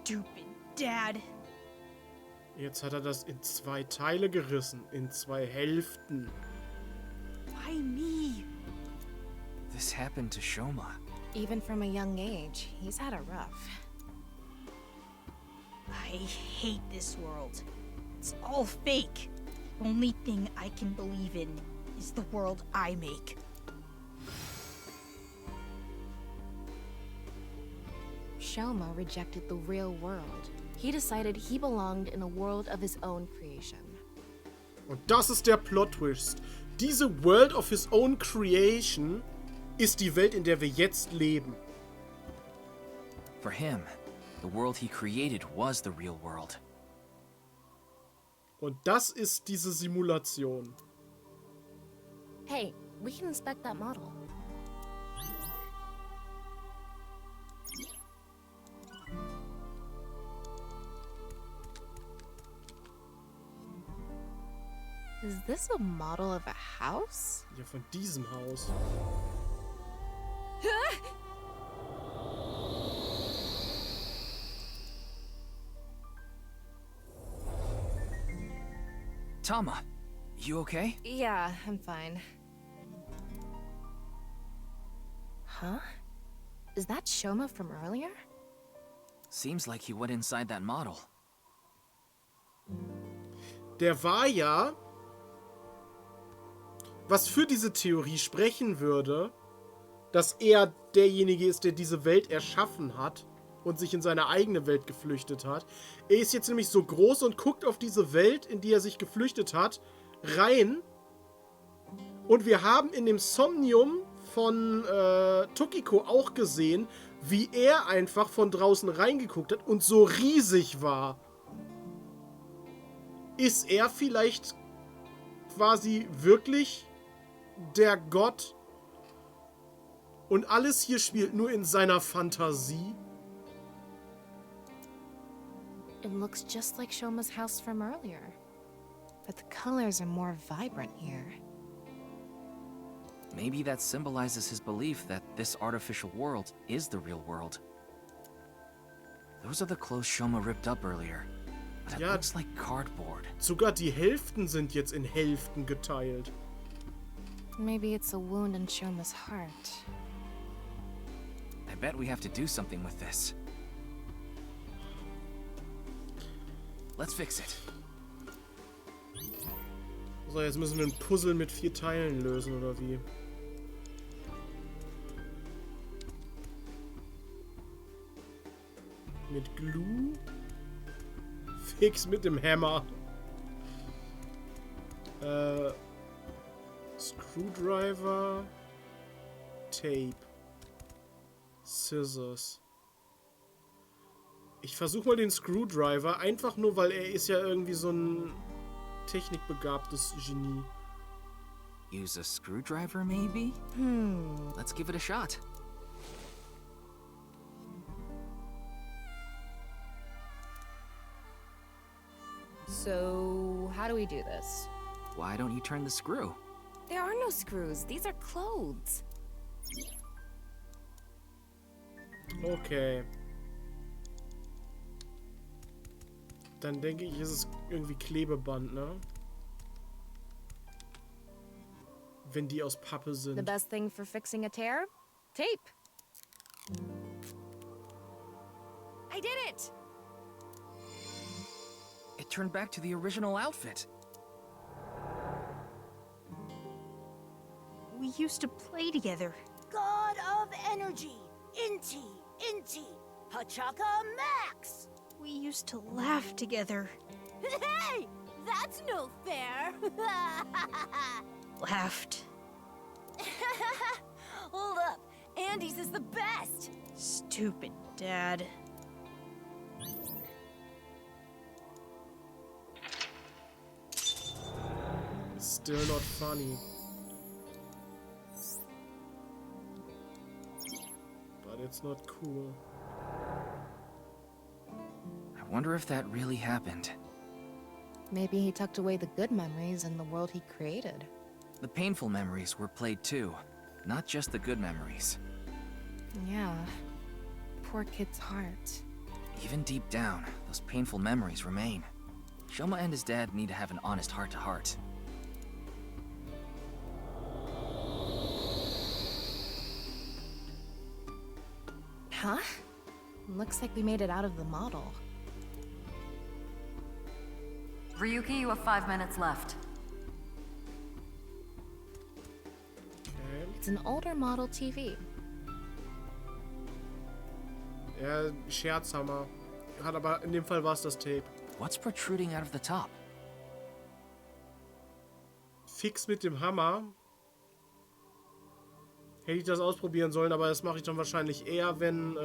Stupid Dad. Jetzt hat er das in 2 Teile gerissen, in 2 Hälften. Why me? This happened to Shoma. Even from a young age, he's had it rough. I hate this world. It's all fake. The only thing I can believe in is the world I make. Shoma rejected the real world. He decided he belonged in a world of his own creation. Und das ist der Plot-Twist. Diese World of his own creation ist die Welt, in der wir jetzt leben. For him, the world he created was the real world. Und das ist diese Simulation. Hey, we can inspect that model. Is this a model of a house? Ja, von diesem Haus. Tama, you okay? Yeah, I'm fine. Huh? Is that Shoma from earlier? Seems like he went inside that model. Der war ja, was für diese Theorie sprechen würde, dass er derjenige ist, der diese Welt erschaffen hat und sich in seine eigene Welt geflüchtet hat. Er ist jetzt nämlich so groß und guckt auf diese Welt, in die er sich geflüchtet hat, rein. Und wir haben in dem Somnium von Tokiko auch gesehen, wie er einfach von draußen reingeguckt hat und so riesig war. Ist er vielleicht quasi wirklich der Gott und alles hier spielt nur in seiner Fantasie? It looks just like Shoma's house from earlier. But the colors are more vibrant here. Maybe that symbolizes his belief that this artificial world is the real world. Those are the clothes Shoma ripped up earlier. But it looks like cardboard. Sogar die Hälften sind jetzt in Hälften geteilt. Maybe it's a wound in Shoma's heart. I bet we have to do something with this. Let's fix it. So, jetzt müssen wir ein Puzzle mit 4 Teilen lösen, oder wie? Mit Glue? Fix mit dem Hammer. Screwdriver. Tape. Scissors. Ich versuche mal den Screwdriver, einfach nur, weil er ist ja irgendwie so ein technikbegabtes Genie. Use a screwdriver, maybe? Let's give it a shot. So, how do we do this? Why don't you turn the screw? There are no screws. These are clothes. Okay. Dann denke ich, ist es irgendwie Klebeband, ne? Wenn die aus Pappe sind. The best thing for fixing a tear? Tape. turned back to the original outfit. We used to play together. God of Energy! Inti! Pachaka Max! We used to laugh together. Hey! That's no fair! Laughed. Hold up. Andy's is the best! Stupid Dad. Still not funny. But it's not cool. I wonder if that really happened. Maybe he tucked away the good memories in the world he created. The painful memories were played too, not just the good memories. Yeah. Poor kid's heart. Even deep down, those painful memories remain. Shoma and his dad need to have an honest heart-to-heart. Huh? Looks like we made it out of the model. Ryuki, you have 5 minutes left. Okay. It's an older model TV. Ja, Scherzhammer. Hat aber in dem Fall war es das Tape. What's protruding out of the top? Fix mit dem Hammer. Hätte ich das ausprobieren sollen, aber das mache ich dann wahrscheinlich eher, wenn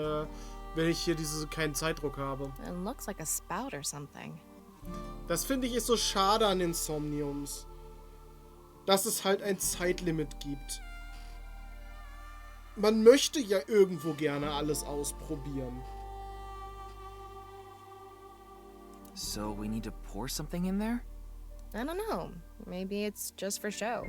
ich hier keinen Zeitdruck habe. It looks like a spout or something. Das finde ich ist so schade an den Somniums. Dass es halt ein Zeitlimit gibt. Man möchte ja irgendwo gerne alles ausprobieren. So we need to pour something in there? I don't know. Maybe it's just for show.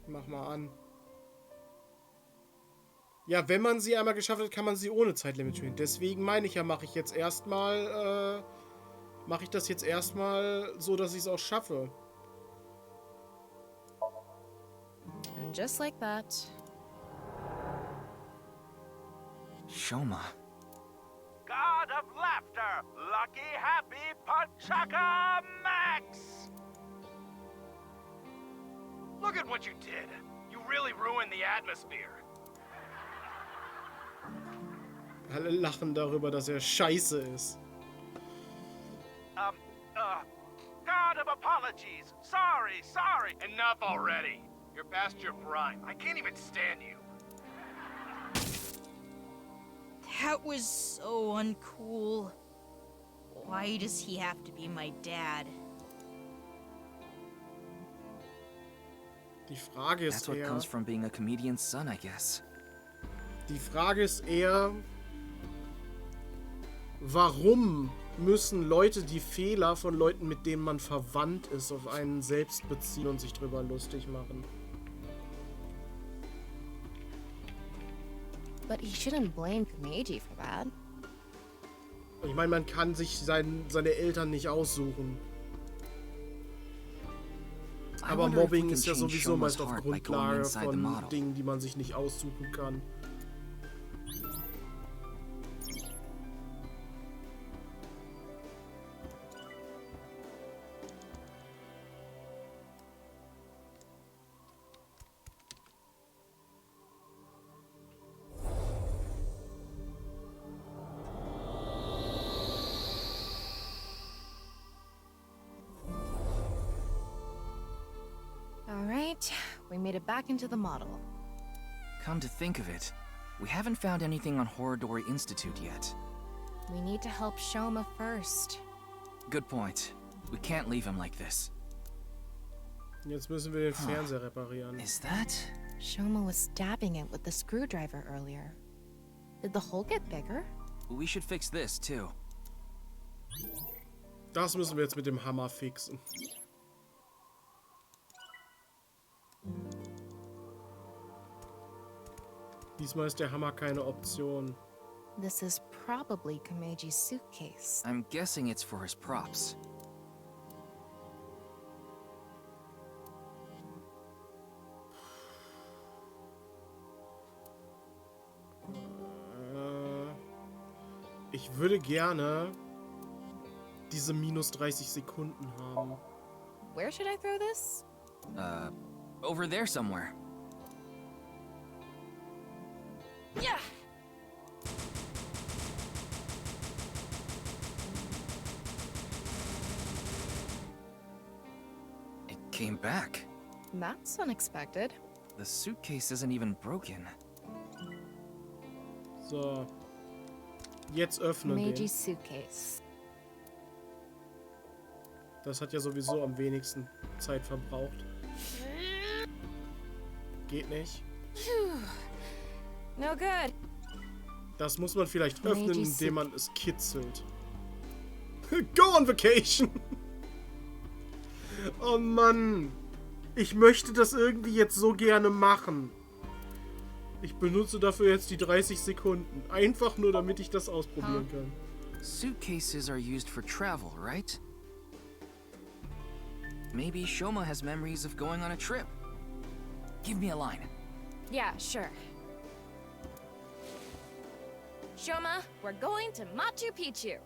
Mach mal an. Ja, wenn man sie einmal geschafft hat, kann man sie ohne Zeitlimit spielen. Deswegen meine ich ja, mache ich das jetzt erstmal so, dass ich es auch schaffe. And just like that. Shoma. God of Laughter, Lucky Happy Pachaka Max! Look at what you did. You really ruined the atmosphere. Alle lachen darüber, dass er scheiße ist. God of Apologies. Sorry. Enough already. You're past your prime. I can't even stand you. That was so uncool. Why does he have to be my dad? Die Frage ist That's what eher... comes from being a comedian's son, I guess. Die Frage ist eher... Warum müssen Leute die Fehler von Leuten, mit denen man verwandt ist, auf einen selbst beziehen und sich drüber lustig machen? But he shouldn't blame Komeiji for that. Ich meine, man kann sich seine Eltern nicht aussuchen. Aber Mobbing ist ja sowieso meist auf Grundlage von Dingen, die man sich nicht aussuchen kann. Alright, we made it back into the model. Come to think of it, we haven't found anything on Horodori Institute yet. We need to help Shoma first. Good point. We can't leave him like this. Jetzt müssen wir den Fernseher reparieren. Is that? Shoma was stabbing it with the screwdriver earlier. Did the hole get bigger? We should fix this too. Das müssen wir jetzt mit dem Hammer fixen. Diesmal ist der Hammer keine Option. This is probably Komeji's suitcase. I'm guessing it's for his props. Ich würde gerne diese minus 30 Sekunden haben. Where should I throw this? Over there somewhere. Yeah! It came back. That's unexpected. The suitcase isn't even broken. So. Jetzt öffnen Meiji den. suitcase. Das hat ja sowieso am wenigsten Zeit verbraucht. Geht nicht. No good. Das muss man vielleicht öffnen, Meiji indem man es kitzelt. Go on vacation! Oh Mann. Ich möchte das irgendwie jetzt so gerne machen. Ich benutze dafür jetzt die 30 Sekunden. Einfach nur, damit ich das ausprobieren kann. Suitcases are used for travel, right? Maybe Shoma has memories of going on a trip. Give me a line. Yeah, sure. Shoma, we're going to Machu Picchu.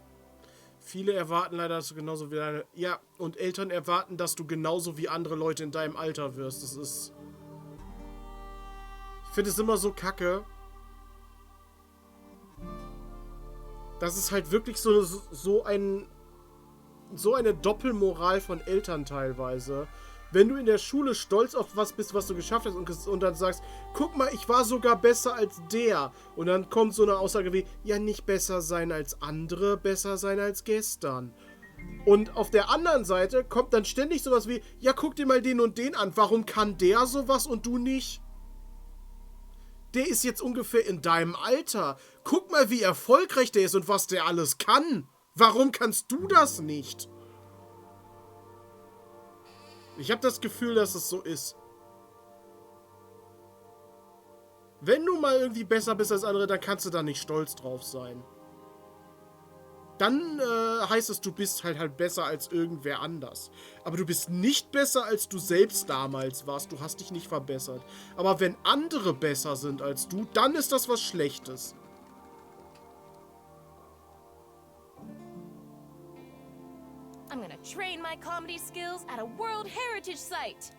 Viele erwarten leider, dass du genauso wie deine... Ja, und Eltern erwarten, dass du genauso wie andere Leute in deinem Alter wirst. Das ist... Ich finde es immer so kacke. Das ist halt wirklich so eine Doppelmoral von Eltern teilweise. Wenn du in der Schule stolz auf was bist, was du geschafft hast und dann sagst, guck mal, ich war sogar besser als der. Und dann kommt so eine Aussage wie, ja, nicht besser sein als andere, besser sein als gestern. Und auf der anderen Seite kommt dann ständig sowas wie, ja, guck dir mal den und den an, warum kann der sowas und du nicht? Der ist jetzt ungefähr in deinem Alter. Guck mal, wie erfolgreich der ist und was der alles kann. Warum kannst du das nicht? Ich habe das Gefühl, dass es so ist. Wenn du mal irgendwie besser bist als andere, dann kannst du da nicht stolz drauf sein. Dann heißt es, du bist halt besser als irgendwer anders. Aber du bist nicht besser, als du selbst damals warst. Du hast dich nicht verbessert. Aber wenn andere besser sind als du, dann ist das was Schlechtes. I'm gonna train my comedy skills at a World Heritage Site.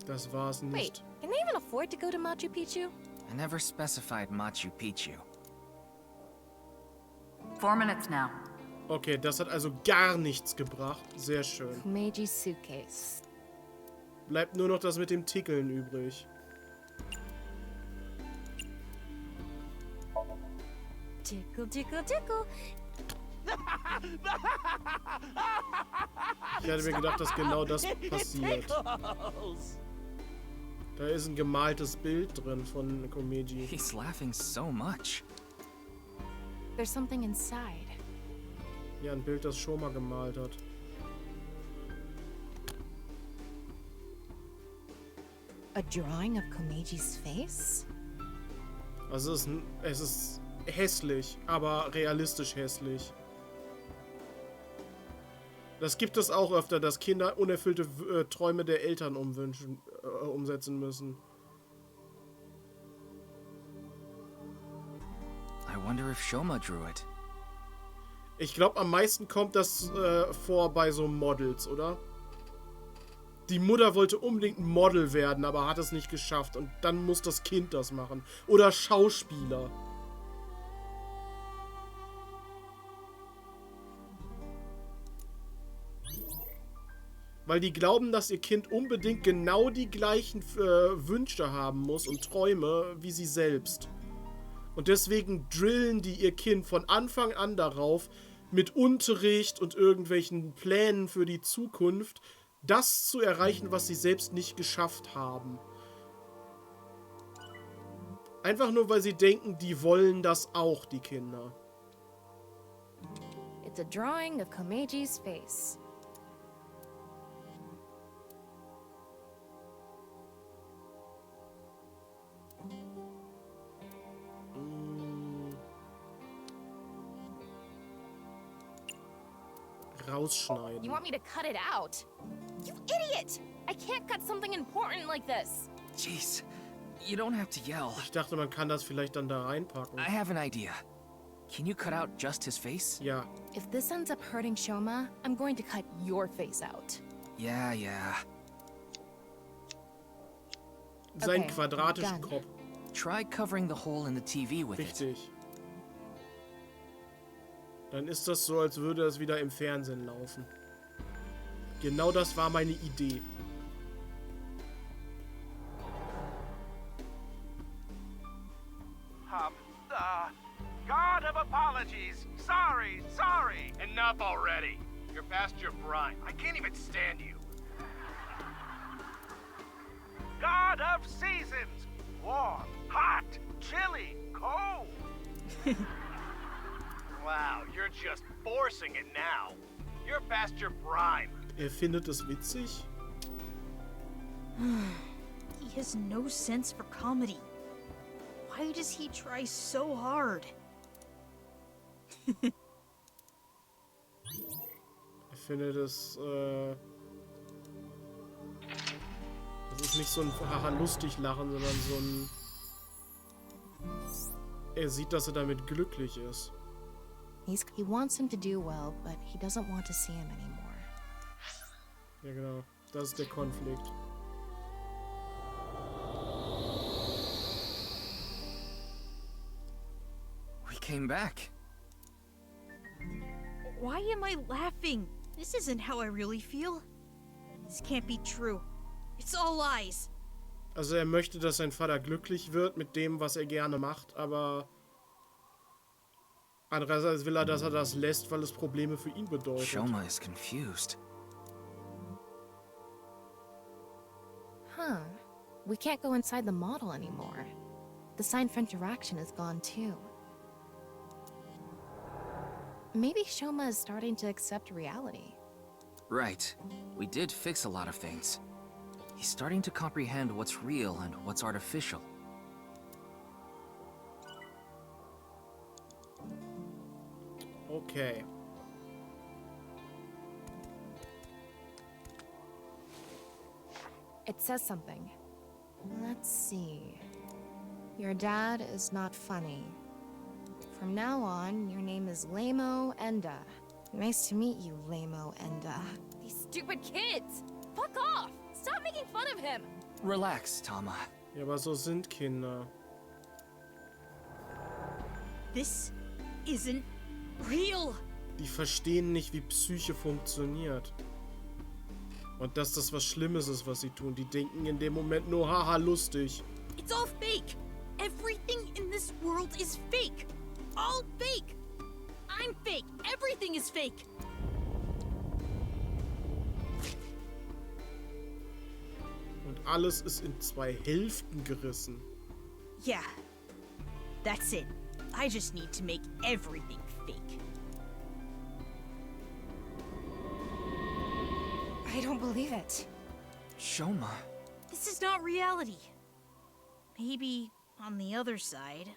Das war's nicht. Wait, can they even afford to go to Machu Picchu? I never specified Machu Picchu. 4 minutes now. Okay, das hat also gar nichts gebracht. Sehr schön. Meiji suitcase. Bleibt nur noch das mit dem Tickeln übrig. Tickle, tickle, tickle. Ich hatte mir gedacht, dass genau das passiert. Da ist ein gemaltes Bild drin von Komeji. He's laughing so much. There's something inside. Ja, ein Bild, das Shoma gemalt hat. A drawing of Komeji's face? Also es ist hässlich, aber realistisch hässlich. Das gibt es auch öfter, dass Kinder unerfüllte Träume der Eltern umsetzen müssen. I wonder if Shoma drew it. Ich glaube, am meisten kommt das vor bei so Models, oder? Die Mutter wollte unbedingt ein Model werden, aber hat es nicht geschafft. Und dann muss das Kind das machen. Oder Schauspieler. Weil die glauben, dass ihr Kind unbedingt genau die gleichen Wünsche haben muss und Träume wie sie selbst. Und deswegen drillen die ihr Kind von Anfang an darauf, mit Unterricht und irgendwelchen Plänen für die Zukunft, das zu erreichen, was sie selbst nicht geschafft haben. Einfach nur, weil sie denken, die wollen das auch, die Kinder. It's a drawing of Komeji's face. Rausschneiden. You want me to cut it out? You idiot! I can't cut something important like this. Jeez, You don't have to yell. Ich dachte, man kann das vielleicht dann da reinpacken. I have an idea. Can you cut out just his face? Ja. If this ends up hurting Shoma, I'm going to cut your face out. Yeah. Seinen quadratischen Kopf. Try covering the hole in the TV with Richtig. Dann ist das so, als würde es wieder im Fernsehen laufen. Genau das war meine Idee. God of apologies. Sorry. Enough already. You're past your prime. I can't even stand you. God of seasons. Warm, hot, chilly, cold. Wow, you're just forcing it now. You're past your prime. Findet es witzig? He has no sense for comedy. Why does he try so hard? Findet es, das ist nicht so ein haha lustig lachen, sondern so ein... Er sieht, dass er damit glücklich ist. He wants him to do well, but he doesn't want to see him anymore. Ja, genau. Das ist der Konflikt. We came back. Why am I laughing? This isn't how I really feel. This can't be true. It's all lies. Also er möchte, dass sein Vater glücklich wird mit dem, was er gerne macht, aber andererseits will er, dass er das lässt, weil es Probleme für ihn bedeutet. Shoma is confused. Huh. We can't go inside the model anymore. The sign for interaction is gone too. Maybe Shoma is starting to accept reality. Right. We did fix a lot of things. He's starting to comprehend what's real and what's artificial. Okay. It says something. Let's see. Your dad is not funny. From now on, your name is Lamo Enda. Nice to meet you, Lamo Enda. These stupid kids! Fuck off! Stop making fun of him! Relax, Tama. Ja, aber so sind Kinder. This isn't real. Die verstehen nicht, wie Psyche funktioniert. Und dass das was Schlimmes ist, was sie tun. Die denken in dem Moment nur, haha, lustig. It's all fake. Everything in this world is fake. All fake. I'm fake. Everything is fake. Und alles ist in zwei Hälften gerissen. Yeah. That's it. I just need to make everything fake. I don't believe it. Shoma. This is not reality. Maybe on the other side.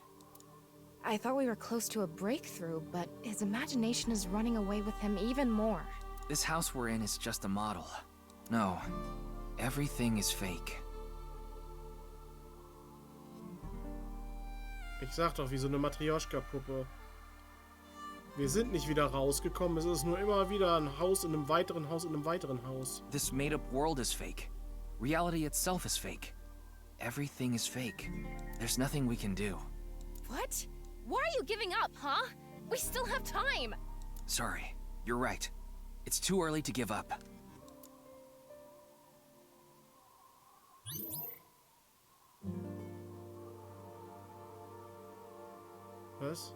I thought we were close to a breakthrough, but his imagination is running away with him even more. This house we're in is just a model. No, everything is fake. Ich sag doch, wie so eine Matrioschka-Puppe. Wir sind nicht wieder rausgekommen, es ist nur immer wieder ein Haus in einem weiteren Haus in einem weiteren Haus. This made-up world is fake. Reality itself is fake. Everything is fake. There's nothing we can do. What? Why are you giving up, huh? We still have time! Sorry, you're right. It's too early to give up. Was?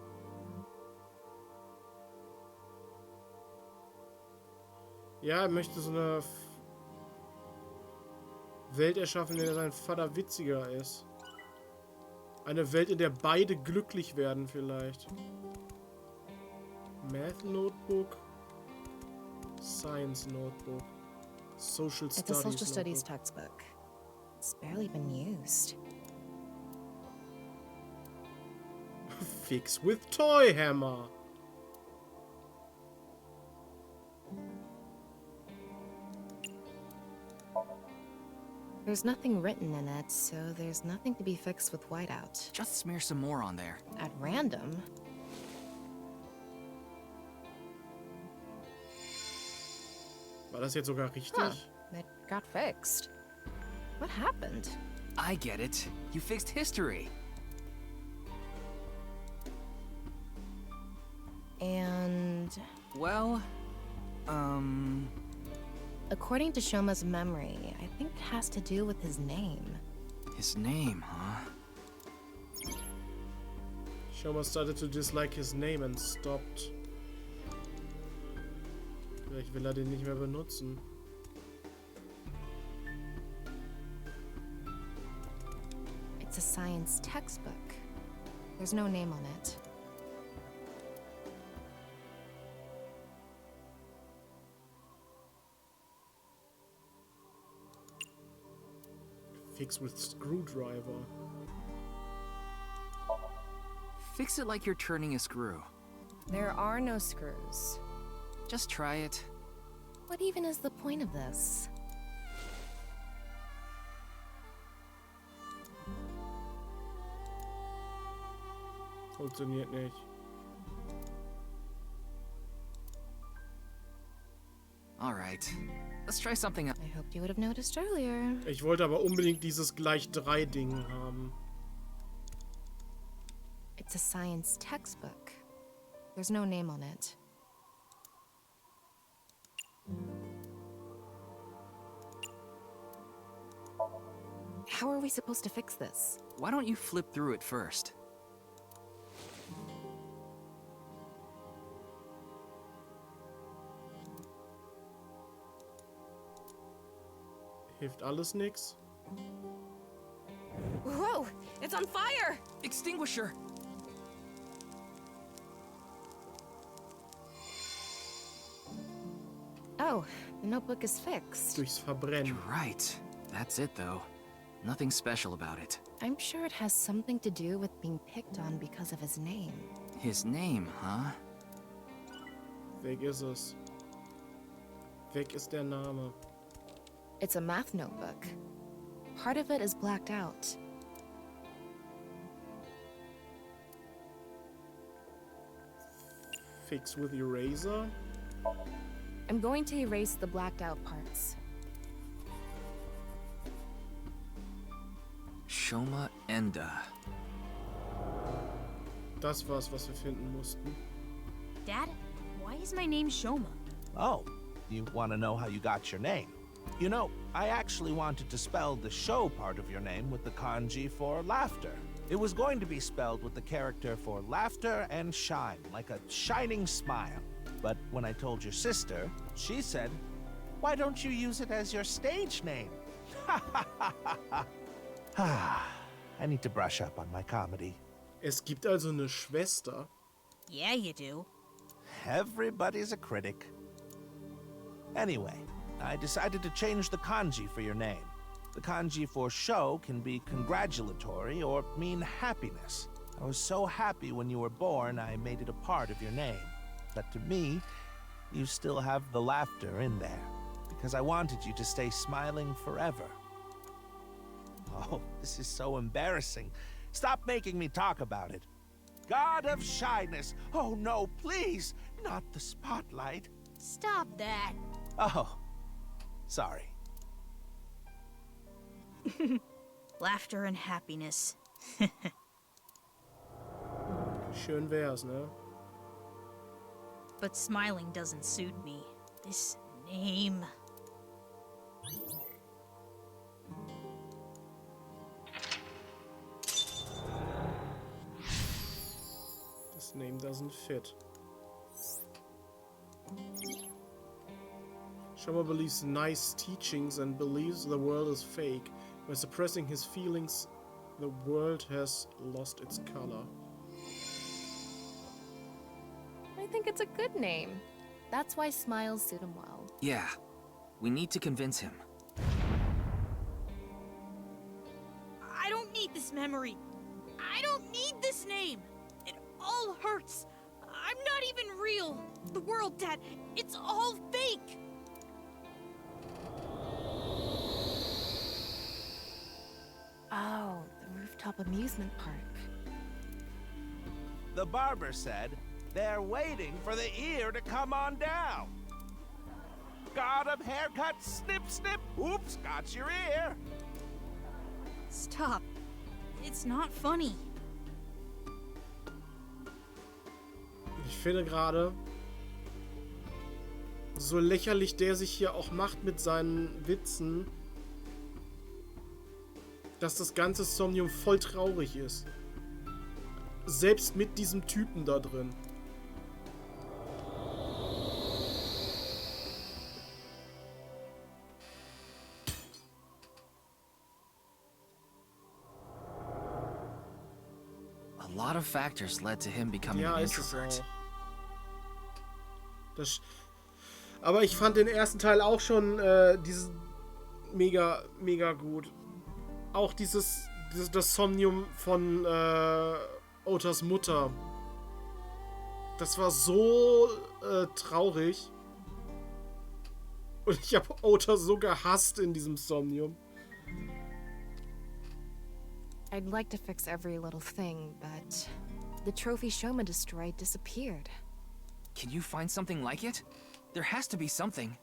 Ja, er möchte so eine Welt erschaffen, in der sein Vater witziger ist. Eine Welt, in der beide glücklich werden vielleicht. Math Notebook. Science Notebook. Social Studies It's a social studies Notebook. textbook. It's barely been used. Fix with Toy Hammer. There's nothing written in it, so there's nothing to be fixed with whiteout. Just smear some more on there. At random? War das jetzt sogar richtig? Huh. It got fixed. What happened? I get it. You fixed history. And... Well, according to Shoma's memory, I think it has to do with his name. His name, huh? Shoma started to dislike his name and stopped. Vielleicht will den nicht mehr benutzen. It's a science textbook. There's no name on it. Fix with screwdriver. Fix it like you're turning a screw. There are no screws. Just try it. What even is the point of this? Funktioniert nicht. All right. Let's try something else. I hoped you would have noticed earlier. Ich wollte aber unbedingt dieses gleich 3 Ding haben. It's a science textbook. There's no name on it. How are we supposed to fix this? Why don't you flip through it first? Hilft alles nix? Whoa! It's on fire! Extinguisher! Oh, the notebook is fixed. Durchs Verbrennen. You're right. That's it, though. Nothing special about it. I'm sure it has something to do with being picked on because of his name. His name, huh? Weg ist es. Weg ist der Name. It's a math notebook. Part of it is blacked out. Fix with eraser? I'm going to erase the blacked out parts. Shoma Enda. Das war's, was wir finden mussten. Dad, why is my name Shoma? Oh, you want to know how you got your name? You know, I actually wanted to spell the show part of your name with the kanji for laughter. It was going to be spelled with the character for laughter and shine, like a shining smile. But when I told your sister, she said, why don't you use it as your stage name? I need to brush up on my comedy. Es gibt also eine Schwester. Yeah, you do. Everybody's a critic. Anyway, I decided to change the kanji for your name. The kanji for show can be congratulatory or mean happiness. I was so happy when you were born, I made it a part of your name. But to me, you still have the laughter in there, because I wanted you to stay smiling forever. Oh, this is so embarrassing. Stop making me talk about it. God of shyness. Oh no, please, not the spotlight. Stop that. Oh, sorry. Laughter and happiness. Schön wär's, ne? But smiling doesn't suit me. This name. This name doesn't fit. Shoma believes nice teachings and believes the world is fake. By suppressing his feelings, the world has lost its color. I think it's a good name. That's why smiles suit him well. Yeah. We need to convince him. I don't need this memory. I don't need this name. It all hurts. I'm not even real. The world, Dad, it's all fake. over-the-top amusement park. The barber said they're waiting for the ear to come on down. Got him haircut, snip, snip. Oops, got your ear. Stop. It's not funny. Ich finde gerade, so lächerlich der sich hier auch macht mit seinen Witzen, dass das ganze Somnium voll traurig ist. Selbst mit diesem Typen da drin. A lot of factors led to him becoming an introvert. Aber ich fand den ersten Teil auch schon mega, mega gut. Auch das Somnium von Otas Mutter. Das war so traurig. Und ich habe Ota so gehasst in diesem Somnium. I'd like to fix every little thing, but the trophy Shoma destroyed disappeared. Can you find something like it? There has to be something.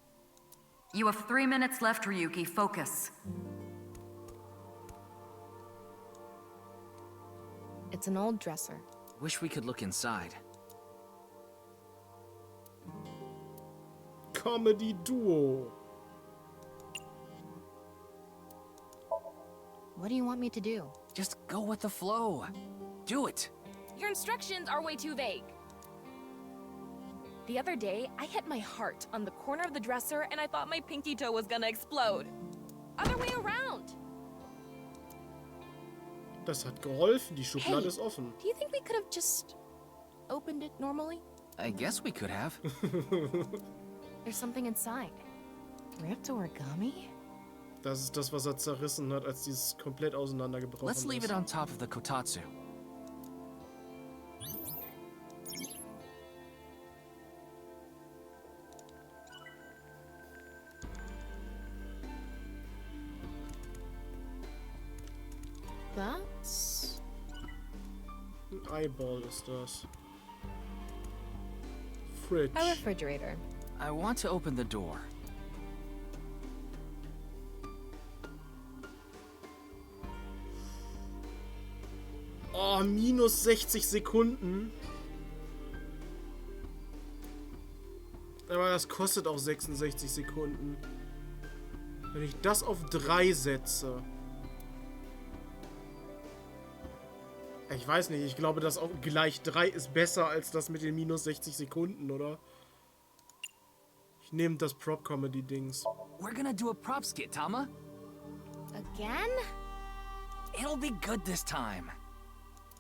You have 3 minutes left, Ryuki. Focus. It's an old dresser. Wish we could look inside. Comedy Duo. What do you want me to do? Just go with the flow. Do it. Your instructions are way too vague. The other day, I hit my heart on the corner of the dresser and I thought my pinky toe was gonna explode. Other way around. Das hat geholfen. Die Schublade ist offen. Do you think we could have just opened it normally? I guess we could have. There's something inside. Ripped origami? Das ist das, was er zerrissen hat, als dieses komplett auseinandergebrochen ist. Let's leave it on top of the kotatsu. That's... Ein Eyeball ist das. Fridge. A refrigerator. I want to open the door. Oh, minus 60 Sekunden. Aber das kostet auch 66 Sekunden. Wenn ich das auf 3 setze. Ich weiß nicht, ich glaube, das auch gleich 3 ist besser als das mit den minus 60 Sekunden, oder? Ich nehme das Prop-Comedy-Dings. We're gonna do a prop skit, Tama. Again? It'll be good this time.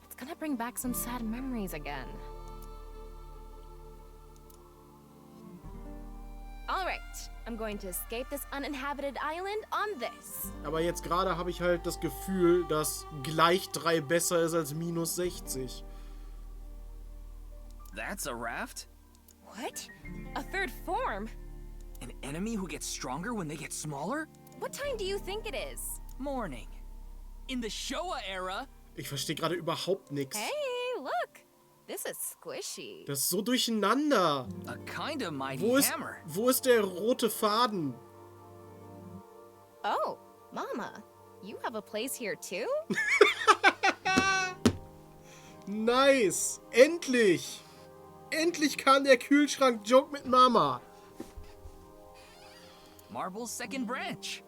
It's gonna bring back some sad memories again. Alright, I'm going to escape this uninhabited island on this. Aber jetzt gerade habe ich halt das Gefühl, dass gleich 3 besser ist als minus 60. That's a raft? What? A third form? An enemy who gets stronger when they get smaller? What time do you think it is? Morning. In the Showa era? Ich verstehe gerade überhaupt nichts. Hey, look! This is squishy. Das ist so durcheinander. A kind of mighty hammer. Wo ist der rote Faden? Oh, Mama, you have a place here too? Nice! Endlich! Endlich kam der Kühlschrank-Joke mit Mama. Marble's second branch.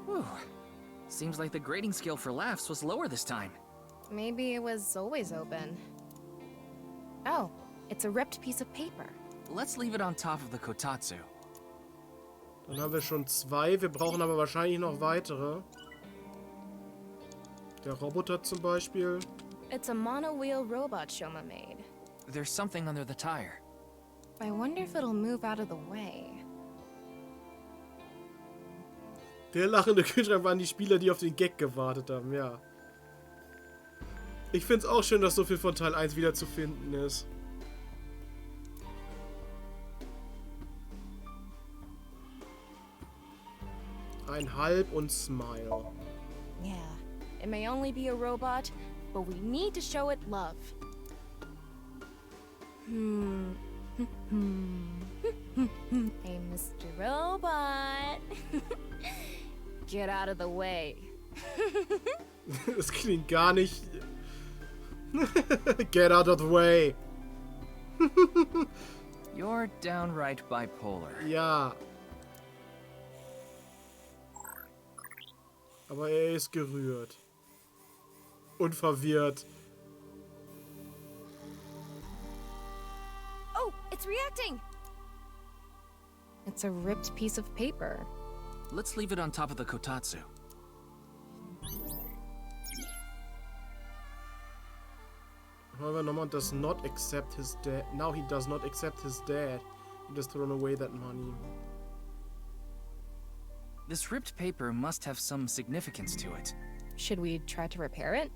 Whew. Seems like the grading scale for laughs was lower this time. Maybe it was always open. Oh, it's a ripped piece of paper. Let's leave it on top of the kotatsu. Dann haben wir schon 2. Wir brauchen aber wahrscheinlich noch weitere. Der Roboter zum Beispiel. It's a mono-wheel robot Shoma made. There's something under the tire. I wonder if it'll move out of the way. Der lachende Kühlschrank waren die Spieler, die auf den Gag gewartet haben, ja. Ich find's auch schön, dass so viel von Teil 1 wieder zu finden ist. Ein Halb und Smile. Yeah, it may only be a robot, but we need to show it love. Hey, Mr. Robot. Get out of the way. Das klingt gar nicht... Get out of the way. You're downright bipolar. Ja. Aber er ist gerührt. Und verwirrt. Oh, it's reacting! It's a ripped piece of paper. Let's leave it on top of the kotatsu. However, Norman does not accept his dad. Now he does not accept his dad. He just thrown away that money. This ripped paper must have some significance to it. Should we try to repair it?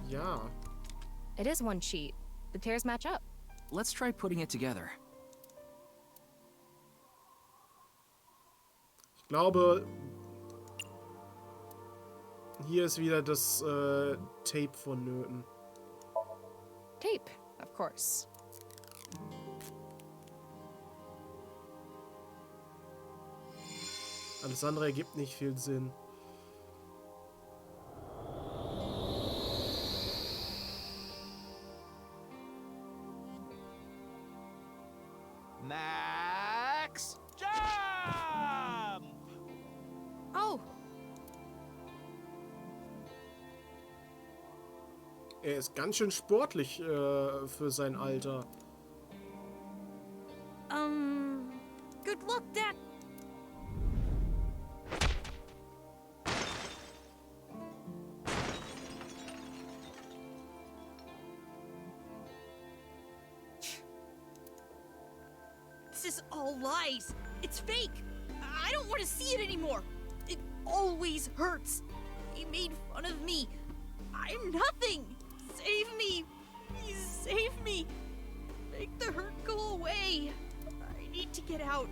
Ja. It is one sheet. The tears match up. Let's try putting it together. Ich glaube, hier ist wieder das Tape vonnöten. Tape, of course. Alles andere ergibt nicht viel Sinn. Max, jump! Oh. Er ist ganz schön sportlich für sein Alter. Good luck, Dad. This is all lies. It's fake. I don't want to see it anymore. It always hurts. He made fun of me. I'm nothing. Save me. Please save me. Make the hurt go away. I need to get out.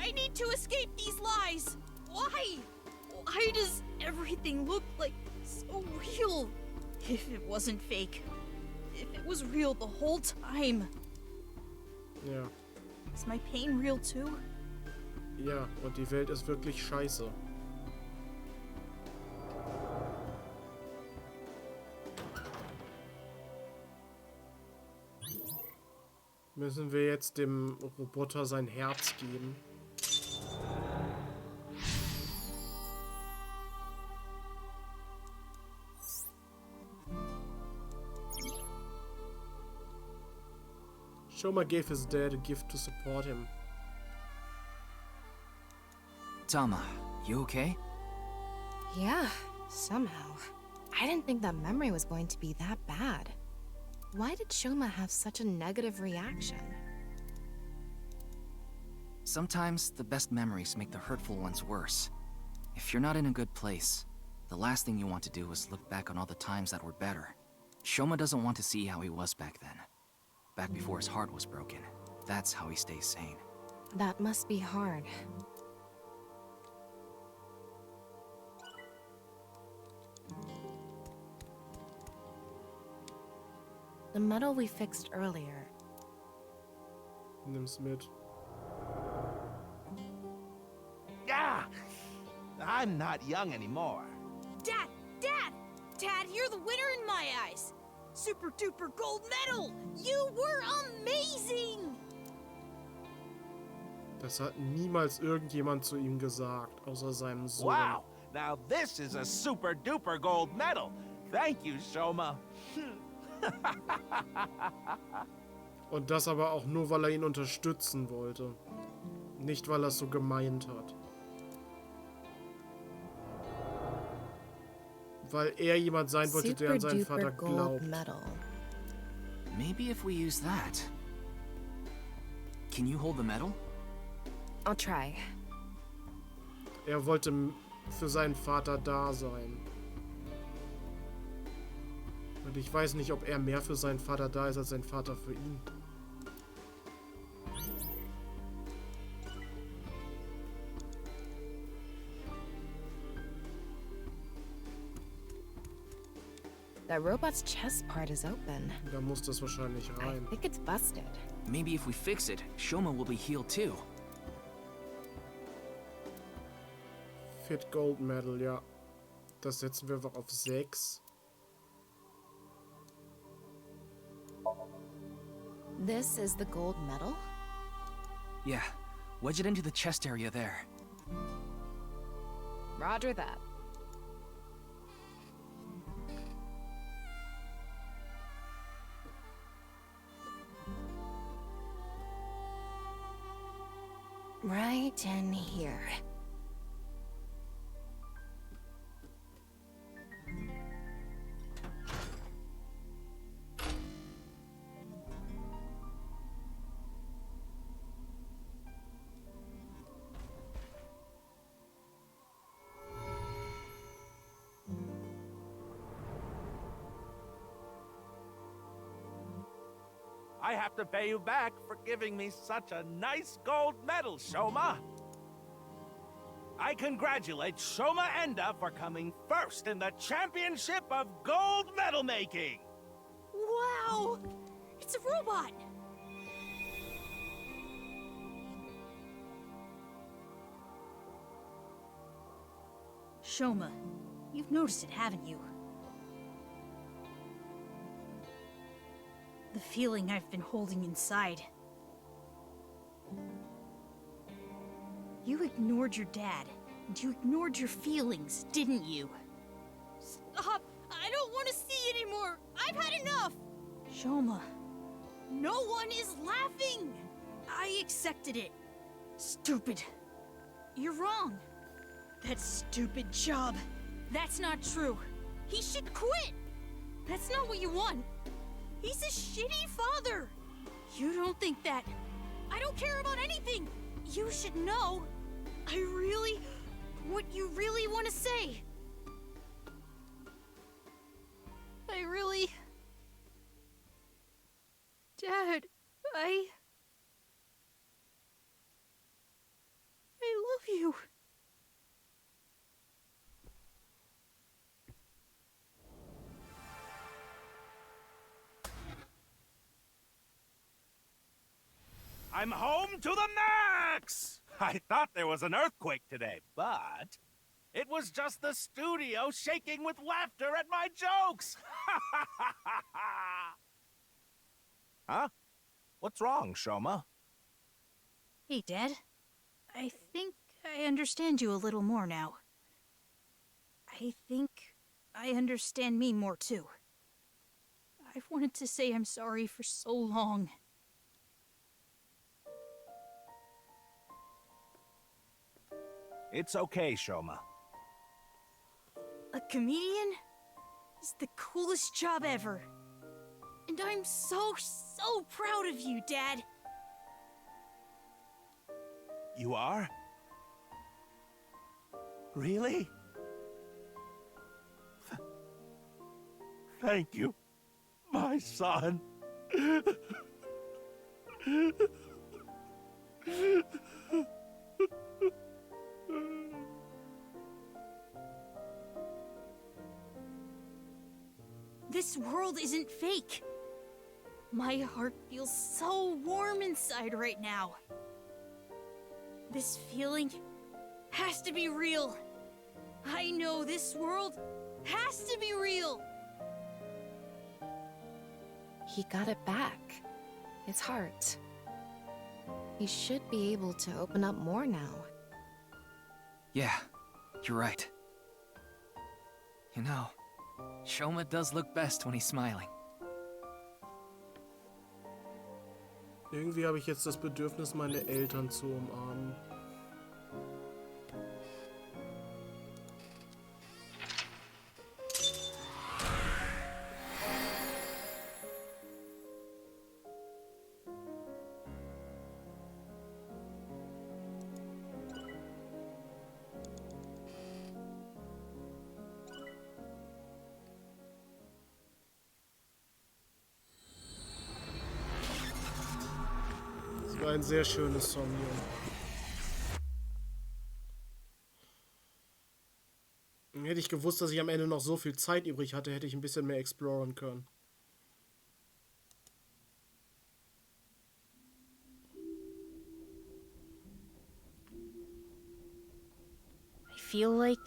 I need to escape these lies. Why? Why does everything look like so real? If it wasn't fake. If it was real the whole time. Ja. Is my pain real too? Ja, und die Welt ist wirklich scheiße. Müssen wir jetzt dem Roboter sein Herz geben? Shoma gave his dad a gift to support him. Tama, you okay? Yeah, somehow. I didn't think that memory was going to be that bad. Why did Shoma have such a negative reaction? Sometimes the best memories make the hurtful ones worse. If you're not in a good place, the last thing you want to do is look back on all the times that were better. Shoma doesn't want to see how he was back then. Back before his heart was broken. That's how he stays sane. That must be hard. The metal we fixed earlier. Nimm's mit. Yeah, I'm not young anymore. Dad! Dad! Dad, you're the winner in my eyes! Super duper gold medal! You were amazing! Das hat niemals irgendjemand zu ihm gesagt, außer seinem Sohn. Wow, now this is a super duper gold medal. Thank you, Shoma. Und das aber auch nur, weil er ihn unterstützen wollte. Nicht, weil er es so gemeint hat. Weil er jemand sein wollte, der an seinen Vater glaubt. Maybe if we use that. Can you hold the medal? I'll try. Er wollte für seinen Vater da sein. Und ich weiß nicht, ob er mehr für seinen Vater da ist, als sein Vater für ihn. That robot's chest part is open. Da muss das wahrscheinlich rein. I think it's busted. Maybe if we fix it, Shoma will be healed too. Fit Gold Medal, ja. Das setzen wir einfach auf 6. This is the gold medal? Yeah, wedge it into the chest area there. Roger that. Right in here. I have to pay you back for giving me such a nice gold medal, Shoma. I congratulate Shoma Enda for coming first in the championship of gold medal making. Wow! It's a robot! Shoma, you've noticed it, haven't you? The feeling I've been holding inside. You ignored your dad, and you ignored your feelings, didn't you? Stop! I don't want to see anymore! I've had enough! Shoma, no one is laughing! I accepted it. Stupid. You're wrong. That stupid job. That's not true. He should quit! That's not what you want. He's a shitty father! You don't think that. I don't care about anything! You should know. What you really want to say. Dad, I love you. I'm home to the max! I thought there was an earthquake today, but it was just the studio shaking with laughter at my jokes! Huh? What's wrong, Shoma? Hey, Dad. I think I understand you a little more now. I think I understand me more, too. I've wanted to say I'm sorry for so long. It's okay, Shoma. A comedian is the coolest job ever. And I'm so proud of you, Dad. You are? Really? Thank you, my son. This world isn't fake. My heart feels so warm inside right now. This feeling has to be real. I know this world has to be real. He got it back. His heart. He should be able to open up more now. Yeah, you're right. You know, Shoma does look best when he's smiling. Irgendwie habe ich jetzt das Bedürfnis, meine Eltern zu umarmen. Ein sehr schönes Somnium. Hätte ich gewusst, dass ich am Ende noch so viel Zeit übrig hatte, hätte ich ein bisschen mehr exploren können. I feel like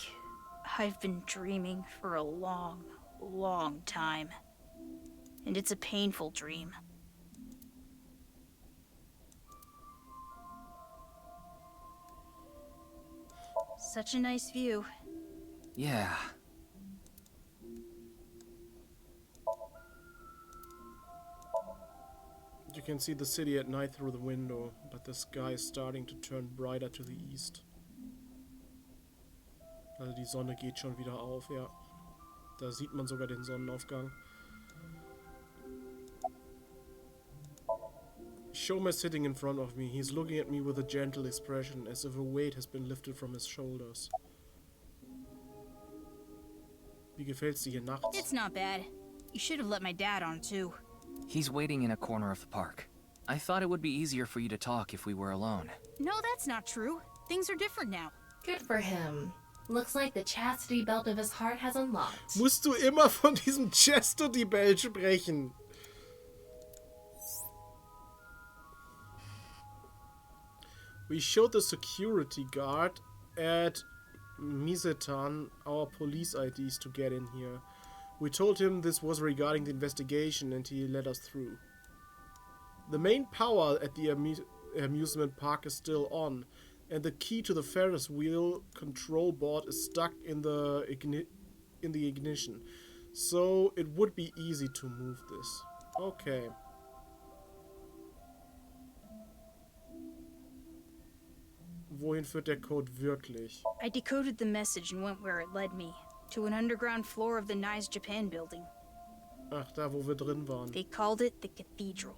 I've been dreaming for a long, long time. And it's a painful dream. Such a nice view. Yeah. You can see the city at night through the window, but the sky is starting to turn brighter to the east. Also die Sonne geht schon wieder auf, ja. Da sieht man sogar den Sonnenaufgang. Shoma is sitting in front of me. He's looking at me with a gentle expression, as if a weight has been lifted from his shoulders. Wie gefällt's dir hier nachts? It's not bad. You should have let my dad on too. He's waiting in a corner of the park. I thought it would be easier for you to talk if we were alone. No, that's not true. Things are different now. Good for him. Looks like the chastity belt of his heart has unlocked. Musst du immer von diesem Chastity Belt sprechen? We showed the security guard at Misetan our police IDs to get in here. We told him this was regarding the investigation and he let us through. The main power at the amusement park is still on, and the key to the Ferris wheel control board is stuck in the ignition. So it would be easy to move this. Okay. Wohin führt der Code wirklich? I decoded the message and went where it led me. To an underground floor of the Nice Japan building. Ach, da wo wir drin waren. They called it the Cathedral.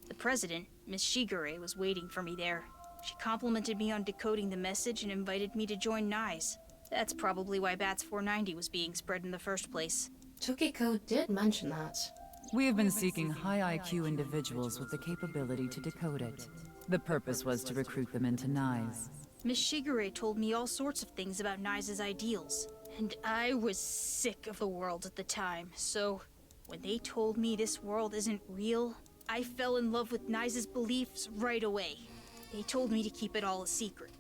The president, Miss Shigure, was waiting for me there. She complimented me on decoding the message and invited me to join NICE. That's probably why Bats 490 was being spread in the first place. Tukiko did mention that. We have been seeking high IQ individuals with the capability to decode it. The purpose was to recruit them into NICE. Miss Shigure told me all sorts of things about NICE's ideals. And I was sick of the world at the time, so when they told me this world isn't real, I fell in love with NICE's beliefs right away. They told me to keep it all a secret.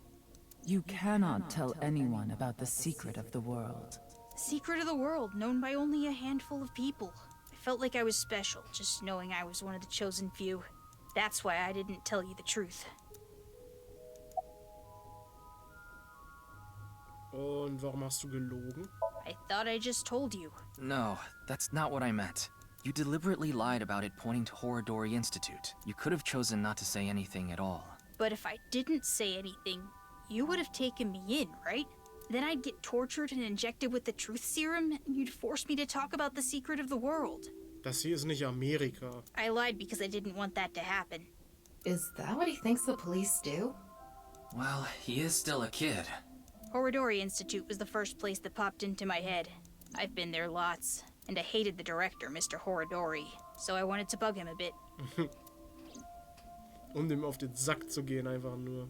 You cannot tell anyone about the secret of the world. The secret of the world, known by only a handful of people. I felt like I was special, just knowing I was one of the chosen few. That's why I didn't tell you the truth. Und warum hast du gelogen? I thought I just told you. No, that's not what I meant. You deliberately lied about it pointing to Horodori Institute. You could have chosen not to say anything at all. But if I didn't say anything, you would have taken me in, right? Then I'd get tortured and injected with the truth serum, and you'd force me to talk about the secret of the world. Das hier ist nicht Amerika. I lied because I didn't want that to happen. Is that what he thinks the police do? Well, he is still a kid. Horodori Institute was the first place that popped into my head. I've been there lots, and I hated the director, Mr. Horodori, so I wanted to bug him a bit. Dem auf den Sack zu gehen, einfach nur.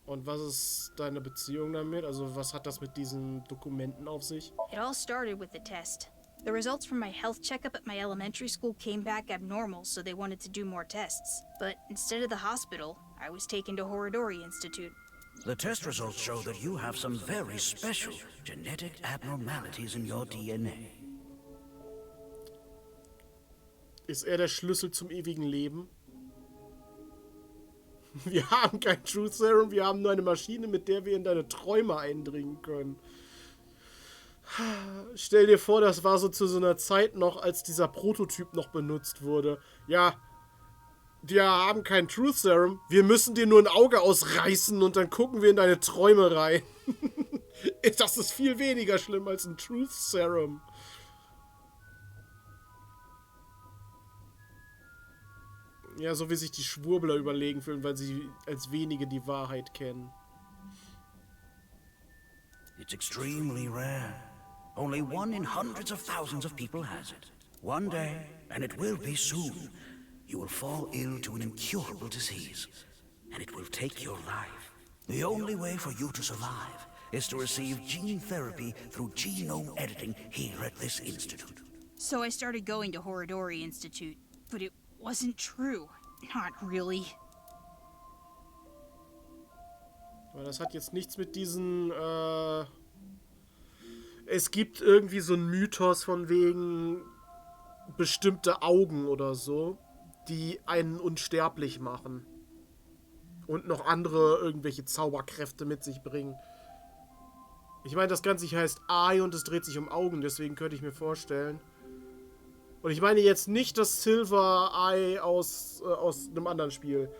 Und was ist deine Beziehung damit? Also was hat das mit diesen Dokumenten auf sich? It all started with the test. The results from my health checkup at my elementary school came back abnormal, so they wanted to do more tests. But instead of the hospital, I was taken to Horodori Institute. The test results show that you have some very special genetic abnormalities in your DNA. Ist er der Schlüssel zum ewigen Leben? Wir haben kein Truth Serum, wir haben nur eine Maschine, mit der wir in deine Träume eindringen können. Stell dir vor, das war so zu so einer Zeit noch, als dieser Prototyp noch benutzt wurde. Ja, wir haben kein Truth Serum, wir müssen dir nur ein Auge ausreißen und dann gucken wir in deine Träume rein. Das ist viel weniger schlimm als ein Truth Serum. Ja, so wie sich die Schwurbler überlegen fühlen, weil sie als wenige die Wahrheit kennen. It's extremely rare. Only one in hundreds of thousands of people has it. One day, and it will be soon, you will fall ill to an incurable disease, and it will take your life. The only way for you to survive is to receive gene therapy through genome editing here at this institute. So I started going to Horodori Institute, but it wasn't true. Not really. Aber das hat jetzt nichts mit diesen, es gibt irgendwie so einen Mythos von wegen bestimmte Augen oder so, die einen unsterblich machen. Und noch andere irgendwelche Zauberkräfte mit sich bringen. Ich meine, das Ganze hier heißt Eye und es dreht sich um Augen, deswegen könnte ich mir vorstellen. Und ich meine jetzt nicht das Silver Eye aus einem anderen Spiel.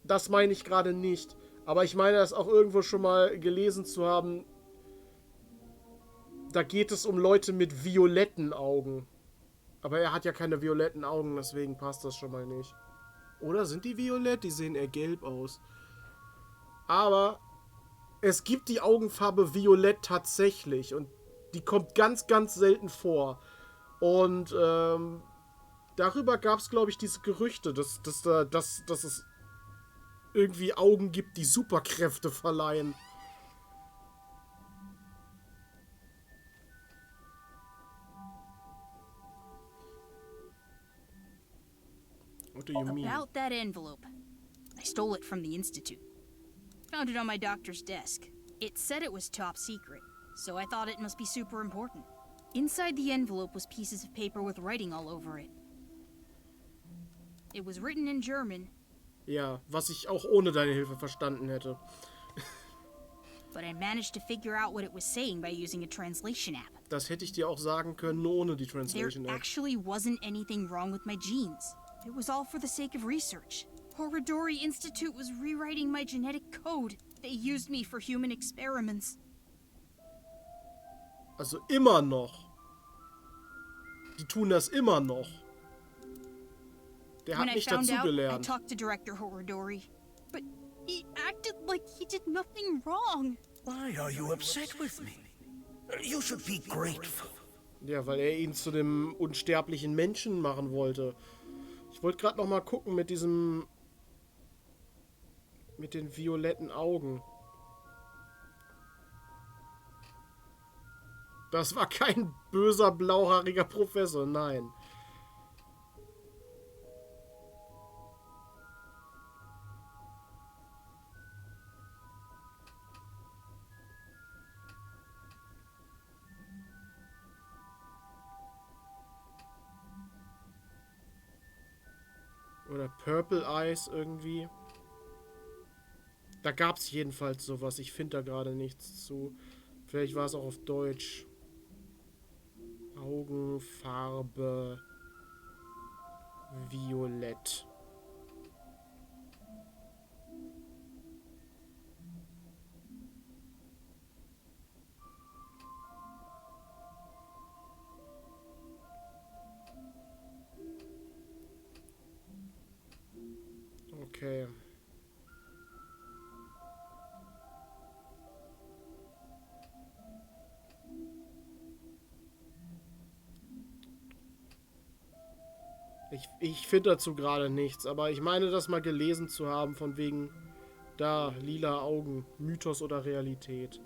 Das meine ich gerade nicht. Aber ich meine, das auch irgendwo schon mal gelesen zu haben. Da geht es um Leute mit violetten Augen. Aber er hat ja keine violetten Augen, deswegen passt das schon mal nicht. Oder sind die violett? Die sehen eher gelb aus. Aber es gibt die Augenfarbe Violett tatsächlich. Und die kommt ganz, ganz selten vor. Und darüber gab es, glaube ich, diese Gerüchte, dass es irgendwie Augen gibt, die Superkräfte verleihen. What do you mean? About that envelope. I stole it from the Institute. Found it on my doctor's desk. It said it was top secret, so I thought it must be super important. Inside the envelope was pieces of paper with writing all over it. It was written in German. Ja, was ich auch ohne deine Hilfe verstanden hätte. But I managed to figure out what it was saying by using a translation app. Das hätte ich dir auch sagen können ohne die Translation App. There actually wasn't anything wrong with my genes. It was all for the sake of research. Horodori Institute was rewriting my genetic code. They used me for human experiments. Also immer noch. Die tun das immer noch. Der hat nicht dazugelernt. I talked to Director Horodori, but he acted like he did nothing wrong. Why are you upset with me? You should be grateful. Ja, weil er ihn zu dem unsterblichen Menschen machen wollte. Ich wollte gerade noch mal gucken mit diesem... mit den violetten Augen. Das war kein böser, blauhaariger Professor, nein. Oder Purple Eyes irgendwie. Da gab es jedenfalls sowas. Ich finde da gerade nichts zu. Vielleicht war es auch auf Deutsch. Augenfarbe Violett. Okay. Ich finde dazu gerade nichts, aber ich meine, das mal gelesen zu haben, von wegen da, lila Augen, Mythos oder Realität.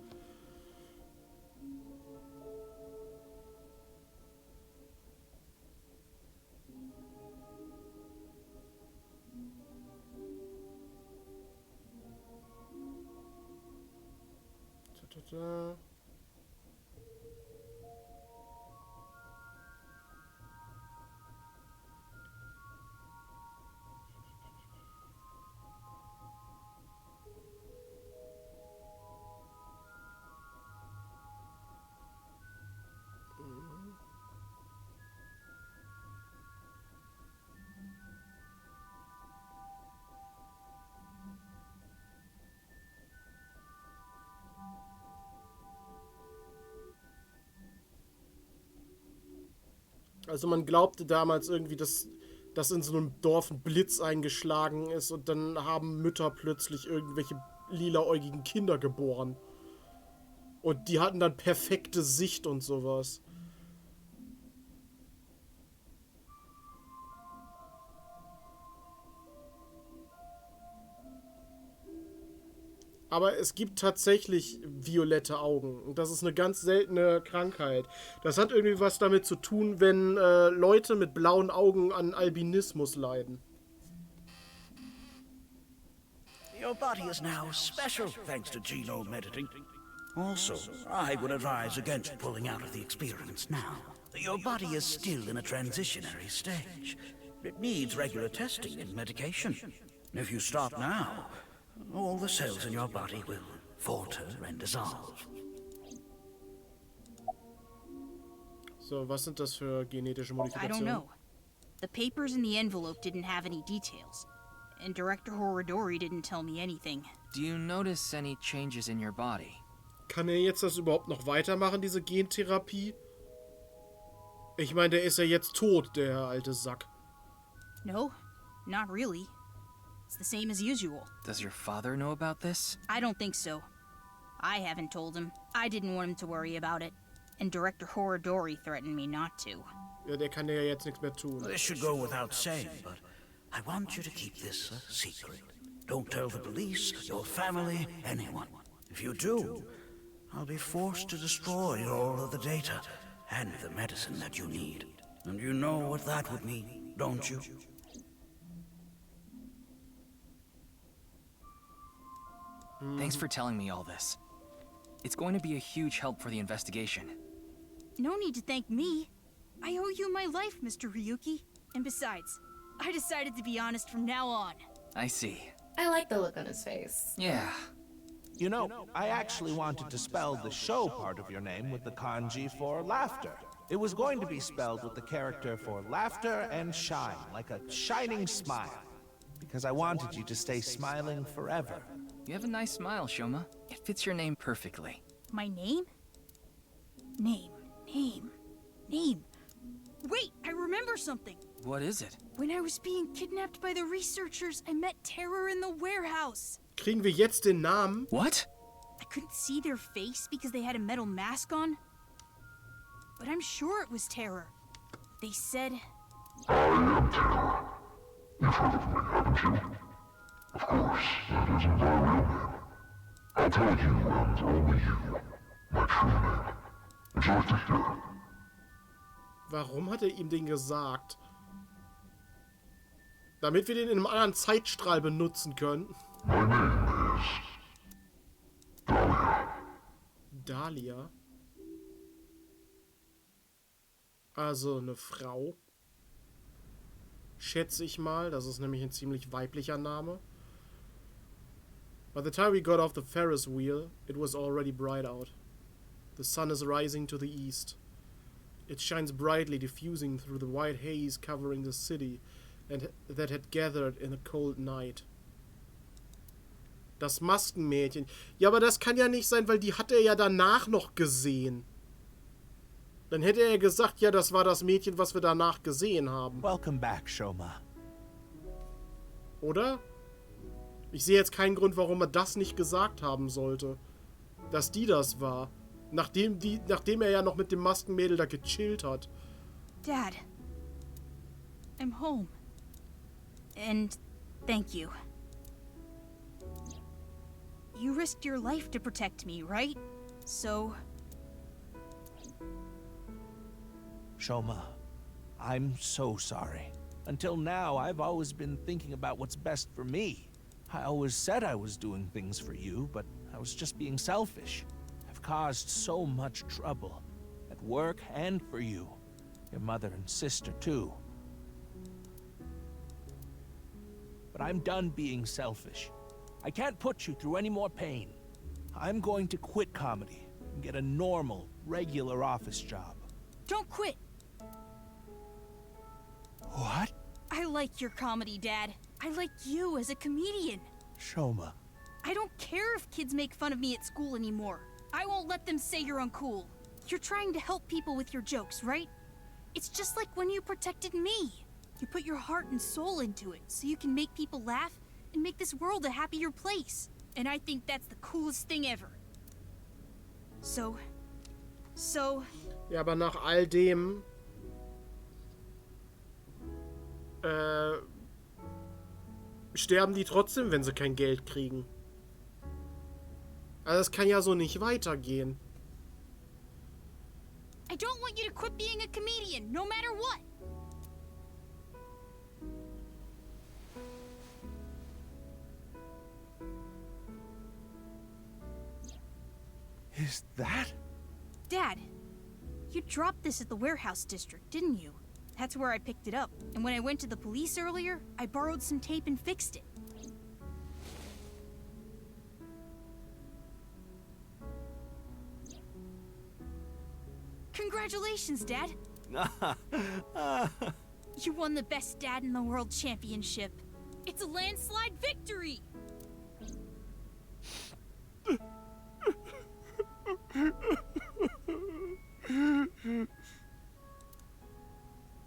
Da. Also man glaubte damals irgendwie, dass in so einem Dorf ein Blitz eingeschlagen ist und dann haben Mütter plötzlich irgendwelche lilaäugigen Kinder geboren. Und die hatten dann perfekte Sicht und sowas. Aber es gibt tatsächlich violette Augen. Und das ist eine ganz seltene Krankheit. Das hat irgendwie was damit zu tun, wenn Leute mit blauen Augen an Albinismus leiden. Your body is now special thanks to genome editing. Also, I would advise against pulling out of the experiments now. Your body is still in a transitionary stage. It needs regular testing and medication. If you stop now, all the cells in your body will falter and dissolve. So, was sind das für genetische I Modifikationen? don't know. The papers in the envelope didn't have any details. And Director Horodori didn't tell me anything. Do you notice any changes in your body? Kann er jetzt das überhaupt noch weitermachen, diese Gentherapie? Ich meine, der ist ja jetzt tot, der alte Sack. No, not really. It's the same as usual. Does your father know about this? I don't think so. I haven't told him. I didn't want him to worry about it. And Director Horodori threatened me not to. Ja, der kann ja jetzt nichts mehr tun. This should go without saying, but I want you to keep this a secret. Don't tell the police, your family, anyone. If you do, I'll be forced to destroy all of the data and the medicine that you need. And you know what that would mean, don't you? Thanks for telling me all this. It's going to be a huge help for the investigation. No need to thank me. I owe you my life, Mr. Ryuki. And besides, I decided to be honest from now on. I see. I like the look on his face. Yeah. You know, I actually wanted to spell the show part of your name with the kanji for laughter. It was going to be spelled with the character for laughter and shine, like a shining smile. Because I wanted you to stay smiling forever. You have a nice smile, Shoma. It fits your name perfectly. My name? Name. Wait, I remember something. What is it? When I was being kidnapped by the researchers, I met Terror in the warehouse. Kriegen wir jetzt den Namen? What? I couldn't see their face because they had a metal mask on. But I'm sure it was Terror. They said... I am Terror. You've heard of me, haven't you? Of course, that isn't my real name. I'll tell you and only you my true name. Would you like to hear? Warum hat er ihm den gesagt? Damit wir den in einem anderen Zeitstrahl benutzen können. My name is... Dahlia. Dahlia? Also eine Frau. Schätze ich mal. Das ist nämlich ein ziemlich weiblicher Name. By the time we got off the Ferris wheel, it was already bright out. The sun is rising to the east. It shines brightly, diffusing through the white haze covering the city and that had gathered in a cold night. Das Maskenmädchen. Ja, aber das kann ja nicht sein, weil die hat er ja danach noch gesehen. Dann hätte er gesagt, ja, das war das Mädchen, was wir danach gesehen haben. Welcome back, Shoma. Oder? Ich sehe jetzt keinen Grund, warum er das nicht gesagt haben sollte. Dass die das war. Nachdem er ja noch mit dem Maskenmädel da gechillt hat. Dad, I'm home. And thank you. You risked your life to protect me, right? So... Shoma, I'm so sorry. Until now, I've always been thinking about what's best for me. I always said I was doing things for you, but I was just being selfish. I've caused so much trouble. At work and for you. Your mother and sister, too. But I'm done being selfish. I can't put you through any more pain. I'm going to quit comedy and get a normal, regular office job. Don't quit! What? I like your comedy, Dad. I like you as a comedian. Shoma. I don't care if kids make fun of me at school anymore. I won't let them say you're uncool. You're trying to help people with your jokes, right? It's just like when you protected me. You put your heart and soul into it so you can make people laugh and make this world a happier place. And I think that's the coolest thing ever. So... Ja, aber nach all dem... sterben die trotzdem, wenn sie kein Geld kriegen. Also das kann ja so nicht weitergehen. I don't want you to quit being a comedian, no matter what. Is that? Dad, you dropped this at the warehouse district, didn't you? That's where I picked it up. And when I went to the police earlier, I borrowed some tape and fixed it. Congratulations, Dad. You won the Best Dad in the World Championship. It's a landslide victory!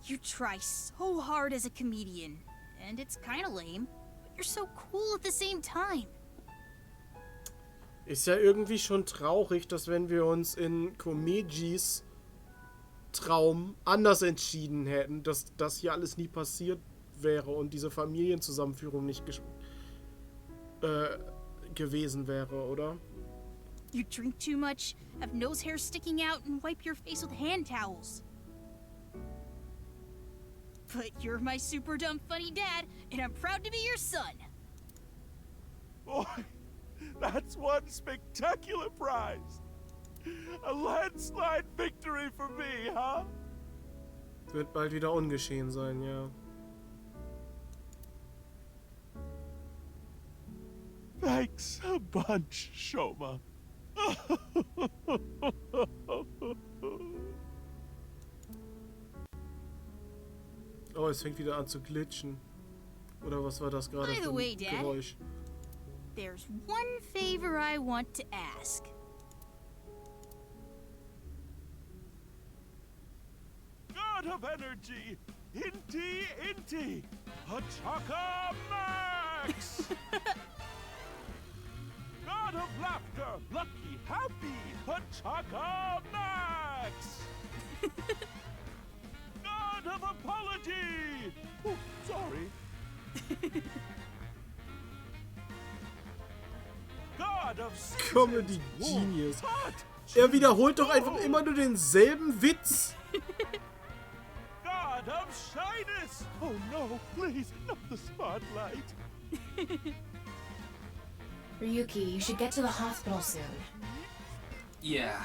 You try so hard as a comedian, and it's kinda lame, but you're so cool at the same time. Ist ja irgendwie schon traurig, dass wenn wir uns in Komejis Traum anders entschieden hätten, dass das hier alles nie passiert wäre und diese Familienzusammenführung nicht gewesen wäre, oder? You drink too much, have nose hair sticking out, and wipe your face with hand towels. But you're my super dumb funny dad, and I'm proud to be your son. Boy, that's one spectacular prize. A landslide victory for me, huh? Wird bald wieder ungeschehen sein, ja. Thanks a bunch, Shoma. Oh, es fängt wieder an zu glitschen. Oder was war das gerade By the für way, ein Dad, Geräusch? there's one favor I want to ask. God of energy, Inti, Hachaka Max! God of laughter, lucky, happy, Hachaka Max! God of apology! Oh, sorry. God of Comedy Genius. Er wiederholt doch einfach immer nur denselben Witz. God of shyness! Oh no, please, not the spotlight. Ryuki, you should get to the hospital soon. Yeah,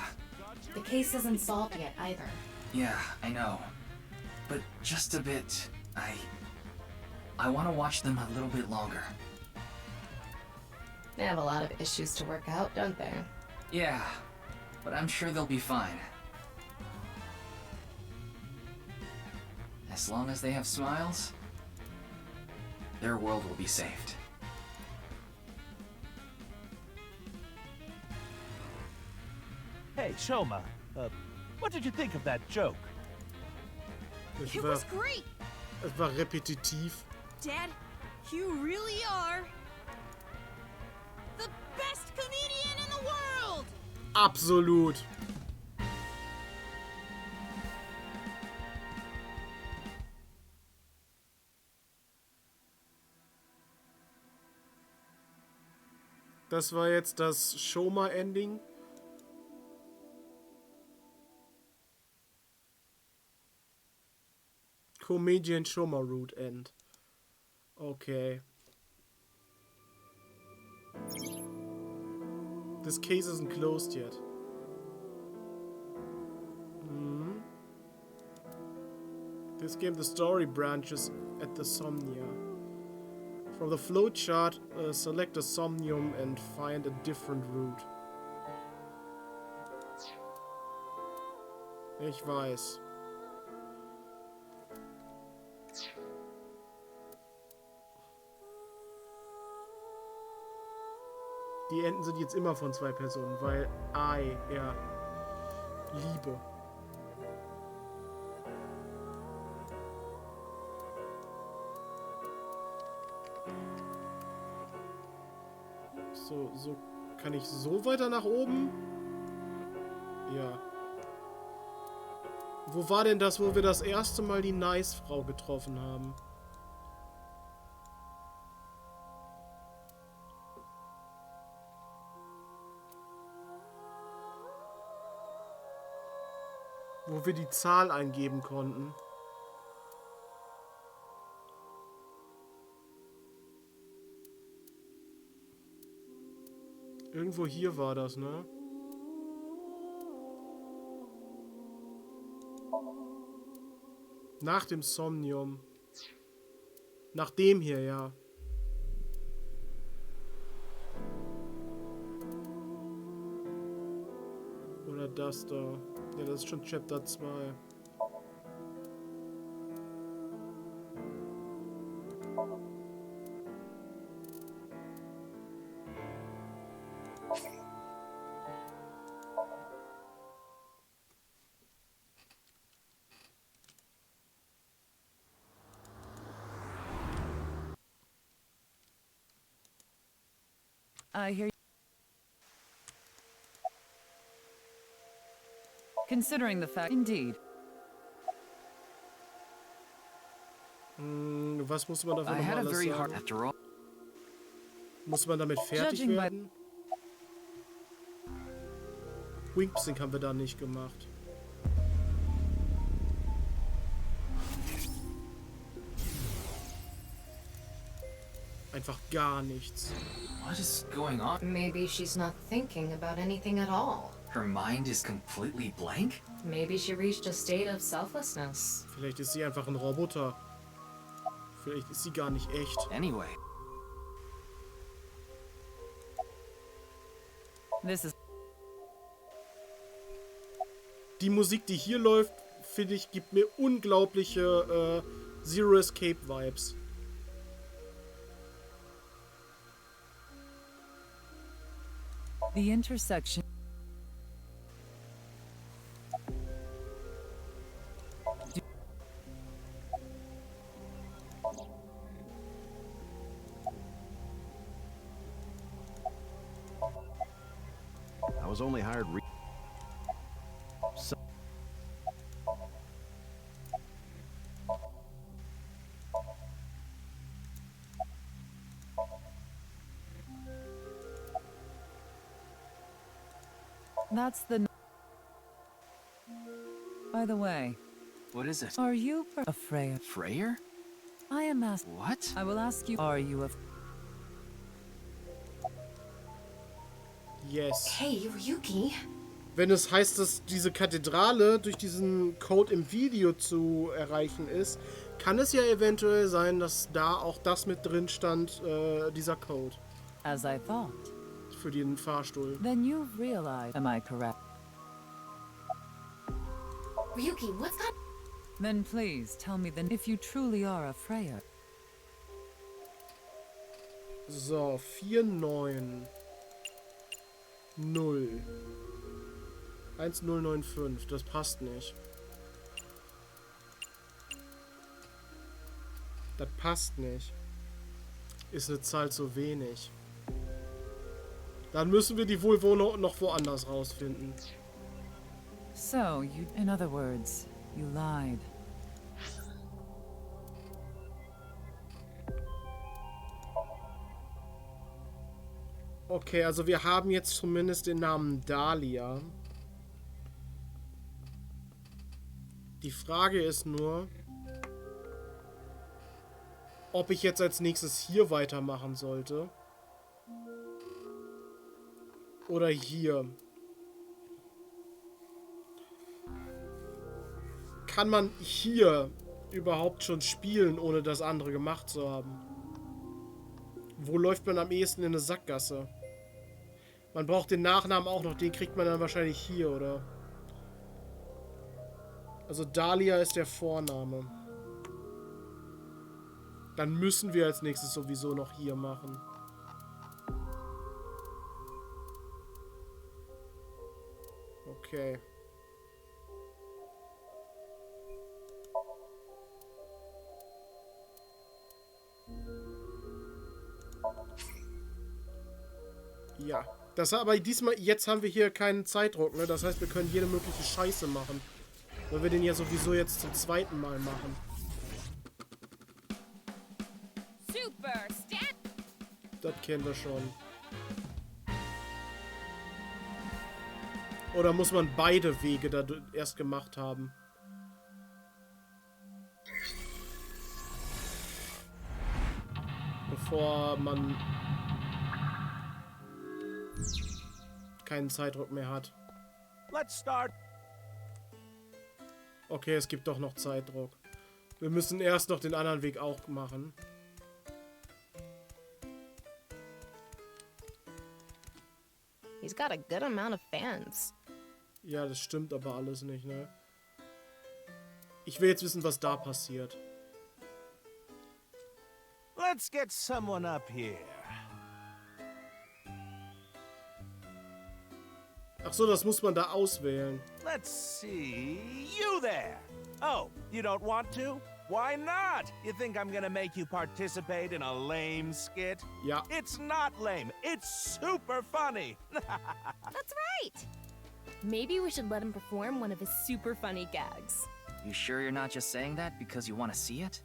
The case isn't solved yet either. yeah, I know. But just a bit, I want to watch them a little bit longer. They have a lot of issues to work out, don't they? Yeah, but I'm sure they'll be fine. As long as they have smiles, their world will be saved. Hey, Shoma, what did you think of that joke? It was great! Es war repetitiv. Dad, you really are the best comedian in the world! Absolut. Das war jetzt das Shoma-Ending. Comedian Shoma Root End. Okay. This case isn't closed yet. This game, the story branches at the Somnia. From the flowchart, select a Somnium and find a different route. Ich weiß. Die Enden sind jetzt immer von zwei Personen, weil Liebe. So kann ich so weiter nach oben? Ja. Wo war denn das, wo wir das erste Mal die Nice-Frau getroffen haben? Wo wir die Zahl eingeben konnten. Irgendwo hier war das, ne? Nach dem Somnium. Nach dem hier, ja. Oder das da. Ja, das ist schon Chapter 2. I hear you. Considering the fact, indeed. Was muss man davon nochmal alles sagen? Muss man damit fertig werden? Wingsync haben wir da nicht gemacht. Einfach gar nichts. What is going on? Maybe she's not thinking about anything at all. Her mind is completely blank? Maybe she reached a state of selflessness. Vielleicht ist sie einfach ein Roboter. Vielleicht ist sie gar nicht echt. Anyway. This is Die Musik, die hier läuft, finde ich, gibt mir unglaubliche Zero Escape Vibes. the intersection. I was only hired That's the... By the way... What is it? Are you a Freya? Freyer? I am asked... What? I will ask you... Are you a... Yes. Hey, Ryuki. Wenn es heißt, dass diese Kathedrale durch diesen Code im Video zu erreichen ist, kann es ja eventuell sein, dass da auch das mit drin stand, dieser Code. As I thought. Für den Fahrstuhl. Then you've realized... Am I correct? Ryuki, what's that? Then please tell me then if you truly are a Freya. So, 49 0 1095, das passt nicht. Das passt nicht. Ist eine Zahl zu wenig. Dann müssen wir die wohl noch woanders rausfinden. So, you... In other words, you lied. Okay, also wir haben jetzt zumindest den Namen Dahlia. Die Frage ist nur, ob ich jetzt als nächstes hier weitermachen sollte. Oder hier. Kann man hier überhaupt schon spielen, ohne das andere gemacht zu haben? Wo läuft man am ehesten in eine Sackgasse? Man braucht den Nachnamen auch noch, den kriegt man dann wahrscheinlich hier, oder? Also Dahlia ist der Vorname. Dann müssen wir als nächstes sowieso noch hier machen. Okay. Ja. Das aber diesmal, jetzt haben wir hier keinen Zeitdruck, ne? Das heißt, wir können jede mögliche Scheiße machen. Weil wir den ja sowieso jetzt zum zweiten Mal machen. Super Stat. Das kennen wir schon. Oder muss man beide Wege da erst gemacht haben? Bevor man keinen Zeitdruck mehr hat. Let's start. Okay, es gibt doch noch Zeitdruck. Wir müssen erst noch den anderen Weg auch machen. He's got a good amount of fans. Ja, das stimmt aber alles nicht, ne? Ich will jetzt wissen, was da passiert. Let's get someone up here. Ach so, das muss man da auswählen. Let's see. You there. Oh, you don't want to? Why not? You think I'm gonna make you participate in a lame skit? Yeah. It's not lame. It's super funny. That's right. Maybe we should let him perform one of his super funny gags. You sure you're not just saying that because you want to see it?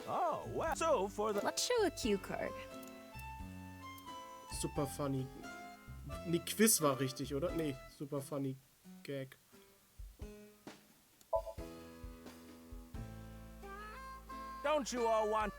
Oh, well. So for the... Let's show a cue card. Super funny. Nee, Quiz war richtig, oder? Nee, super funny Gag. Don't you all want...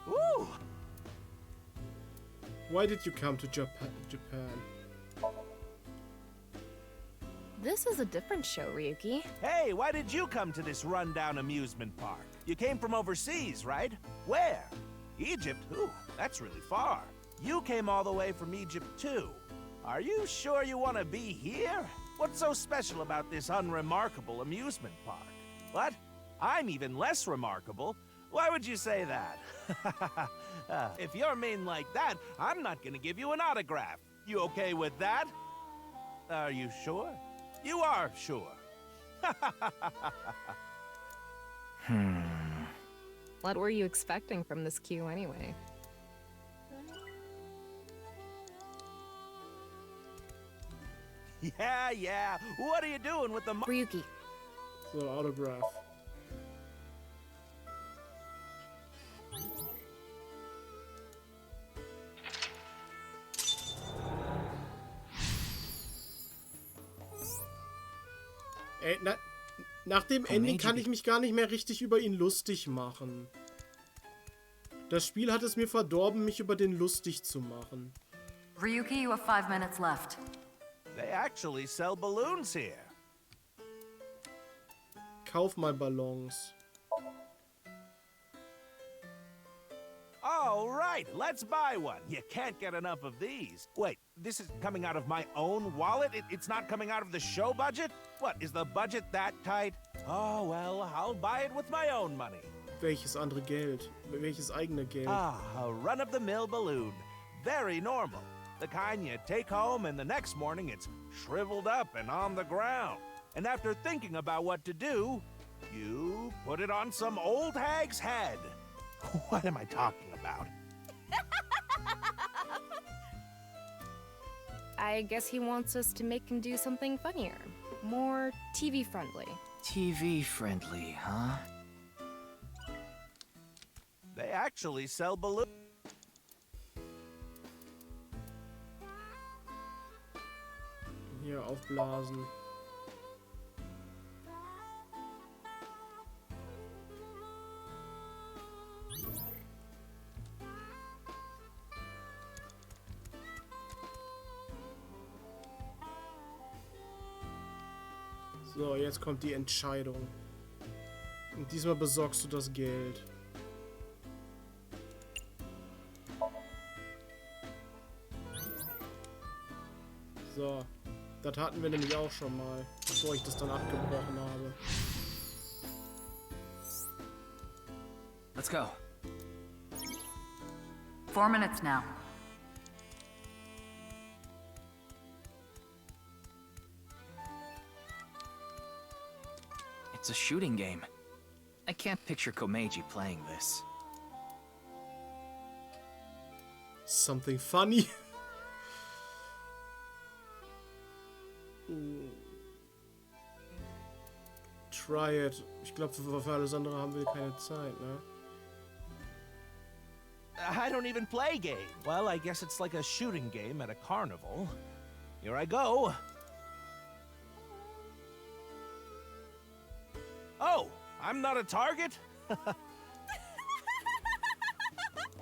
Ooh. Why did you come to Japan? This is a different show, Ryuki. Hey, why did you come to this rundown amusement park? You came from overseas, right? Where? Egypt? Ooh, that's really far. You came all the way from Egypt, too. Are you sure you want to be here? What's so special about this unremarkable amusement park? What? I'm even less remarkable. Why would you say that? If you're mean like that, I'm not gonna give you an autograph. You okay with that? Are you sure? You are sure. What were you expecting from this cue anyway? Yeah. What are you doing with the Ryuki. So, autograph. Ey, nach dem Ending kann ich mich gar nicht mehr richtig über ihn lustig machen. Das Spiel hat es mir verdorben, mich über den lustig zu machen. Ryuki, you have 5 minutes left. They actually sell balloons here. Kauf mal Ballons. All right, let's buy one. You can't get enough of these. Wait, this is coming out of my own wallet? It's not coming out of the show budget? What, is the budget that tight? Oh, well, I'll buy it with my own money. Welches andere Geld? Welches eigene Geld? Ah, a run-of-the-mill balloon. Very normal. The kind you take home and the next morning it's shriveled up and on the ground. And after thinking about what to do, you put it on some old hag's head. What am I talking about? I guess he wants us to make him do something funnier. More TV-friendly. TV-friendly, huh? They actually sell balloons. Hier aufblasen. So, jetzt kommt die Entscheidung. Und diesmal besorgst du das Geld. So, das hatten wir nämlich auch schon mal, bevor ich das dann abgebrochen habe. Let's go. 4 minutes now. It's a shooting game. I can't picture Komeiji playing this. Something funny. Try it. Ich glaube, für alles andere haben wir keine Zeit, ne? I don't even play game. Well, I guess it's like a shooting game at a carnival. Here I go. Oh, I'm not a target?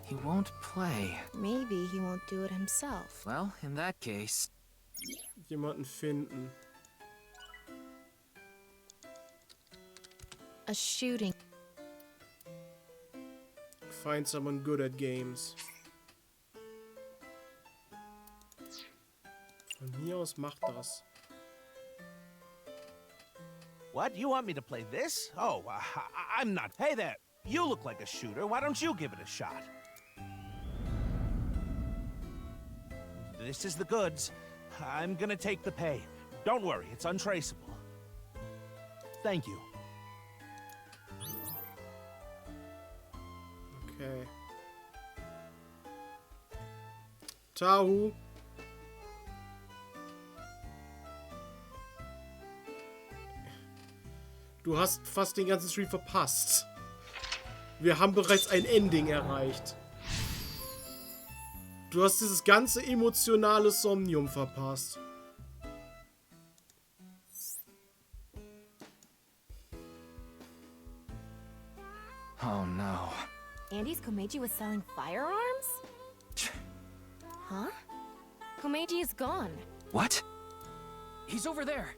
He won't play. Maybe he won't do it himself. Well, in that case... Jemanden finden. A shooting. Find someone good at games. Von mir aus macht das. What? You want me to play this? Oh, I'm not. Hey there, you look like a shooter. Why don't you give it a shot? This is the goods. I'm gonna take the pay. Don't worry, it's untraceable. Thank you. Okay. Tahu. Du hast fast den ganzen Stream verpasst. Wir haben bereits ein Ending erreicht. Du hast dieses ganze emotionale Somnium verpasst. Oh no. Andy's Komeiji was selling firearms? Huh? Komeiji is gone. What? He's over there.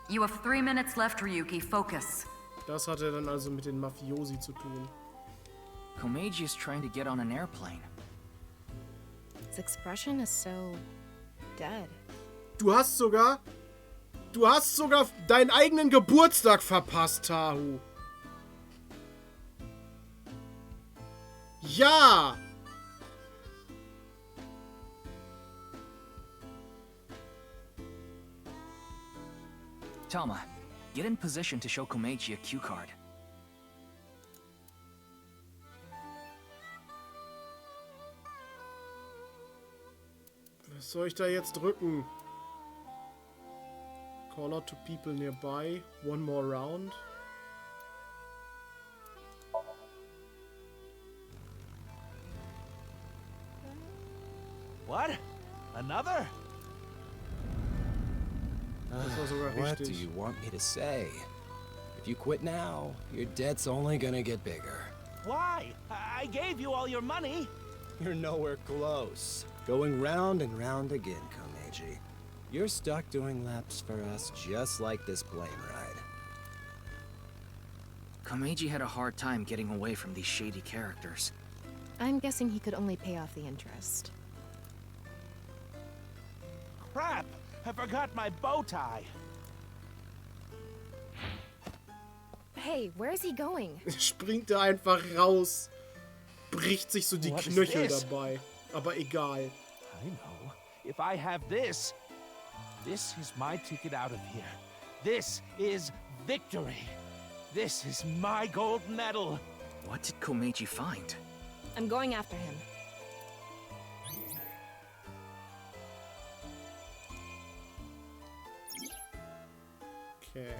You have 3 minutes left, Ryuki. Focus. Das hat er dann also mit den Mafiosi zu tun. Komeiji is trying to get on an airplane. His expression is so dead. Du hast sogar deinen eigenen Geburtstag verpasst, Tahu. Ja! Tama, get in position to show Komeiji a cue card. Was soll ich da jetzt drücken? Call out to people nearby. One more round. What? Another? Das war sogar What do richtig. you want me to say? If you quit now, your debt's only gonna get bigger. Why? I gave you all your money. You're nowhere close. Going round and round again, Komeiji. You're stuck doing laps for us just like this plane ride. Komeiji had a hard time getting away from these shady characters. I'm guessing he could only pay off the interest. Crap! I forgot my bow tie. Hey, where is he going? Springt er einfach raus. Bricht sich so die What is Knöchel this? dabei. Aber egal. I know. If I have this, this is my ticket out of here. This is victory. This is my gold medal. What did Komeiji find? I'm going after him. Okay.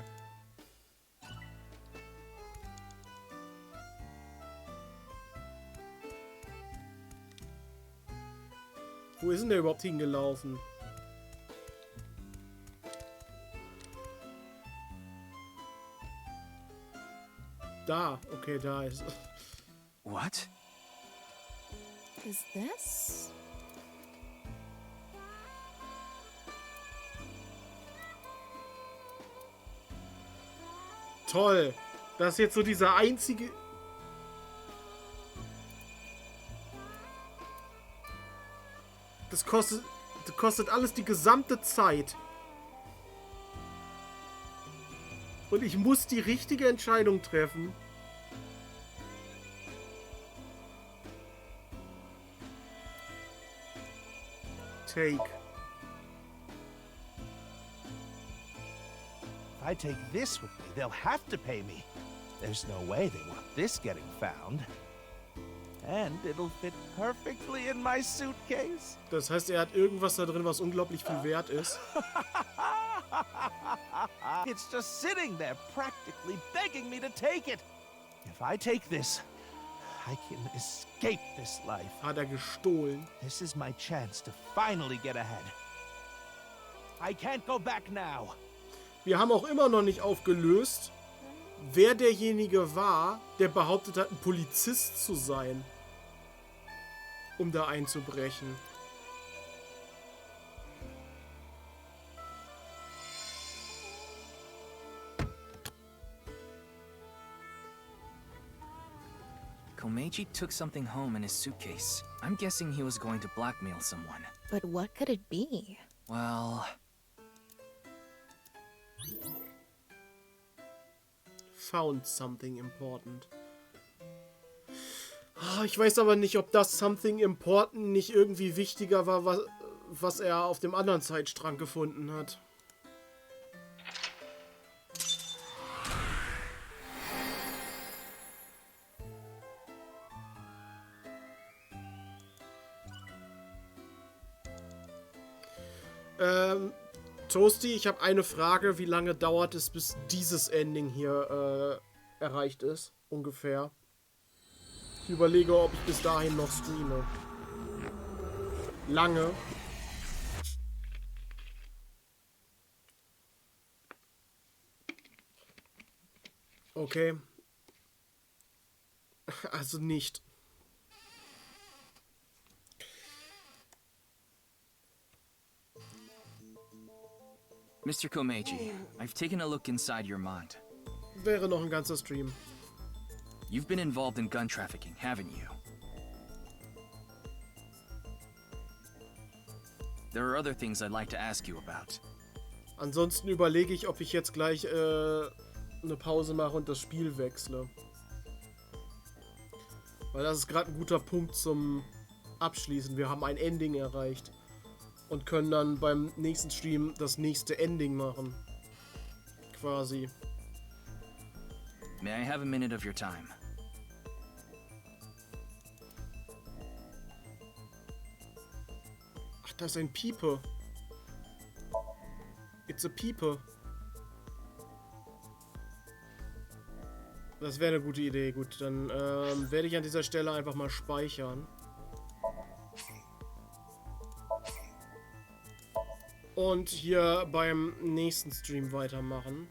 Wo ist denn der überhaupt hingelaufen? Da, okay, da ist. What? Is this? Toll. Das ist jetzt so dieser einzige. Das kostet alles die gesamte Zeit. Und ich muss die richtige Entscheidung treffen. Take. If I take this with me, they'll have to pay me. There's no way they want this getting found. And it'll fit perfectly in my suitcase. Das heißt, er hat irgendwas da drin, was unglaublich viel wert ist. It's just sitting there, practically begging me to take it. If I take this, I can escape this life. Hat er gestohlen. This is my chance to finally get ahead. I can't go back now. Wir haben auch immer noch nicht aufgelöst, wer derjenige war, der behauptet hat, ein Polizist zu sein, um da einzubrechen. Komeiji took something home in his suitcase. I'm guessing he was going to blackmail someone. But what could it be? Well... Found something important. Ich weiß aber nicht, ob das something important nicht irgendwie wichtiger war, was er auf dem anderen Zeitstrang gefunden hat. Toasty, ich habe eine Frage. Wie lange dauert es, bis dieses Ending hier erreicht ist? Ungefähr. Ich überlege, ob ich bis dahin noch streame. Lange. Okay. Also nicht. Mr. Komeiji, I've taken a look inside your mind. Wäre noch ein ganzer Stream. You've been involved in gun trafficking, haven't you? There are other things I'd like to ask you about. Ansonsten überlege ich, ob ich jetzt gleich eine Pause mache und das Spiel wechsle. Weil das ist gerade ein guter Punkt zum Abschließen. Wir haben ein Ending erreicht. Und können dann beim nächsten Stream das nächste Ending machen. Quasi. May I have a minute of your time? Ach, da ist ein Pieper. It's a Pieper. Das wäre eine gute Idee. Gut, dann werde ich an dieser Stelle einfach mal speichern. Und hier beim nächsten Stream weitermachen.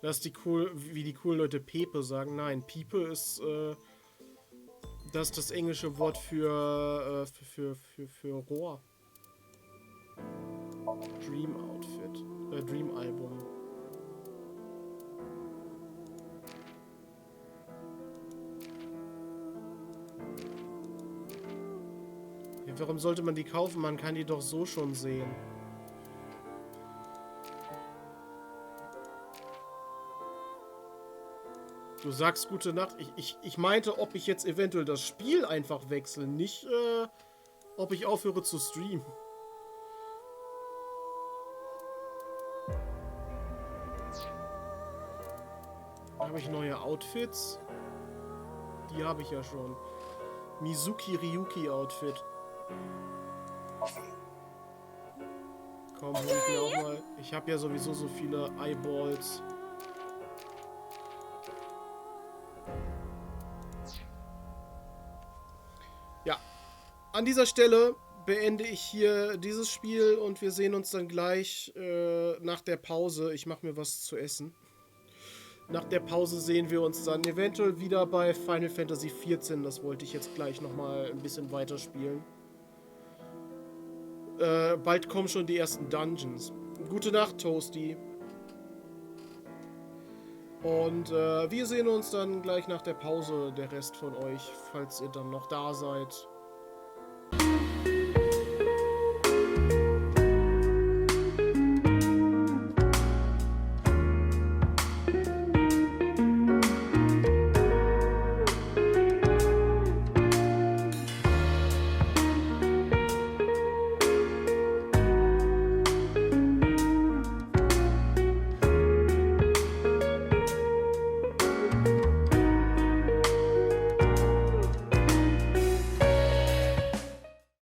Das ist wie die coolen Leute Pepe sagen. Nein, Piepe ist das ist das englische Wort für Rohr. Dream Outfit. Dream Album. Warum sollte man die kaufen? Man kann die doch so schon sehen. Du sagst gute Nacht. Ich meinte, ob ich jetzt eventuell das Spiel einfach wechsle. Nicht, ob ich aufhöre zu streamen. Habe ich neue Outfits? Die habe ich ja schon. Mizuki Ryuki Outfit. Komm, hol ich mir auch mal. Ich habe ja sowieso so viele Eyeballs. Ja. An dieser Stelle beende ich hier dieses Spiel und wir sehen uns dann gleich nach der Pause. Ich mache mir was zu essen. Nach der Pause sehen wir uns dann eventuell wieder bei Final Fantasy XIV. Das wollte ich jetzt gleich nochmal ein bisschen weiterspielen. Bald kommen schon die ersten Dungeons. Gute Nacht, Toasty. Und wir sehen uns dann gleich nach der Pause, der Rest von euch, falls ihr dann noch da seid.